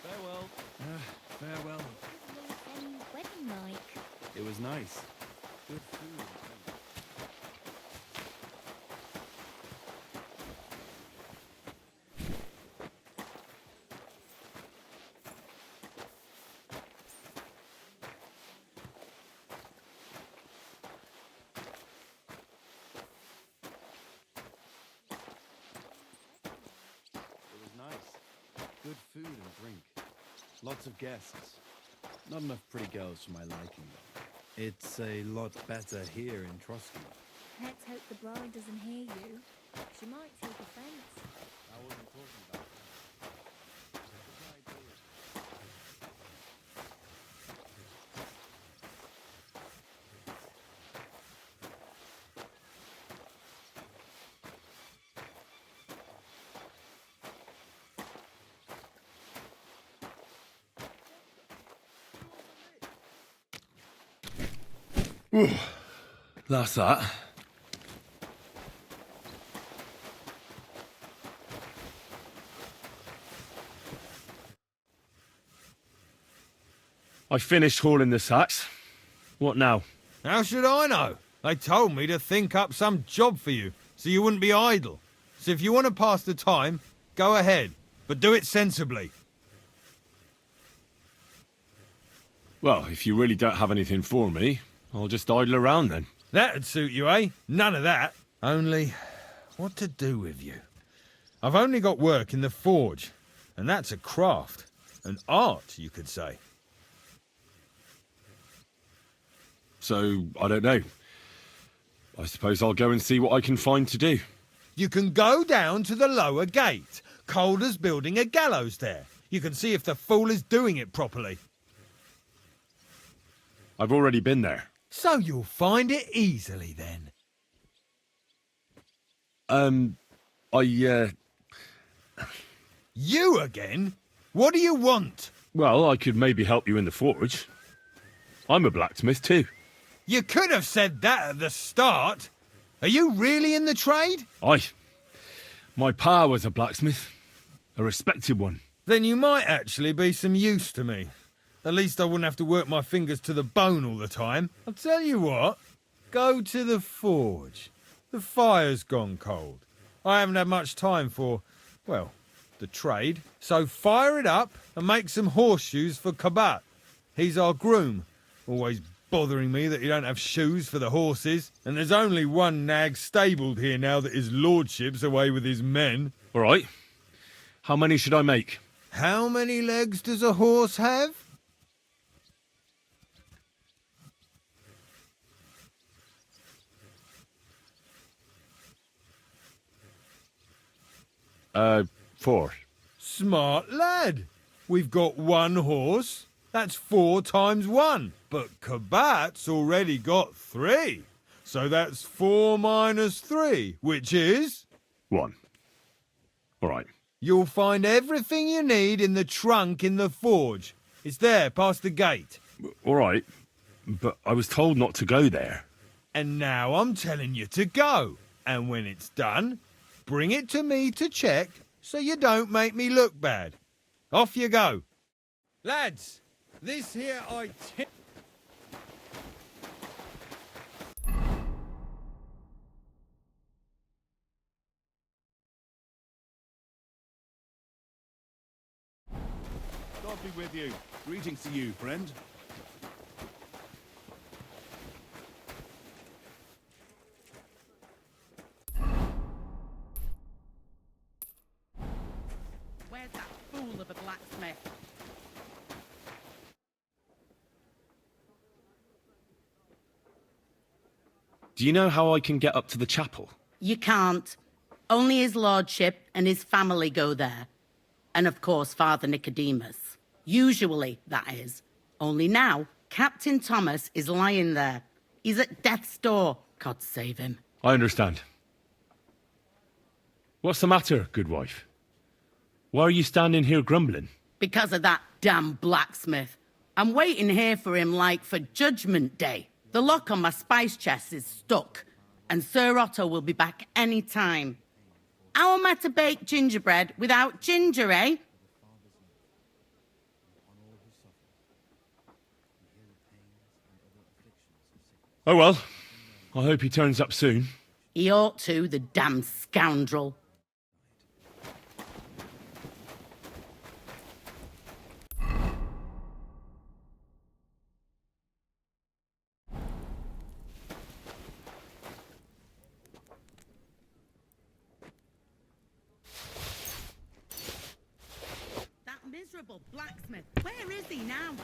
Speaker 12: Farewell.
Speaker 17: Farewell.
Speaker 20: What was Benny's wedding like?
Speaker 12: It was nice. Good food and drink. good food and drink. Lots of guests. Not enough pretty girls for my liking, though. It's a lot better here in Trotsky.
Speaker 20: Let's hope the bride doesn't hear you. She might take offense.
Speaker 12: I wasn't talking about that.
Speaker 14: That's that. I finished hauling the sacks. What now?
Speaker 13: How should I know? They told me to think up some job for you, so you wouldn't be idle. So if you want to pass the time, go ahead, but do it sensibly.
Speaker 14: Well, if you really don't have anything for me, I'll just idle around then.
Speaker 13: That'd suit you, eh? None of that. Only, what to do with you? I've only got work in the forge, and that's a craft. An art, you could say.
Speaker 14: So, I don't know. I suppose I'll go and see what I can find to do.
Speaker 13: You can go down to the lower gate. Calder's building a gallows there. You can see if the fool is doing it properly.
Speaker 14: I've already been there.
Speaker 13: So you'll find it easily then. You again? What do you want?
Speaker 14: Well, I could maybe help you in the forge. I'm a blacksmith too.
Speaker 13: You could have said that at the start. Are you really in the trade?
Speaker 14: Aye. My pa was a blacksmith. A respected one.
Speaker 13: Then you might actually be some use to me. At least I wouldn't have to work my fingers to the bone all the time. I'll tell you what. Go to the forge. The fire's gone cold. I haven't had much time for, well, the trade. So fire it up and make some horseshoes for Kabat. He's our groom. Always bothering me that you don't have shoes for the horses. And there's only one nag stabled here now that his lordship's away with his men.
Speaker 14: All right. How many should I make?
Speaker 13: How many legs does a horse have?
Speaker 14: Four.
Speaker 13: Smart lad. We've got one horse. That's 4 times 1. But Kabat's already got 3. So that's 4 minus 3, which is...
Speaker 14: 1. All right.
Speaker 13: You'll find everything you need in the trunk in the forge. It's there, past the gate.
Speaker 14: All right. But I was told not to go there.
Speaker 13: And now I'm telling you to go. And when it's done, bring it to me to check so you don't make me look bad. Off you go. Lads, this here
Speaker 9: God be with you. Greetings to you, friend.
Speaker 7: Where's that fool of a blacksmith?
Speaker 14: Do you know how I can get up to the chapel?
Speaker 7: You can't. Only his lordship and his family go there. And of course, Father Nicodemus. Usually, that is. Only now, Captain Thomas is lying there. He's at death's door. God save him.
Speaker 14: I understand. What's the matter, good wife? Why are you standing here grumbling?
Speaker 7: Because of that damn blacksmith. I'm waiting here for him like for Judgment Day. The lock on my spice chest is stuck, and Sir Otto will be back any time. How am I to bake gingerbread without ginger, eh?
Speaker 14: Oh well, I hope he turns up soon.
Speaker 7: He ought to, the damn scoundrel. miserable blacksmith. Where is he now?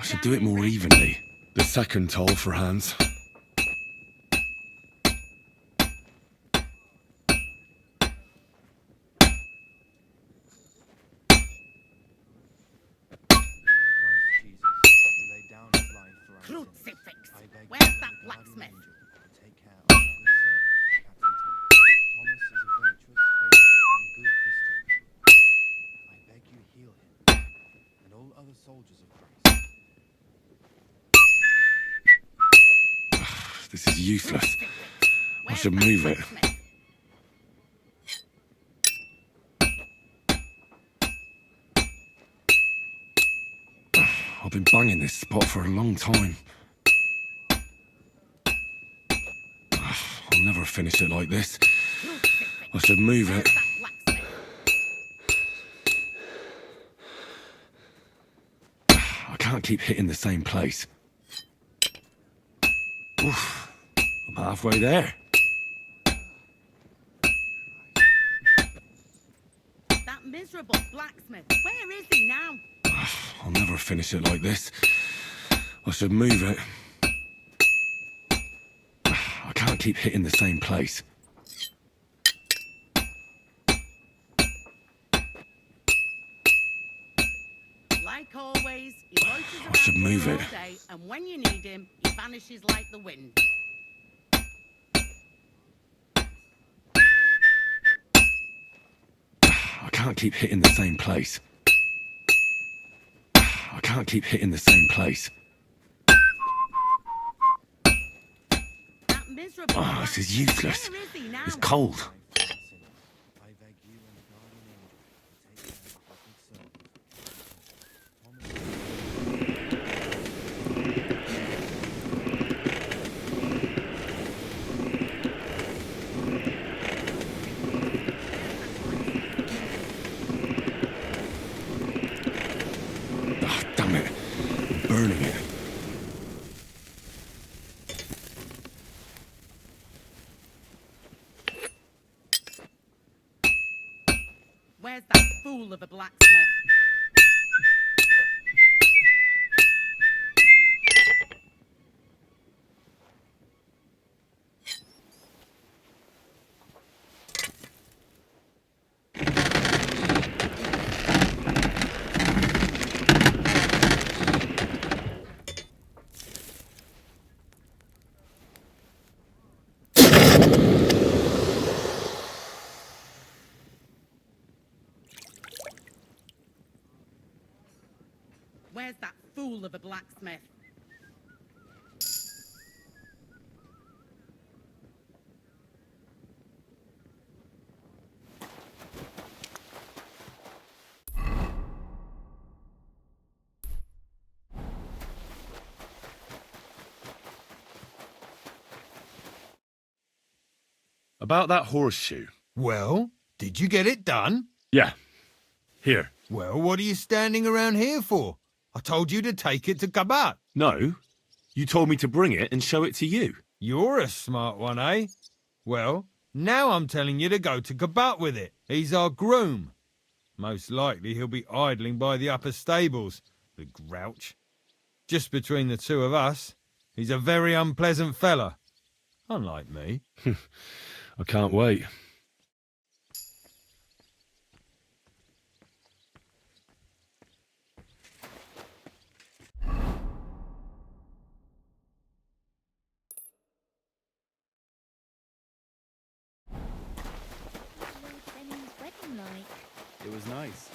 Speaker 4: I should do it more evenly. The second toll for Hans.
Speaker 7: Crucifix! Where's that blacksmith?
Speaker 4: This is useless. I should move it. I've been banging this spot for a long time. I'll never finish it like this. I should move it. I can't keep hitting the same place. Oof, I'm halfway there.
Speaker 7: That miserable blacksmith. Where is he now?
Speaker 4: I'll never finish it like this. I should move it. I can't keep hitting the same place.
Speaker 7: Like always, he loiters
Speaker 4: I should
Speaker 7: around
Speaker 4: move
Speaker 7: here
Speaker 4: it.
Speaker 7: all day, and when you need him, he vanishes like the wind.
Speaker 4: I can't keep hitting the same place. I can't keep hitting the same place.
Speaker 7: That miserable
Speaker 4: Oh, this is useless. It's cold. Oh, damn it. I'm burning it.
Speaker 7: Where's that fool of a blacksmith? Where's that fool of a blacksmith?
Speaker 4: About that horseshoe.
Speaker 13: Well, did you get it done?
Speaker 4: Yeah. Here.
Speaker 13: Well, what are you standing around here for? I told you to take it to Kabat.
Speaker 4: No. You told me to bring it and show it to you.
Speaker 13: You're a smart one, eh? Well, now I'm telling you to go to Kabat with it. He's our groom. Most likely he'll be idling by the upper stables, the grouch. Just between the two of us, he's a very unpleasant fella. Unlike me.
Speaker 4: I can't wait.
Speaker 17: was nice.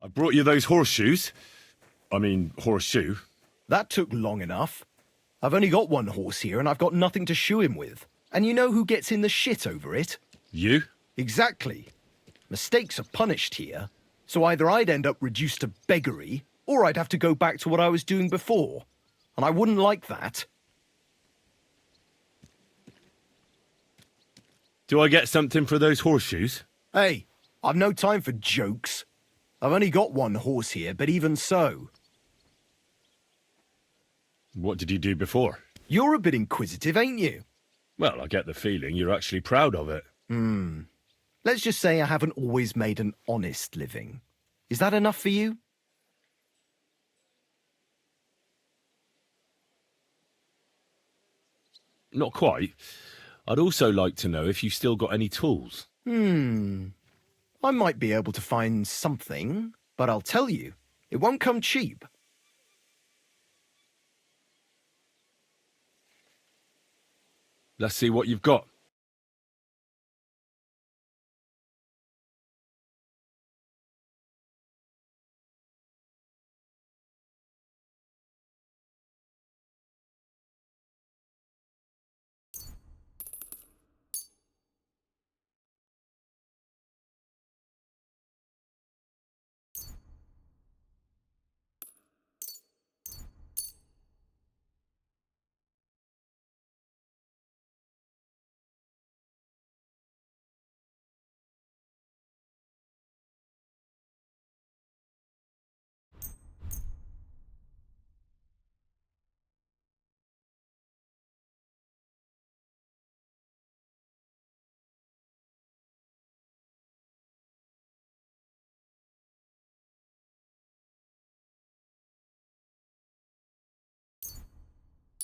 Speaker 14: I brought you those horseshoes. I mean, horseshoe.
Speaker 12: That took long enough. I've only got one horse here and I've got nothing to shoe him with. And you know who gets in the shit over it?
Speaker 14: You?
Speaker 12: Exactly. Mistakes are punished here, so either I'd end up reduced to beggary, or I'd have to go back to what I was doing before. And I wouldn't like that.
Speaker 14: Do I get something for those horseshoes?
Speaker 12: Hey, I've no time for jokes. I've only got one horse here, but even so.
Speaker 14: What did you do before?
Speaker 12: You're a bit inquisitive, ain't you?
Speaker 14: Well, I get the feeling you're actually proud of it.
Speaker 12: Let's just say I haven't always made an honest living. Is that enough for you?
Speaker 14: Not quite. I'd also like to know if you still got any tools.
Speaker 12: I might be able to find something, but I'll tell you, it won't come cheap.
Speaker 14: Let's see what you've got.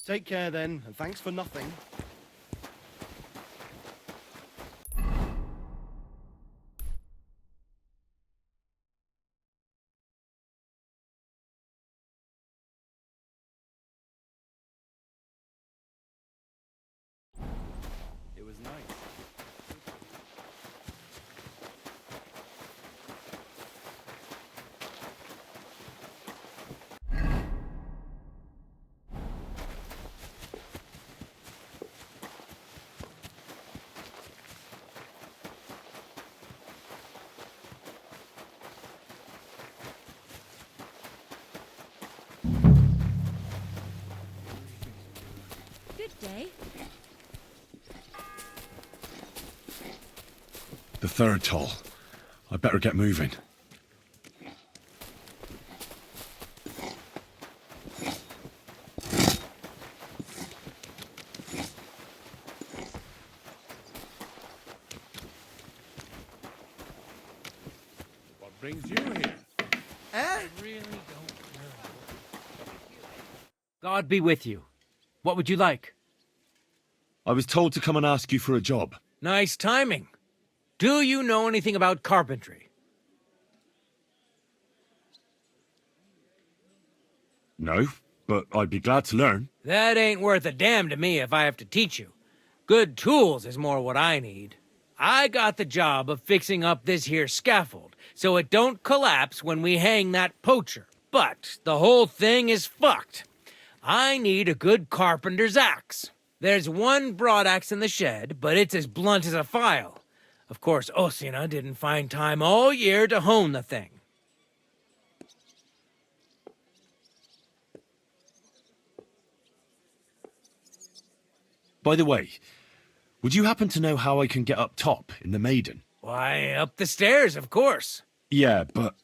Speaker 12: Take care then, and thanks for nothing.
Speaker 17: It was nice.
Speaker 20: Good day.
Speaker 14: The third toll. I better get moving.
Speaker 10: What brings you here?
Speaker 3: I really don't know. God be with you. What would you like?
Speaker 14: I was told to come and ask you for a job.
Speaker 3: Nice timing. Do you know anything about carpentry?
Speaker 14: No, but I'd be glad to learn.
Speaker 3: That ain't worth a damn to me if I have to teach you. Good tools is more what I need. I got the job of fixing up this here scaffold, so it don't collapse when we hang that poacher. But the whole thing is fucked. I need a good carpenter's axe. There's one broadaxe in the shed, but it's as blunt as a file. Of course, Osina didn't find time all year to hone the thing.
Speaker 14: By the way, would you happen to know how I can get up top in the Maiden?
Speaker 3: Why, up the stairs, of course.
Speaker 14: Yeah, but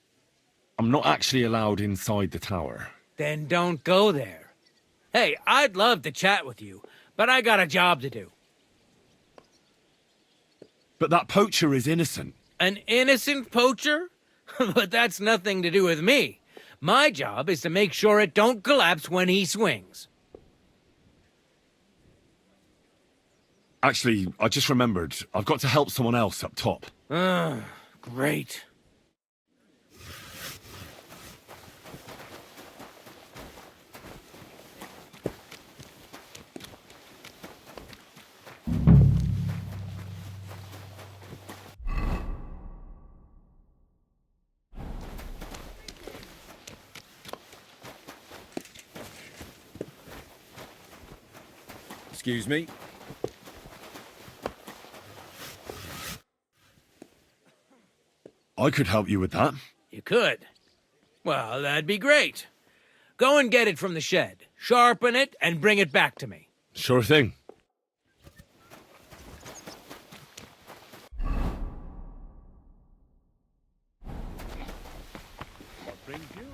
Speaker 14: I'm not actually allowed inside the tower.
Speaker 3: Then don't go there. Hey, I'd love to chat with you, but I got a job to do.
Speaker 14: But that poacher is innocent.
Speaker 3: An innocent poacher? But that's nothing to do with me. My job is to make sure it don't collapse when he swings.
Speaker 14: Actually, I just remembered. I've got to help someone else up top.
Speaker 3: Great.
Speaker 13: Excuse me.
Speaker 14: I could help you with that.
Speaker 3: You could? Well, that'd be great. Go and get it from the shed, sharpen it, and bring it back to me.
Speaker 14: Sure thing.
Speaker 10: What brings you here?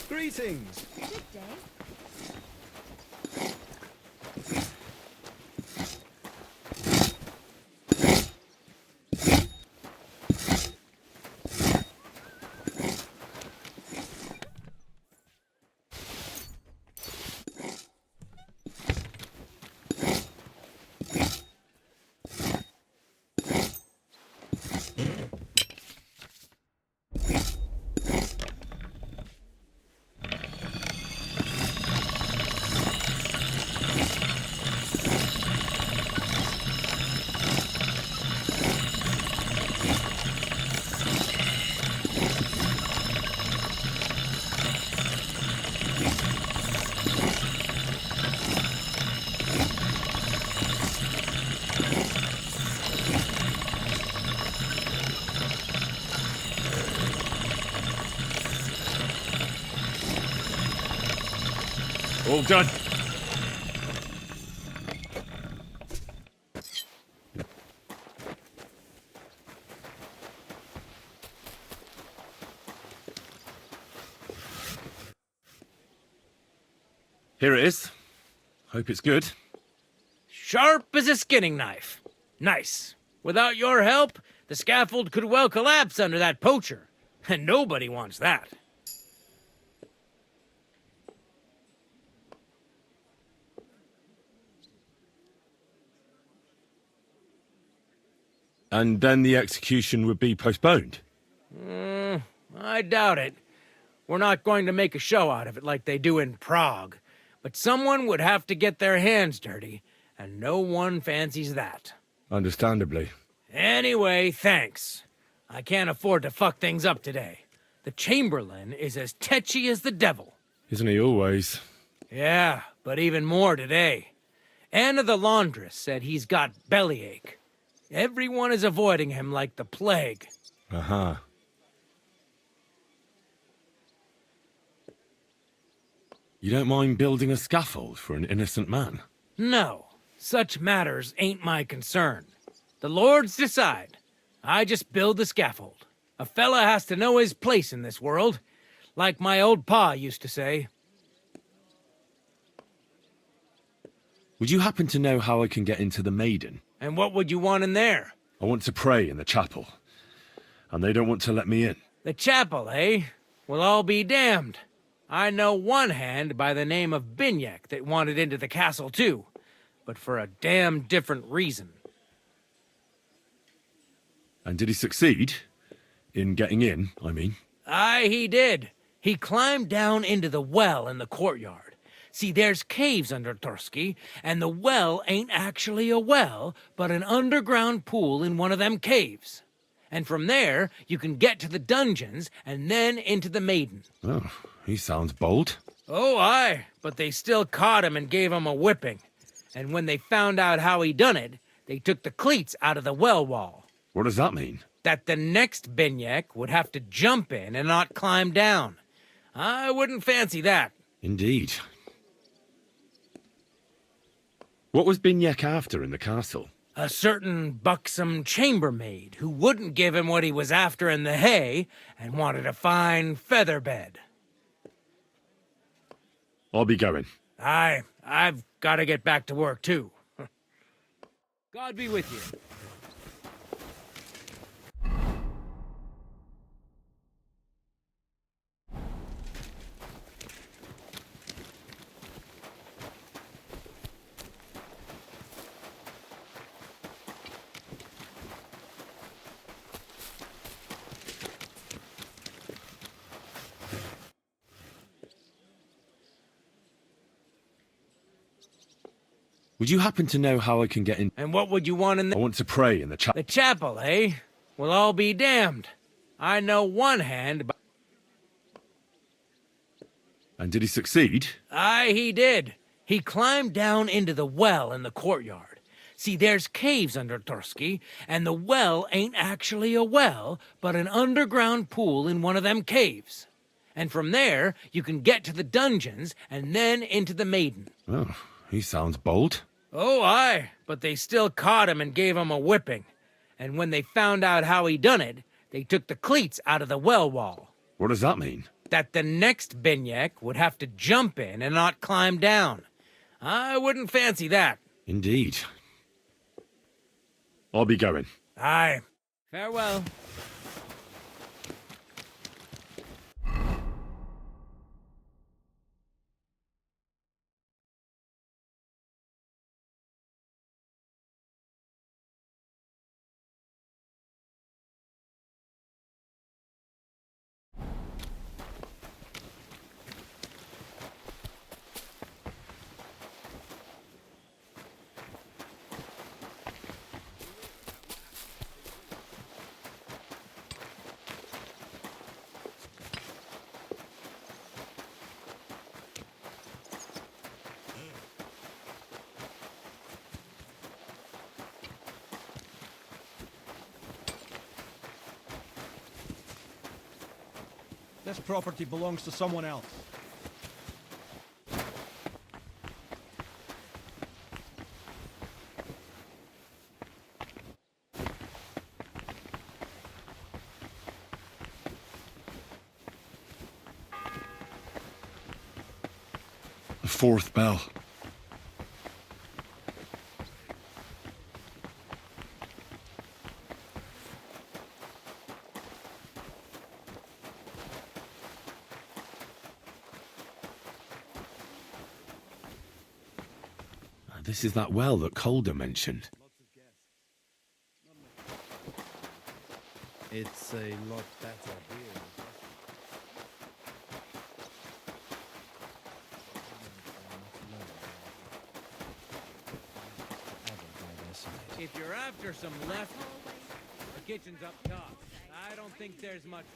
Speaker 23: Greetings.
Speaker 20: Good day.
Speaker 14: All done. Here it is. Hope it's good.
Speaker 3: Sharp as a skinning knife. Nice. Without your help, the scaffold could well collapse under that poacher. And nobody wants that.
Speaker 14: And then the execution would be postponed.
Speaker 3: I doubt it. We're not going to make a show out of it like they do in Prague. But someone would have to get their hands dirty, and no one fancies that.
Speaker 14: Understandably.
Speaker 3: Anyway, thanks. I can't afford to fuck things up today. The Chamberlain is as tetchy as the devil.
Speaker 14: Isn't he always?
Speaker 3: Yeah, but even more today. Anna the laundress said he's got bellyache. Everyone is avoiding him like the plague.
Speaker 14: Uh-huh. You don't mind building a scaffold for an innocent man?
Speaker 3: No, such matters ain't my concern. The lords decide. I just build the scaffold. A fella has to know his place in this world, like my old pa used to say.
Speaker 14: Would you happen to know how I can get into the Maiden?
Speaker 3: And what would you want in there?
Speaker 14: I want to pray in the chapel, and they don't want to let me in.
Speaker 3: The chapel, eh? Well, I'll be damned. I know one hand by the name of Binyek that wanted into the castle too, but for a damn different reason.
Speaker 14: And did he succeed? In getting in, I mean.
Speaker 3: Aye, he did. He climbed down into the well in the courtyard. See, there's caves under Tursky, and the well ain't actually a well, but an underground pool in one of them caves. And from there, you can get to the dungeons, and then into the Maiden.
Speaker 14: Oh, he sounds bold.
Speaker 3: Oh, aye, but they still caught him and gave him a whipping. And when they found out how he done it, they took the cleats out of the well wall.
Speaker 14: What does that mean?
Speaker 3: That the next Binyek would have to jump in and not climb down. I wouldn't fancy that.
Speaker 14: Indeed. What was Binyek after in the castle?
Speaker 3: A certain buxom chambermaid who wouldn't give him what he was after in the hay and wanted a fine feather bed.
Speaker 14: I'll be going.
Speaker 3: I've got to get back to work too. God be with you.
Speaker 14: Would you happen to know how I can get in?
Speaker 3: And what would you want in
Speaker 14: I want to pray in the chapel.
Speaker 3: The chapel, eh? Well, I'll be damned. I know one hand, but...
Speaker 14: And did he succeed?
Speaker 3: Aye, he did. He climbed down into the well in the courtyard. See, there's caves under Tursky, and the well ain't actually a well, but an underground pool in one of them caves. And from there, you can get to the dungeons, and then into the Maiden.
Speaker 14: Oh, he sounds bold.
Speaker 3: Oh, aye, but they still caught him and gave him a whipping. And when they found out how he done it, they took the cleats out of the well wall.
Speaker 14: What does that mean?
Speaker 3: That the next Binyek would have to jump in and not climb down. I wouldn't fancy that.
Speaker 14: Indeed. I'll be going.
Speaker 3: Aye. Farewell.
Speaker 17: This property belongs to someone else.
Speaker 14: The fourth bell. This is that well that Calder mentioned.
Speaker 17: It's a lot better here.
Speaker 3: If you're after some left, the kitchen's up top. I don't think there's much.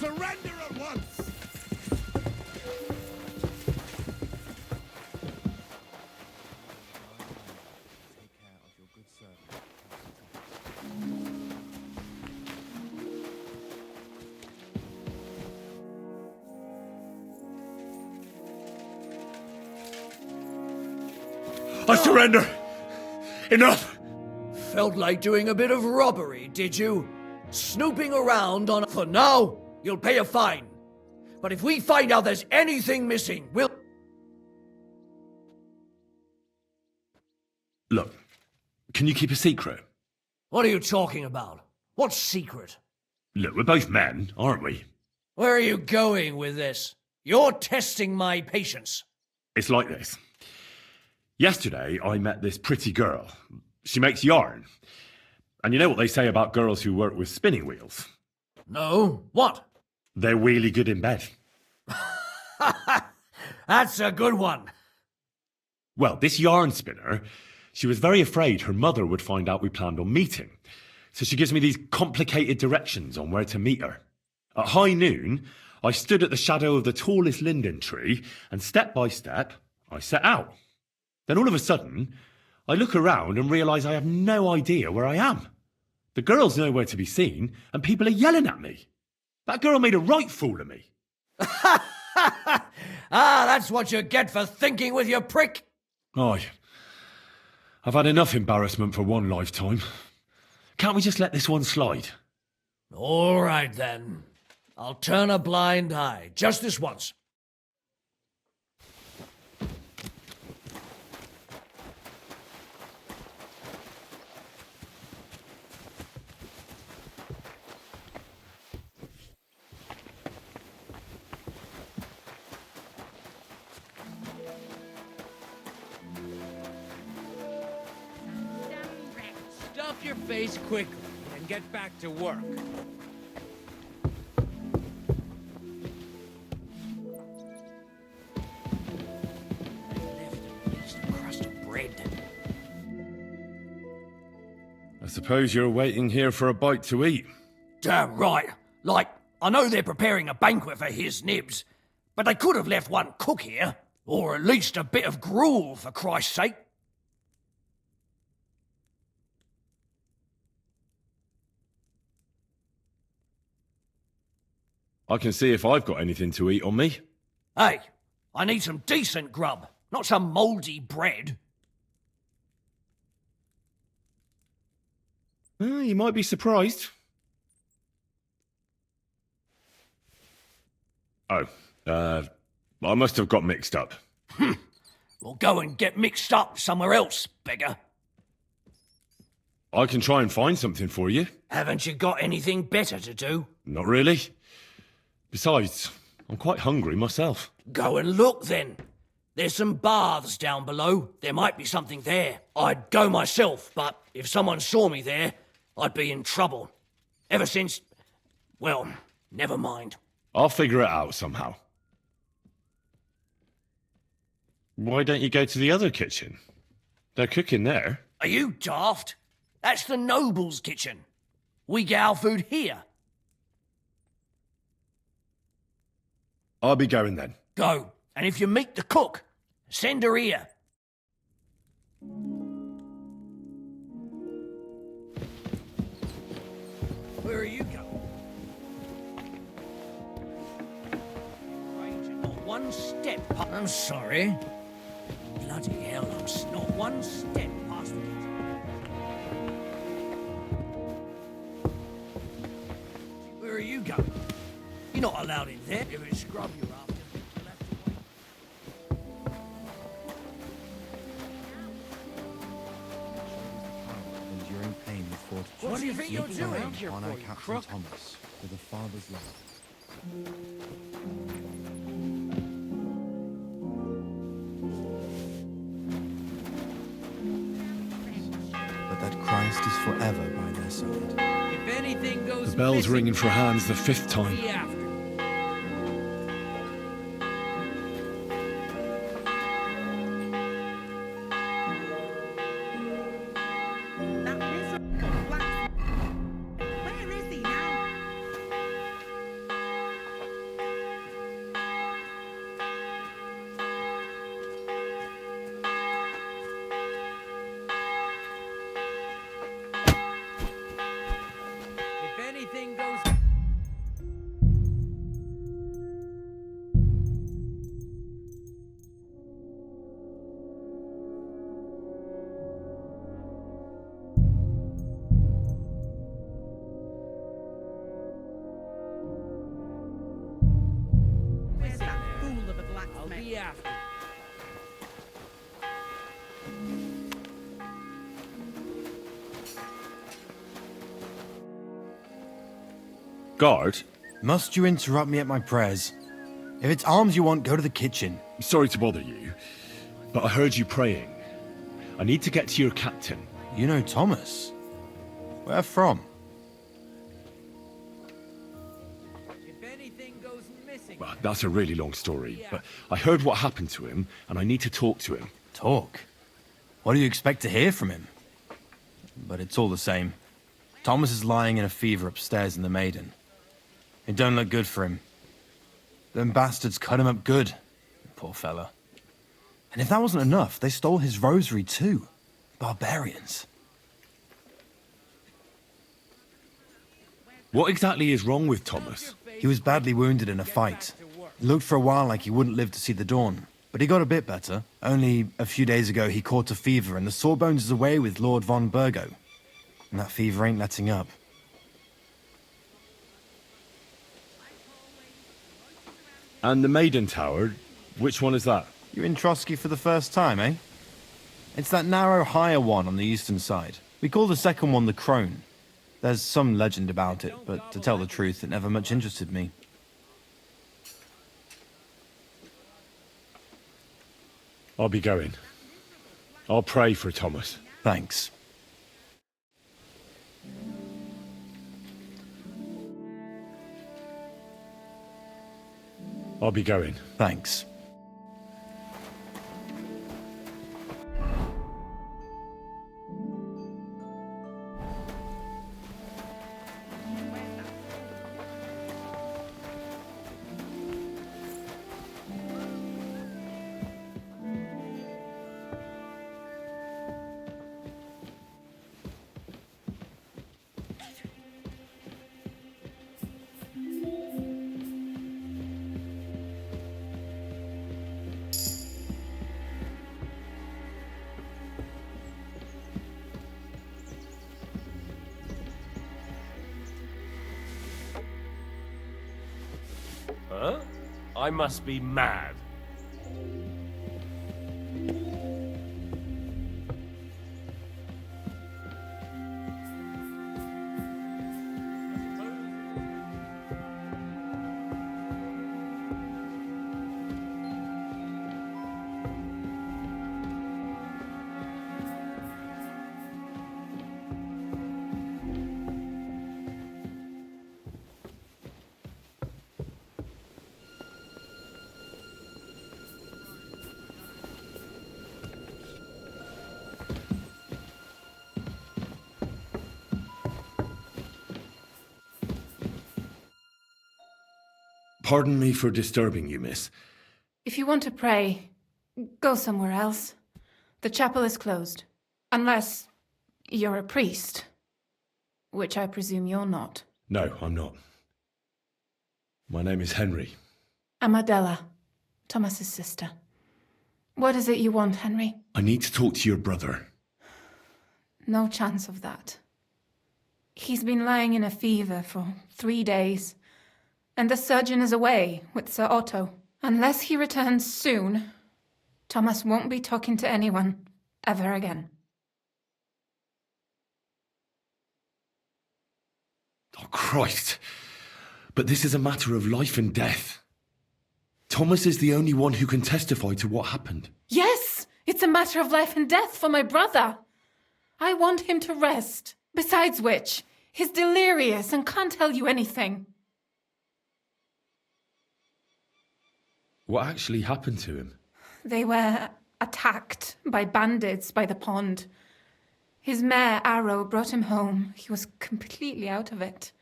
Speaker 9: Surrender at once!
Speaker 14: I surrender! Enough!
Speaker 2: Felt like doing a bit of robbery, did you? Snooping around on... For now, you'll pay a fine. But if we find out there's anything missing, we'll...
Speaker 14: Look, can you keep a secret?
Speaker 2: What are you talking about? What secret?
Speaker 14: Look, we're both men, aren't we?
Speaker 2: Where are you going with this? You're testing my patience.
Speaker 14: It's like this. Yesterday, I met this pretty girl. She makes yarn. And you know what they say about girls who work with spinning wheels?
Speaker 2: No? What?
Speaker 14: They're really good in bed.
Speaker 2: That's a good one.
Speaker 14: Well, this yarn spinner, she was very afraid her mother would find out we planned on meeting. So she gives me these complicated directions on where to meet her. At high noon, I stood at the shadow of the tallest linden tree, and step by step, I set out. Then all of a sudden, I look around and realise I have no idea where I am. The girl's nowhere to be seen, and people are yelling at me. That girl made a right fool of me.
Speaker 2: That's what you get for thinking with your prick.
Speaker 14: Aye. I've had enough embarrassment for one lifetime. Can't we just let this one slide?
Speaker 2: All right, then. I'll turn a blind eye, just this once.
Speaker 3: Stuff your face quickly and get back to work.
Speaker 14: I suppose you're waiting here for a bite to eat.
Speaker 2: Damn right. Like, I know they're preparing a banquet for his nibs, but they could have left one cook here, or at least a bit of gruel, for Christ's sake.
Speaker 14: I can see if I've got anything to eat on me.
Speaker 2: Hey, I need some decent grub, not some mouldy bread.
Speaker 14: You might be surprised. Oh, I must have got mixed up.
Speaker 2: Well, go and get mixed up somewhere else, beggar.
Speaker 14: I can try and find something for you.
Speaker 2: Haven't you got anything better to do?
Speaker 14: Not really. Besides, I'm quite hungry myself.
Speaker 2: Go and look, then. There's some baths down below. There might be something there. I'd go myself, but if someone saw me there, I'd be in trouble. Ever since... well, never mind.
Speaker 14: I'll figure it out somehow. Why don't you go to the other kitchen? They're cooking there.
Speaker 2: Are you daft? That's the noble's kitchen. We get our food here.
Speaker 14: I'll be going then.
Speaker 2: Go. And if you meet the cook, send her here. Where are you going? Not one step. I'm sorry. Bloody hell, I'm not one step past the kitchen. Where are you going? You're not allowed in there. If it's scrub you're after, you'll have to wait.
Speaker 8: Enduring pain with fortitude.
Speaker 2: What do you think you're doing?
Speaker 8: Honor Captain Thomas with a father's love. But that Christ is forever by their side.
Speaker 3: If anything goes
Speaker 14: The bell's
Speaker 3: missing,
Speaker 14: ringing for hands the 5th time.
Speaker 3: be after.
Speaker 7: Where is he now?
Speaker 3: If anything goes...
Speaker 7: Where's that fool of a
Speaker 3: I'll
Speaker 7: blacksmith?
Speaker 3: be after.
Speaker 14: Guard?
Speaker 12: Must you interrupt me at my prayers? If it's arms you want, go to the kitchen.
Speaker 14: Sorry to bother you, but I heard you praying. I need to get to your captain.
Speaker 12: You know Thomas? Where from?
Speaker 14: Well, that's a really long story, but I heard what happened to him, and I need to talk to him.
Speaker 12: Talk? What do you expect to hear from him? But it's all the same. Thomas is lying in a fever upstairs in the Maiden. It don't look good for him. Them bastards cut him up good. Poor fella. And if that wasn't enough, they stole his rosary too. Barbarians.
Speaker 14: What exactly is wrong with Thomas?
Speaker 12: He was badly wounded in a fight. It looked for a while like he wouldn't live to see the dawn. But he got a bit better. Only a few days ago he caught a fever and the Sawbones is away with Lord von Burgo. And that fever ain't letting up.
Speaker 14: And the Maiden Tower, which one is that?
Speaker 12: You're in Trotsky for the first time, eh? It's that narrow, higher one on the eastern side. We call the second one the Crone. There's some legend about it, but to tell the truth, it never much interested me.
Speaker 14: I'll be going. I'll pray for Thomas.
Speaker 12: Thanks.
Speaker 14: I'll be going.
Speaker 12: Thanks.
Speaker 10: Huh? I must be mad.
Speaker 14: Pardon me for disturbing you, miss.
Speaker 11: If you want to pray, go somewhere else. The chapel is closed. Unless you're a priest. Which I presume you're not.
Speaker 14: No, I'm not. My name is Henry.
Speaker 11: I'm Adela, Thomas's sister. What is it you want, Henry?
Speaker 14: I need to talk to your brother.
Speaker 11: No chance of that. He's been lying in a fever for 3 days. And the surgeon is away with Sir Otto. Unless he returns soon, Thomas won't be talking to anyone ever again.
Speaker 14: Oh, Christ. But this is a matter of life and death. Thomas is the only one who can testify to what happened.
Speaker 11: Yes! It's a matter of life and death for my brother. I want him to rest. Besides which, he's delirious and can't tell you anything.
Speaker 14: What actually happened to him?
Speaker 11: They were attacked by bandits by the pond. His mare, Arrow, brought him home. He was completely out of it.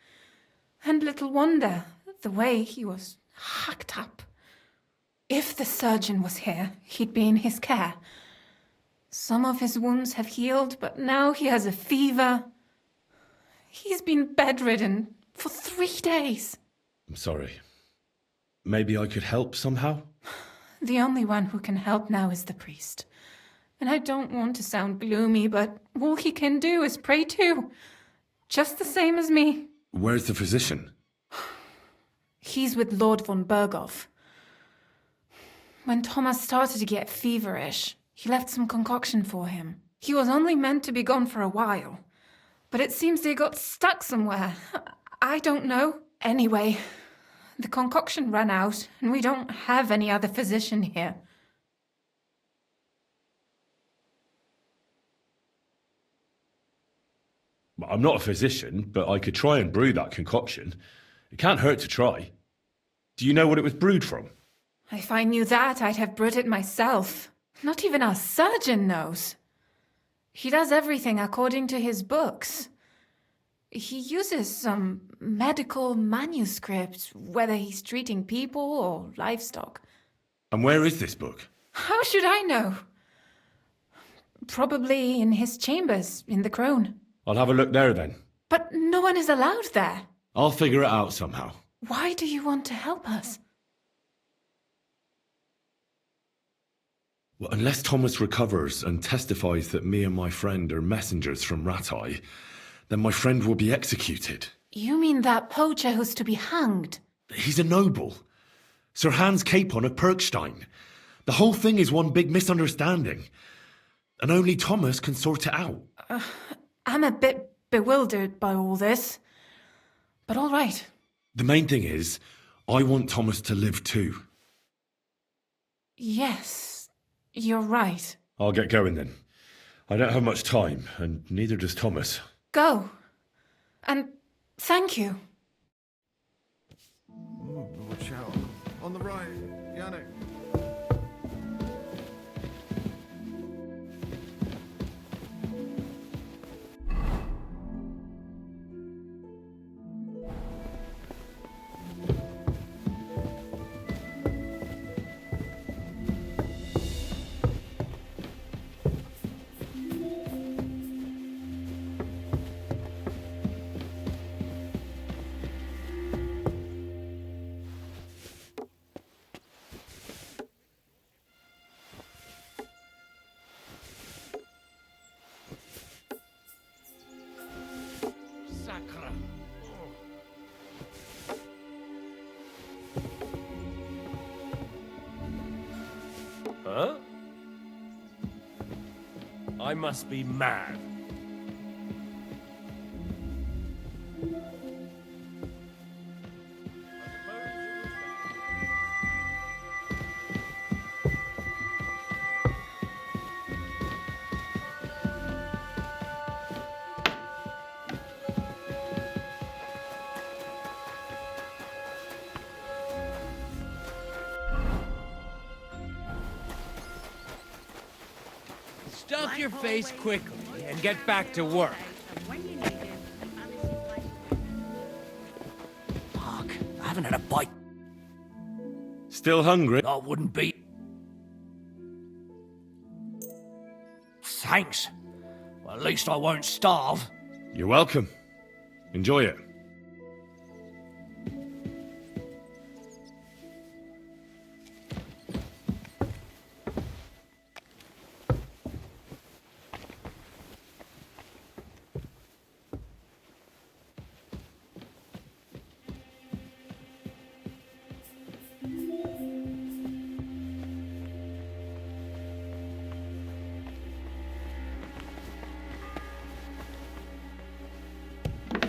Speaker 11: And little wonder, the way he was hacked up. If the surgeon was here, he'd be in his care. Some of his wounds have healed, but now he has a fever. He's been bedridden for 3 days.
Speaker 14: I'm sorry. Maybe I could help somehow?
Speaker 11: The only one who can help now is the priest. And I don't want to sound gloomy, but all he can do is pray too. Just the same as me.
Speaker 14: Where's the physician?
Speaker 11: He's with Lord von Burgov. When Thomas started to get feverish, he left some concoction for him. He was only meant to be gone for a while. But it seems they got stuck somewhere. I don't know. Anyway, the concoction ran out, and we don't have any other physician here.
Speaker 14: I'm not a physician, but I could try and brew that concoction. It can't hurt to try. Do you know what it was brewed from?
Speaker 11: If I knew that, I'd have brewed it myself. Not even our surgeon knows. He does everything according to his books. He uses some medical manuscript, whether he's treating people or livestock.
Speaker 14: And where is this book?
Speaker 11: How should I know? Probably in his chambers, in the Crone.
Speaker 14: I'll have a look there then.
Speaker 11: But no one is allowed there.
Speaker 14: I'll figure it out somehow.
Speaker 11: Why do you want to help us?
Speaker 14: Well, unless Thomas recovers and testifies that me and my friend are messengers from Ratai, then my friend will be executed.
Speaker 11: You mean that poacher who's to be hanged?
Speaker 14: He's a noble. Sir Hans Capon of Perkstein. The whole thing is one big misunderstanding. And only Thomas can sort it out.
Speaker 11: I'm a bit bewildered by all this. But all right.
Speaker 14: The main thing is, I want Thomas to live too.
Speaker 11: Yes, you're right.
Speaker 14: I'll get going then. I don't have much time, and neither does Thomas.
Speaker 11: Go. And thank you.
Speaker 8: Oh, watch out. On the right, Yannick.
Speaker 10: Huh? I must be mad.
Speaker 3: Stuff your face quickly and get back to work.
Speaker 2: Fuck, I haven't had a bite.
Speaker 14: Still hungry?
Speaker 2: I wouldn't be. Thanks. Well, at least I won't starve.
Speaker 14: You're welcome. Enjoy it.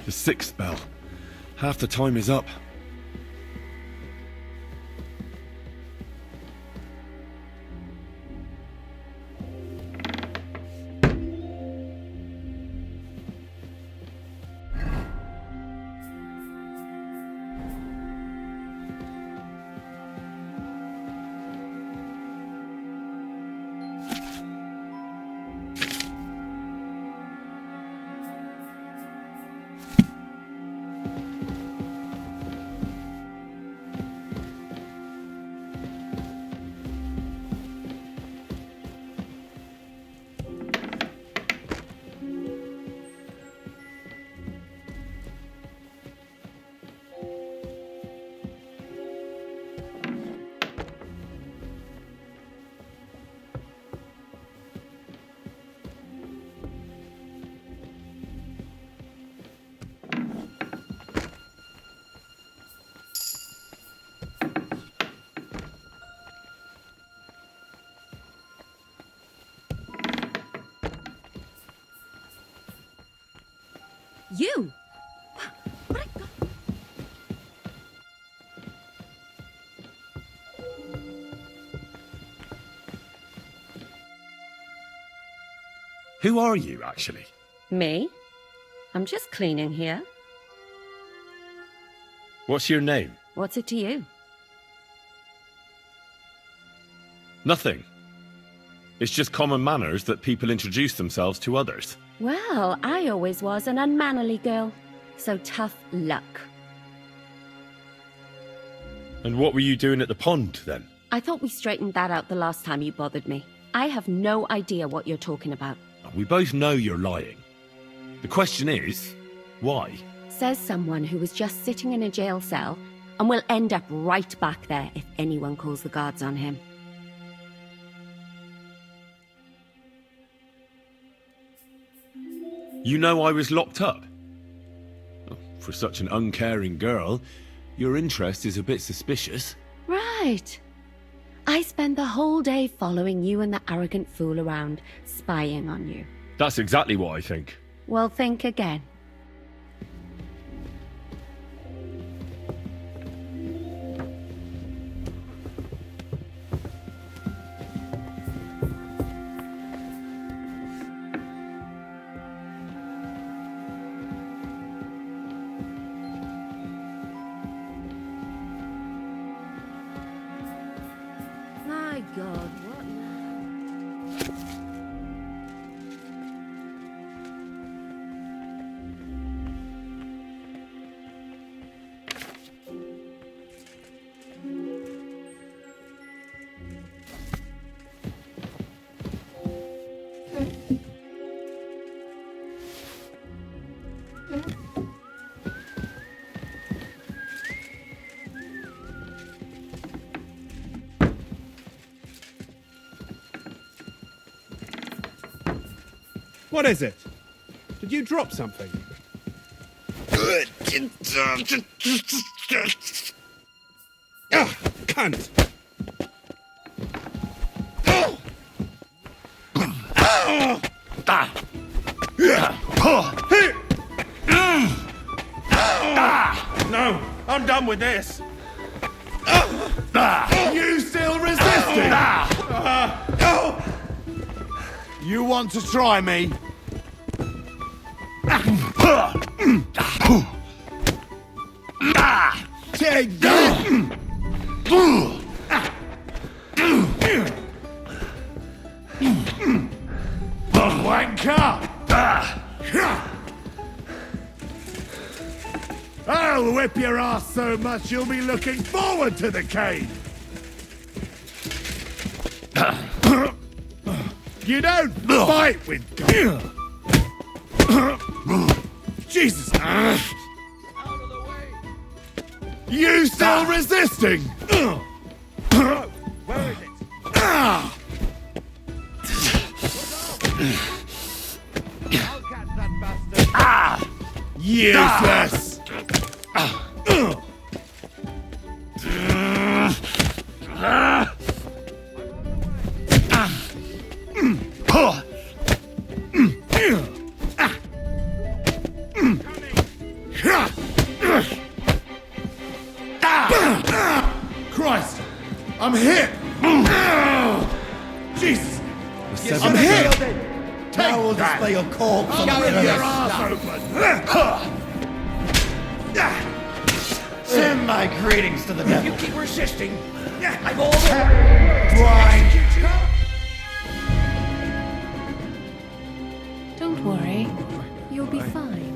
Speaker 14: The 6th bell. Half the time is up.
Speaker 22: You!
Speaker 14: Who are you, actually?
Speaker 15: Me? I'm just cleaning here.
Speaker 14: What's your name?
Speaker 15: What's it to you?
Speaker 14: Nothing. It's just common manners that people introduce themselves to others.
Speaker 15: Well, I always was an unmannerly girl, so tough luck.
Speaker 14: And what were you doing at the pond, then?
Speaker 15: I thought we straightened that out the last time you bothered me. I have no idea what you're talking about.
Speaker 14: We both know you're lying. The question is, why?
Speaker 15: Says someone who was just sitting in a jail cell and will end up right back there if anyone calls the guards on him.
Speaker 14: You know I was locked up? For such an uncaring girl, your interest is a bit suspicious.
Speaker 15: Right. I spend the whole day following you and the arrogant fool around, spying on you.
Speaker 14: That's exactly what I think.
Speaker 15: Well, think again. My God, what now?
Speaker 18: What is it? Did you drop something? Ah, cunt!
Speaker 9: No, I'm done with this.
Speaker 19: You still resisting? You want to try me? Take that! Wanker! I'll whip your ass so much you'll be looking forward to the cave! You don't fight with God! Jesus! You still resisting?
Speaker 9: Where is it?
Speaker 19: Useless! Christ! I'm hit! Jesus! I'm hit! Now we'll display your corpse on
Speaker 9: Carry
Speaker 19: the
Speaker 9: your ass open!
Speaker 19: Send my greetings to the devil.
Speaker 2: You keep resisting. I'm all
Speaker 11: Don't worry. You'll be fine.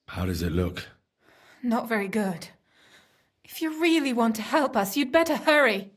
Speaker 14: How does it look?
Speaker 11: Not very good. If you really want to help us, you'd better hurry.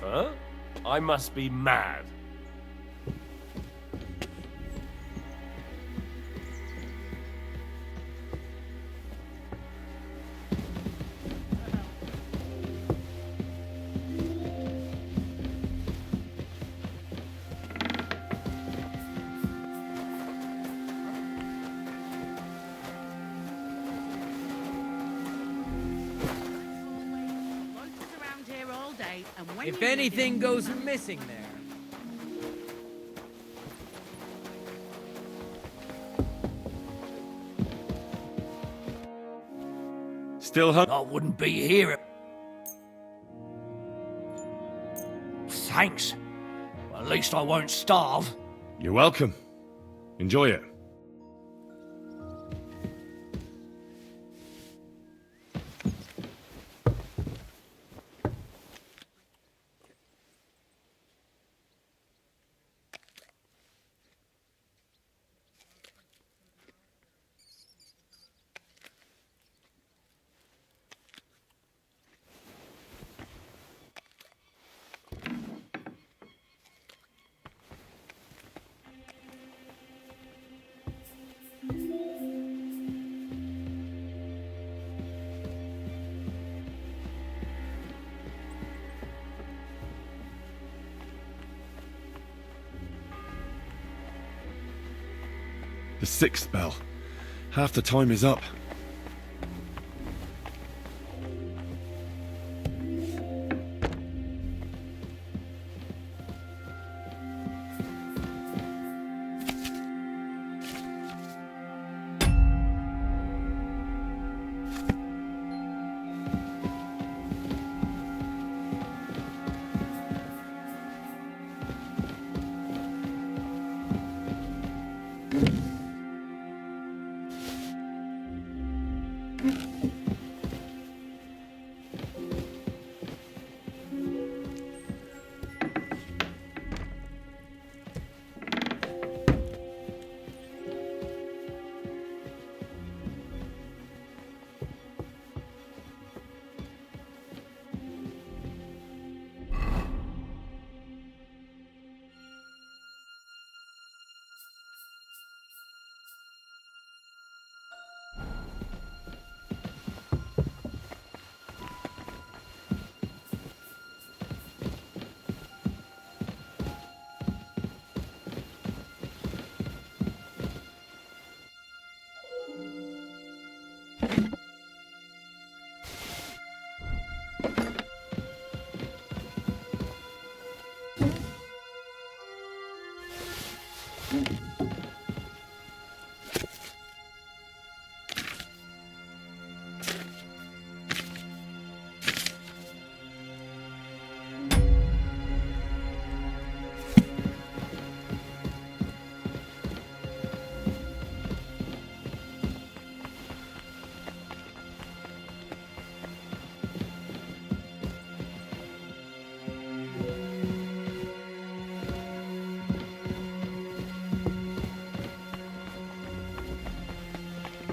Speaker 10: Huh? I must be mad.
Speaker 3: If anything goes missing there.
Speaker 14: Still
Speaker 2: I wouldn't be here. Thanks. Well, at least I won't starve.
Speaker 14: You're welcome. Enjoy it. The 6th bell. Half the time is up.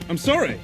Speaker 18: I'm sorry.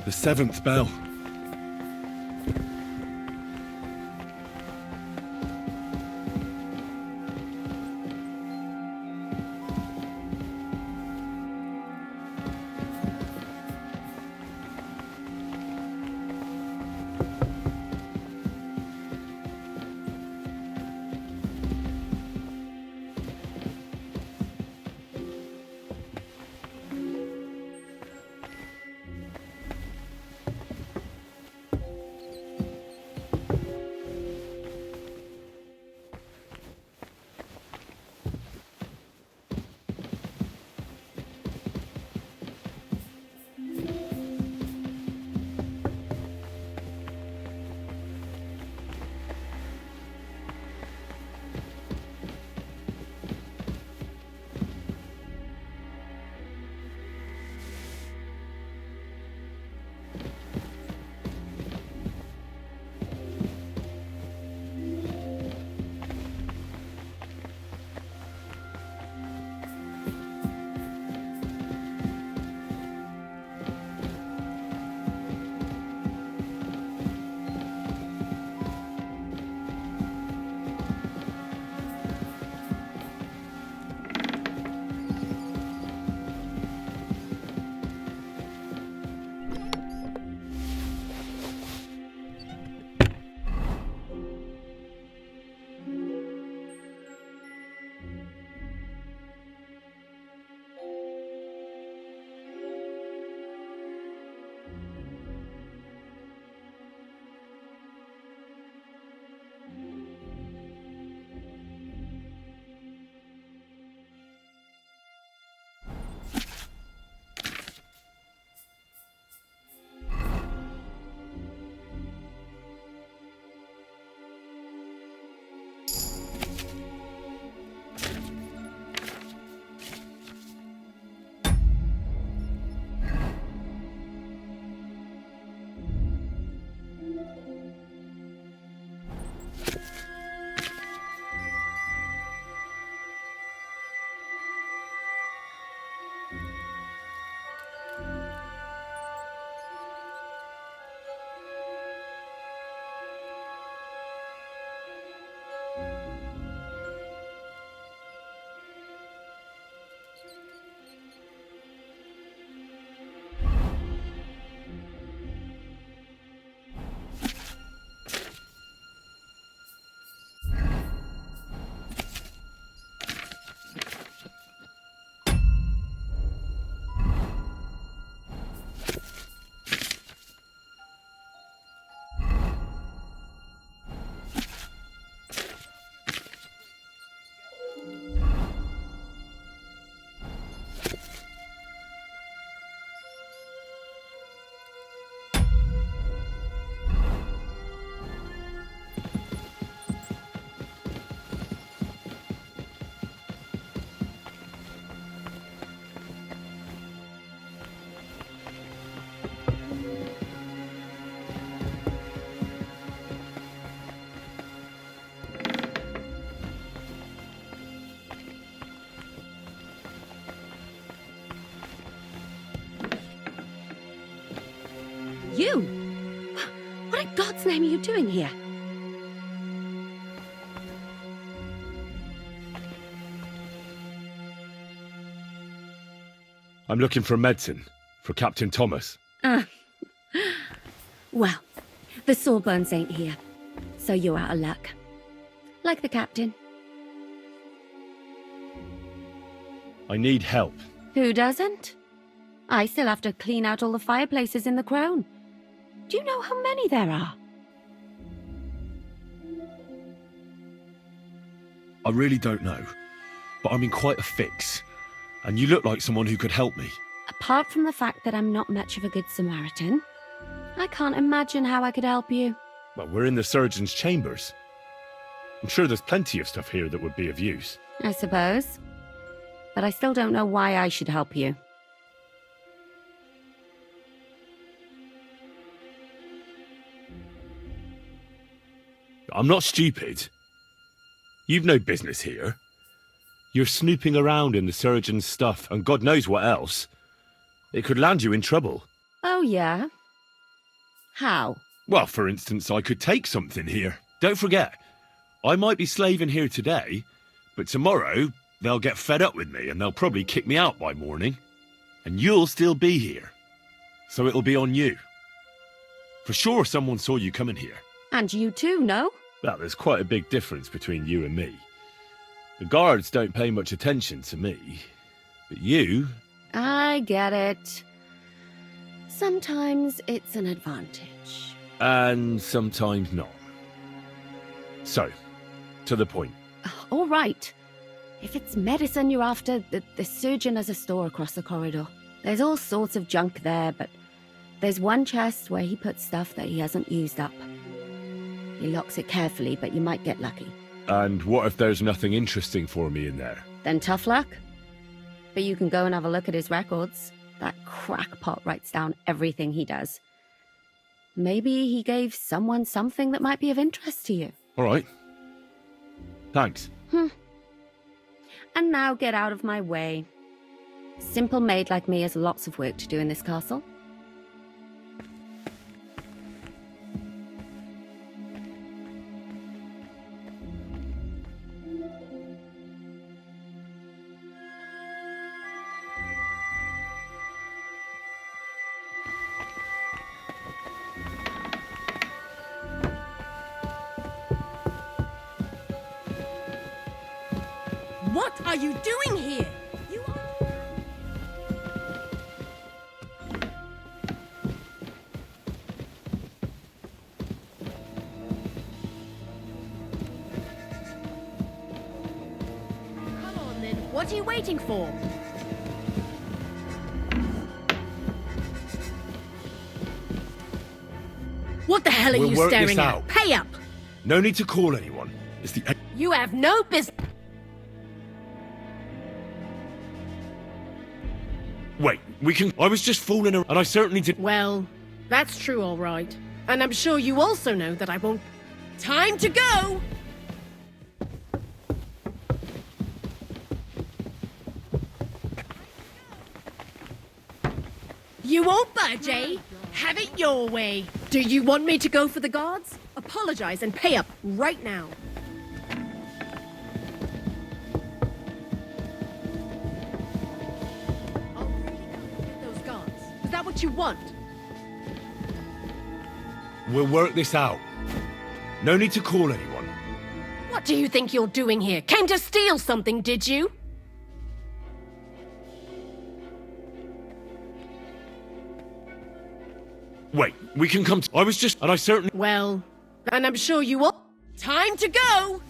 Speaker 4: The 7th bell.
Speaker 15: You? What in God's name are you doing here?
Speaker 14: I'm looking for medicine for Captain Thomas.
Speaker 15: Well, the Sawbones ain't here, so you're out of luck. Like the captain.
Speaker 14: I need help.
Speaker 15: Who doesn't? I still have to clean out all the fireplaces in the Crown. Do you know how many there are?
Speaker 4: I really don't know, but I'm in quite a fix, and you look like someone who could help me.
Speaker 15: Apart from the fact that I'm not much of a good Samaritan, I can't imagine how I could help you.
Speaker 14: Well, we're in the surgeon's chambers. I'm sure there's plenty of stuff here that would be of use.
Speaker 15: I suppose. But I still don't know why I should help you.
Speaker 14: I'm not stupid. You've no business here. You're snooping around in the surgeon's stuff, and God knows what else. It could land you in trouble.
Speaker 15: Oh, yeah? How?
Speaker 14: Well, for instance, I could take something here. Don't forget, I might be slaving here today, but tomorrow they'll get fed up with me and they'll probably kick me out by morning. And you'll still be here. So it'll be on you. For sure someone saw you coming here.
Speaker 15: And you too, no?
Speaker 14: Well, there's quite a big difference between you and me. The guards don't pay much attention to me, but you...
Speaker 15: I get it. Sometimes it's an advantage.
Speaker 14: And sometimes not. So, to the point.
Speaker 15: All right. If it's medicine you're after, the surgeon has a store across the corridor. There's all sorts of junk there, but there's one chest where he puts stuff that he hasn't used up. He locks it carefully, but you might get lucky.
Speaker 14: And what if there's nothing interesting for me in there?
Speaker 15: Then tough luck. But you can go and have a look at his records. That crackpot writes down everything he does. Maybe he gave someone something that might be of interest to you.
Speaker 14: All right. Thanks.
Speaker 15: And now get out of my way. Simple maid like me has lots of work to do in this castle.
Speaker 22: What are you doing here? Come on then, what are you waiting for? What the hell are
Speaker 14: We'll
Speaker 22: you
Speaker 14: work this
Speaker 22: staring at?
Speaker 14: out.
Speaker 22: Pay up!
Speaker 14: No need to call anyone. It's the...
Speaker 22: You have no business.
Speaker 14: Wait, we can... I was just fooling around, and I certainly did...
Speaker 22: Well, that's true, all right. And I'm sure you also know that I won't... Time to go! You won't budge, eh? Have it your way. Do you want me to go for the guards? Apologize and pay up right now. Is that what you want?
Speaker 14: We'll work this out. No need to call anyone.
Speaker 22: What do you think you're doing here? Came to steal something, did you?
Speaker 14: Wait, we can come to... I was just... And I certainly...
Speaker 22: Well, and I'm sure you all... Time to go!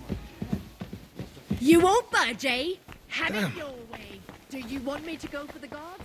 Speaker 22: You won't budge, eh? Have it your way. Do you want me to go for the guards?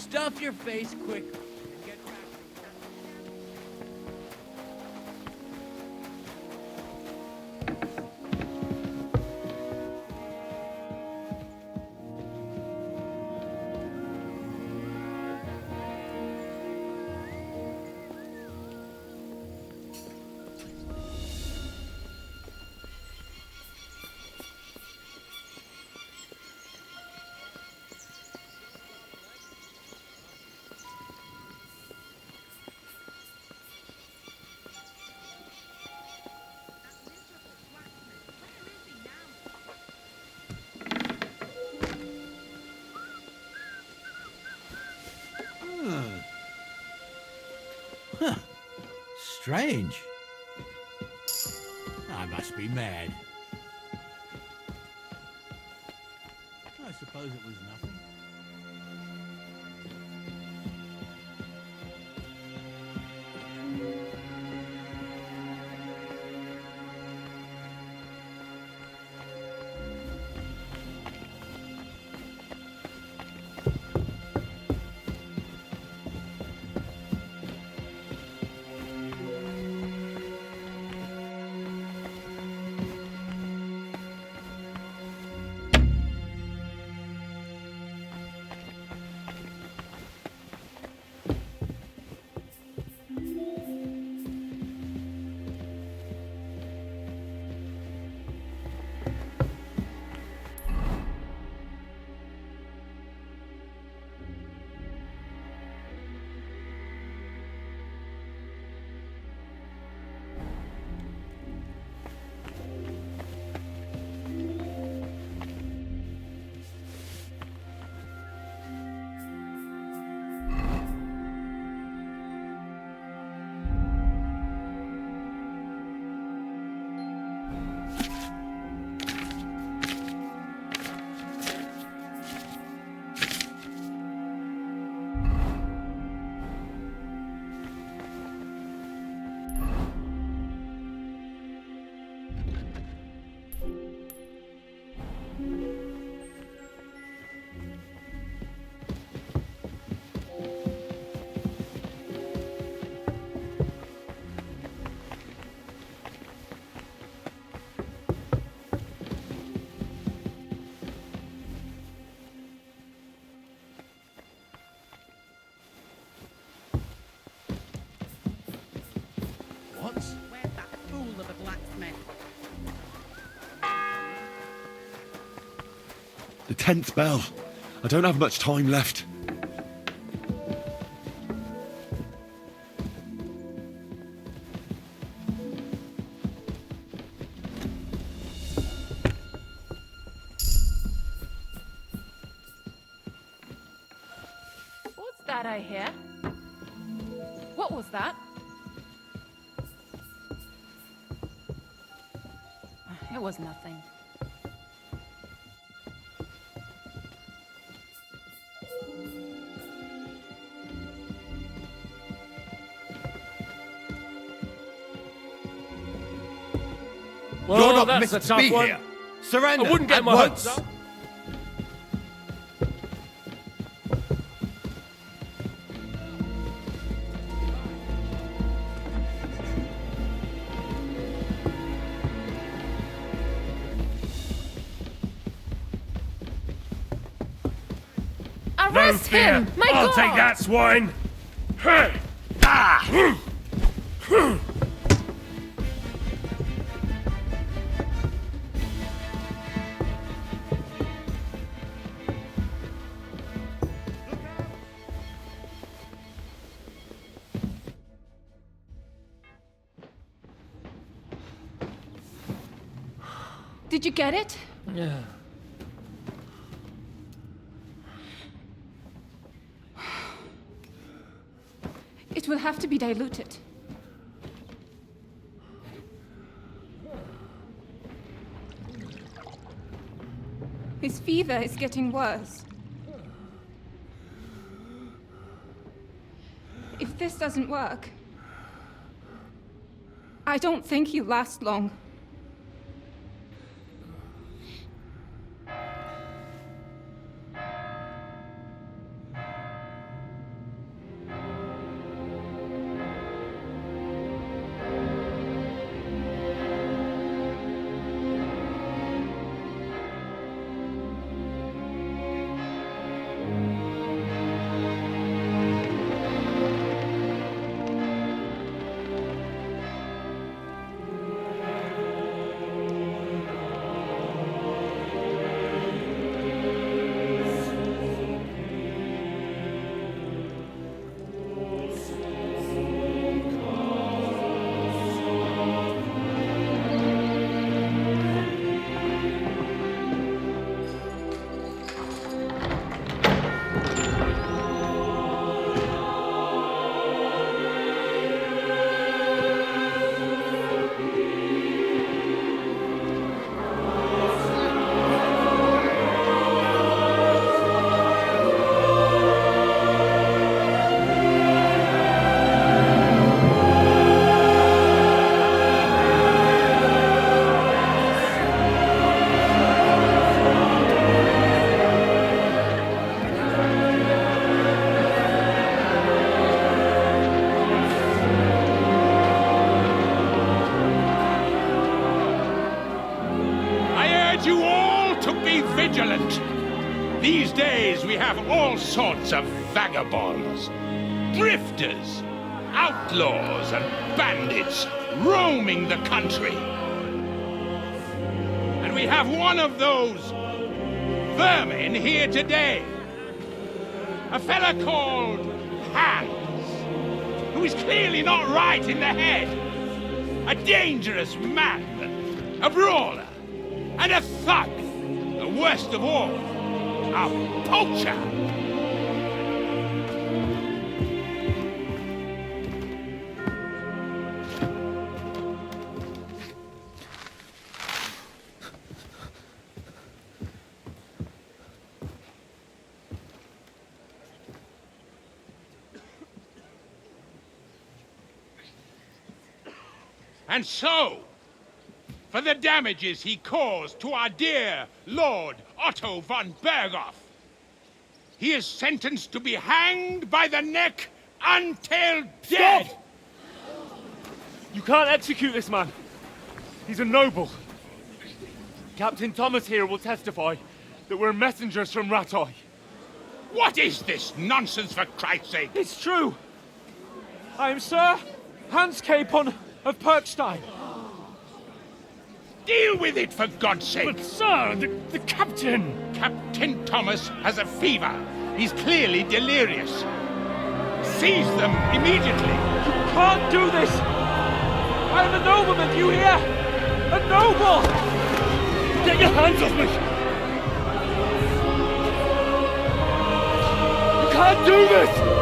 Speaker 2: Stuff your face quick.
Speaker 6: Huh. Strange. I must be mad. I suppose it was nothing.
Speaker 7: Where's that fool of a blacksmith?
Speaker 4: The 10th bell. I don't have much time left.
Speaker 11: What's that I hear? What was that? It was nothing.
Speaker 10: Well,
Speaker 19: You're not
Speaker 10: that's
Speaker 19: meant
Speaker 10: a
Speaker 19: to be
Speaker 10: tough one.
Speaker 19: here. Surrender
Speaker 10: I wouldn't get
Speaker 19: at
Speaker 10: my
Speaker 19: once.
Speaker 10: hopes up.
Speaker 11: Arrest him! My
Speaker 10: I'll
Speaker 11: God!
Speaker 10: take that, swine! Hey! Ah!
Speaker 11: Did you get it?
Speaker 10: Yeah.
Speaker 11: It will have to be diluted. His fever is getting worse. If this doesn't work, I don't think he'll last long.
Speaker 9: These days we have all sorts of vagabonds, drifters, outlaws and bandits roaming the country. And we have one of those vermin here today. A fella called Hans, who is clearly not right in the head. A dangerous man, a brawler, and a thug. The worst of all, a poacher. And so, for the damages he caused to our dear Lord Otto von Berghoff, he is sentenced to be hanged by the neck until dead.
Speaker 10: Stop! You can't execute this man. He's a noble. Captain Thomas here will testify that we're messengers from Rattay.
Speaker 9: What is this nonsense, for Christ's sake?
Speaker 10: It's true. I am Sir Hans Capon of Perkstein.
Speaker 9: Deal with it, for God's sake!
Speaker 10: But, sir, the captain...
Speaker 9: Captain Thomas has a fever. He's clearly delirious. Seize them immediately.
Speaker 10: You can't do this! I am a nobleman, you hear? A noble! Get your hands off me! You can't do this!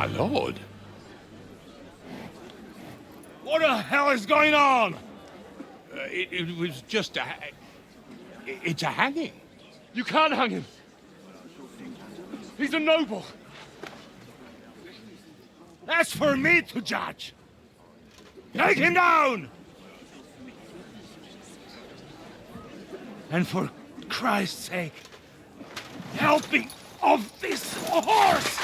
Speaker 9: My lord.
Speaker 4: What the hell is going on?
Speaker 9: It was just a... It's a hanging.
Speaker 14: You can't hang him. He's a noble.
Speaker 4: That's for me to judge. Take him down! And for Christ's sake, help me off this horse!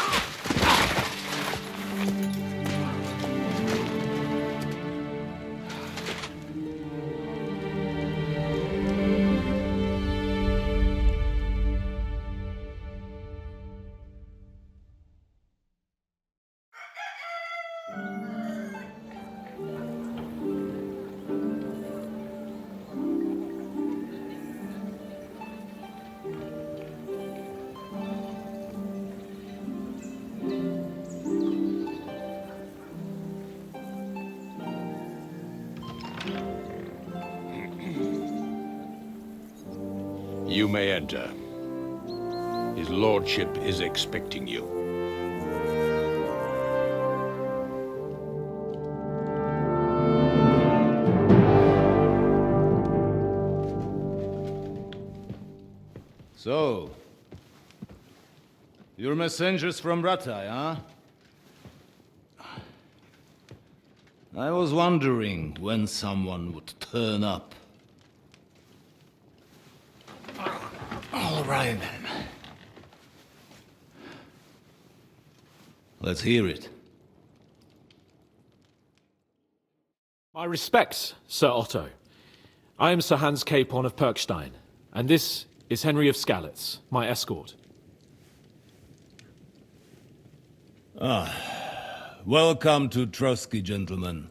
Speaker 9: You may enter. His lordship is expecting you.
Speaker 5: So, you're messengers from Rattay, huh? I was wondering when someone would turn up. All right, then. Let's hear it.
Speaker 16: My respects, Sir Otto. I am Sir Hans Capon of Perkstein, and this is Henry of Skalitz, my escort.
Speaker 5: Welcome to Trotsky, gentlemen.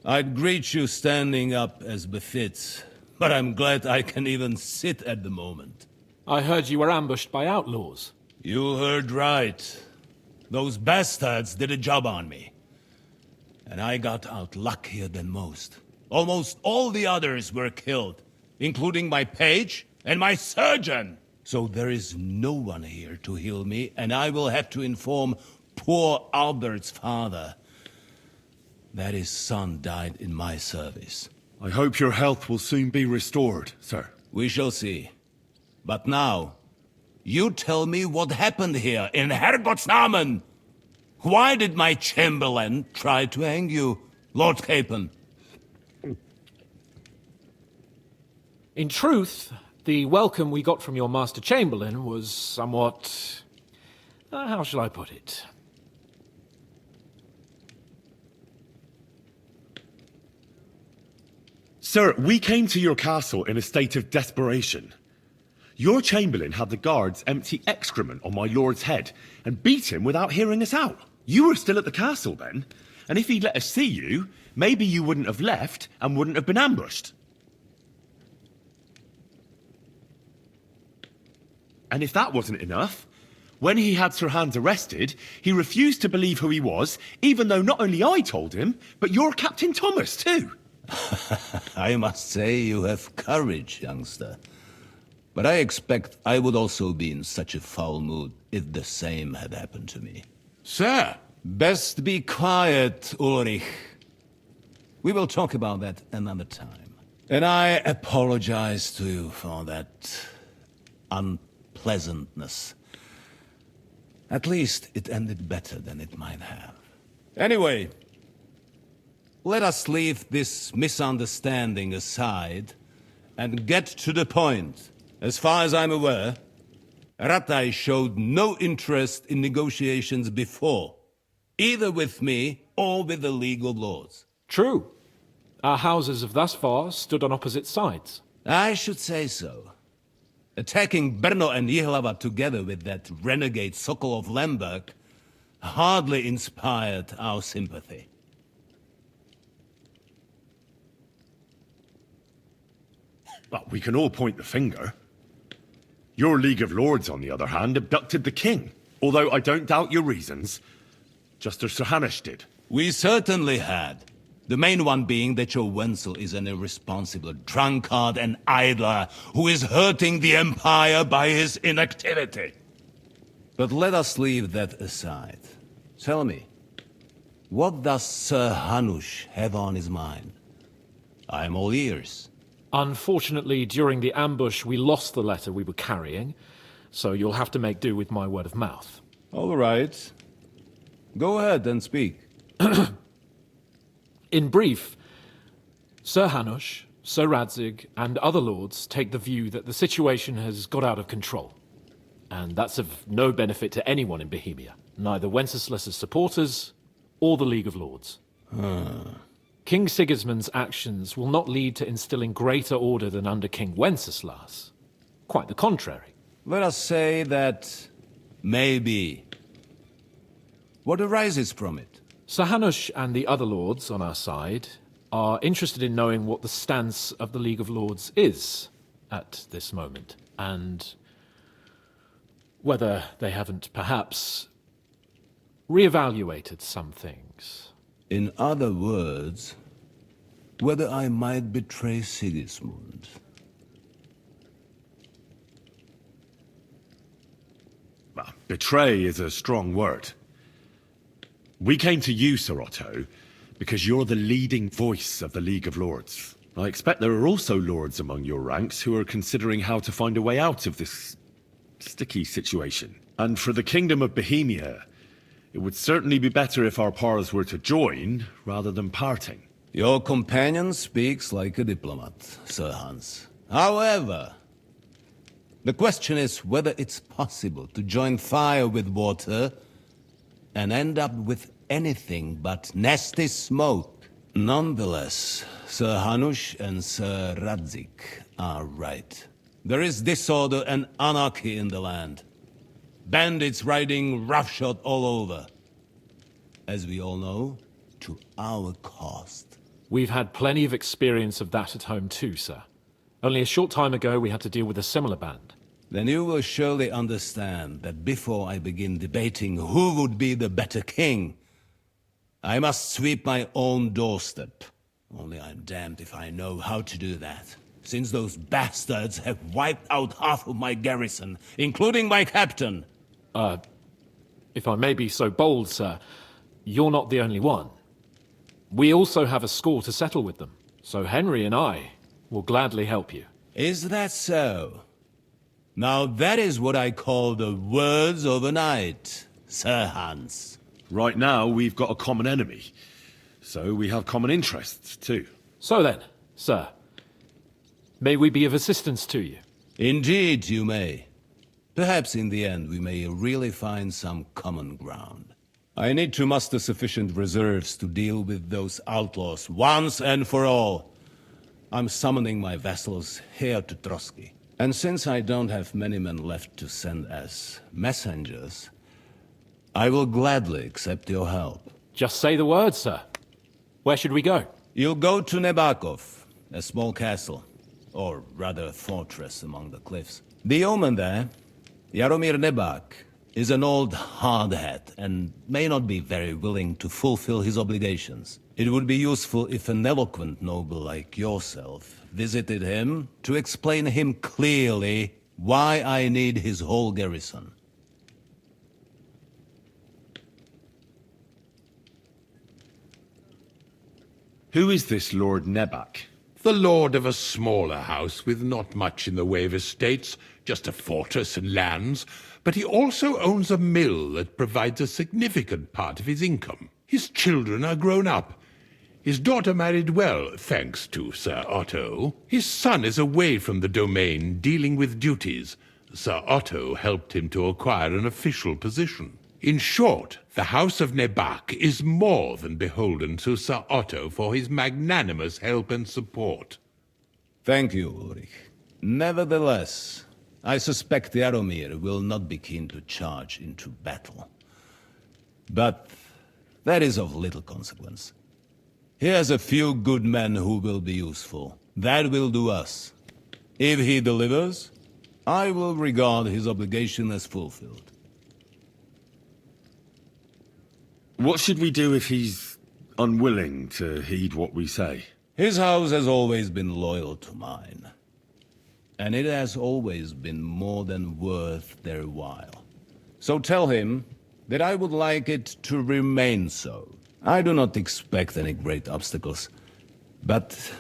Speaker 5: I'd greet you standing up as befits, but I'm glad I can even sit at the moment.
Speaker 16: I heard you were ambushed by outlaws.
Speaker 5: You heard right. Those bastards did a job on me. And I got out luckier than most. Almost all the others were killed, including my page and my surgeon. So there is no one here to heal me, and I will have to inform poor Albert's father that his son died in my service.
Speaker 14: I hope your health will soon be restored, sir.
Speaker 5: We shall see. But now, you tell me what happened here in Herrgottsnamen. Why did my chamberlain try to hang you, Lord Capon?
Speaker 16: In truth, the welcome we got from your Master Chamberlain was somewhat... how shall I put it?
Speaker 14: Sir, we came to your castle in a state of desperation. Your chamberlain had the guards empty excrement on my lord's head and beat him without hearing us out. You were still at the castle then, and if he'd let us see you, maybe you wouldn't have left and wouldn't have been ambushed. And if that wasn't enough, when he had Sir Hans arrested, he refused to believe who he was, even though not only I told him, but your Captain Thomas too.
Speaker 5: I must say you have courage, youngster. But I expect I would also be in such a foul mood if the same had happened to me.
Speaker 9: Sir!
Speaker 5: Best be quiet, Ulrich. We will talk about that another time. And I apologize to you for that unpleasantness. At least it ended better than it might have. Anyway, let us leave this misunderstanding aside and get to the point. As far as I'm aware, Rattay showed no interest in negotiations before, either with me or with the League of Lords.
Speaker 16: True. Our houses have thus far stood on opposite sides.
Speaker 5: I should say so. Attacking Brno and Jihlava together with that renegade Sokol of Lemberg hardly inspired our sympathy.
Speaker 14: But we can all point the finger. Your League of Lords, on the other hand, abducted the king. Although I don't doubt your reasons, just as Sir Hanush did.
Speaker 5: We certainly had. The main one being that your Wenzel is an irresponsible drunkard and idler who is hurting the Empire by his inactivity. But let us leave that aside. Tell me, what does Sir Hanush have on his mind? I am all ears.
Speaker 16: Unfortunately, during the ambush, we lost the letter we were carrying, so you'll have to make do with my word of mouth.
Speaker 5: All right. Go ahead and speak.
Speaker 16: In brief, Sir Hanush, Sir Radzig, and other lords take the view that the situation has got out of control. And that's of no benefit to anyone in Bohemia, neither Wenceslas's supporters or the League of Lords. King Sigismund's actions will not lead to instilling greater order than under King Wenceslas. Quite the contrary.
Speaker 5: Let us say that maybe. What arises from it?
Speaker 16: Sir Hanush and the other lords on our side are interested in knowing what the stance of the League of Lords is at this moment, and whether they haven't perhaps reevaluated some things.
Speaker 5: In other words, whether I might betray Sigismund.
Speaker 14: Well, betray is a strong word. We came to you, Sir Otto, because you're the leading voice of the League of Lords. I expect there are also lords among your ranks who are considering how to find a way out of this sticky situation. And for the Kingdom of Bohemia, it would certainly be better if our powers were to join rather than parting.
Speaker 5: Your companion speaks like a diplomat, Sir Hans. However, the question is whether it's possible to join fire with water and end up with anything but nasty smoke. Nonetheless, Sir Hanush and Sir Radzig are right. There is disorder and anarchy in the land. Bandits riding roughshod all over. As we all know, to our cost.
Speaker 16: We've had plenty of experience of that at home too, sir. Only a short time ago we had to deal with a similar band.
Speaker 5: Then you will surely understand that before I begin debating who would be the better king, I must sweep my own doorstep. Only I'm damned if I know how to do that, since those bastards have wiped out half of my garrison, including my captain.
Speaker 16: If I may be so bold, sir, you're not the only one. We also have a score to settle with them, so Henry and I will gladly help you.
Speaker 5: Is that so? Now that is what I call the words of a knight, Sir Hans.
Speaker 14: Right now, we've got a common enemy, so we have common interests too.
Speaker 16: So then, sir, may we be of assistance to you?
Speaker 5: Indeed, you may. Perhaps in the end we may really find some common ground. I need to muster sufficient reserves to deal with those outlaws once and for all. I'm summoning my vassals here to Trotsky. And since I don't have many men left to send as messengers, I will gladly accept your help.
Speaker 16: Just say the word, sir. Where should we go?
Speaker 5: You'll go to Nebakov, a small castle, or rather fortress among the cliffs. The omen there, Jaromir Nebak, is an old hardhat and may not be very willing to fulfill his obligations. It would be useful if an eloquent noble like yourself visited him to explain him clearly why I need his whole garrison.
Speaker 14: Who is this Lord Nebak?
Speaker 9: The lord of a smaller house with not much in the way of estates, just a fortress and lands, but he also owns a mill that provides a significant part of his income. His children are grown up. His daughter married well, thanks to Sir Otto. His son is away from the domain, dealing with duties. Sir Otto helped him to acquire an official position. In short, the House of Nebak is more than beholden to Sir Otto for his magnanimous help and support.
Speaker 5: Thank you, Ulrich. Nevertheless, I suspect Jaromir will not be keen to charge into battle. But that is of little consequence. He has a few good men who will be useful. That will do us. If he delivers, I will regard his obligation as fulfilled.
Speaker 14: What should we do if he's unwilling to heed what we say?
Speaker 5: His house has always been loyal to mine. And it has always been more than worth their while. So tell him that I would like it to remain so. I do not expect any great obstacles, but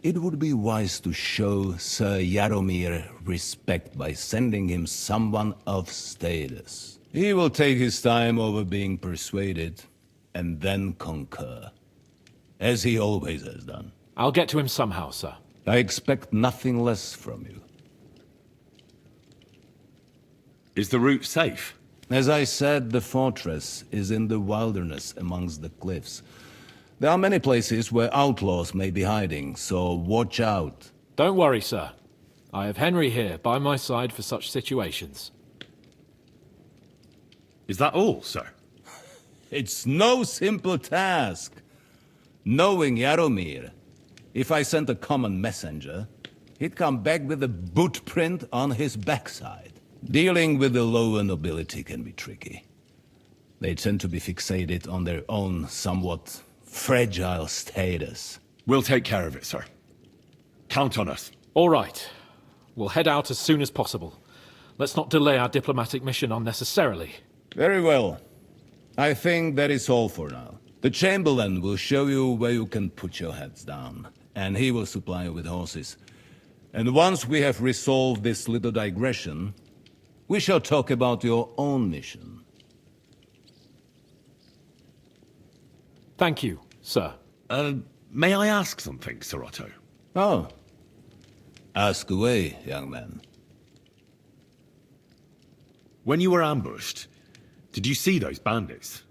Speaker 5: it would be wise to show Sir Jaromir respect by sending him someone of status. He will take his time over being persuaded, and then concur, as he always has done.
Speaker 16: I'll get to him somehow, sir.
Speaker 5: I expect nothing less from you.
Speaker 14: Is the route safe?
Speaker 5: As I said, the fortress is in the wilderness amongst the cliffs. There are many places where outlaws may be hiding, so watch out.
Speaker 16: Don't worry, sir. I have Henry here by my side for such situations.
Speaker 14: Is that all, sir?
Speaker 5: It's no simple task. Knowing Jaromir, if I sent a common messenger, he'd come back with a boot print on his backside. Dealing with the lower nobility can be tricky. They tend to be fixated on their own somewhat fragile status.
Speaker 14: We'll take care of it, sir. Count on us.
Speaker 16: All right. We'll head out as soon as possible. Let's not delay our diplomatic mission unnecessarily.
Speaker 5: Very well. I think that is all for now. The Chamberlain will show you where you can put your heads down, and he will supply you with horses. And once we have resolved this little digression, we shall talk about your own mission.
Speaker 16: Thank you, sir.
Speaker 14: May I ask something, Sir Otto?
Speaker 5: Oh. Ask away, young man.
Speaker 14: When you were ambushed, did you see those bandits?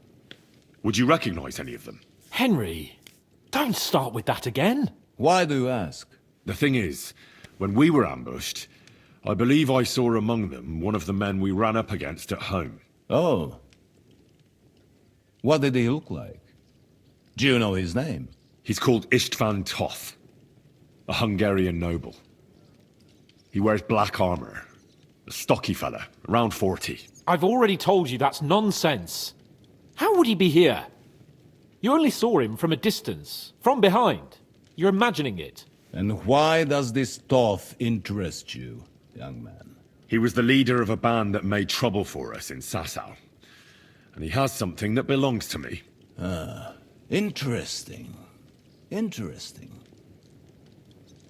Speaker 14: Would you recognize any of them?
Speaker 16: Henry, don't start with that again.
Speaker 5: Why do you ask?
Speaker 14: The thing is, when we were ambushed, I believe I saw among them one of the men we ran up against at home.
Speaker 5: Oh. What did he look like? Do you know his name?
Speaker 14: He's called István Toth, a Hungarian noble. He wears black armor. A stocky fella, around 40.
Speaker 16: I've already told you that's nonsense. How would he be here? You only saw him from a distance, from behind. You're imagining it.
Speaker 5: And why does this Toth interest you, young man?
Speaker 14: He was the leader of a band that made trouble for us in Sasau. And he has something that belongs to me.
Speaker 5: Ah, interesting. Interesting.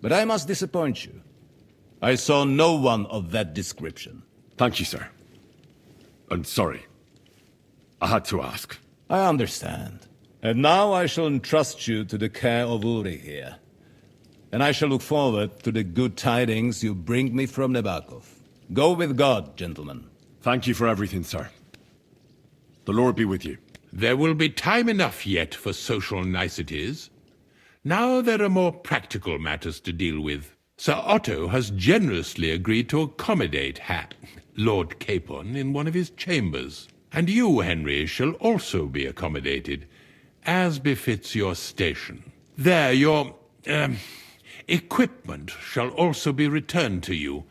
Speaker 5: But I must disappoint you. I saw no one of that description.
Speaker 14: Thank you, sir. And sorry. I had to ask.
Speaker 5: I understand. And now I shall entrust you to the care of Ulrich here. And I shall look forward to the good tidings you bring me from Nebakov. Go with God, gentlemen.
Speaker 14: Thank you for everything, sir. The Lord be with you.
Speaker 9: There will be time enough yet for social niceties. Now there are more practical matters to deal with. Sir Otto has generously agreed to accommodate Lord Capon in one of his chambers. And you, Henry, shall also be accommodated, as befits your station. There, your, equipment shall also be returned to you,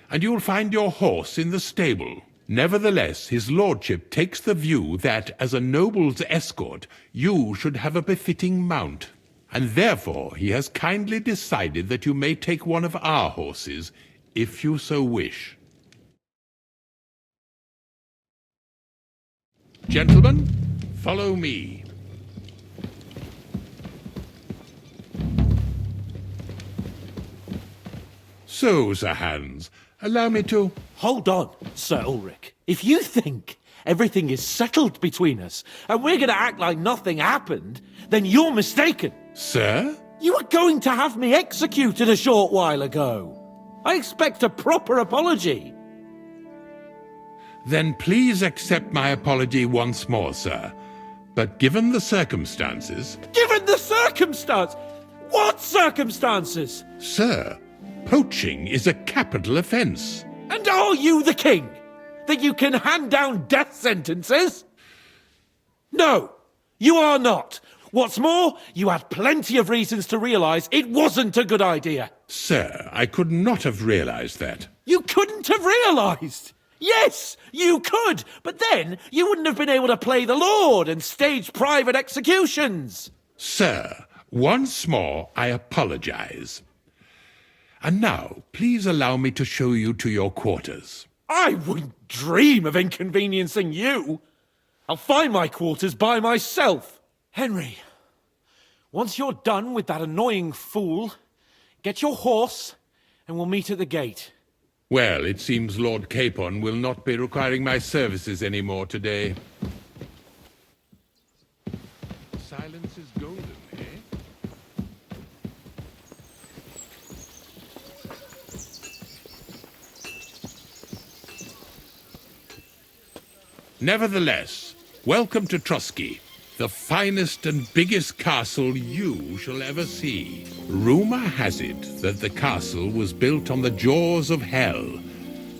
Speaker 9: and you'll find your horse in the stable. Nevertheless, his lordship takes the view that, as a noble's escort, you should have a befitting mount, and therefore he has kindly decided that you may take one of our horses, if you so wish. Gentlemen, follow me. So, Sir Hans, allow me to...
Speaker 16: Hold on, Sir Ulrich. If you think everything is settled between us, and we're going to act like nothing happened, then you're mistaken.
Speaker 9: Sir?
Speaker 16: You were going to have me executed a short while ago. I expect a proper apology.
Speaker 9: Then please accept my apology once more, sir. But given the circumstances...
Speaker 16: Given the circumstance? What circumstances?
Speaker 9: Sir, poaching is a capital offence.
Speaker 16: And are you the king? That you can hand down death sentences? No, you are not. What's more, you had plenty of reasons to realise it wasn't a good idea.
Speaker 9: Sir, I could not have realised that.
Speaker 16: You couldn't have realised? Yes, you could, but then you wouldn't have been able to play the Lord and stage private executions.
Speaker 9: Sir, once more I apologise. And now, please allow me to show you to your quarters.
Speaker 16: I wouldn't dream of inconveniencing you. I'll find my quarters by myself. Henry, once you're done with that annoying fool, get your horse and we'll meet at the gate.
Speaker 9: Well, it seems Lord Capon will not be requiring my services anymore today. Silence is golden, eh? Nevertheless, welcome to Trusky, the finest and biggest castle you shall ever see. Rumor has it that the castle was built on the jaws of hell,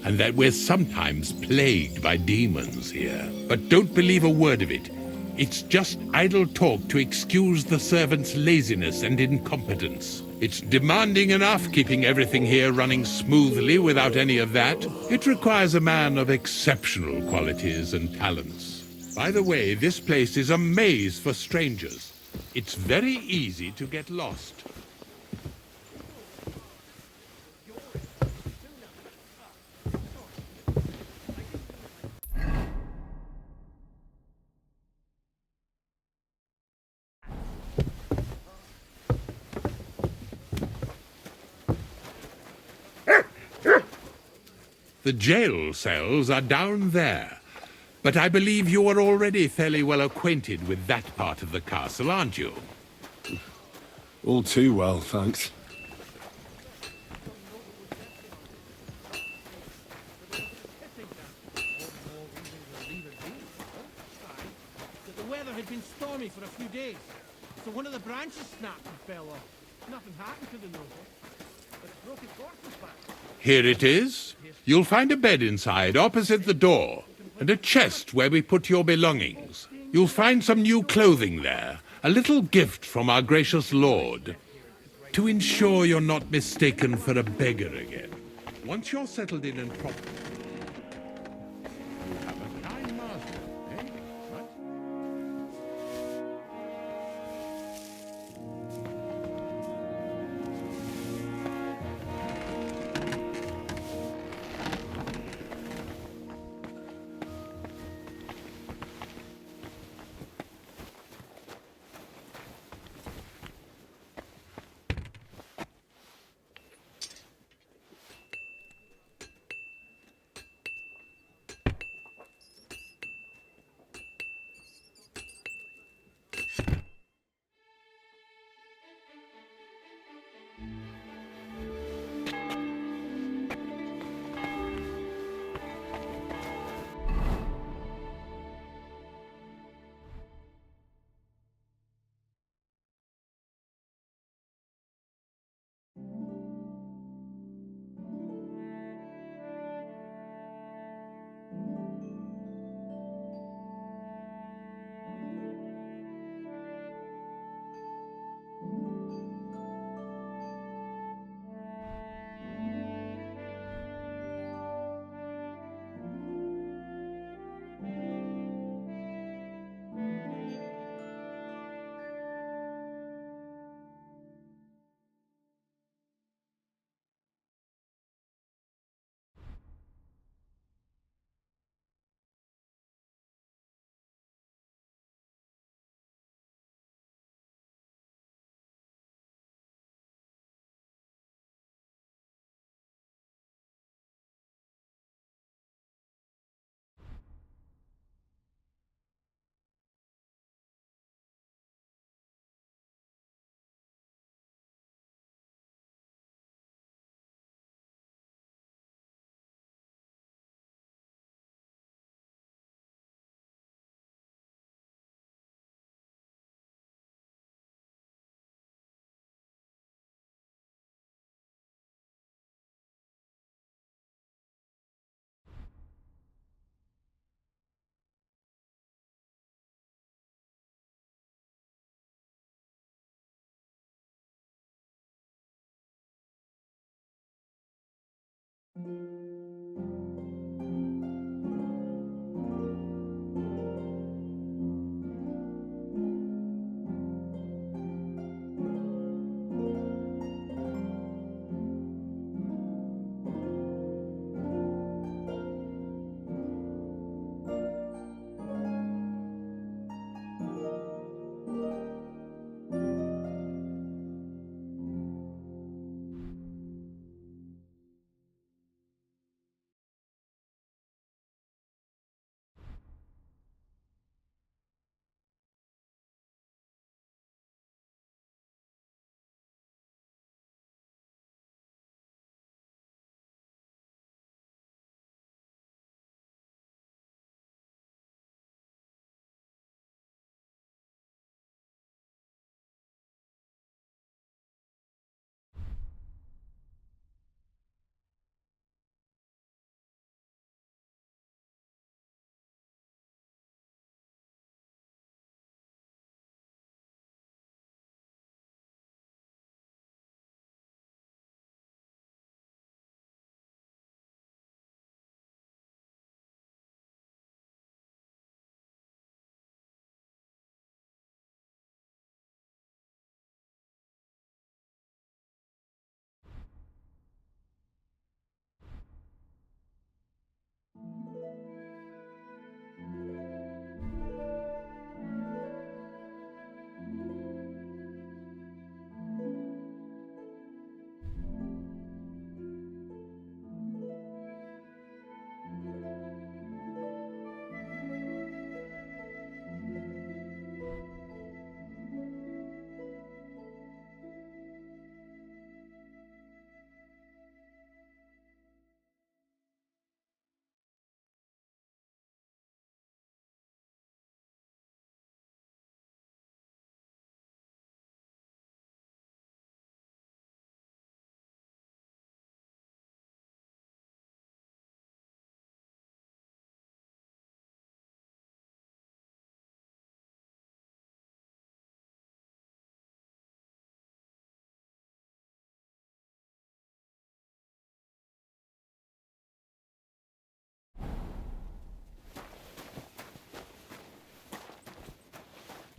Speaker 9: and that we're sometimes plagued by demons here. But don't believe a word of it. It's just idle talk to excuse the servants' laziness and incompetence. It's demanding enough keeping everything here running smoothly without any of that. It requires a man of exceptional qualities and talents. By the way, this place is a maze for strangers. It's very easy to get lost. The jail cells are down there. But I believe you are already fairly well acquainted with that part of the castle, aren't you?
Speaker 4: All too well, thanks.
Speaker 6: The weather had been stormy for a few days, so one of the branches snapped and fell off. Nothing happened to the noble, but it broke his horse's back.
Speaker 9: Here it is. You'll find a bed inside, opposite the door, and a chest where we put your belongings. You'll find some new clothing there, a little gift from our gracious lord, to ensure you're not mistaken for a beggar again. Once you're settled in and proper, you have a kind master, eh? What?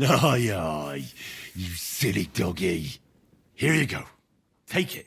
Speaker 19: Aye, aye, you silly doggy. Here you go. Take it.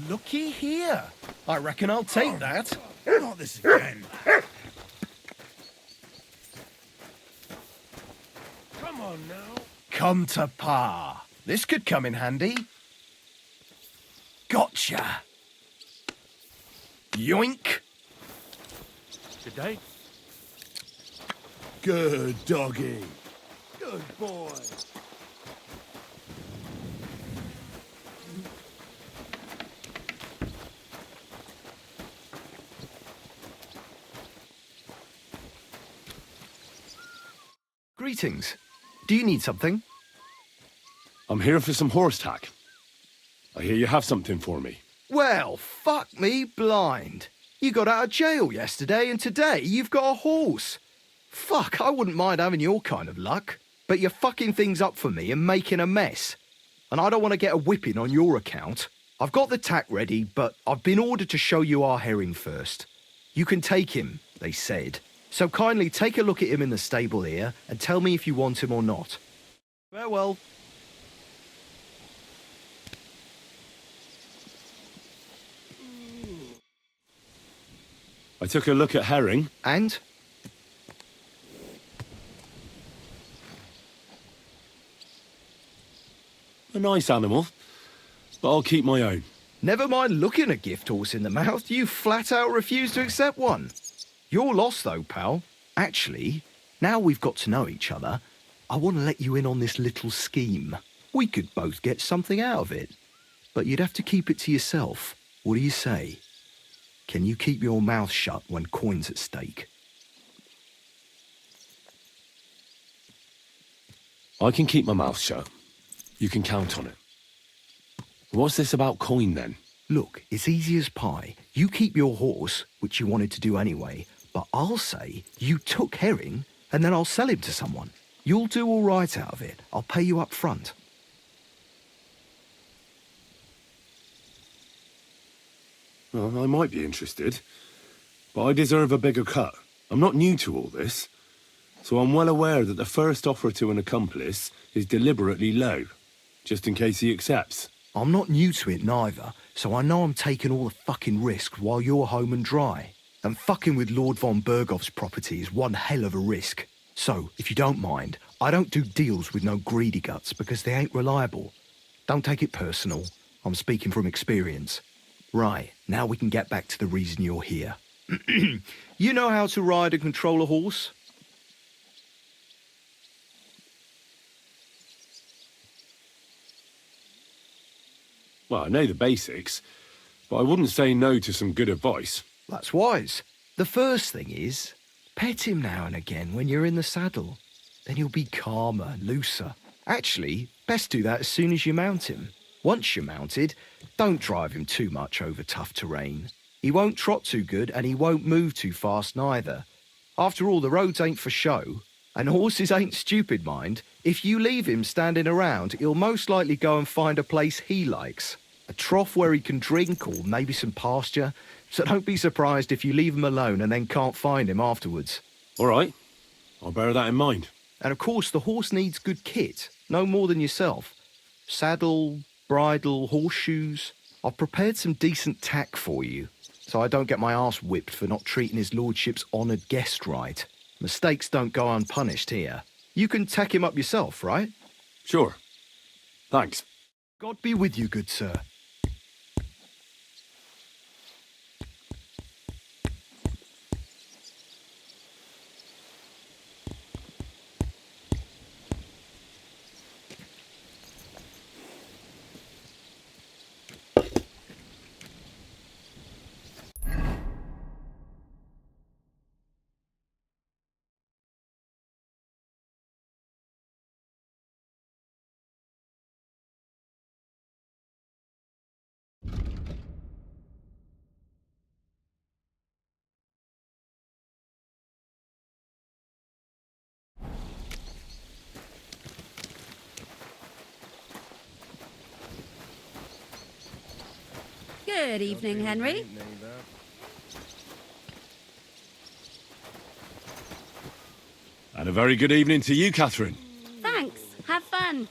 Speaker 17: Looky here. I reckon I'll take that.
Speaker 19: Not this again.
Speaker 17: Come on now. Come to Pa. This could come in handy.
Speaker 12: Gotcha. Yoink.
Speaker 10: Good day.
Speaker 19: Good doggy. Good boy.
Speaker 1: Greetings. Do you need something?
Speaker 14: I'm here for some horse tack. I hear you have something for me.
Speaker 1: Well, fuck me blind. You got out of jail yesterday and today you've got a horse. Fuck, I wouldn't mind having your kind of luck. But you're fucking things up for me and making a mess. And I don't want to get a whipping on your account. I've got the tack ready, but I've been ordered to show you our herring first. You can take him, they said. So kindly take a look at him in the stable here and tell me if you want him or not. Farewell.
Speaker 14: I took a look at herring.
Speaker 1: And?
Speaker 14: A nice animal, but I'll keep my own.
Speaker 1: Never mind looking a gift horse in the mouth, you flat out refuse to accept one. You're lost though, pal. Actually, now we've got to know each other, I want to let you in on this little scheme. We could both get something out of it. But you'd have to keep it to yourself. What do you say? Can you keep your mouth shut when coin's at stake?
Speaker 14: I can keep my mouth shut. You can count on it. What's this about coin then?
Speaker 1: Look, it's easy as pie. You keep your horse, which you wanted to do anyway, but I'll say you took herring and then I'll sell him to someone. You'll do all right out of it. I'll pay you up front.
Speaker 14: Well, I might be interested, but I deserve a bigger cut. I'm not new to all this, so I'm well aware that the first offer to an accomplice is deliberately low, just in case he accepts.
Speaker 1: I'm not new to it neither, so I know I'm taking all the fucking risk while you're home and dry. And fucking with Lord von Bergoff's property is one hell of a risk. So, if you don't mind, I don't do deals with no greedy guts because they ain't reliable. Don't take it personal. I'm speaking from experience. Right, now we can get back to the reason you're here. You know how to ride and control a horse?
Speaker 14: Well, I know the basics, but I wouldn't say no to some good advice.
Speaker 1: That's wise. The first thing is, pet him now and again when you're in the saddle. Then he'll be calmer, looser. Actually, best do that as soon as you mount him. Once you're mounted, don't drive him too much over tough terrain. He won't trot too good and he won't move too fast neither. After all, the roads ain't for show. And horses ain't stupid, mind. If you leave him standing around, he'll most likely go and find a place he likes. A trough where he can drink or maybe some pasture. So don't be surprised if you leave him alone and then can't find him afterwards.
Speaker 14: All right. I'll bear that in mind.
Speaker 1: And of course, the horse needs good kit. No more than yourself. Saddle, bridle, horseshoes. I've prepared some decent tack for you, so I don't get my arse whipped for not treating his lordship's honoured guest right. Mistakes don't go unpunished here. You can tack him up yourself, right?
Speaker 14: Sure. Thanks.
Speaker 1: God be with you, good sir.
Speaker 15: Good evening, Henry.
Speaker 14: And a very good evening to you, Catherine.
Speaker 15: Thanks. Have fun.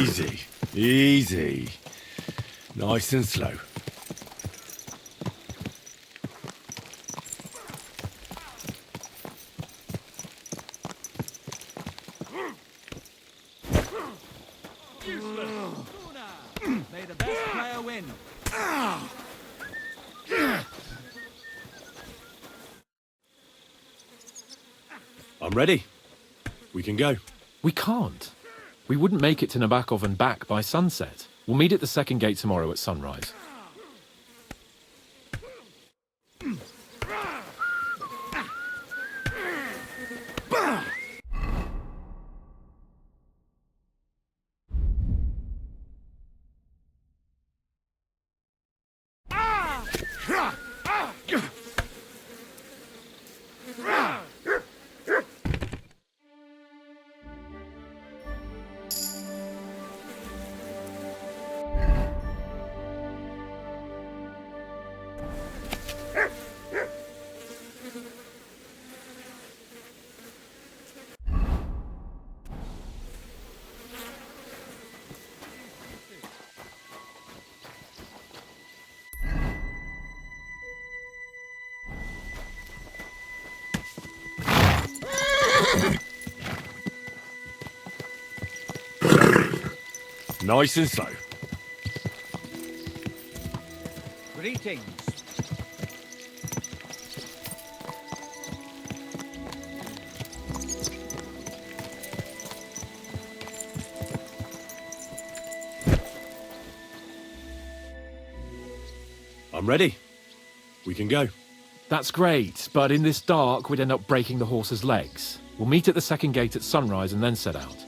Speaker 4: Easy, easy. Nice and slow.
Speaker 6: May the best player win.
Speaker 4: I'm ready. We can go.
Speaker 16: We can't. We wouldn't make it to Nabokov and back by sunset. We'll meet at the second gate tomorrow at sunrise.
Speaker 4: Nice and slow.
Speaker 6: Greetings.
Speaker 4: I'm ready. We can go.
Speaker 16: That's great, but in this dark, we'd end up breaking the horse's legs. We'll meet at the second gate at sunrise and then set out.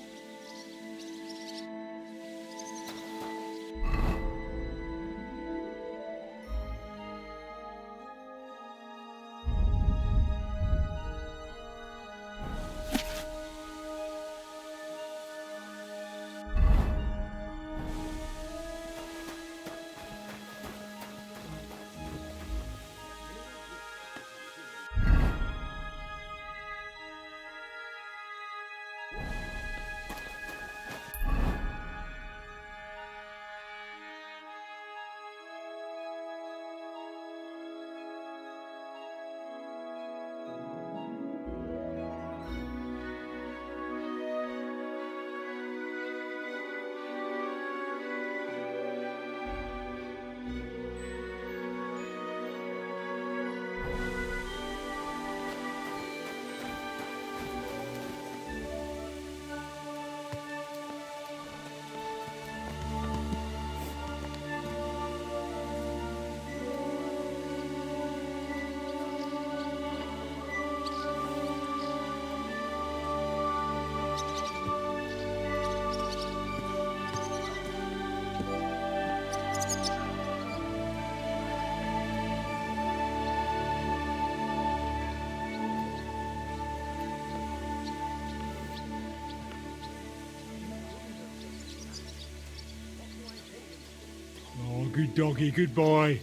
Speaker 18: Oh, good doggy, goodbye.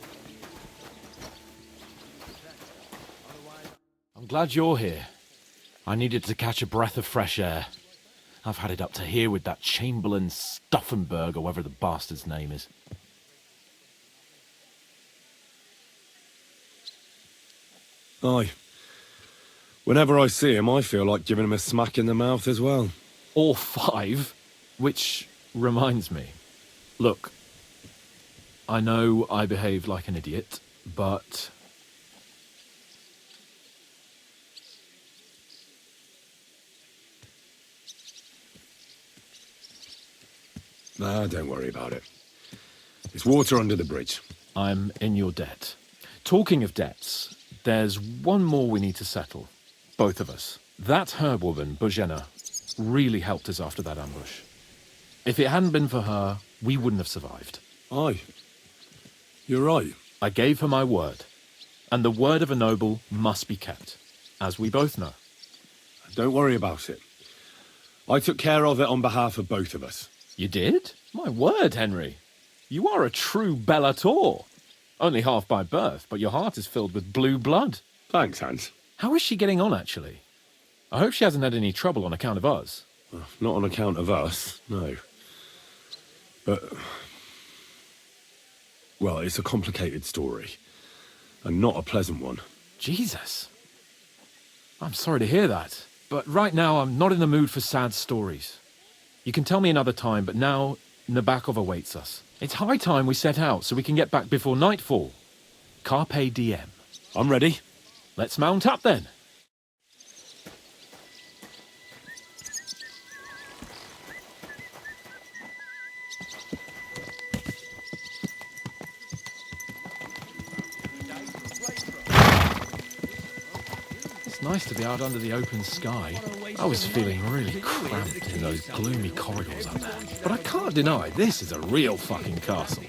Speaker 16: I'm glad you're here. I needed to catch a breath of fresh air. I've had it up to here with that Chamberlain Stauffenberg or whatever the bastard's name is.
Speaker 4: Aye. Whenever I see him, I feel like giving him a smack in the mouth as well.
Speaker 16: Or 5. Which reminds me. Look, I know I behaved like an idiot, but...
Speaker 4: Nah, don't worry about it. It's water under the bridge.
Speaker 16: I'm in your debt. Talking of debts, there's one more we need to settle. Both of us. That herb woman, Bozhena, really helped us after that ambush. If it hadn't been for her, we wouldn't have survived.
Speaker 4: Aye. You're right.
Speaker 16: I gave her my word. And the word of a noble must be kept, as we both know.
Speaker 4: Don't worry about it. I took care of it on behalf of both of us.
Speaker 16: You did? My word, Henry. You are a true Bellator. Only half by birth, but your heart is filled with blue blood.
Speaker 4: Thanks, Hans.
Speaker 16: How is she getting on, actually? I hope she hasn't had any trouble on account of us.
Speaker 4: Not on account of us, no. But... well, it's a complicated story. And not a pleasant one.
Speaker 16: Jesus. I'm sorry to hear that. But right now, I'm not in the mood for sad stories. You can tell me another time, but now, Nabokov awaits us. It's high time we set out so we can get back before nightfall. Carpe diem.
Speaker 4: I'm ready.
Speaker 16: Let's mount up then. It's nice to be out under the open sky. I was feeling really cramped in those gloomy corridors up there. But I can't deny, this is a real fucking castle.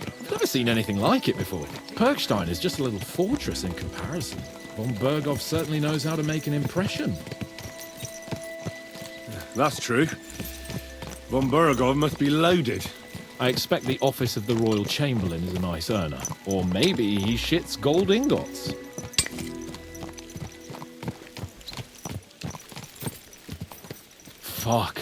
Speaker 16: I've never seen anything like it before. Perkstein is just a little fortress in comparison. Von Berghoff certainly knows how to make an impression.
Speaker 4: That's true. Von Berghoff must be loaded.
Speaker 16: I expect the office of the Royal Chamberlain is a nice earner. Or maybe he shits gold ingots. Fuck.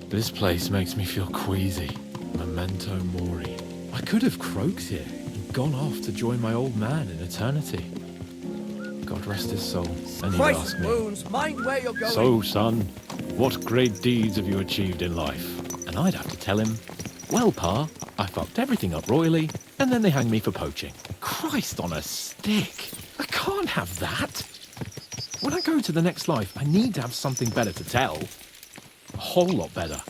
Speaker 16: This place makes me feel queasy. Memento mori. I could have croaked here and gone off to join my old man in eternity. God rest his soul. And he'd ask me,
Speaker 2: wounds, mind where you're going.
Speaker 16: "So, son, what great deeds have you achieved in life?" And I'd have to tell him, "Well, Pa, I fucked everything up royally, and then they hanged me for poaching." Christ on a stick. I can't have that. When I go to the next life, I need to have something better to tell. A whole lot better.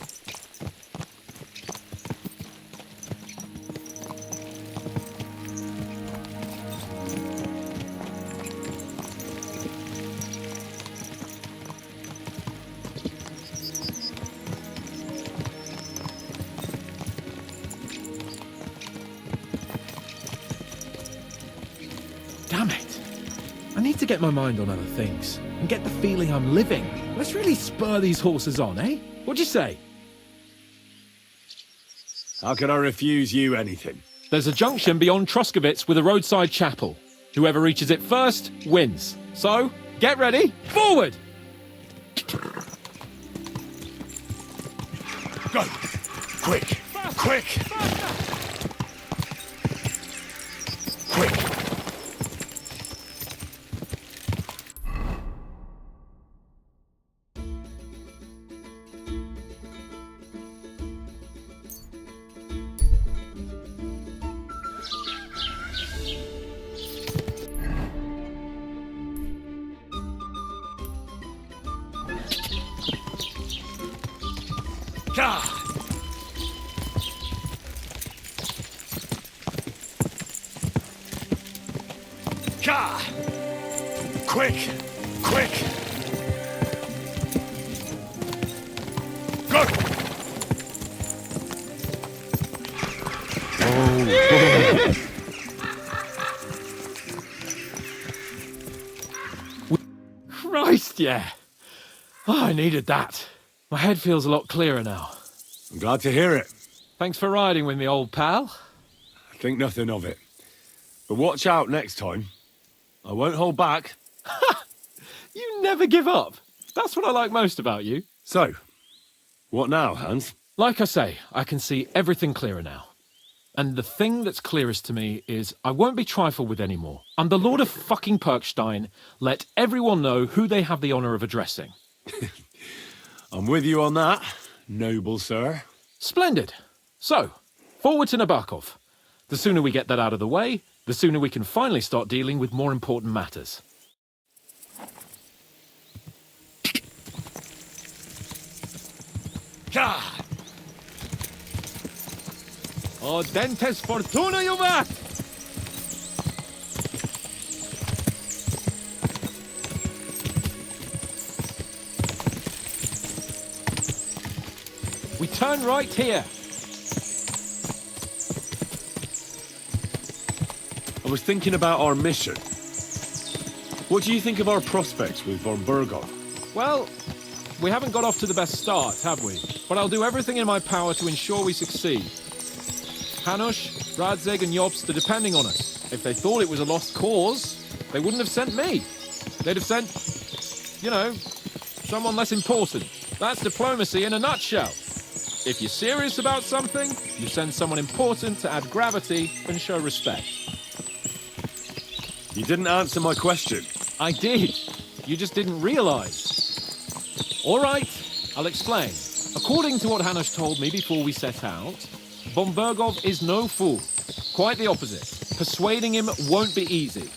Speaker 16: Damn it. I need to get my mind on other things and get the feeling I'm living. Let's really spur these horses on, eh? What'd you say?
Speaker 4: How can I refuse you anything?
Speaker 16: There's a junction beyond Troskowitz with a roadside chapel. Whoever reaches it first wins. So, get ready, forward!
Speaker 19: Go! Quick! Quick! Quick! Quick! Quick! Go!
Speaker 16: Christ, yeah. Oh, I needed that. My head feels a lot clearer now.
Speaker 4: I'm glad to hear it.
Speaker 16: Thanks for riding with me, old pal.
Speaker 4: I think nothing of it. But watch out next time. I won't hold back.
Speaker 16: You never give up. That's what I like most about you.
Speaker 4: So, what now, Hans?
Speaker 16: Like I say, I can see everything clearer now. And the thing that's clearest to me is I won't be trifled with anymore. I'm the Lord of fucking Perkstein. Let everyone know who they have the honour of addressing.
Speaker 4: I'm with you on that, noble sir.
Speaker 16: Splendid. So, forward to Nabokov. The sooner we get that out of the way, the sooner we can finally start dealing with more important matters. Oh, dentes fortuna, Juvat! We turn right here.
Speaker 4: I was thinking about our mission. What do you think of our prospects with von Berghoff?
Speaker 16: Well, we haven't got off to the best start, have we? But I'll do everything in my power to ensure we succeed. Hanush, Radzig and Jobst are depending on us. If they thought it was a lost cause, they wouldn't have sent me. They'd have sent, you know, someone less important. That's diplomacy in a nutshell. If you're serious about something, you send someone important to add gravity and show respect.
Speaker 14: You didn't answer my question.
Speaker 16: I did. You just didn't realize. All right, I'll explain. According to what Hanush told me before we set out, von Bergov is no fool. Quite the opposite. Persuading him won't be easy.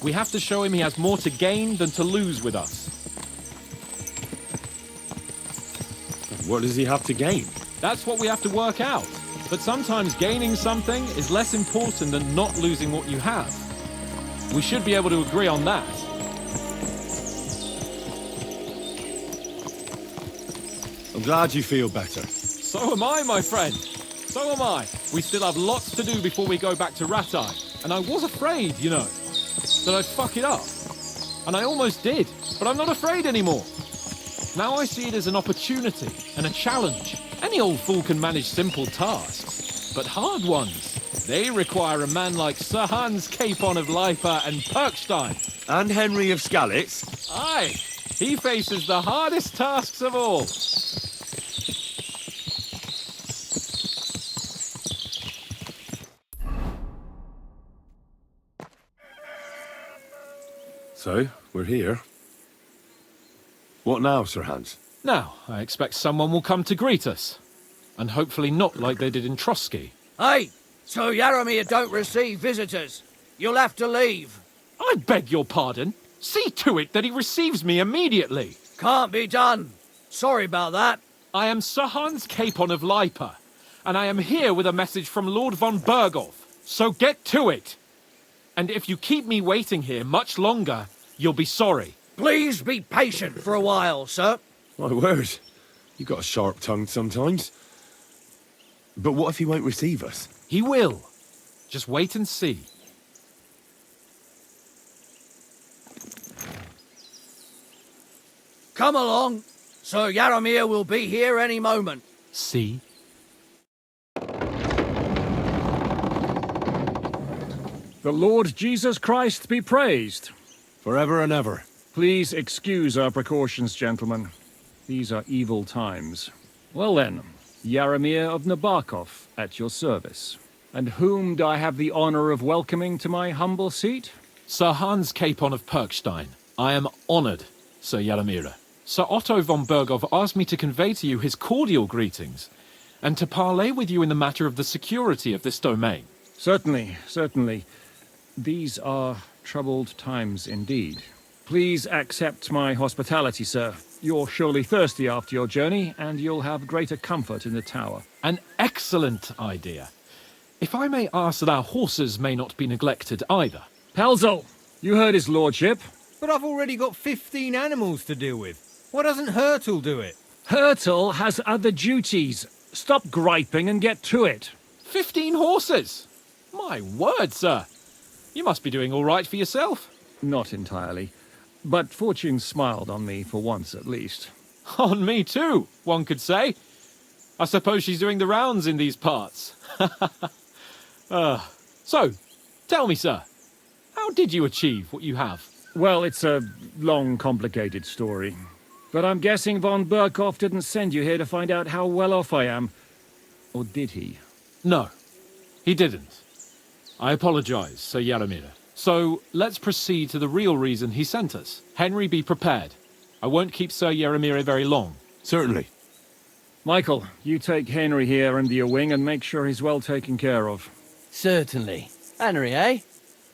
Speaker 16: We have to show him he has more to gain than to lose with us.
Speaker 14: What does he have to gain?
Speaker 16: That's what we have to work out. But sometimes gaining something is less important than not losing what you have. We should be able to agree on that.
Speaker 14: I'm glad you feel better.
Speaker 16: So am I, my friend. So am I. We still have lots to do before we go back to Ratai. And I was afraid, you know, that I'd fuck it up. And I almost did. But I'm not afraid anymore. Now I see it as an opportunity and a challenge. Any old fool can manage simple tasks. But hard ones, they require a man like Sir Hans Capon of Lipa and Perkstein.
Speaker 14: And Henry of Skalitz.
Speaker 16: Aye, he faces the hardest tasks of all.
Speaker 14: So, we're here. What now, Sir Hans?
Speaker 16: Now, I expect someone will come to greet us. And hopefully not like they did in Trotsky.
Speaker 2: Hey, so Yaromir don't receive visitors. You'll have to leave.
Speaker 16: I beg your pardon. See to it that he receives me immediately.
Speaker 2: Can't be done. Sorry about that.
Speaker 16: I am Sir Hans Capon of Lipa, and I am here with a message from Lord von Bergov. So get to it. And if you keep me waiting here much longer, you'll be sorry.
Speaker 2: Please be patient for a while, sir.
Speaker 14: My word. You got a sharp tongue sometimes. But what if he won't receive us?
Speaker 16: He will. Just wait and see.
Speaker 2: Come along. Sir Yaromir will be here any moment.
Speaker 16: See?
Speaker 17: The Lord Jesus Christ be praised.
Speaker 14: Forever and ever.
Speaker 17: Please excuse our precautions, gentlemen. These are evil times. Well then, Yaromir of Nabokov at your service. And whom do I have the honor of welcoming to my humble seat?
Speaker 16: Sir Hans Capon of Perkstein. I am honored, Sir Yaromir. Sir Otto von Bergov asked me to convey to you his cordial greetings, and to parley with you in the matter of the security of this domain.
Speaker 17: Certainly, certainly. These are troubled times indeed. Please accept my hospitality, sir. You're surely thirsty after your journey, and you'll have greater comfort in the tower.
Speaker 16: An excellent idea. If I may ask that our horses may not be neglected either.
Speaker 17: Pelzel, you heard his lordship.
Speaker 13: But I've already got 15 animals to deal with. Why doesn't Hurtle do it?
Speaker 17: Hurtle has other duties. Stop griping and get to it.
Speaker 16: 15 horses? My word, sir. You must be doing all right for yourself.
Speaker 17: Not entirely. But fortune smiled on me for once at least.
Speaker 16: On me too, one could say. I suppose she's doing the rounds in these parts. So, tell me, sir, how did you achieve what you have?
Speaker 17: Well, it's a long, complicated story. But I'm guessing von Bergov didn't send you here to find out how well off I am. Or did he?
Speaker 16: No, he didn't. I apologize, Sir Yaromir. So, let's proceed to the real reason he sent us. Henry, be prepared. I won't keep Sir Yaromir very long.
Speaker 14: Certainly.
Speaker 17: Michael, you take Henry here under your wing and make sure he's well taken care of.
Speaker 21: Certainly. Henry, eh?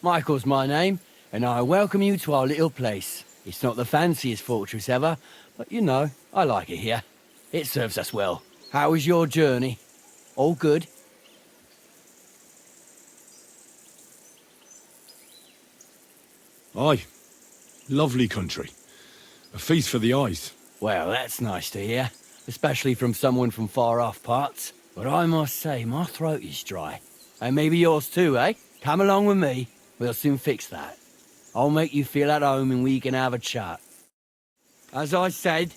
Speaker 21: Michael's my name, and I welcome you to our little place. It's not the fanciest fortress ever, but you know, I like it here. It serves us well. How was your journey? All good?
Speaker 14: Aye. Lovely country. A feast for the eyes.
Speaker 21: Well, that's nice to hear, especially from someone from far-off parts. But I must say, my throat is dry. And maybe yours too, eh? Come along with me. We'll soon fix that. I'll make you feel at home and we can have a chat. As I said,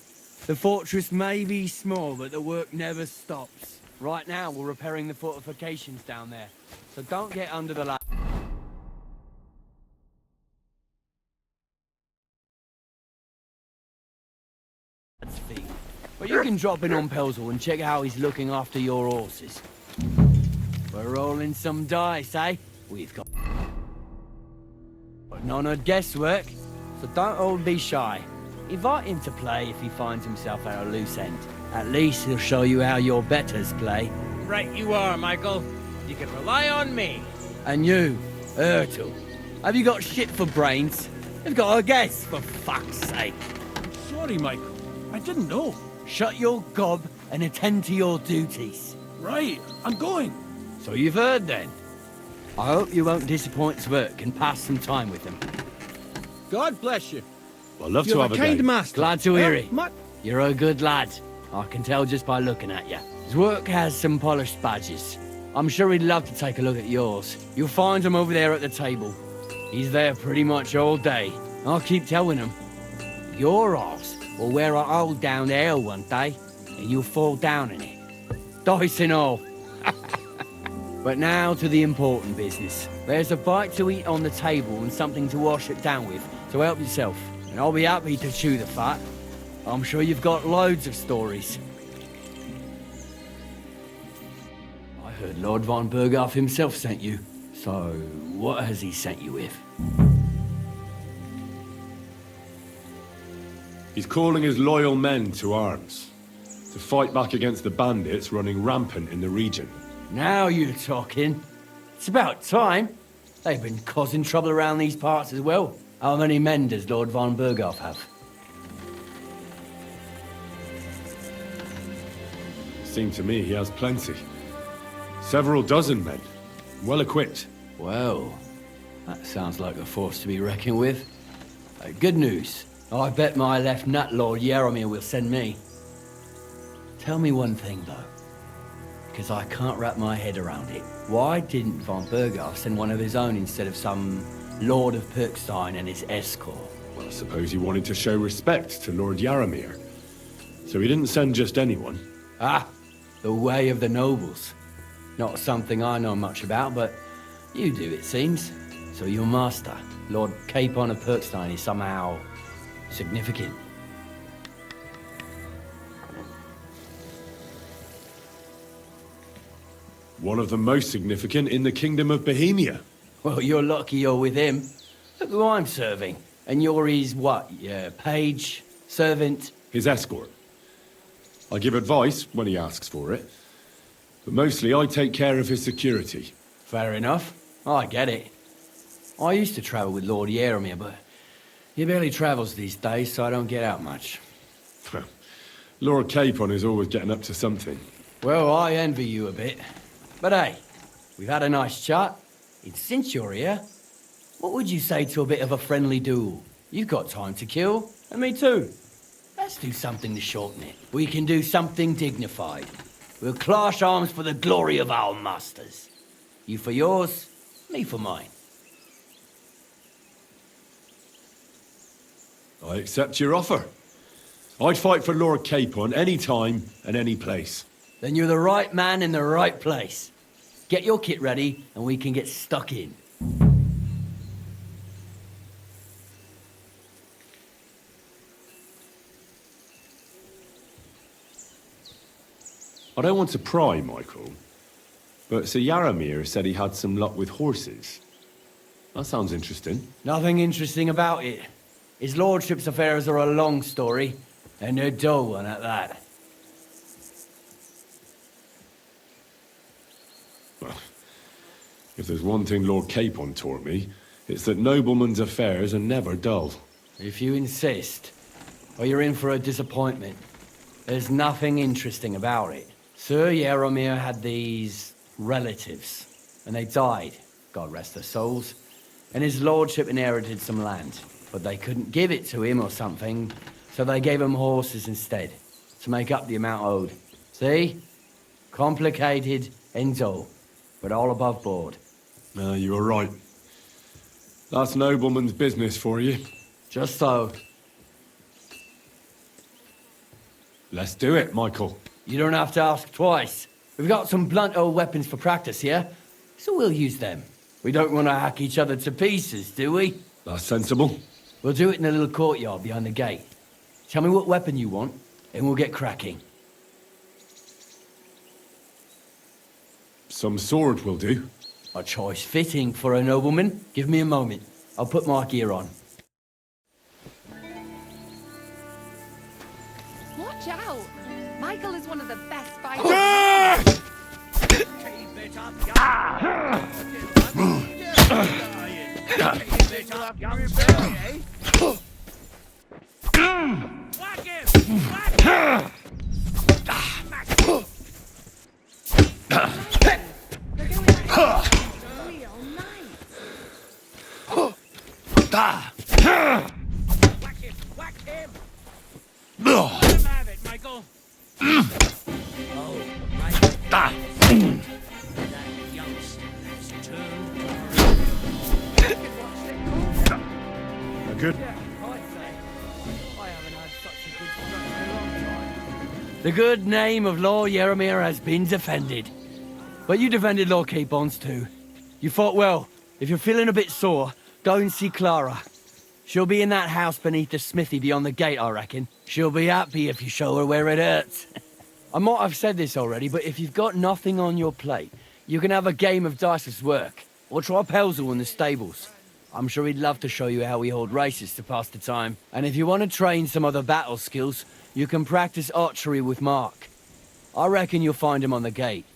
Speaker 21: the fortress may be small, but the work never stops. Right now, we're repairing the fortifications down there, so don't get under the lad's feet. But you can drop in on Pelzel and check how he's looking after your horses. We're rolling some dice, eh? We've got none of guesswork, so don't all be shy. Invite him to play if he finds himself at a loose end. At least he'll show you how your betters play.
Speaker 3: Right you are, Michael. You can rely on me.
Speaker 21: And you, Ertl, have you got shit for brains? You've got a guess, for fuck's sake.
Speaker 6: Sorry, Michael. I didn't know.
Speaker 21: Shut your gob and attend to your duties.
Speaker 6: Right, I'm going.
Speaker 21: So you've heard then. I hope you won't disappoint Svirk and pass some time with him.
Speaker 6: God bless you.
Speaker 14: I'd love
Speaker 6: You're
Speaker 14: to have
Speaker 6: a
Speaker 14: a
Speaker 6: kind
Speaker 14: go.
Speaker 6: master.
Speaker 21: Glad to hear
Speaker 6: Huh?
Speaker 21: it. You're a good lad. I can tell just by looking at you. Zwerk has some polished badges. I'm sure he'd love to take a look at yours. You'll find him over there at the table. He's there pretty much all day. I'll keep telling him. Your arse will wear a hole down there one day, and you'll fall down in it. Dice and all. But now to the important business. There's a bite to eat on the table and something to wash it down with, so help yourself. And I'll be happy to chew the fat. I'm sure you've got loads of stories. I heard Lord von Berghoff himself sent you. So, what has he sent you with?
Speaker 14: He's calling his loyal men to arms, to fight back against the bandits running rampant in the region.
Speaker 21: Now you're talking. It's about time. They've been causing trouble around these parts as well. How many men does Lord von Berghoff have?
Speaker 14: Seemed to me he has plenty. Several dozen men, well equipped.
Speaker 21: Well, that sounds like a force to be reckoned with. Good news. I bet my left nut Lord Yaromir will send me. Tell me one thing, though, because I can't wrap my head around it. Why didn't von Berghoff send one of his own instead of some Lord of Perkstein and his escort?
Speaker 14: Well, I suppose he wanted to show respect to Lord Yaromir. So he didn't send just anyone.
Speaker 21: Ah, the way of the nobles. Not something I know much about, but you do, it seems. So your master, Lord Capon of Perkstein, is somehow significant.
Speaker 14: One of the most significant in the Kingdom of Bohemia.
Speaker 21: Well, you're lucky you're with him. Look who I'm serving. And you're his, what, page, servant?
Speaker 14: His escort. I give advice when he asks for it. But mostly I take care of his security.
Speaker 21: Fair enough. I get it. I used to travel with Lord Yaromir, but he barely travels these days, so I don't get out much.
Speaker 14: Lord Capon is always getting up to something.
Speaker 21: Well, I envy you a bit. But hey, we've had a nice chat. And since you're here, what would you say to a bit of a friendly duel? You've got time to kill, and me too. Let's do something to shorten it. We can do something dignified. We'll clash arms for the glory of our masters. You for yours, me for mine.
Speaker 14: I accept your offer. I'd fight for Lord Capon any time and any place.
Speaker 21: Then you're the right man in the right place. Get your kit ready, and we can get stuck in.
Speaker 14: I don't want to pry, Michael, but Sir Yaromir said he had some luck with horses. That sounds interesting.
Speaker 21: Nothing interesting about it. His lordship's affairs are a long story, and they're a dull one at that.
Speaker 14: Well, if there's one thing Lord Capon taught me, it's that noblemen's affairs are never dull.
Speaker 21: If you insist, or you're in for a disappointment. There's nothing interesting about it. Sir Yaromir had these relatives, and they died, God rest their souls, and his lordship inherited some land, but they couldn't give it to him or something, so they gave him horses instead, to make up the amount owed. See? Complicated and dull, but all above board.
Speaker 14: You were right. That's nobleman's business for you.
Speaker 21: Just so.
Speaker 14: Let's do it, Michael.
Speaker 21: You don't have to ask twice. We've got some blunt old weapons for practice here, so we'll use them. We don't want to hack each other to pieces, do we?
Speaker 14: That's sensible.
Speaker 21: We'll do it in a little courtyard behind the gate. Tell me what weapon you want, and we'll get cracking.
Speaker 4: Some sword will do.
Speaker 21: A choice fitting for a nobleman. Give me a moment. I'll put my gear on.
Speaker 22: Watch out! Michael is one of the best fighters.
Speaker 4: Good.
Speaker 21: The good name of Lord Yaramir has been defended. But you defended Lord Capon's too. You fought well. If you're feeling a bit sore, go and see Clara. She'll be in that house beneath the smithy beyond the gate, I reckon. She'll be happy if you show her where it hurts. I might have said this already, but if you've got nothing on your plate, you can have a game of dice's work. Or try Pelzel in the stables. I'm sure he'd love to show you how we hold races to pass the time. And if you want to train some other battle skills, you can practice archery with Mark. I reckon you'll find him on the gate.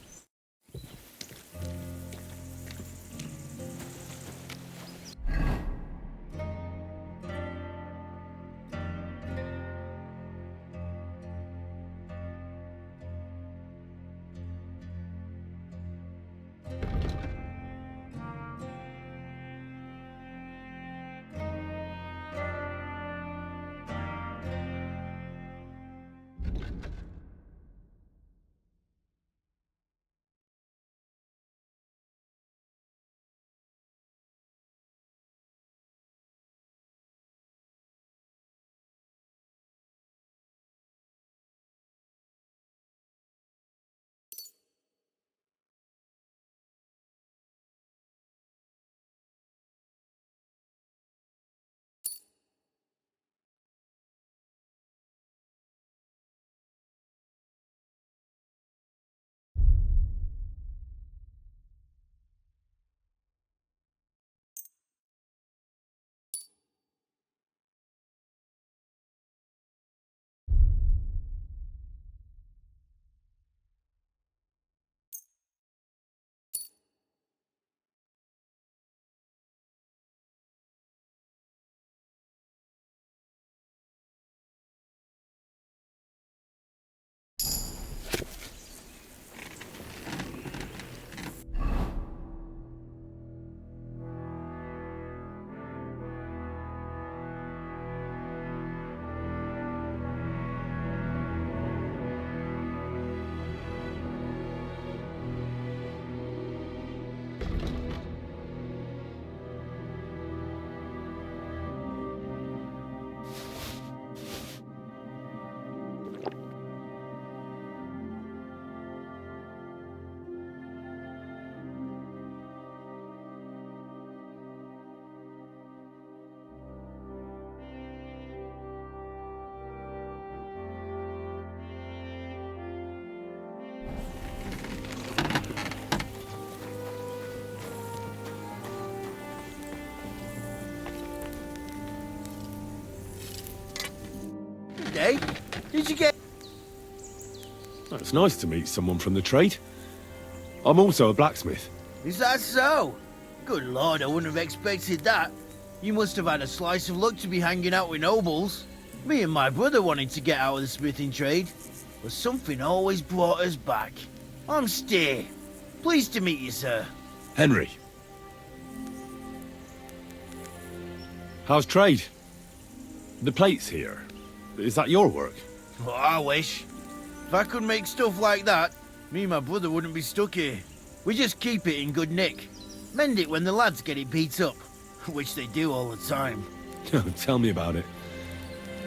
Speaker 8: Hey, did you get...
Speaker 4: It's nice to meet someone from the trade. I'm also a blacksmith.
Speaker 8: Is that so? Good lord, I wouldn't have expected that. You must have had a slice of luck to be hanging out with nobles. Me and my brother wanted to get out of the smithing trade, but something always brought us back. I'm Steer. Pleased to meet you, sir.
Speaker 4: Henry. How's trade? The plates here. Is that your work?
Speaker 8: Well, I wish. If I could make stuff like that, me and my brother wouldn't be stuck here. We just keep it in good nick. Mend it when the lads get it beat up, which they do all the time.
Speaker 4: Tell me about it.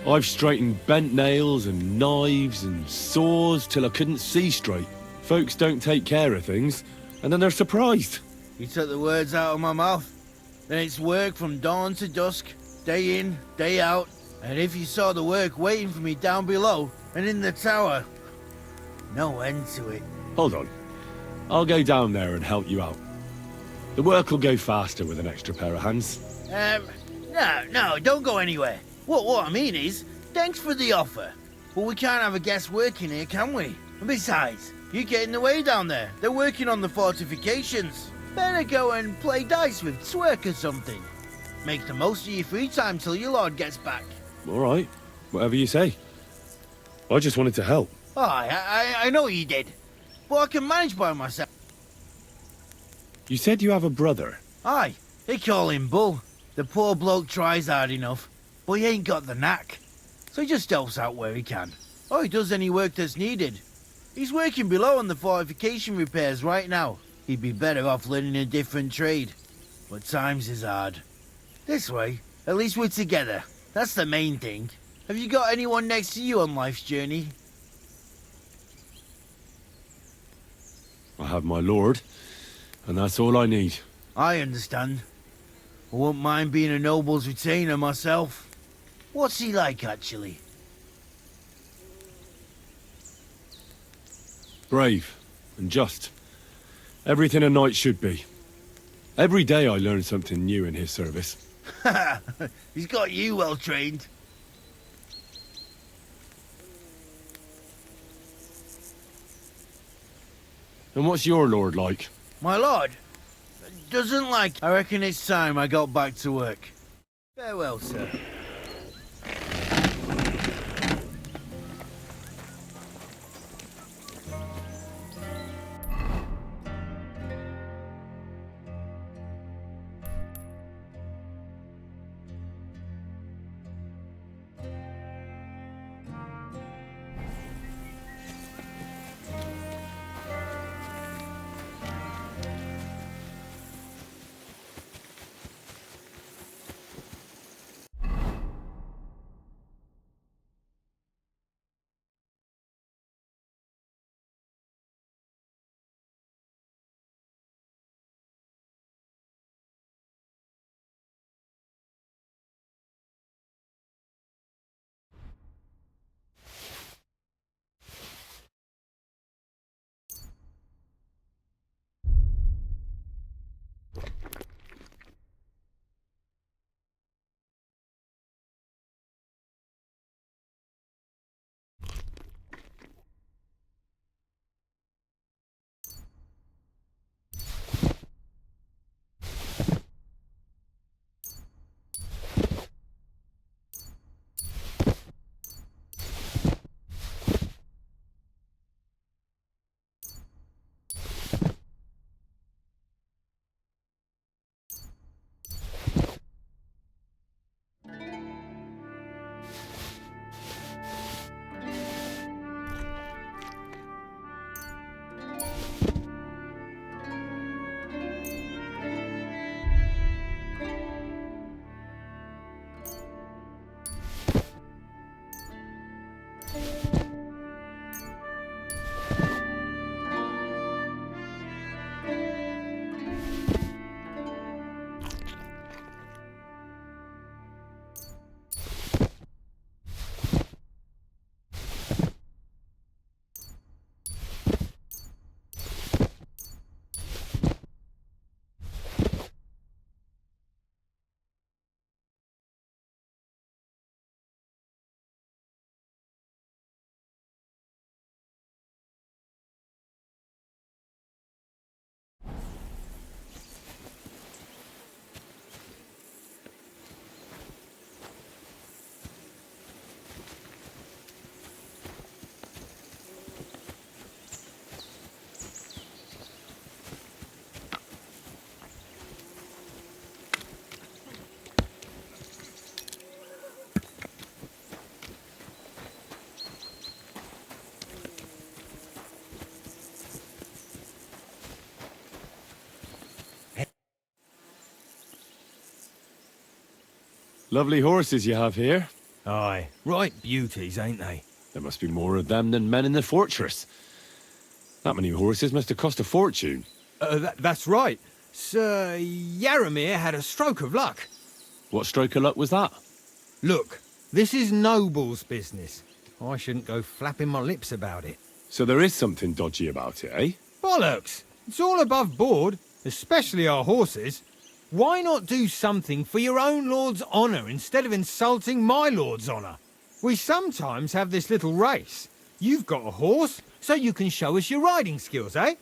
Speaker 4: I've straightened bent nails and knives and saws till I couldn't see straight. Folks don't take care of things, and then they're surprised.
Speaker 8: You took the words out of my mouth. Then it's work from dawn to dusk, day in, day out. And if you saw the work waiting for me down below, And in the tower, no end to it.
Speaker 4: Hold on. I'll go down there and help you out. The work will go faster with an extra pair of hands.
Speaker 8: No, don't go anywhere. What I mean is, thanks for the offer. But we can't have a guest working here, can we? And besides, you get in the way down there. They're working on the fortifications. Better go and play dice with Twerk or something. Make the most of your free time till your lord gets back.
Speaker 4: All right. Whatever you say. I just wanted to help.
Speaker 8: Oh, I know you did. But I can manage by myself.
Speaker 4: You said you have a brother.
Speaker 8: Aye, they call him Bull. The poor bloke tries hard enough, but he ain't got the knack. So he just helps out where he can. Or he does any work that's needed. He's working below on the fortification repairs right now. He'd be better off learning a different trade. But times is hard. This way, at least we're together. That's the main thing. Have you got anyone next to you on life's journey?
Speaker 4: I have my lord, and that's all I need.
Speaker 8: I understand. I wouldn't mind being a noble's retainer myself. What's he like, actually?
Speaker 4: Brave and just. Everything a knight should be. Every day I learn something new in his service.
Speaker 8: He's got you well trained.
Speaker 4: And what's your lord like?
Speaker 8: My lord? Doesn't like. I reckon it's time I got back to work. Farewell, sir.
Speaker 4: Lovely horses you have here.
Speaker 13: Aye, right beauties, ain't they?
Speaker 4: There must be more of them than men in the fortress. That many horses must have cost a fortune.
Speaker 13: That's right. Sir Yaramir had a stroke of luck.
Speaker 4: What stroke of luck was that?
Speaker 13: Look, this is noble's business. I shouldn't go flapping my lips about it.
Speaker 14: So there is something dodgy about it, eh?
Speaker 13: Bollocks! It's all above board, especially our horses. Why not do something for your own lord's honour instead of insulting my lord's honour? We sometimes have this little race. You've got a horse, so you can show us your riding skills, eh?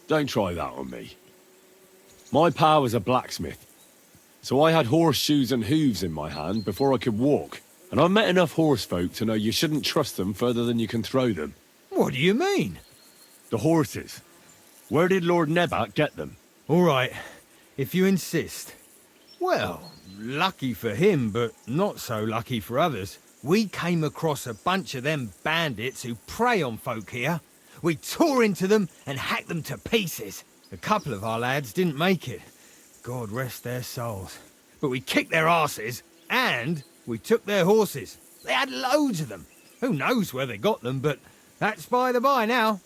Speaker 14: Don't try that on me. My pa was a blacksmith, so I had horseshoes and hooves in my hand before I could walk. And I've met enough horse folk to know you shouldn't trust them further than you can throw them.
Speaker 13: What do you mean?
Speaker 14: The horses. Where did Lord Nebat get them?
Speaker 13: All right, if you insist. Well, lucky for him, but not so lucky for others. We came across a bunch of them bandits who prey on folk here. We tore into them and hacked them to pieces. A couple of our lads didn't make it. God rest their souls. But we kicked their asses, and we took their horses. They had loads of them. Who knows where they got them, but that's by the by now.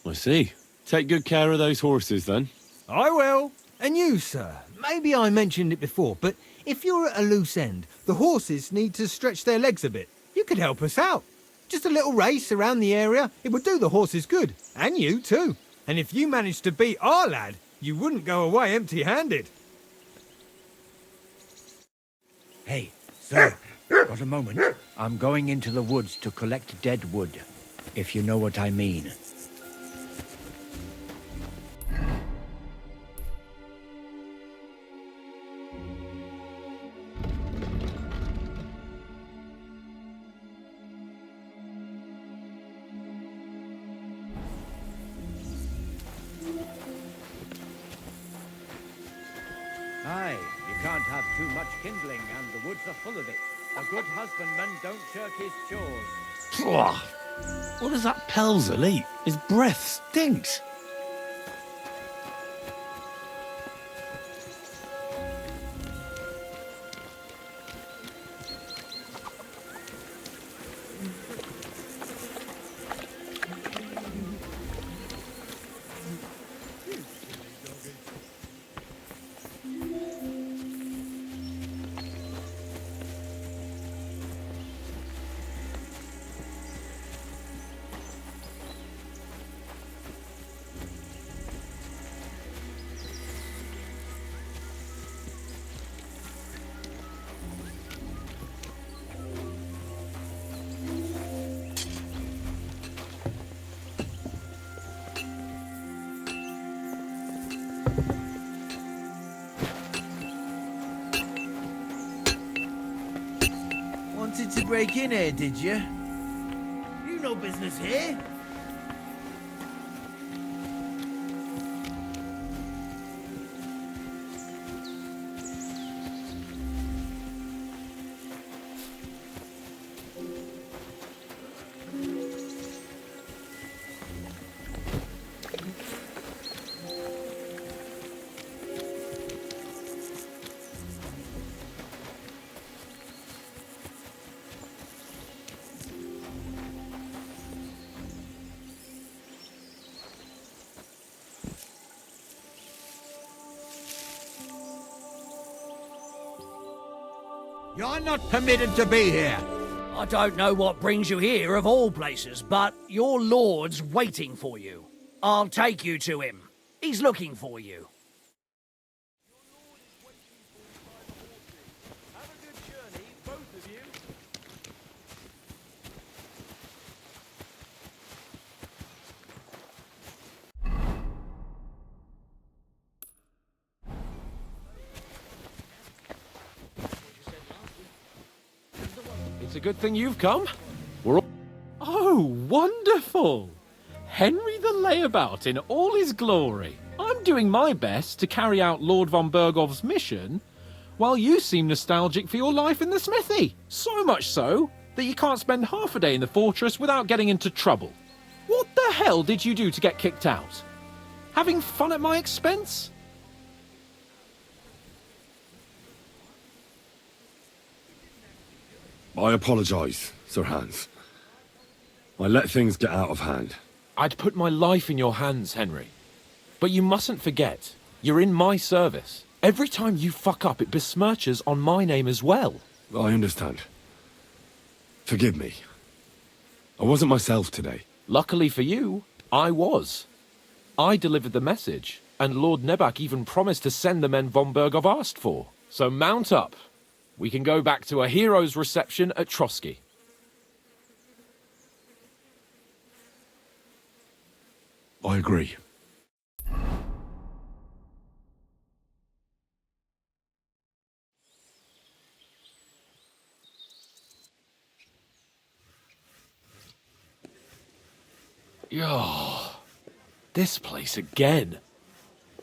Speaker 14: I see. Take good care of those horses, then.
Speaker 13: I will. And you, sir. Maybe I mentioned it before, but if you're at a loose end, the horses need to stretch their legs a bit. You could help us out. Just a little race around the area. It would do the horses good. And you, too. And if you managed to beat our lad, you wouldn't go away empty-handed.
Speaker 7: Hey, sir, got a moment? I'm going into the woods to collect dead wood, if you know what I mean. Aye, you can't have too much kindling, and the woods are full of it. A good husbandman don't shirk his chores.
Speaker 19: What does that Pelzel eat? His breath stinks.
Speaker 8: Wanted to break in here, did you? You no business here.
Speaker 13: You're not permitted to be here.
Speaker 2: I don't know what brings you here of all places, but your lord's waiting for you. I'll take you to him. He's looking for you.
Speaker 16: It's a good thing you've come. We're all... Oh, wonderful! Henry the Layabout in all his glory. I'm doing my best to carry out Lord von Bergov's mission, while you seem nostalgic for your life in the smithy. So much so that you can't spend half a day in the fortress without getting into trouble. What the hell did you do to get kicked out? Having fun at my expense?
Speaker 4: I apologize, Sir Hans. I let things get out of hand.
Speaker 16: I'd put my life in your hands, Henry. But you mustn't forget, you're in my service. Every time you fuck up, it besmirches on my name as well.
Speaker 4: I understand. Forgive me. I wasn't myself today.
Speaker 16: Luckily for you, I was. I delivered the message, and Lord Nebak even promised to send the men von Bergov asked for. So mount up. We can go back to a hero's reception at Trotsky.
Speaker 4: I agree.
Speaker 16: Oh, this place again.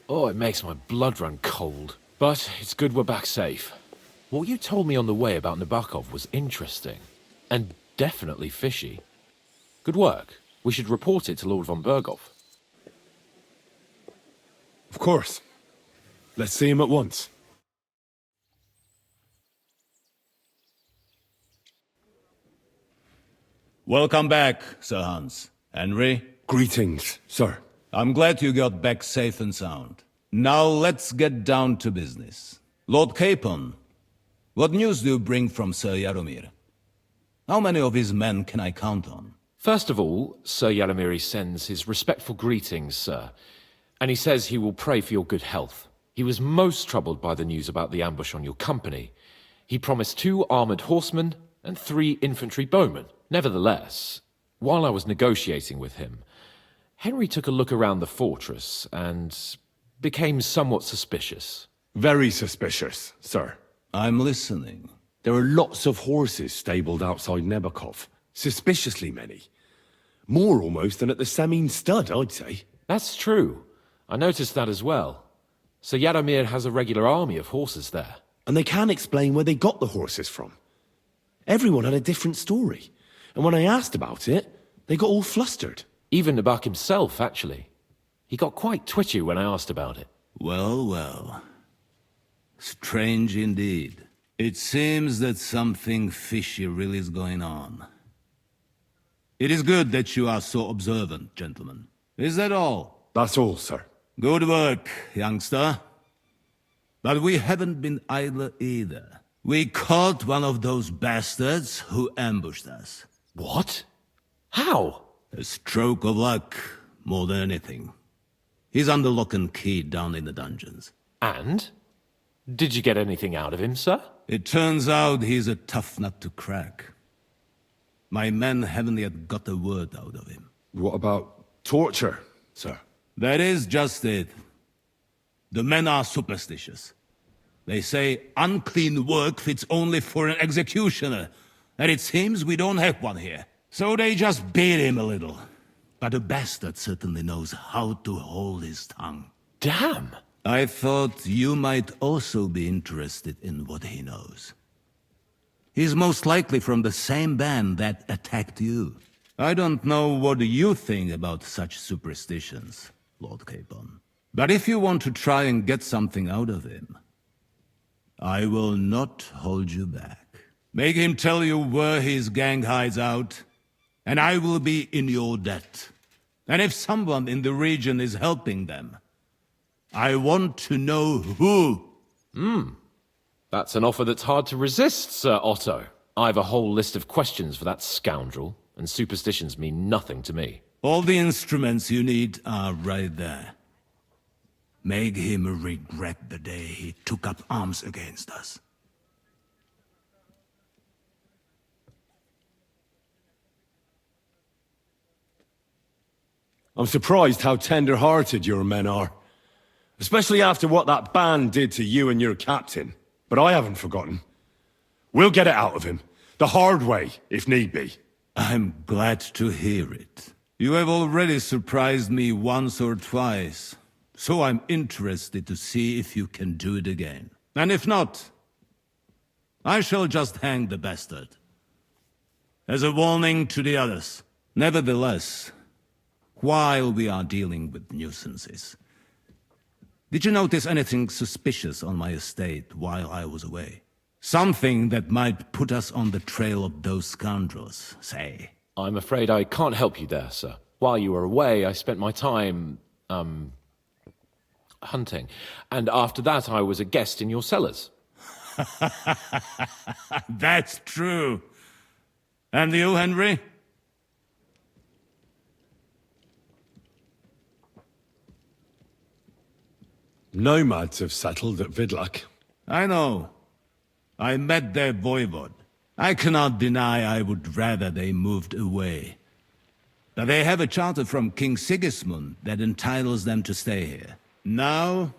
Speaker 16: Oh, it makes my blood run cold. But it's good we're back safe. What you told me on the way about Nabokov was interesting. And definitely fishy. Good work. We should report it to Lord von Bergov.
Speaker 4: Of course. Let's see him at once.
Speaker 5: Welcome back, Sir Hans. Henry?
Speaker 4: Greetings, sir.
Speaker 5: I'm glad you got back safe and sound. Now let's get down to business. Lord Capon, what news do you bring from Sir Jaromir? How many of his men can I count on?
Speaker 16: First of all, Sir Jaromir sends his respectful greetings, sir. And he says he will pray for your good health. He was most troubled by the news about the ambush on your company. He promised 2 armored horsemen and 3 infantry bowmen. Nevertheless, while I was negotiating with him, Henry took a look around the fortress and became somewhat suspicious.
Speaker 4: Very suspicious, sir.
Speaker 5: I'm listening.
Speaker 4: There are lots of horses stabled outside Nebokov. Suspiciously many. More almost than at the Samin stud, I'd say.
Speaker 16: That's true. I noticed that as well. Sir Jaromir has a regular army of horses there.
Speaker 4: And they can't explain where they got the horses from. Everyone had a different story. And when I asked about it, they got all flustered.
Speaker 16: Even Nabak himself, actually. He got quite twitchy when I asked about it.
Speaker 5: Well, well. Strange indeed. It seems that something fishy really is going on. It is good that you are so observant, gentlemen. Is that all?
Speaker 4: That's all, sir.
Speaker 5: Good work, youngster. But we haven't been idle either. We caught one of those bastards who ambushed us.
Speaker 16: What? How?
Speaker 5: A stroke of luck, more than anything. He's under lock and key down in the dungeons.
Speaker 16: And? Did you get anything out of him, sir?
Speaker 5: It turns out he's a tough nut to crack. My men haven't yet got a word out of him.
Speaker 4: What about torture, sir?
Speaker 5: That is just it. The men are superstitious. They say unclean work fits only for an executioner, and it seems we don't have one here. So they just beat him a little. But the bastard certainly knows how to hold his tongue.
Speaker 16: Damn!
Speaker 5: I thought you might also be interested in what he knows. He's most likely from the same band that attacked you. I don't know what you think about such superstitions, Lord Capon. But if you want to try and get something out of him, I will not hold you back. Make him tell you where his gang hides out, and I will be in your debt. And if someone in the region is helping them, I want to know who.
Speaker 16: That's an offer that's hard to resist, Sir Otto. I've a whole list of questions for that scoundrel, and superstitions mean nothing to me.
Speaker 5: All the instruments you need are right there. Make him regret the day he took up arms against us.
Speaker 4: I'm surprised how tender-hearted your men are. Especially after what that band did to you and your captain. But I haven't forgotten. We'll get it out of him. The hard way, if need be.
Speaker 5: I'm glad to hear it. You have already surprised me once or twice, so I'm interested to see if you can do it again. And if not, I shall just hang the bastard. As a warning to the others. Nevertheless, while we are dealing with nuisances, did you notice anything suspicious on my estate while I was away? Something that might put us on the trail of those scoundrels, say.
Speaker 16: I'm afraid I can't help you there, sir. While you were away, I spent my time, hunting. And after that, I was a guest in your cellars.
Speaker 5: That's true. And you, Henry?
Speaker 4: Nomads have settled at Vidlak.
Speaker 5: I know. I met their voivod. I cannot deny I would rather they moved away. But they have a charter from King Sigismund that entitles them to stay here. Now,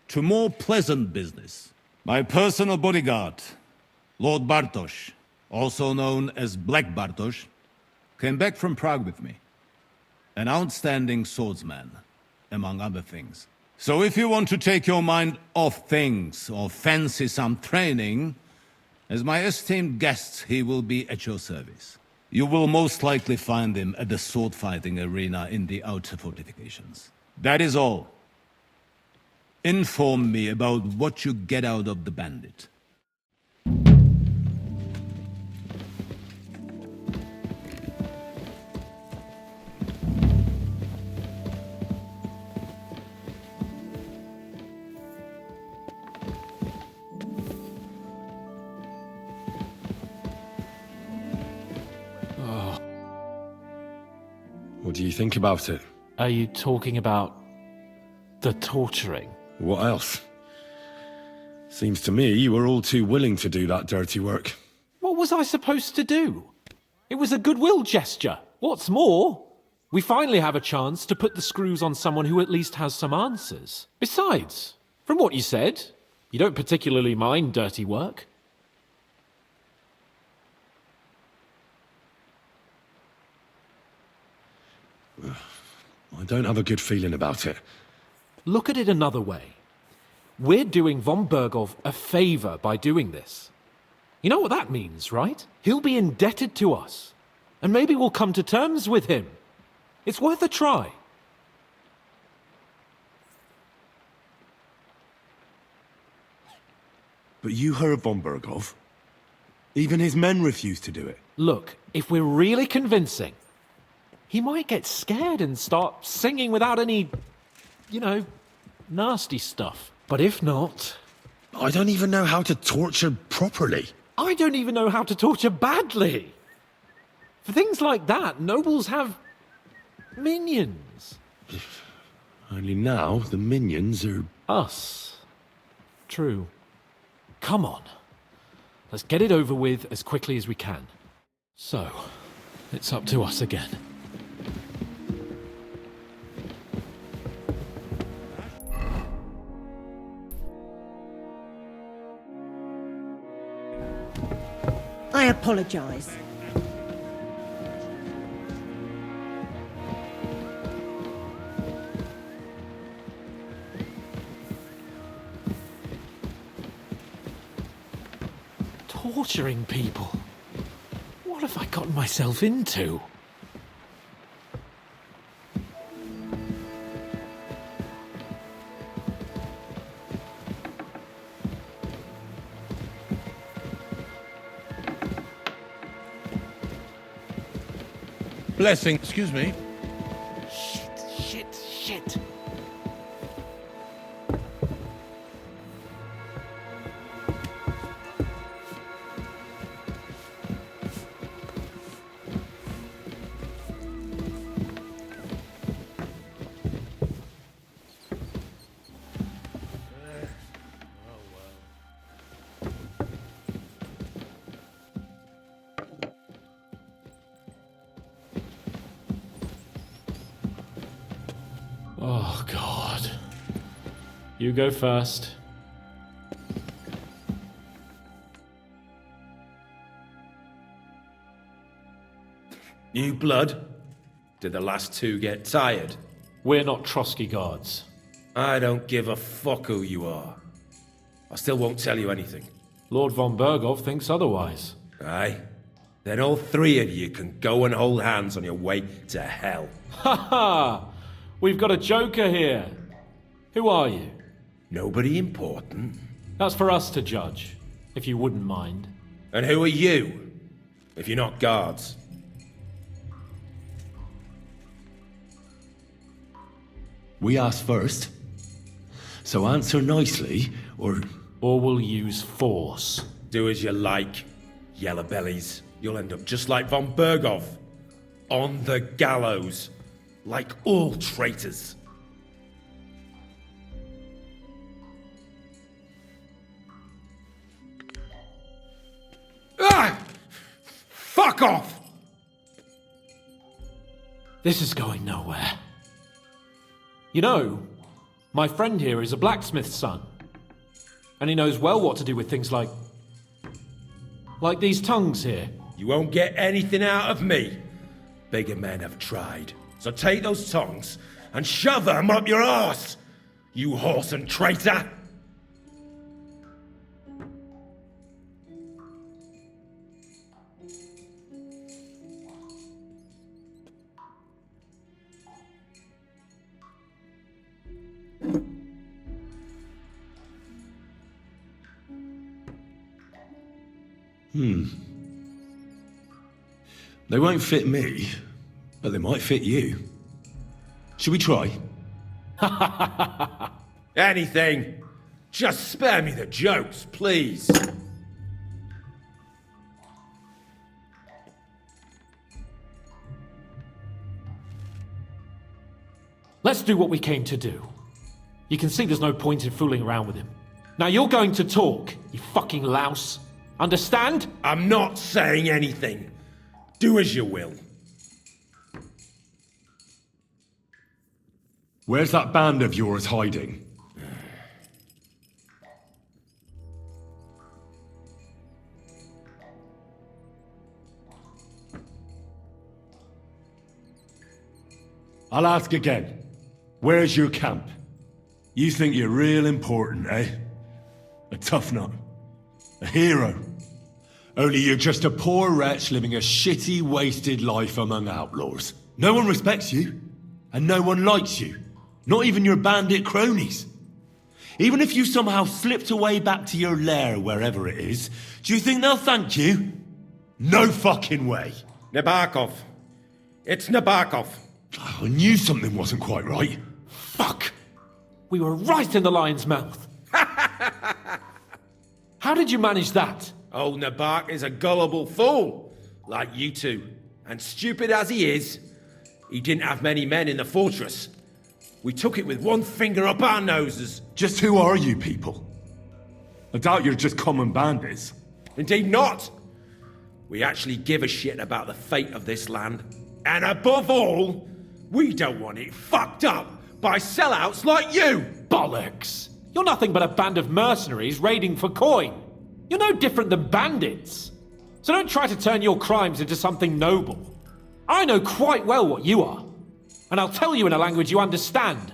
Speaker 5: to more pleasant business. My personal bodyguard, Lord Bartosz, also known as Black Bartosz, came back from Prague with me. An outstanding swordsman, among other things. So if you want to take your mind off things or fancy some training, as my esteemed guest, he will be at your service. You will most likely find him at the sword-fighting arena in the outer fortifications. That is all. Inform me about what you get out of the bandit.
Speaker 4: What do you think about it?
Speaker 16: Are you talking about the torturing?
Speaker 4: What else? Seems to me you were all too willing to do that dirty work.
Speaker 16: What was I supposed to do? It was a goodwill gesture. What's more, we finally have a chance to put the screws on someone who at least has some answers. Besides, from what you said, you don't particularly mind dirty work.
Speaker 4: I don't have a good feeling about it.
Speaker 16: Look at it another way. We're doing von Bergov a favor by doing this. You know what that means, right? He'll be indebted to us. And maybe we'll come to terms with him. It's worth a try.
Speaker 4: But you heard von Bergov. Even his men refused to do it.
Speaker 16: Look, if we're really convincing, he might get scared and start singing without any, nasty stuff. But if not...
Speaker 4: I don't even know how to torture properly.
Speaker 16: I don't even know how to torture badly. For things like that, nobles have minions.
Speaker 4: Only now the minions are...
Speaker 16: Us. True. Come on. Let's get it over with as quickly as we can. So, it's up to us again.
Speaker 22: I apologize.
Speaker 16: Torturing people? What have I gotten myself into?
Speaker 9: Blessing, excuse me.
Speaker 16: Shit. Oh, God. You go first.
Speaker 11: New blood? Did the last two get tired?
Speaker 16: We're not Trotsky guards.
Speaker 11: I don't give a fuck who you are. I still won't tell you anything.
Speaker 16: Lord von Bergov thinks otherwise.
Speaker 11: Aye? Then all three of you can go and hold hands on your way to hell.
Speaker 16: Ha ha! We've got a joker here. Who are you?
Speaker 11: Nobody important.
Speaker 16: That's for us to judge. if you wouldn't mind.
Speaker 11: And who are you, if you're not guards?
Speaker 19: We asked first. So answer nicely, or...
Speaker 16: Or we'll use force.
Speaker 11: Do as you like, yellow bellies. You'll end up just like von Berghoff. On the gallows. Like all traitors. Ah! Fuck off!
Speaker 16: This is going nowhere. You know, my friend here is a blacksmith's son. And he knows well what to do with things like these tongues here.
Speaker 11: You won't get anything out of me. Bigger men have tried. So take those tongs and shove them up your arse, you horse and traitor!
Speaker 19: They won't fit me, but they might fit you. Should we try?
Speaker 11: Anything. Just spare me the jokes, please.
Speaker 16: Let's do what we came to do. You can see there's no point in fooling around with him. Now you're going to talk, you fucking louse. Understand?
Speaker 11: I'm not saying anything. Do as you will.
Speaker 19: Where's that band of yours hiding? I'll ask again. Where's your camp? You think you're real important, eh? A tough nut. A hero. Only you're just a poor wretch living a shitty, wasted life among outlaws. No one respects you, and no one likes you. Not even your bandit cronies. Even if you somehow slipped away back to your lair, wherever it is, do you think they'll thank you? No fucking way.
Speaker 11: Nabokov. It's Nabokov.
Speaker 19: Oh, I knew something wasn't quite right.
Speaker 16: Fuck! We were right in the lion's mouth. How did you manage that?
Speaker 11: Old Nabok is a gullible fool, like you two. And stupid as he is, he didn't have many men in the fortress. We took it with one finger up our noses.
Speaker 19: Just who are you people? I doubt you're just common bandits.
Speaker 11: Indeed not. We actually give a shit about the fate of this land. And above all, we don't want it fucked up by sellouts like you!
Speaker 16: Bollocks! You're nothing but a band of mercenaries raiding for coin. You're no different than bandits. So don't try to turn your crimes into something noble. I know quite well what you are. And I'll tell you in a language you understand.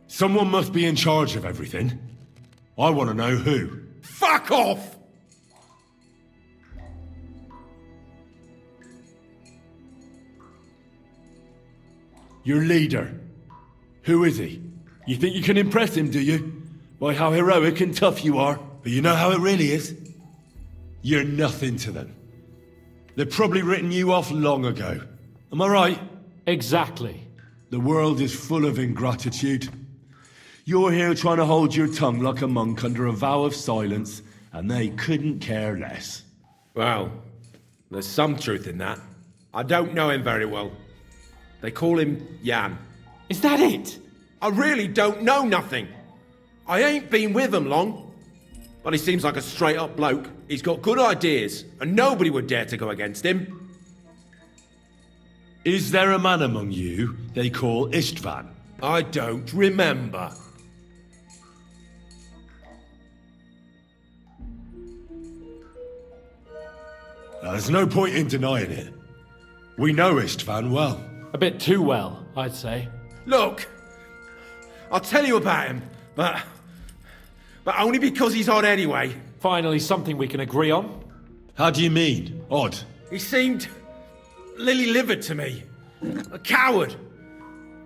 Speaker 19: Someone must be in charge of everything. I want to know who.
Speaker 11: Fuck off!
Speaker 19: Your leader. Who is he? You think you can impress him, do you? By how heroic and tough you are. But you know how it really is? You're nothing to them. They've probably written you off long ago. Am I right?
Speaker 16: Exactly.
Speaker 19: The world is full of ingratitude. You're here trying to hold your tongue like a monk under a vow of silence, and they couldn't care less.
Speaker 11: Well, there's some truth in that. I don't know him very well. They call him Jan.
Speaker 16: Is that it?
Speaker 11: I really don't know nothing. I ain't been with him long. But he seems like a straight-up bloke. He's got good ideas, and nobody would dare to go against him.
Speaker 19: Is there a man among you they call Istvan?
Speaker 11: I don't remember.
Speaker 19: There's no point in denying it. We know Istvan well.
Speaker 16: A bit too well, I'd say.
Speaker 11: Look, I'll tell you about him, but only because he's odd anyway.
Speaker 16: Finally, something we can agree on.
Speaker 19: How do you mean, odd?
Speaker 11: He seemed lily-livered to me. A coward.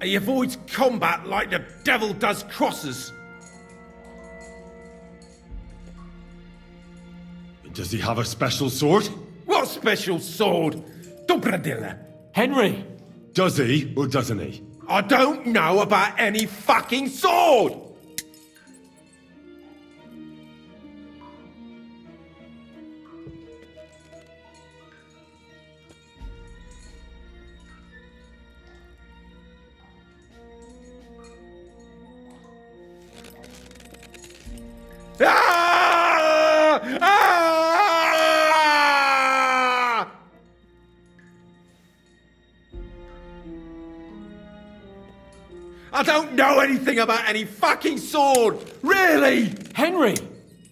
Speaker 11: He avoids combat like the devil does crosses.
Speaker 19: Does he have a special sword?
Speaker 11: What special sword? Dobradilla.
Speaker 16: Henry!
Speaker 19: Does he, or doesn't he?
Speaker 11: I don't know about any fucking sword! Ah! Ah! I don't know anything about any fucking sword! Really!
Speaker 16: Henry!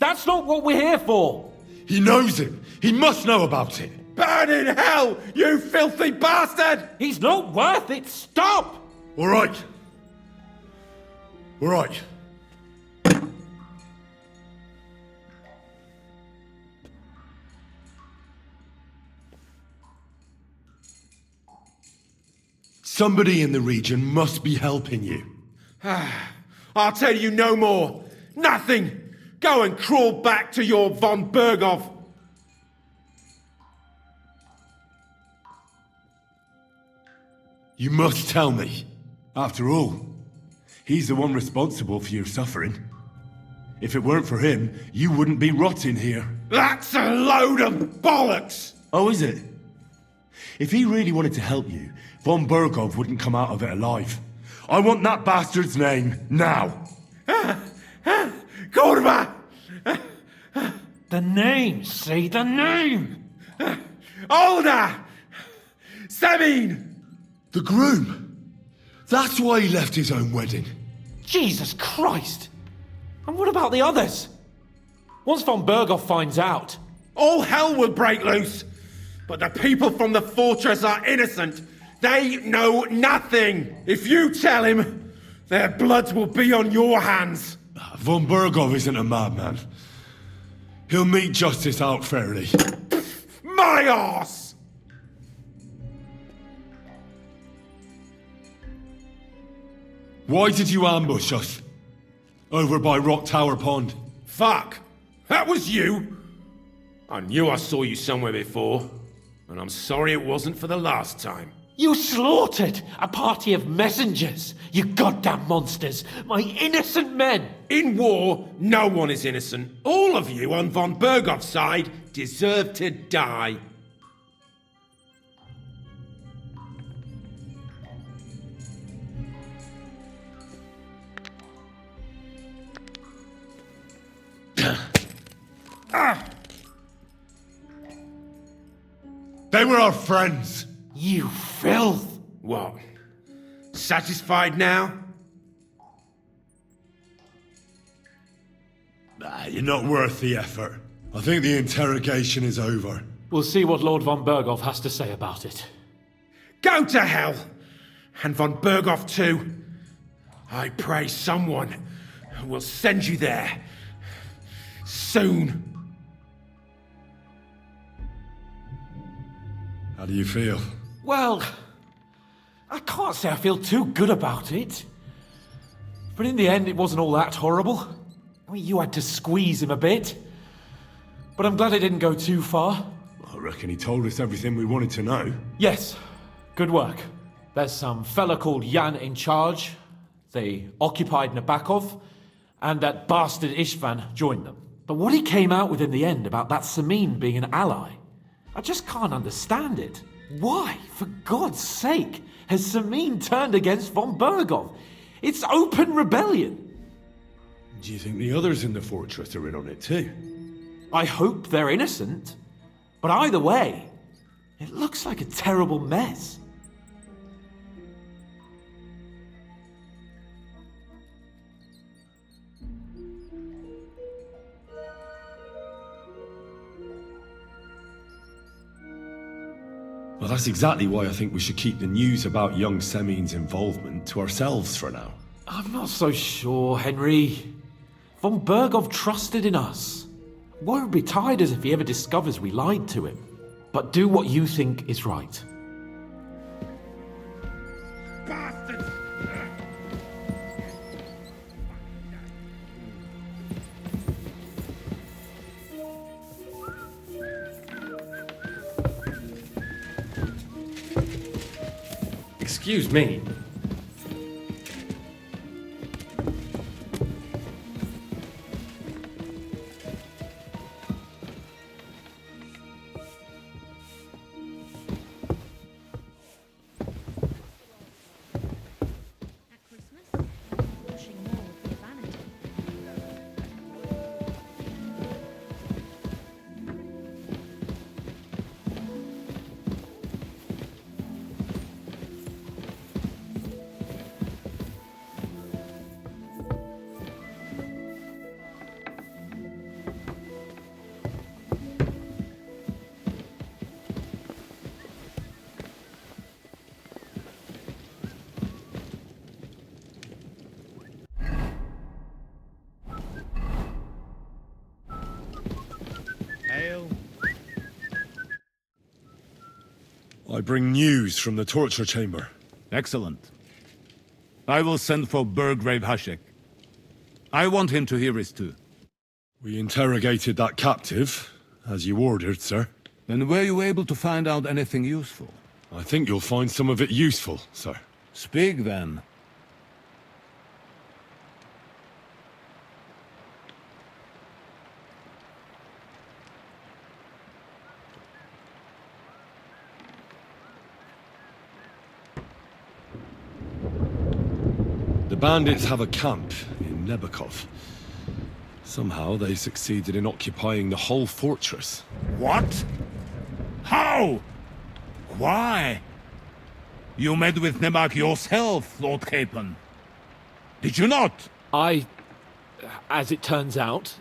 Speaker 16: That's not what we're here for!
Speaker 19: He knows it! He must know about it!
Speaker 11: Burn in hell, you filthy bastard!
Speaker 16: He's not worth it! Stop!
Speaker 19: Alright. Alright. Somebody in the region must be helping you.
Speaker 11: I'll tell you no more. Nothing. Go and crawl back to your von Berghoff.
Speaker 19: You must tell me. After all, he's the one responsible for your suffering. If it weren't for him, you wouldn't be rotting here.
Speaker 11: That's a load of bollocks!
Speaker 19: Oh, is it? If he really wanted to help you, von Berghoff wouldn't come out of it alive. I want that bastard's name, now!
Speaker 11: Korva!
Speaker 16: The name! Say the name!
Speaker 11: Olda! Sabine!
Speaker 19: The groom! That's why he left his own wedding.
Speaker 16: Jesus Christ! And what about the others? Once von Berghoff finds out...
Speaker 11: All hell will break loose! But the people from the fortress are innocent! They know nothing! If you tell him, their blood will be on your hands!
Speaker 19: Von Berghoff isn't a madman. He'll meet justice out fairly.
Speaker 11: My arse!
Speaker 19: Why did you ambush us? Over by Rock Tower Pond.
Speaker 11: Fuck! That was you! I knew I saw you somewhere before, and I'm sorry it wasn't for the last time.
Speaker 16: You slaughtered a party of messengers, you goddamn monsters, my innocent men!
Speaker 11: In war, no one is innocent. All of you on von Berghoff's side deserve to die.
Speaker 19: They were our friends.
Speaker 16: You filth!
Speaker 11: What? Satisfied now?
Speaker 19: You're not worth the effort. I think the interrogation is over.
Speaker 16: We'll see what Lord von Berghoff has to say about it.
Speaker 11: Go to hell! And von Berghoff too. I pray someone will send you there. Soon.
Speaker 19: How do you feel?
Speaker 16: Well, I can't say I feel too good about it. But in the end, it wasn't all that horrible. I mean, you had to squeeze him a bit. But I'm glad it didn't go too far.
Speaker 19: I reckon he told us everything we wanted to know.
Speaker 16: Yes, good work. There's some fella called Jan in charge. They occupied Nabokov, and that bastard Istvan joined them. But what he came out with in the end about that Samin being an ally, I just can't understand it. Why, for God's sake, has Samin turned against von Berghoff? It's open rebellion.
Speaker 19: Do you think the others in the fortress are in on it too?
Speaker 16: I hope they're innocent. But either way, it looks like a terrible mess.
Speaker 19: Well, that's exactly why I think we should keep the news about young Semin's involvement to ourselves for now.
Speaker 16: I'm not so sure, Henry. Von Berghoff trusted in us. Won't be tired as if he ever discovers we lied to him. But do what you think is right.
Speaker 11: Bastards!
Speaker 3: Excuse me.
Speaker 4: I bring news from the torture chamber.
Speaker 5: Excellent. I will send for Burgrave Hashek. I want him to hear it too.
Speaker 4: We interrogated that captive, as you ordered, sir.
Speaker 5: And were you able to find out anything useful?
Speaker 4: I think you'll find some of it useful, sir.
Speaker 5: Speak then.
Speaker 4: The bandits have a camp in Nebakov. Somehow they succeeded in occupying the whole fortress.
Speaker 5: What? How? Why? You met with Nebak yourself, Lord Capon. Did you not?
Speaker 16: As it turns out,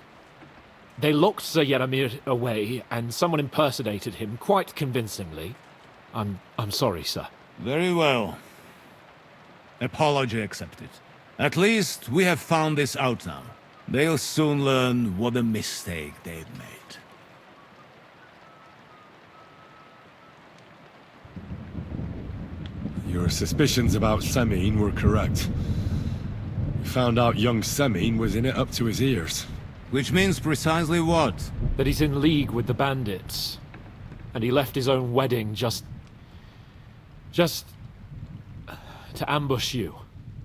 Speaker 16: they locked Sir Yaramir away, and someone impersonated him quite convincingly. I'm sorry, sir.
Speaker 5: Very well. Apology accepted. At least we have found this out now. They'll soon learn what a mistake they've made.
Speaker 4: Your suspicions about Semine were correct. We found out young Semine was in it up to his ears.
Speaker 5: Which means precisely what?
Speaker 16: That he's in league with the bandits. And he left his own wedding just to ambush you.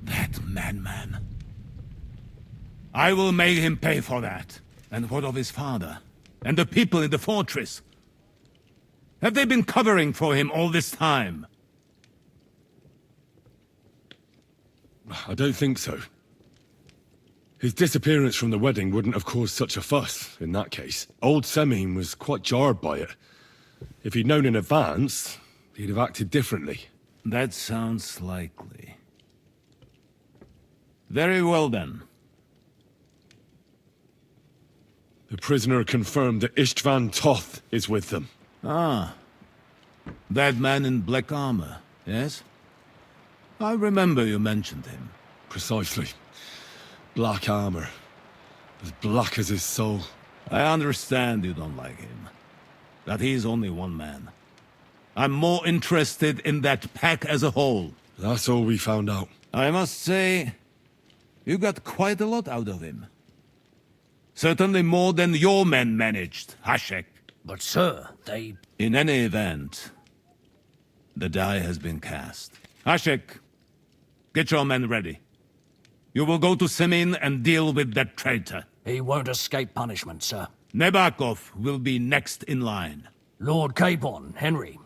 Speaker 5: That madman. I will make him pay for that. And what of his father? And the people in the fortress? Have they been covering for him all this time?
Speaker 4: I don't think so. His disappearance from the wedding wouldn't have caused such a fuss, in that case. Old Semine was quite jarred by it. If he'd known in advance, he'd have acted differently.
Speaker 5: That sounds likely. Very well, then.
Speaker 4: The prisoner confirmed that Istvan Toth is with them.
Speaker 5: Ah. That man in black armor, yes? I remember you mentioned him.
Speaker 4: Precisely. Black armor. As black as his soul.
Speaker 5: I understand you don't like him. That he's only one man. I'm more interested in that pack as a whole.
Speaker 4: That's all we found out.
Speaker 5: I must say, you got quite a lot out of him. Certainly more than your men managed, Hashek.
Speaker 2: But sir, they...
Speaker 5: In any event, the die has been cast. Hashek, get your men ready. You will go to Semine and deal with that traitor.
Speaker 2: He won't escape punishment, sir.
Speaker 5: Nebakov will be next in line.
Speaker 2: Lord Capon, Henry.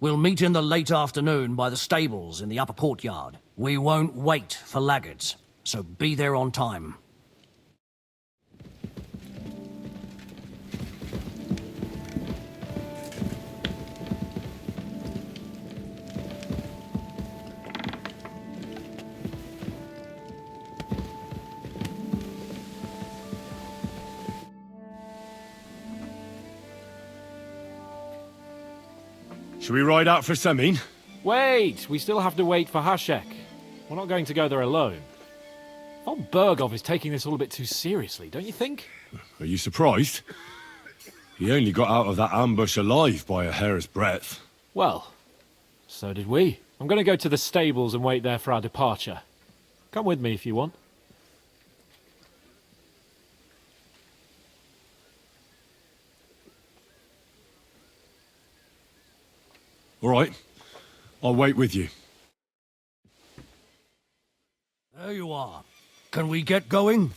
Speaker 2: We'll meet in the late afternoon by the stables in the upper courtyard. We won't wait for laggards, so be there on time.
Speaker 4: Should we ride out for Semine?
Speaker 16: Wait! We still have to wait for Hashek. We're not going to go there alone. Von Bergov is taking this all a bit too seriously, don't you think?
Speaker 4: Are you surprised? He only got out of that ambush alive by a hair's breadth.
Speaker 16: Well, so did we. I'm going to go to the stables and wait there for our departure. Come with me if you want.
Speaker 4: All right. I'll wait with you.
Speaker 2: are. Can we get going?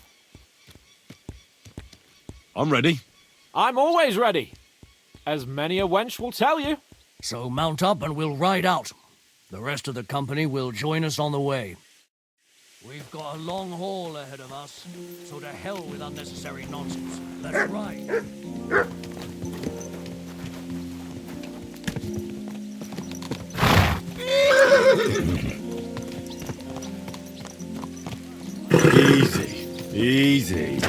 Speaker 14: I'm ready.
Speaker 16: I'm always ready, as many a wench will tell you.
Speaker 2: So mount up and we'll ride out. The rest of the company will join us on the way. We've got a long haul ahead of us, so to hell with unnecessary nonsense. Let's ride.
Speaker 14: Easy, easy.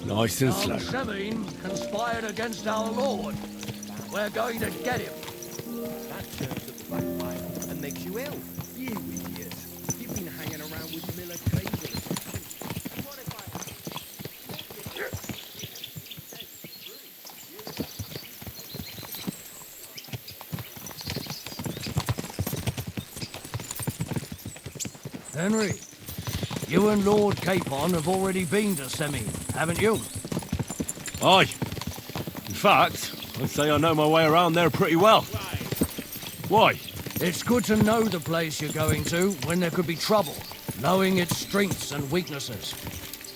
Speaker 14: Nice and slow.
Speaker 2: Semine conspired against our Lord. We're going to get him.
Speaker 12: That turns up the backfire and makes you ill. You idiot. You've been hanging around with Miller Craven.
Speaker 2: Henry, you and Lord Capon have already been to Semine, haven't you?
Speaker 14: Aye. In fact, I'd say I know my way around there pretty well. Why?
Speaker 2: It's good to know the place you're going to when there could be trouble, knowing its strengths and weaknesses.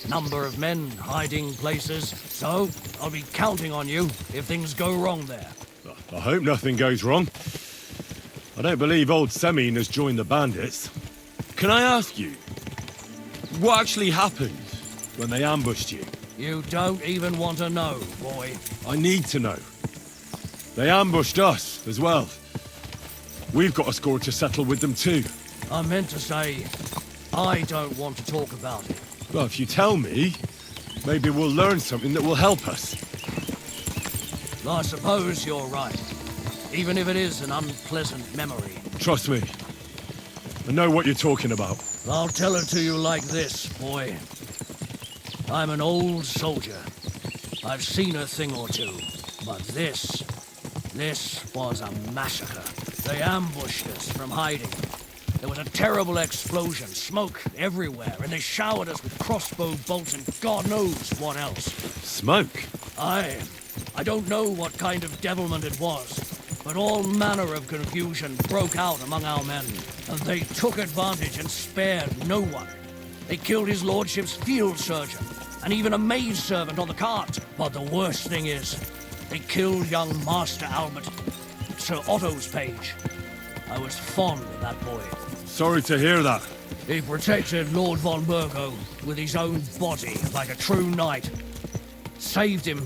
Speaker 2: Number of men, hiding places, so I'll be counting on you if things go wrong there.
Speaker 14: I hope nothing goes wrong. I don't believe old Semine has joined the bandits. Can I ask you, what actually happened when they ambushed you?
Speaker 2: You don't even want to know, boy.
Speaker 14: I need to know. They ambushed us as well. We've got a score to settle with them too.
Speaker 2: I meant to say, I don't want to talk about it.
Speaker 14: Well, if you tell me, maybe we'll learn something that will help us.
Speaker 2: I suppose you're right, even if it is an unpleasant memory.
Speaker 14: Trust me, I know what you're talking about.
Speaker 2: I'll tell it to you like this, boy. I'm an old soldier. I've seen a thing or two, but this was a massacre. They ambushed us from hiding. There was a terrible explosion, smoke everywhere, and they showered us with crossbow bolts and God knows what else.
Speaker 14: Smoke?
Speaker 2: I don't know what kind of devilment it was, but all manner of confusion broke out among our men, and they took advantage and spared no one. They killed his lordship's field surgeon, and even a maidservant on the cart. But the worst thing is, they killed young Master Albert, Sir Otto's page. I was fond of that boy.
Speaker 14: Sorry to hear that.
Speaker 2: He protected Lord von Burgo with his own body like a true knight. Saved him,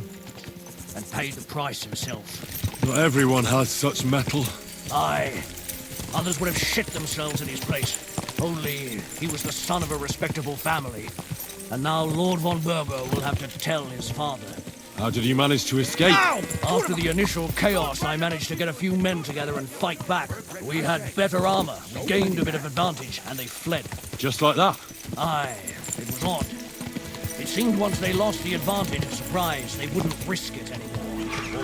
Speaker 2: and paid the price himself.
Speaker 14: Not everyone has such metal.
Speaker 2: Aye. Others would have shit themselves in his place. Only he was the son of a respectable family. And now Lord von Burgo will have to tell his father.
Speaker 14: How did you manage to escape?
Speaker 2: After the initial chaos, I managed to get a few men together and fight back. We had better armor, we gained a bit of advantage, and they fled.
Speaker 14: Just like that?
Speaker 2: Aye, it was odd. It seemed once they lost the advantage of surprise, they wouldn't risk it anymore. Or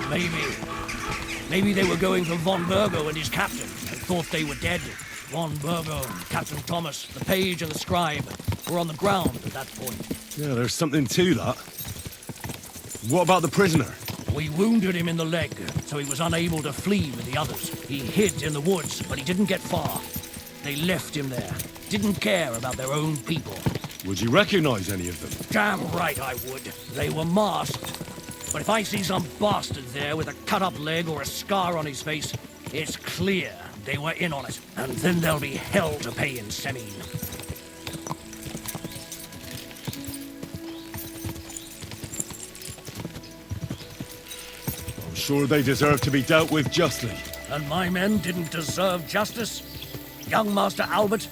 Speaker 2: maybe they were going for von Burgo and his captain, and thought they were dead. Von Burgo, Captain Thomas, the page and the scribe were on the ground at that point.
Speaker 14: Yeah, there's something to that. What about the prisoner?
Speaker 2: We wounded him in the leg, so he was unable to flee with the others. He hid in the woods, but he didn't get far. They left him there. Didn't care about their own people.
Speaker 14: Would you recognize any of them?
Speaker 2: Damn right I would. They were masked. But if I see some bastard there with a cut-up leg or a scar on his face, it's clear they were in on it. And then there'll be hell to pay in Semine.
Speaker 14: I'm sure they deserve to be dealt with justly.
Speaker 2: And my men didn't deserve justice? Young Master Albert?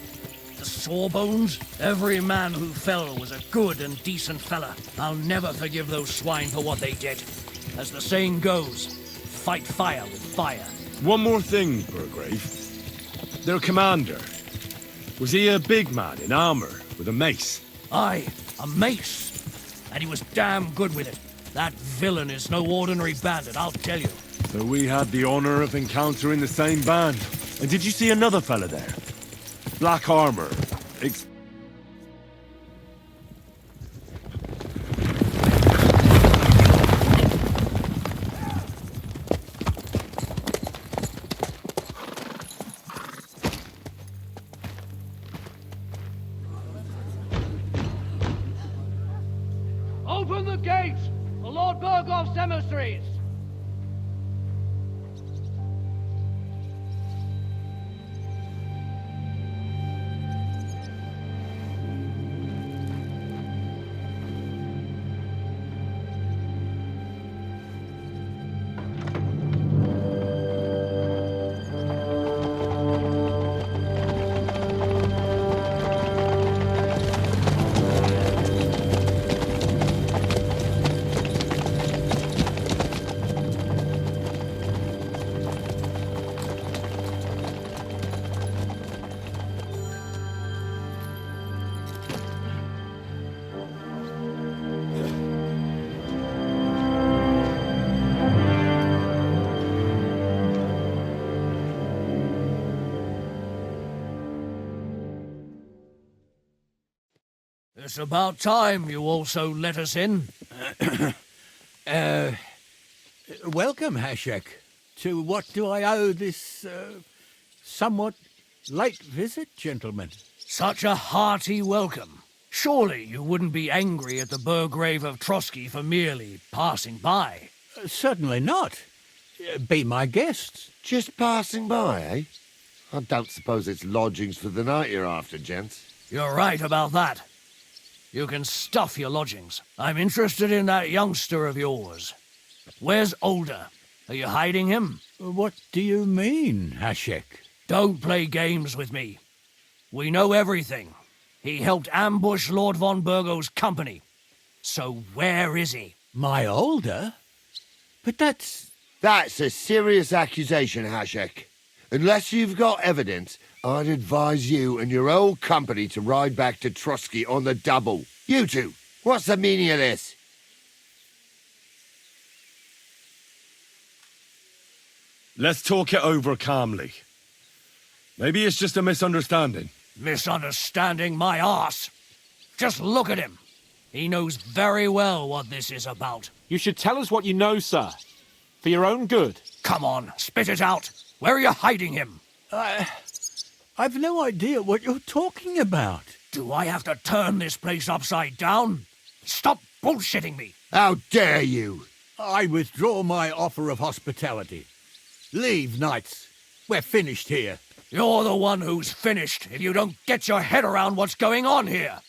Speaker 2: The Sawbones? Every man who fell was a good and decent fella. I'll never forgive those swine for what they did. As the saying goes, fight fire with fire.
Speaker 14: One more thing, Burgrave. Their commander. Was he a big man in armor with a mace?
Speaker 2: Aye, a mace. And he was damn good with it. That villain is no ordinary bandit, I'll tell you.
Speaker 14: So we had the honor of encountering the same band. And did you see another fella there? Black armor.
Speaker 2: sentries! It's about time you also let us in.
Speaker 10: Welcome, Hashek. To what do I owe this, somewhat late visit, gentlemen?
Speaker 2: Such a hearty welcome. Surely you wouldn't be angry at the Burgrave of Trotsky for merely passing by?
Speaker 10: Certainly not. Be my guests.
Speaker 20: Just passing by, eh? I don't suppose it's lodgings for the night you're after, gents.
Speaker 2: You're right about that. You can stuff your lodgings. I'm interested in that youngster of yours. Where's Older? Are you hiding him?
Speaker 10: What do you mean, Hashek?
Speaker 2: Don't play games with me. We know everything. He helped ambush Lord von Burgo's company. So where is he?
Speaker 10: My Older? But that's...
Speaker 20: That's a serious accusation, Hashek. Unless you've got evidence, I'd advise you and your old company to ride back to Trotsky on the double. You two, what's the meaning of this?
Speaker 4: Let's talk it over calmly. Maybe it's just a misunderstanding.
Speaker 2: Misunderstanding my arse. Just look at him. He knows very well what this is about.
Speaker 16: You should tell us what you know, sir. For your own good.
Speaker 2: Come on, spit it out. Where are you hiding him?
Speaker 10: I've no idea what you're talking about.
Speaker 2: Do I have to turn this place upside down? Stop bullshitting me.
Speaker 20: How dare you?
Speaker 10: I withdraw my offer of hospitality. Leave, knights. We're finished here.
Speaker 2: You're the one who's finished if you don't get your head around what's going on here.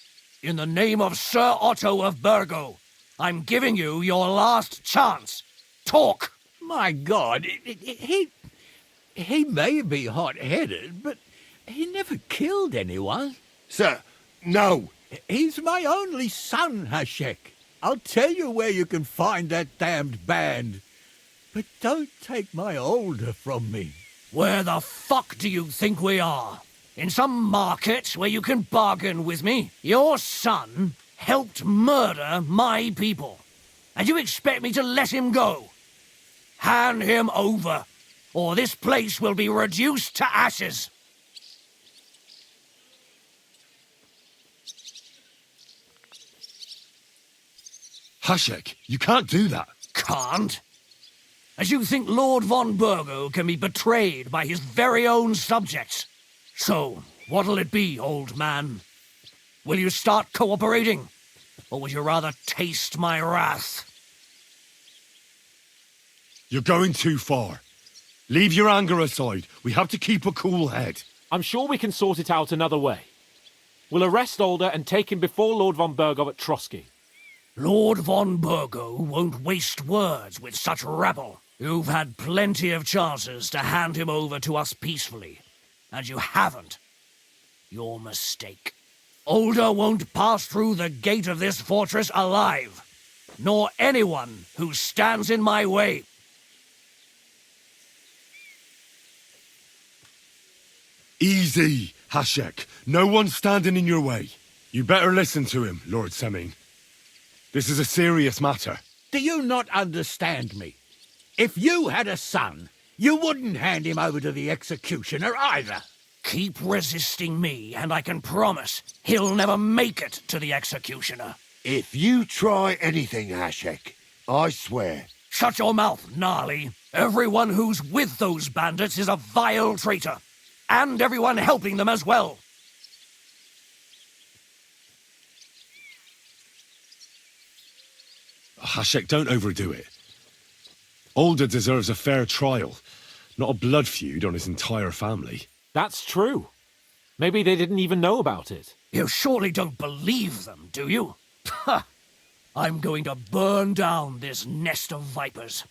Speaker 2: In the name of Sir Otto of Burgo, I'm giving you your last chance. Talk!
Speaker 10: My God, he may be hot-headed, but he never killed anyone.
Speaker 20: Sir, no.
Speaker 10: He's my only son, Hashek. I'll tell you where you can find that damned band. But don't take my Older from me.
Speaker 2: Where the fuck do you think we are? In some market where you can bargain with me? Your son helped murder my people. And you expect me to let him go? Hand him over, or this place will be reduced to ashes.
Speaker 4: Hashek, you can't do that.
Speaker 2: Can't? As you think Lord von Burgo can be betrayed by his very own subjects. So, what'll it be, old man? Will you start cooperating? Or would you rather taste my wrath?
Speaker 4: You're going too far. Leave your anger aside. We have to keep a cool head.
Speaker 16: I'm sure we can sort it out another way. We'll arrest Older and take him before Lord von Burgo at Trotsky.
Speaker 2: Lord von Burgo won't waste words with such rabble. You've had plenty of chances to hand him over to us peacefully, and you haven't. Your mistake. Older won't pass through the gate of this fortress alive, nor anyone who stands in my way.
Speaker 4: Easy, Hashek. No one's standing in your way. You better listen to him, Lord Seming. This is a serious matter.
Speaker 10: Do you not understand me? If you had a son, you wouldn't hand him over to the executioner either.
Speaker 2: Keep resisting me, and I can promise he'll never make it to the executioner.
Speaker 20: If you try anything, Hashek, I swear.
Speaker 2: Shut your mouth, Gnarly. Everyone who's with those bandits is a vile traitor. And everyone helping them as well.
Speaker 4: Hashek, don't overdo it. Older deserves a fair trial, not a blood feud on his entire family.
Speaker 16: That's true. Maybe they didn't even know about it.
Speaker 2: You surely don't believe them, do you? Ha! I'm going to burn down this nest of vipers.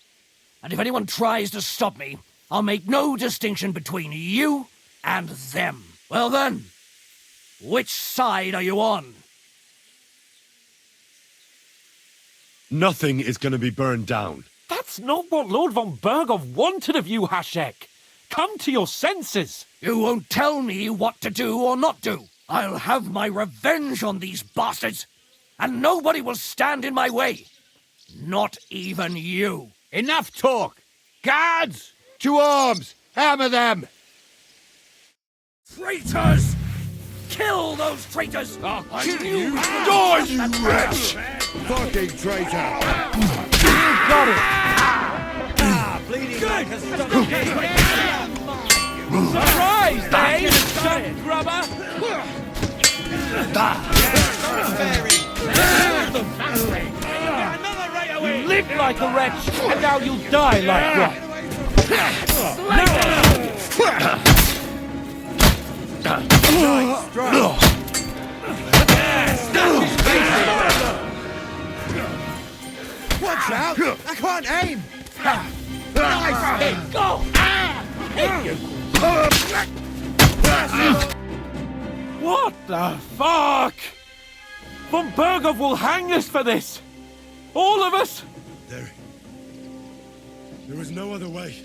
Speaker 2: And if anyone tries to stop me, I'll make no distinction between you and them. Well then, which side are you on?
Speaker 4: Nothing is going to be burned down.
Speaker 16: That's not what Lord von Berghoff wanted of you, Hashek. Come to your senses.
Speaker 2: You won't tell me what to do or not do. I'll have my revenge on these bastards, and nobody will stand in my way. Not even you.
Speaker 10: Enough talk! Guards!
Speaker 20: To arms! Hammer them!
Speaker 2: Traitors! Kill those traitors! I'll
Speaker 20: kill you! Die, you wretch! Fucking traitor!
Speaker 3: You got it!
Speaker 7: Bleeding
Speaker 3: Good!
Speaker 7: Surprise,
Speaker 3: eh? Dump grubber! You lived like a wretch, and now you'll die like one.
Speaker 12: Watch out! I can't aim!
Speaker 3: Nice hit! Go! What the fuck? Von Berghoff will hang us for this! All of us!
Speaker 4: There was no other way.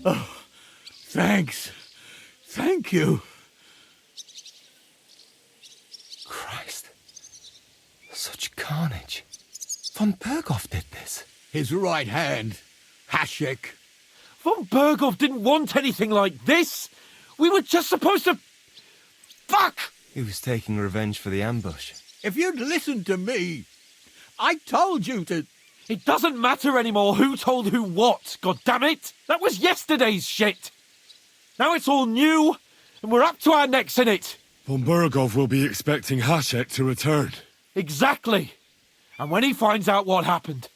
Speaker 10: Oh, thanks. Thank you.
Speaker 12: Christ. Such carnage. Von Berghoff did this.
Speaker 10: His right hand, Hashek.
Speaker 16: Von Berghoff didn't want anything like this. We were just supposed to... Fuck!
Speaker 12: He was taking revenge for the ambush.
Speaker 10: If you'd listened to me, I told you to...
Speaker 16: It doesn't matter anymore who told who what, goddammit! That was yesterday's shit! Now it's all new, and we're up to our necks in it!
Speaker 4: Von Berghoff will be expecting Hashek to return.
Speaker 16: Exactly! And when he finds out what happened,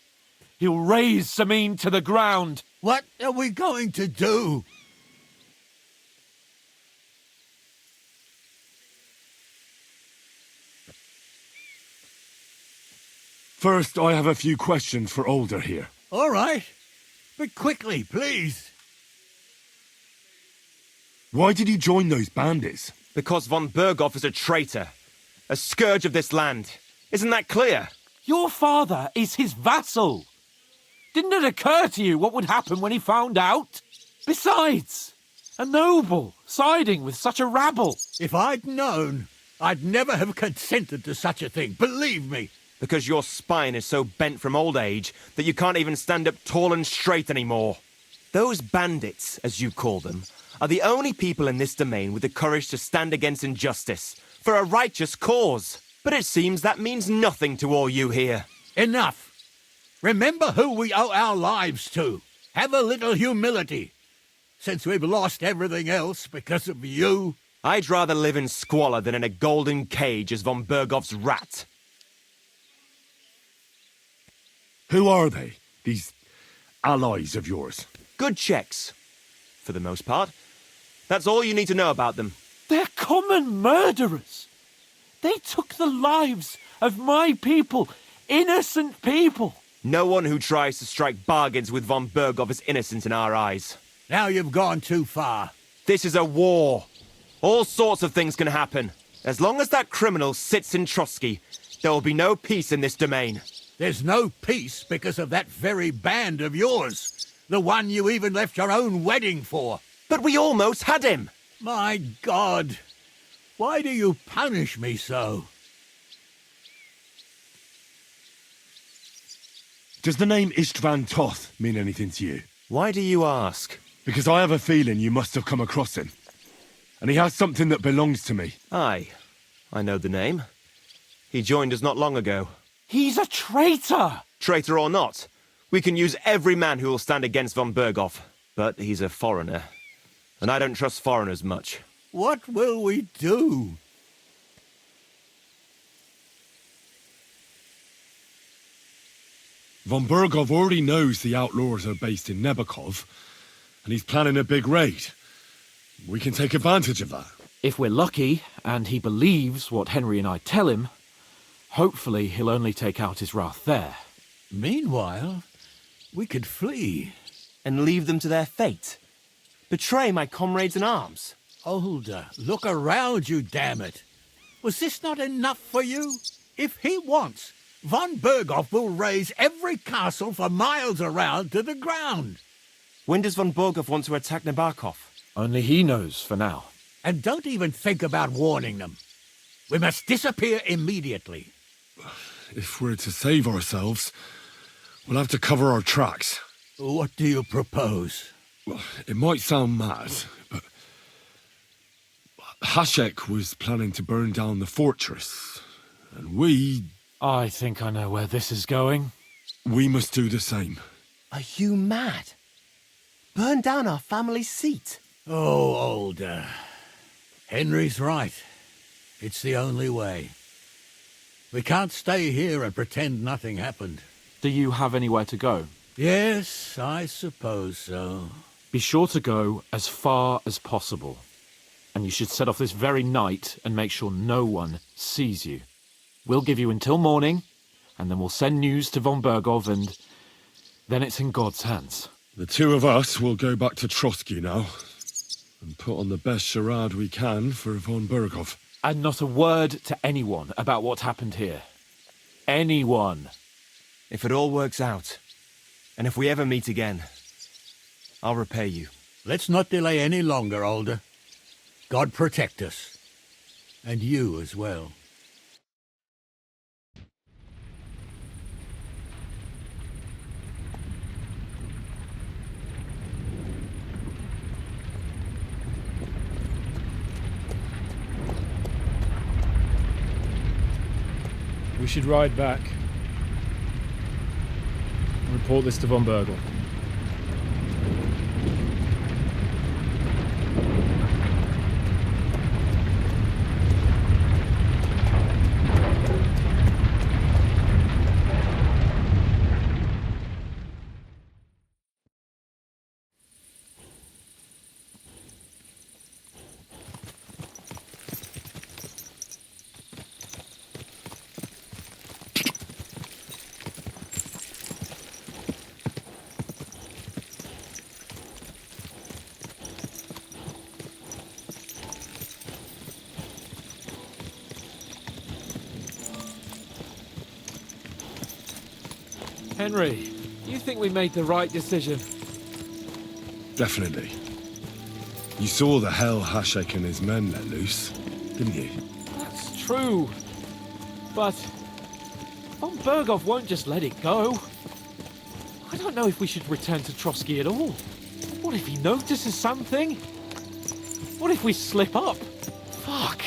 Speaker 16: he'll raze Samin to the ground.
Speaker 10: What are we going to do?
Speaker 4: First, I have a few questions for Older here.
Speaker 10: All right. But quickly, please.
Speaker 4: Why did you join those bandits?
Speaker 1: Because von Berghoff is a traitor. A scourge of this land. Isn't that clear?
Speaker 16: Your father is his vassal. Didn't it occur to you what would happen when he found out? Besides, a noble siding with such a rabble.
Speaker 10: If I'd known, I'd never have consented to such a thing, believe me.
Speaker 1: Because your spine is so bent from old age that you can't even stand up tall and straight anymore. Those bandits, as you call them, are the only people in this domain with the courage to stand against injustice, for a righteous cause. But it seems that means nothing to all you here.
Speaker 10: Enough. Remember who we owe our lives to. Have a little humility. Since we've lost everything else because of you.
Speaker 1: I'd rather live in squalor than in a golden cage as von Berghoff's rat.
Speaker 4: Who are they, these allies of yours?
Speaker 1: Good checks, for the most part. That's all you need to know about them.
Speaker 16: They're common murderers. They took the lives of my people, innocent people.
Speaker 1: No one who tries to strike bargains with von Berghoff is innocent in our eyes.
Speaker 10: Now you've gone too far.
Speaker 1: This is a war. All sorts of things can happen. As long as that criminal sits in Trotsky, there will be no peace in this domain.
Speaker 10: There's no peace because of that very band of yours. The one you even left your own wedding for.
Speaker 1: But we almost had him.
Speaker 10: My God. Why do you punish me so?
Speaker 4: Does the name Istvan Toth mean anything to you?
Speaker 1: Why do you ask?
Speaker 4: Because I have a feeling you must have come across him. And he has something that belongs to me.
Speaker 1: Aye, I know the name. He joined us not long ago.
Speaker 16: He's a traitor!
Speaker 1: Traitor or not, we can use every man who will stand against von Berghoff. But he's a foreigner, and I don't trust foreigners much.
Speaker 10: What will we do?
Speaker 4: Von Bergov already knows the outlaws are based in Nebakov, and he's planning a big raid. We can take advantage of that.
Speaker 16: If we're lucky, and he believes what Henry and I tell him, hopefully he'll only take out his wrath there.
Speaker 10: Meanwhile, we could flee.
Speaker 1: And leave them to their fate? Betray my comrades in arms?
Speaker 10: Older, look around you, damn it. Was this not enough for you? If he wants, von Berghoff will raise every castle for miles around to the ground.
Speaker 1: When does von Berghoff want to attack Nabokov?
Speaker 16: Only he knows for now.
Speaker 10: And don't even think about warning them. We must disappear immediately.
Speaker 4: If we're to save ourselves, we'll have to cover our tracks.
Speaker 10: What do you propose?
Speaker 4: Well, it might sound mad, but Hashek was planning to burn down the fortress, and
Speaker 16: I think I know where this is going.
Speaker 4: We must do the same.
Speaker 1: Are you mad? Burn down our family seat?
Speaker 10: Oh, Older. Henry's right. It's the only way. We can't stay here and pretend nothing happened.
Speaker 16: Do you have anywhere to go?
Speaker 10: Yes, I suppose so.
Speaker 16: Be sure to go as far as possible. And you should set off this very night and make sure no one sees you. We'll give you until morning, and then we'll send news to von Bergov, and then it's in God's hands.
Speaker 4: The two of us will go back to Trotsky now, and put on the best charade we can for von Bergov.
Speaker 16: And not a word to anyone about what happened here. Anyone.
Speaker 1: If it all works out, and if we ever meet again, I'll repay you.
Speaker 10: Let's not delay any longer, Older. God protect us. And you as well.
Speaker 17: We should ride back. Report this to von Bergel.
Speaker 16: Henry, you think we made the right decision?
Speaker 4: Definitely. You saw the hell Hashek and his men let loose, didn't you?
Speaker 16: That's true. But von Bergov won't just let it go. I don't know if we should return to Trotsky at all. What if he notices something? What if we slip up? Fuck.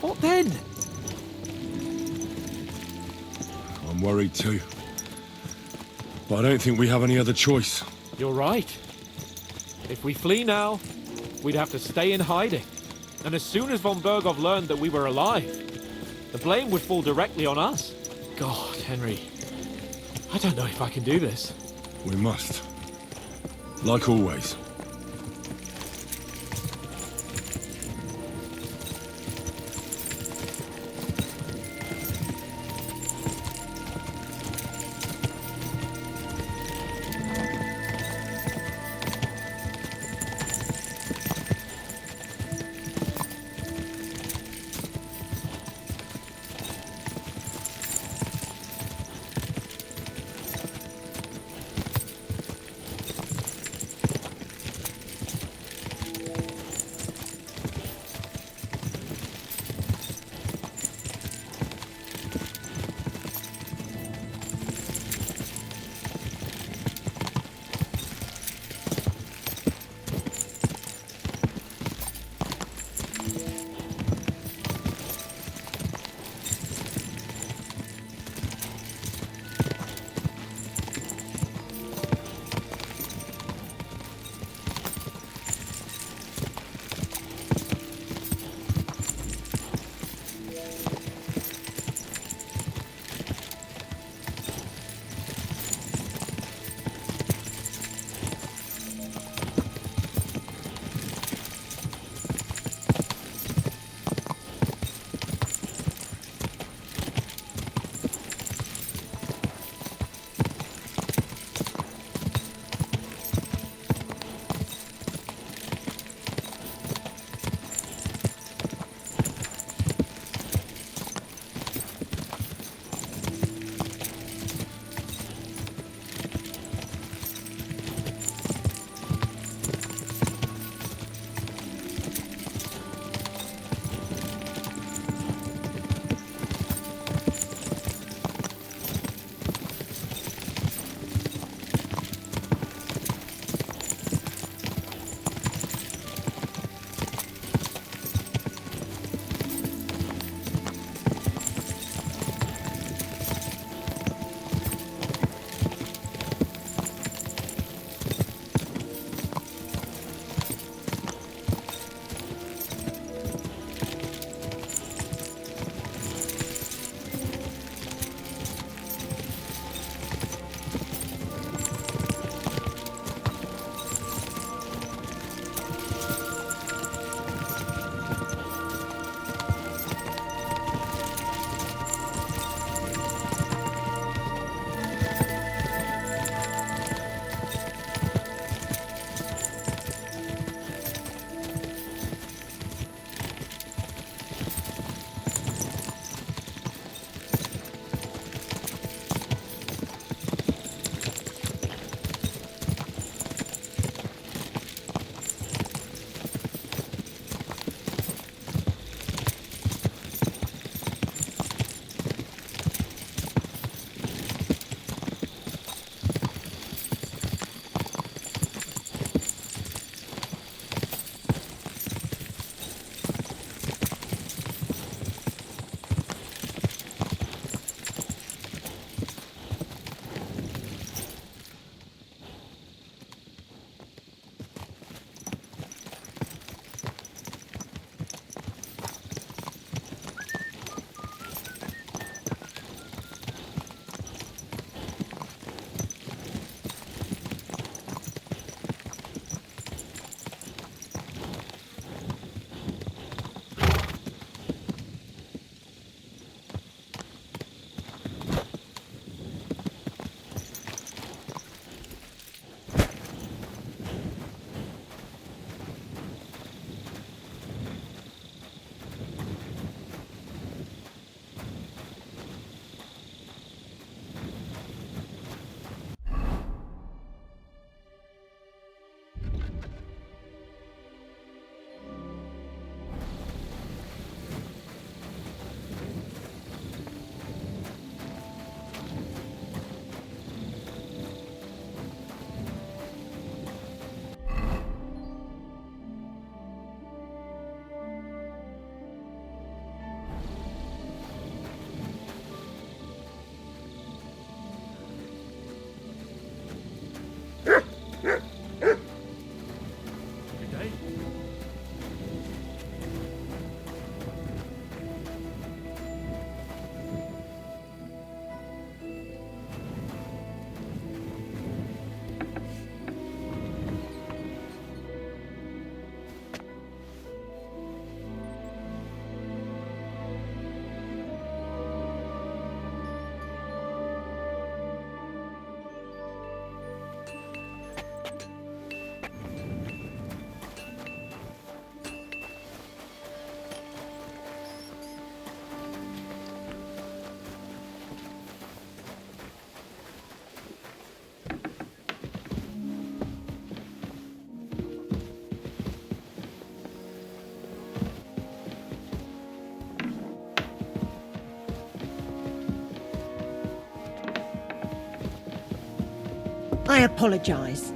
Speaker 16: What then?
Speaker 4: I'm worried too. But I don't think we have any other choice.
Speaker 16: You're right. If we flee now, we'd have to stay in hiding. And as soon as von Bergov learned that we were alive, the blame would fall directly on us. God, Henry, I don't know if I can do this.
Speaker 4: We must. Like always.
Speaker 22: I apologize.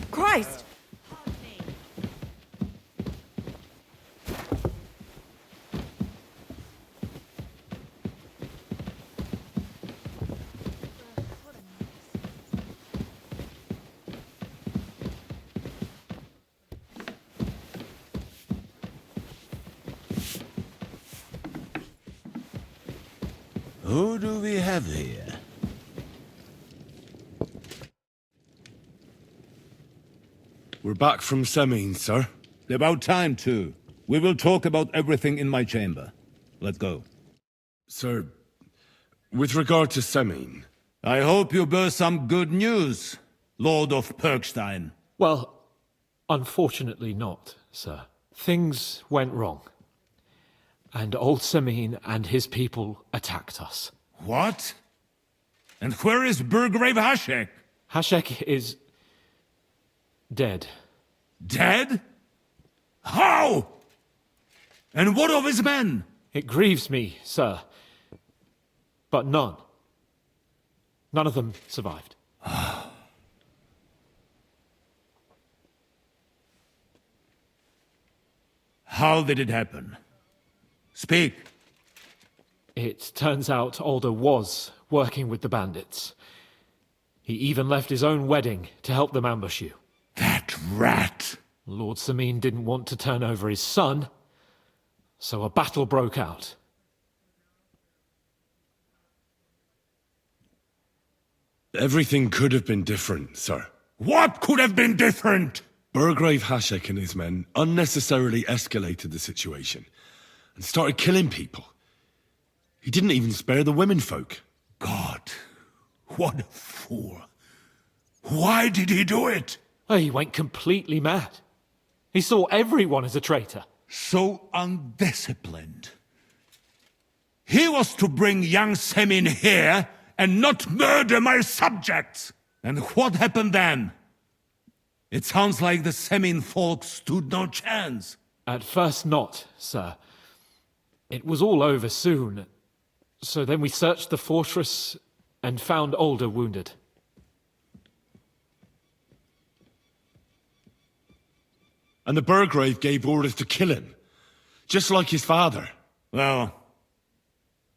Speaker 22: Christ!
Speaker 5: Who do we have here?
Speaker 4: We're back from Semin, sir.
Speaker 5: About time, too. We will talk about everything in my chamber. Let's go.
Speaker 4: Sir, with regard to Semin...
Speaker 5: I hope you bear some good news, Lord of Perkstein.
Speaker 16: Well, unfortunately not, sir. Things went wrong. And old Semin and his people attacked us.
Speaker 5: What? And where is Burgrave Hashek?
Speaker 16: Hashek is... dead.
Speaker 5: Dead? How? And what of his men?
Speaker 16: It grieves me, sir. But none of them survived.
Speaker 5: How did it happen? Speak.
Speaker 16: It turns out Alder was working with the bandits. He even left his own wedding to help them ambush you.
Speaker 5: That rat!
Speaker 16: Lord Semin didn't want to turn over his son, so a battle broke out.
Speaker 4: Everything could have been different, sir.
Speaker 5: What could have been different?
Speaker 4: Burgrave Hashek and his men unnecessarily escalated the situation and started killing people. He didn't even spare the womenfolk.
Speaker 5: God, what a fool. Why did he do it?
Speaker 16: Oh, he went completely mad. He saw everyone as a traitor.
Speaker 5: So undisciplined. He was to bring young Semin here and not murder my subjects. And what happened then? It sounds like the Semin folk stood no chance.
Speaker 16: At first not, sir. It was all over soon. So then we searched the fortress and found Alder wounded.
Speaker 4: And the Burgrave gave orders to kill him, just like his father.
Speaker 5: Well,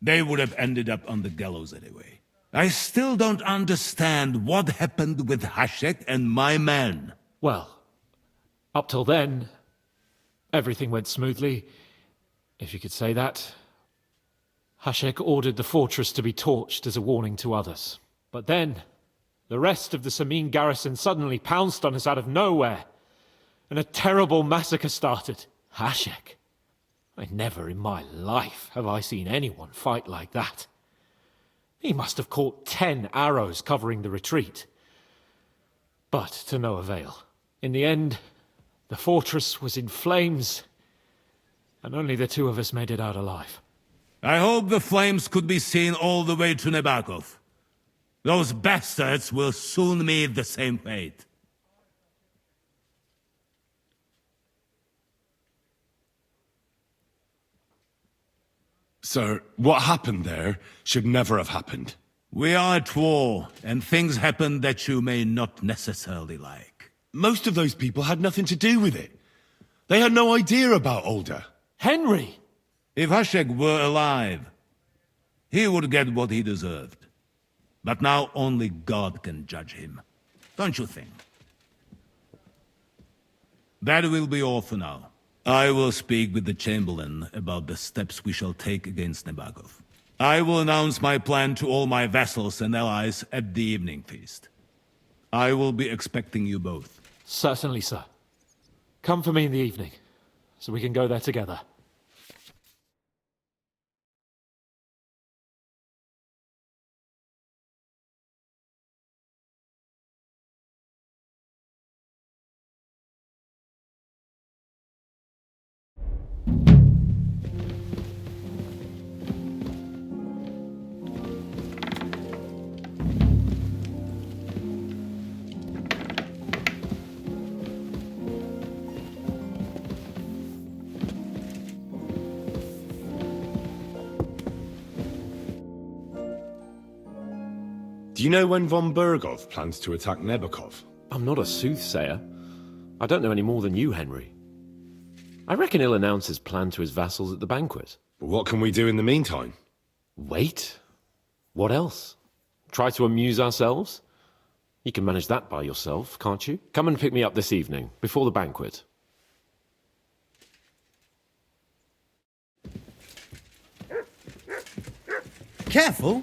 Speaker 5: they would have ended up on the gallows anyway. I still don't understand what happened with Hashek and my men.
Speaker 16: Well, up till then, everything went smoothly, if you could say that. Hashek ordered the fortress to be torched as a warning to others. But then, the rest of the Semin garrison suddenly pounced on us out of nowhere, and a terrible massacre started. Hashek? Never in my life have I seen anyone fight like that. He must have caught 10 arrows covering the retreat. But to no avail. In the end, the fortress was in flames, and only the two of us made it out alive.
Speaker 5: I hope the flames could be seen all the way to Nebakov. Those bastards will soon meet the same fate.
Speaker 4: Sir, what happened there should never have happened.
Speaker 5: We are at war, and things happen that you may not necessarily like.
Speaker 4: Most of those people had nothing to do with it. They had no idea about Alder.
Speaker 16: Henry!
Speaker 5: If Hashek were alive, he would get what he deserved. But now only God can judge him. Don't you think? That will be all for now. I will speak with the Chamberlain about the steps we shall take against Nebakov. I will announce my plan to all my vassals and allies at the evening feast. I will be expecting you both.
Speaker 16: Certainly, sir. Come for me in the evening, so we can go there together.
Speaker 4: Do you know when von Bergov plans to attack Nebukov?
Speaker 16: I'm not a soothsayer. I don't know any more than you, Henry. I reckon he'll announce his plan to his vassals at the banquet.
Speaker 4: But what can we do in the meantime?
Speaker 16: Wait. What else? Try to amuse ourselves? You can manage that by yourself, can't you? Come and pick me up this evening, before the banquet.
Speaker 8: Careful!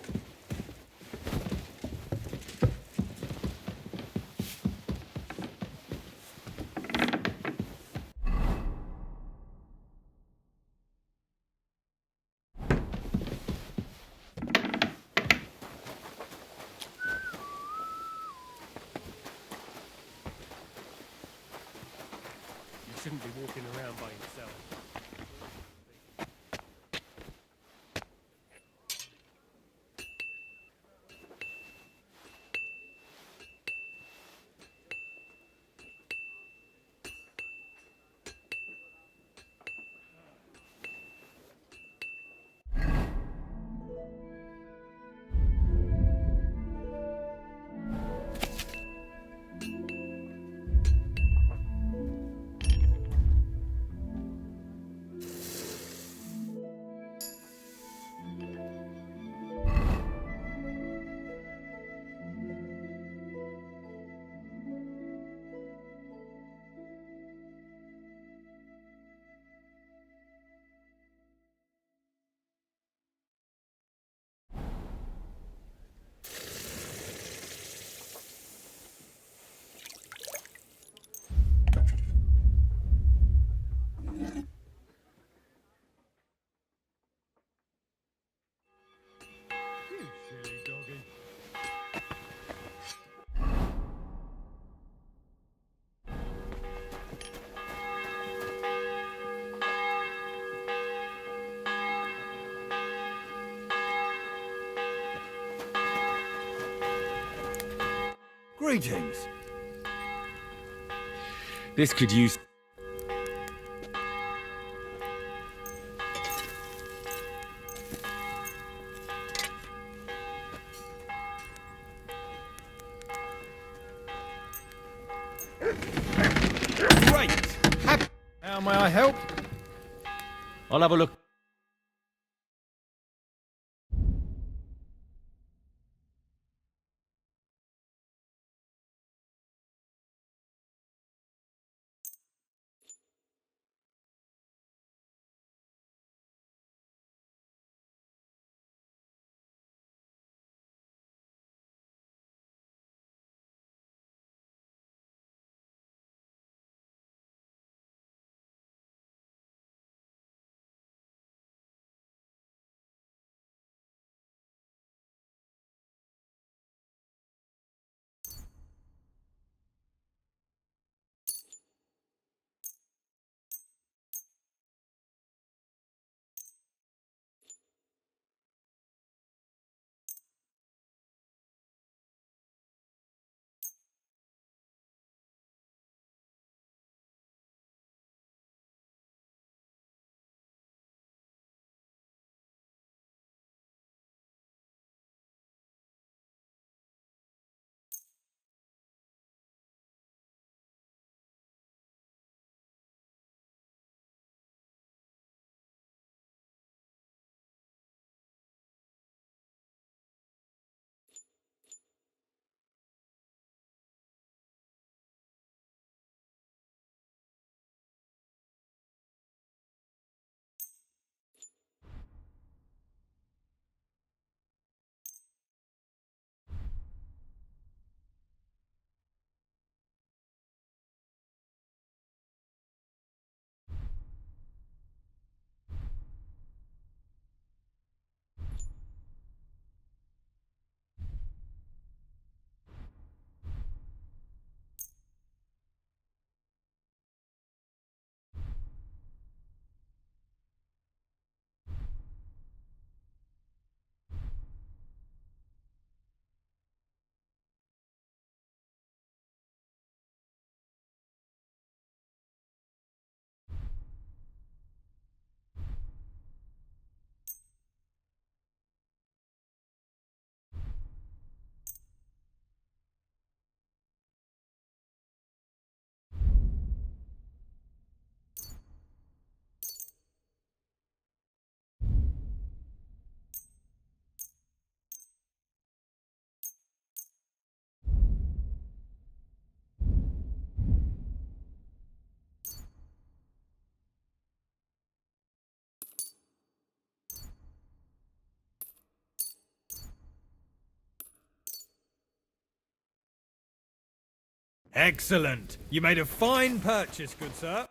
Speaker 6: You shouldn't be walking around by yourself.
Speaker 10: Greetings.
Speaker 4: This could use...
Speaker 10: Great. How may I help?
Speaker 14: I'll have a look.
Speaker 13: Excellent. You made a fine purchase, good sir.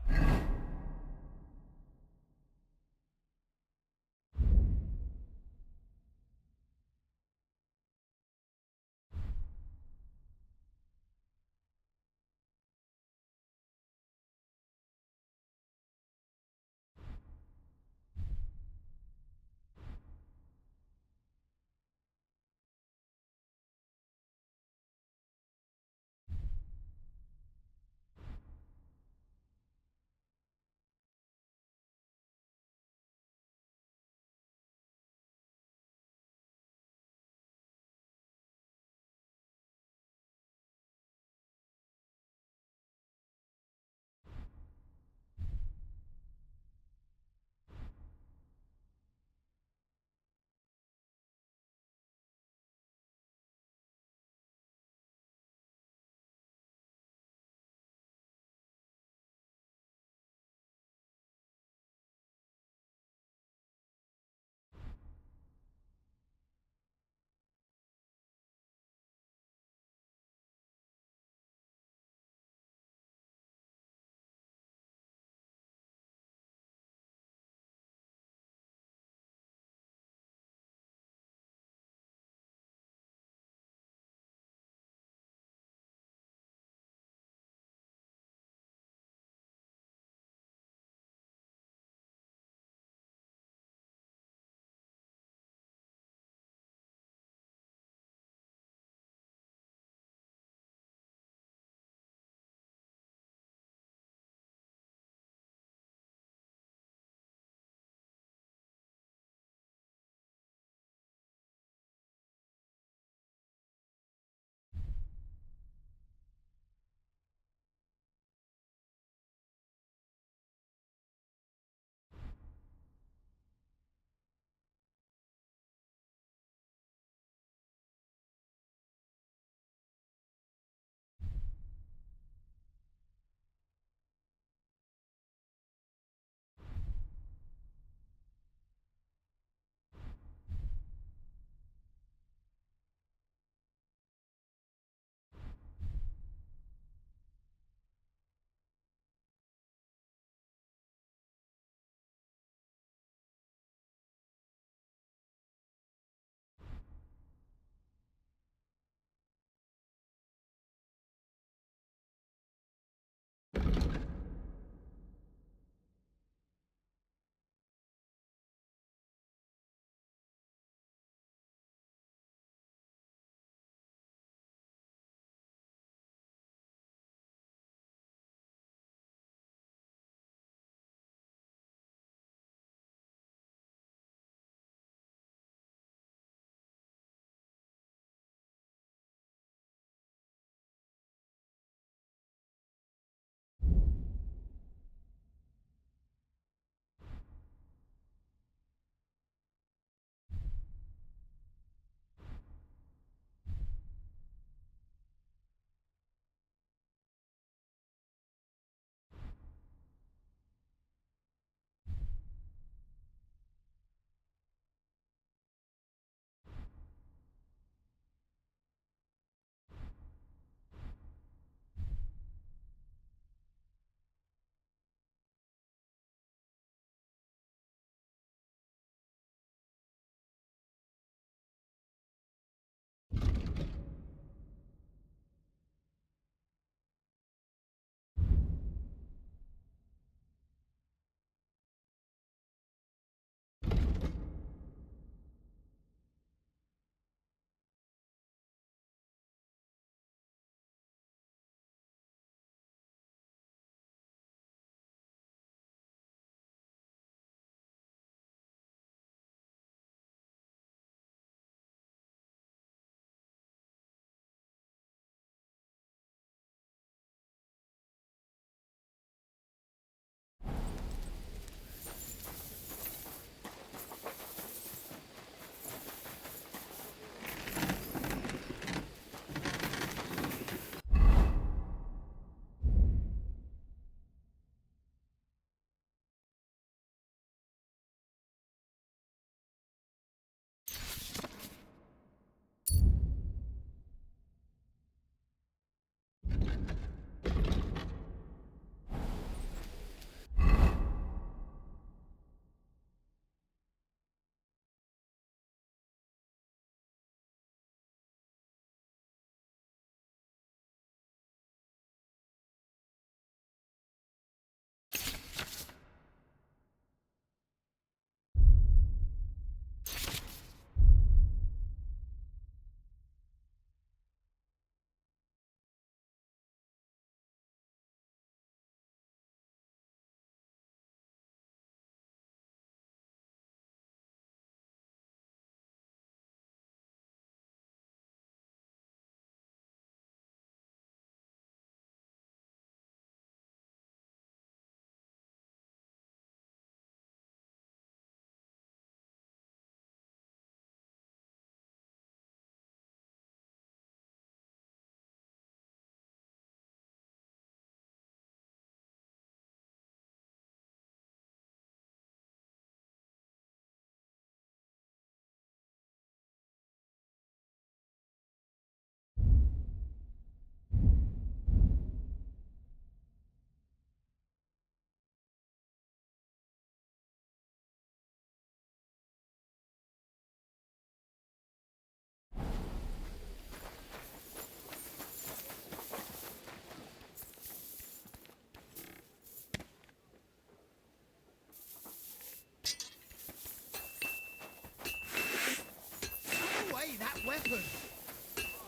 Speaker 6: weapon!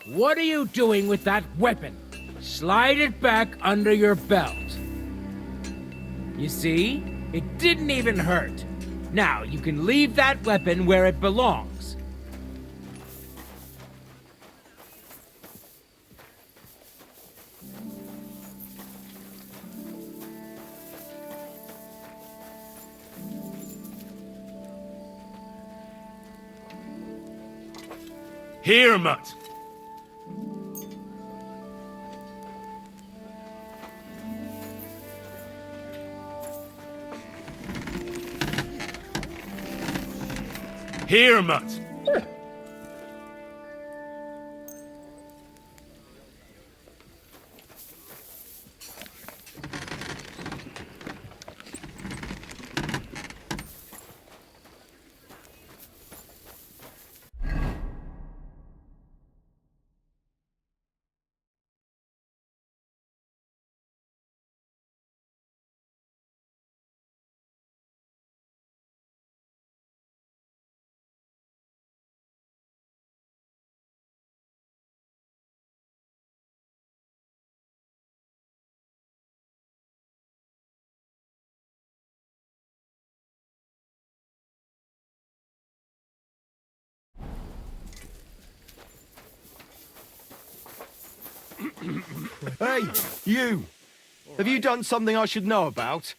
Speaker 3: What are you doing with that weapon? Slide it back under your belt. You see? It didn't even hurt. Now, you can leave that weapon where it belongs.
Speaker 4: Here, Mutt. Here, Mutt.
Speaker 1: Hey, you! Have you done something I should know about?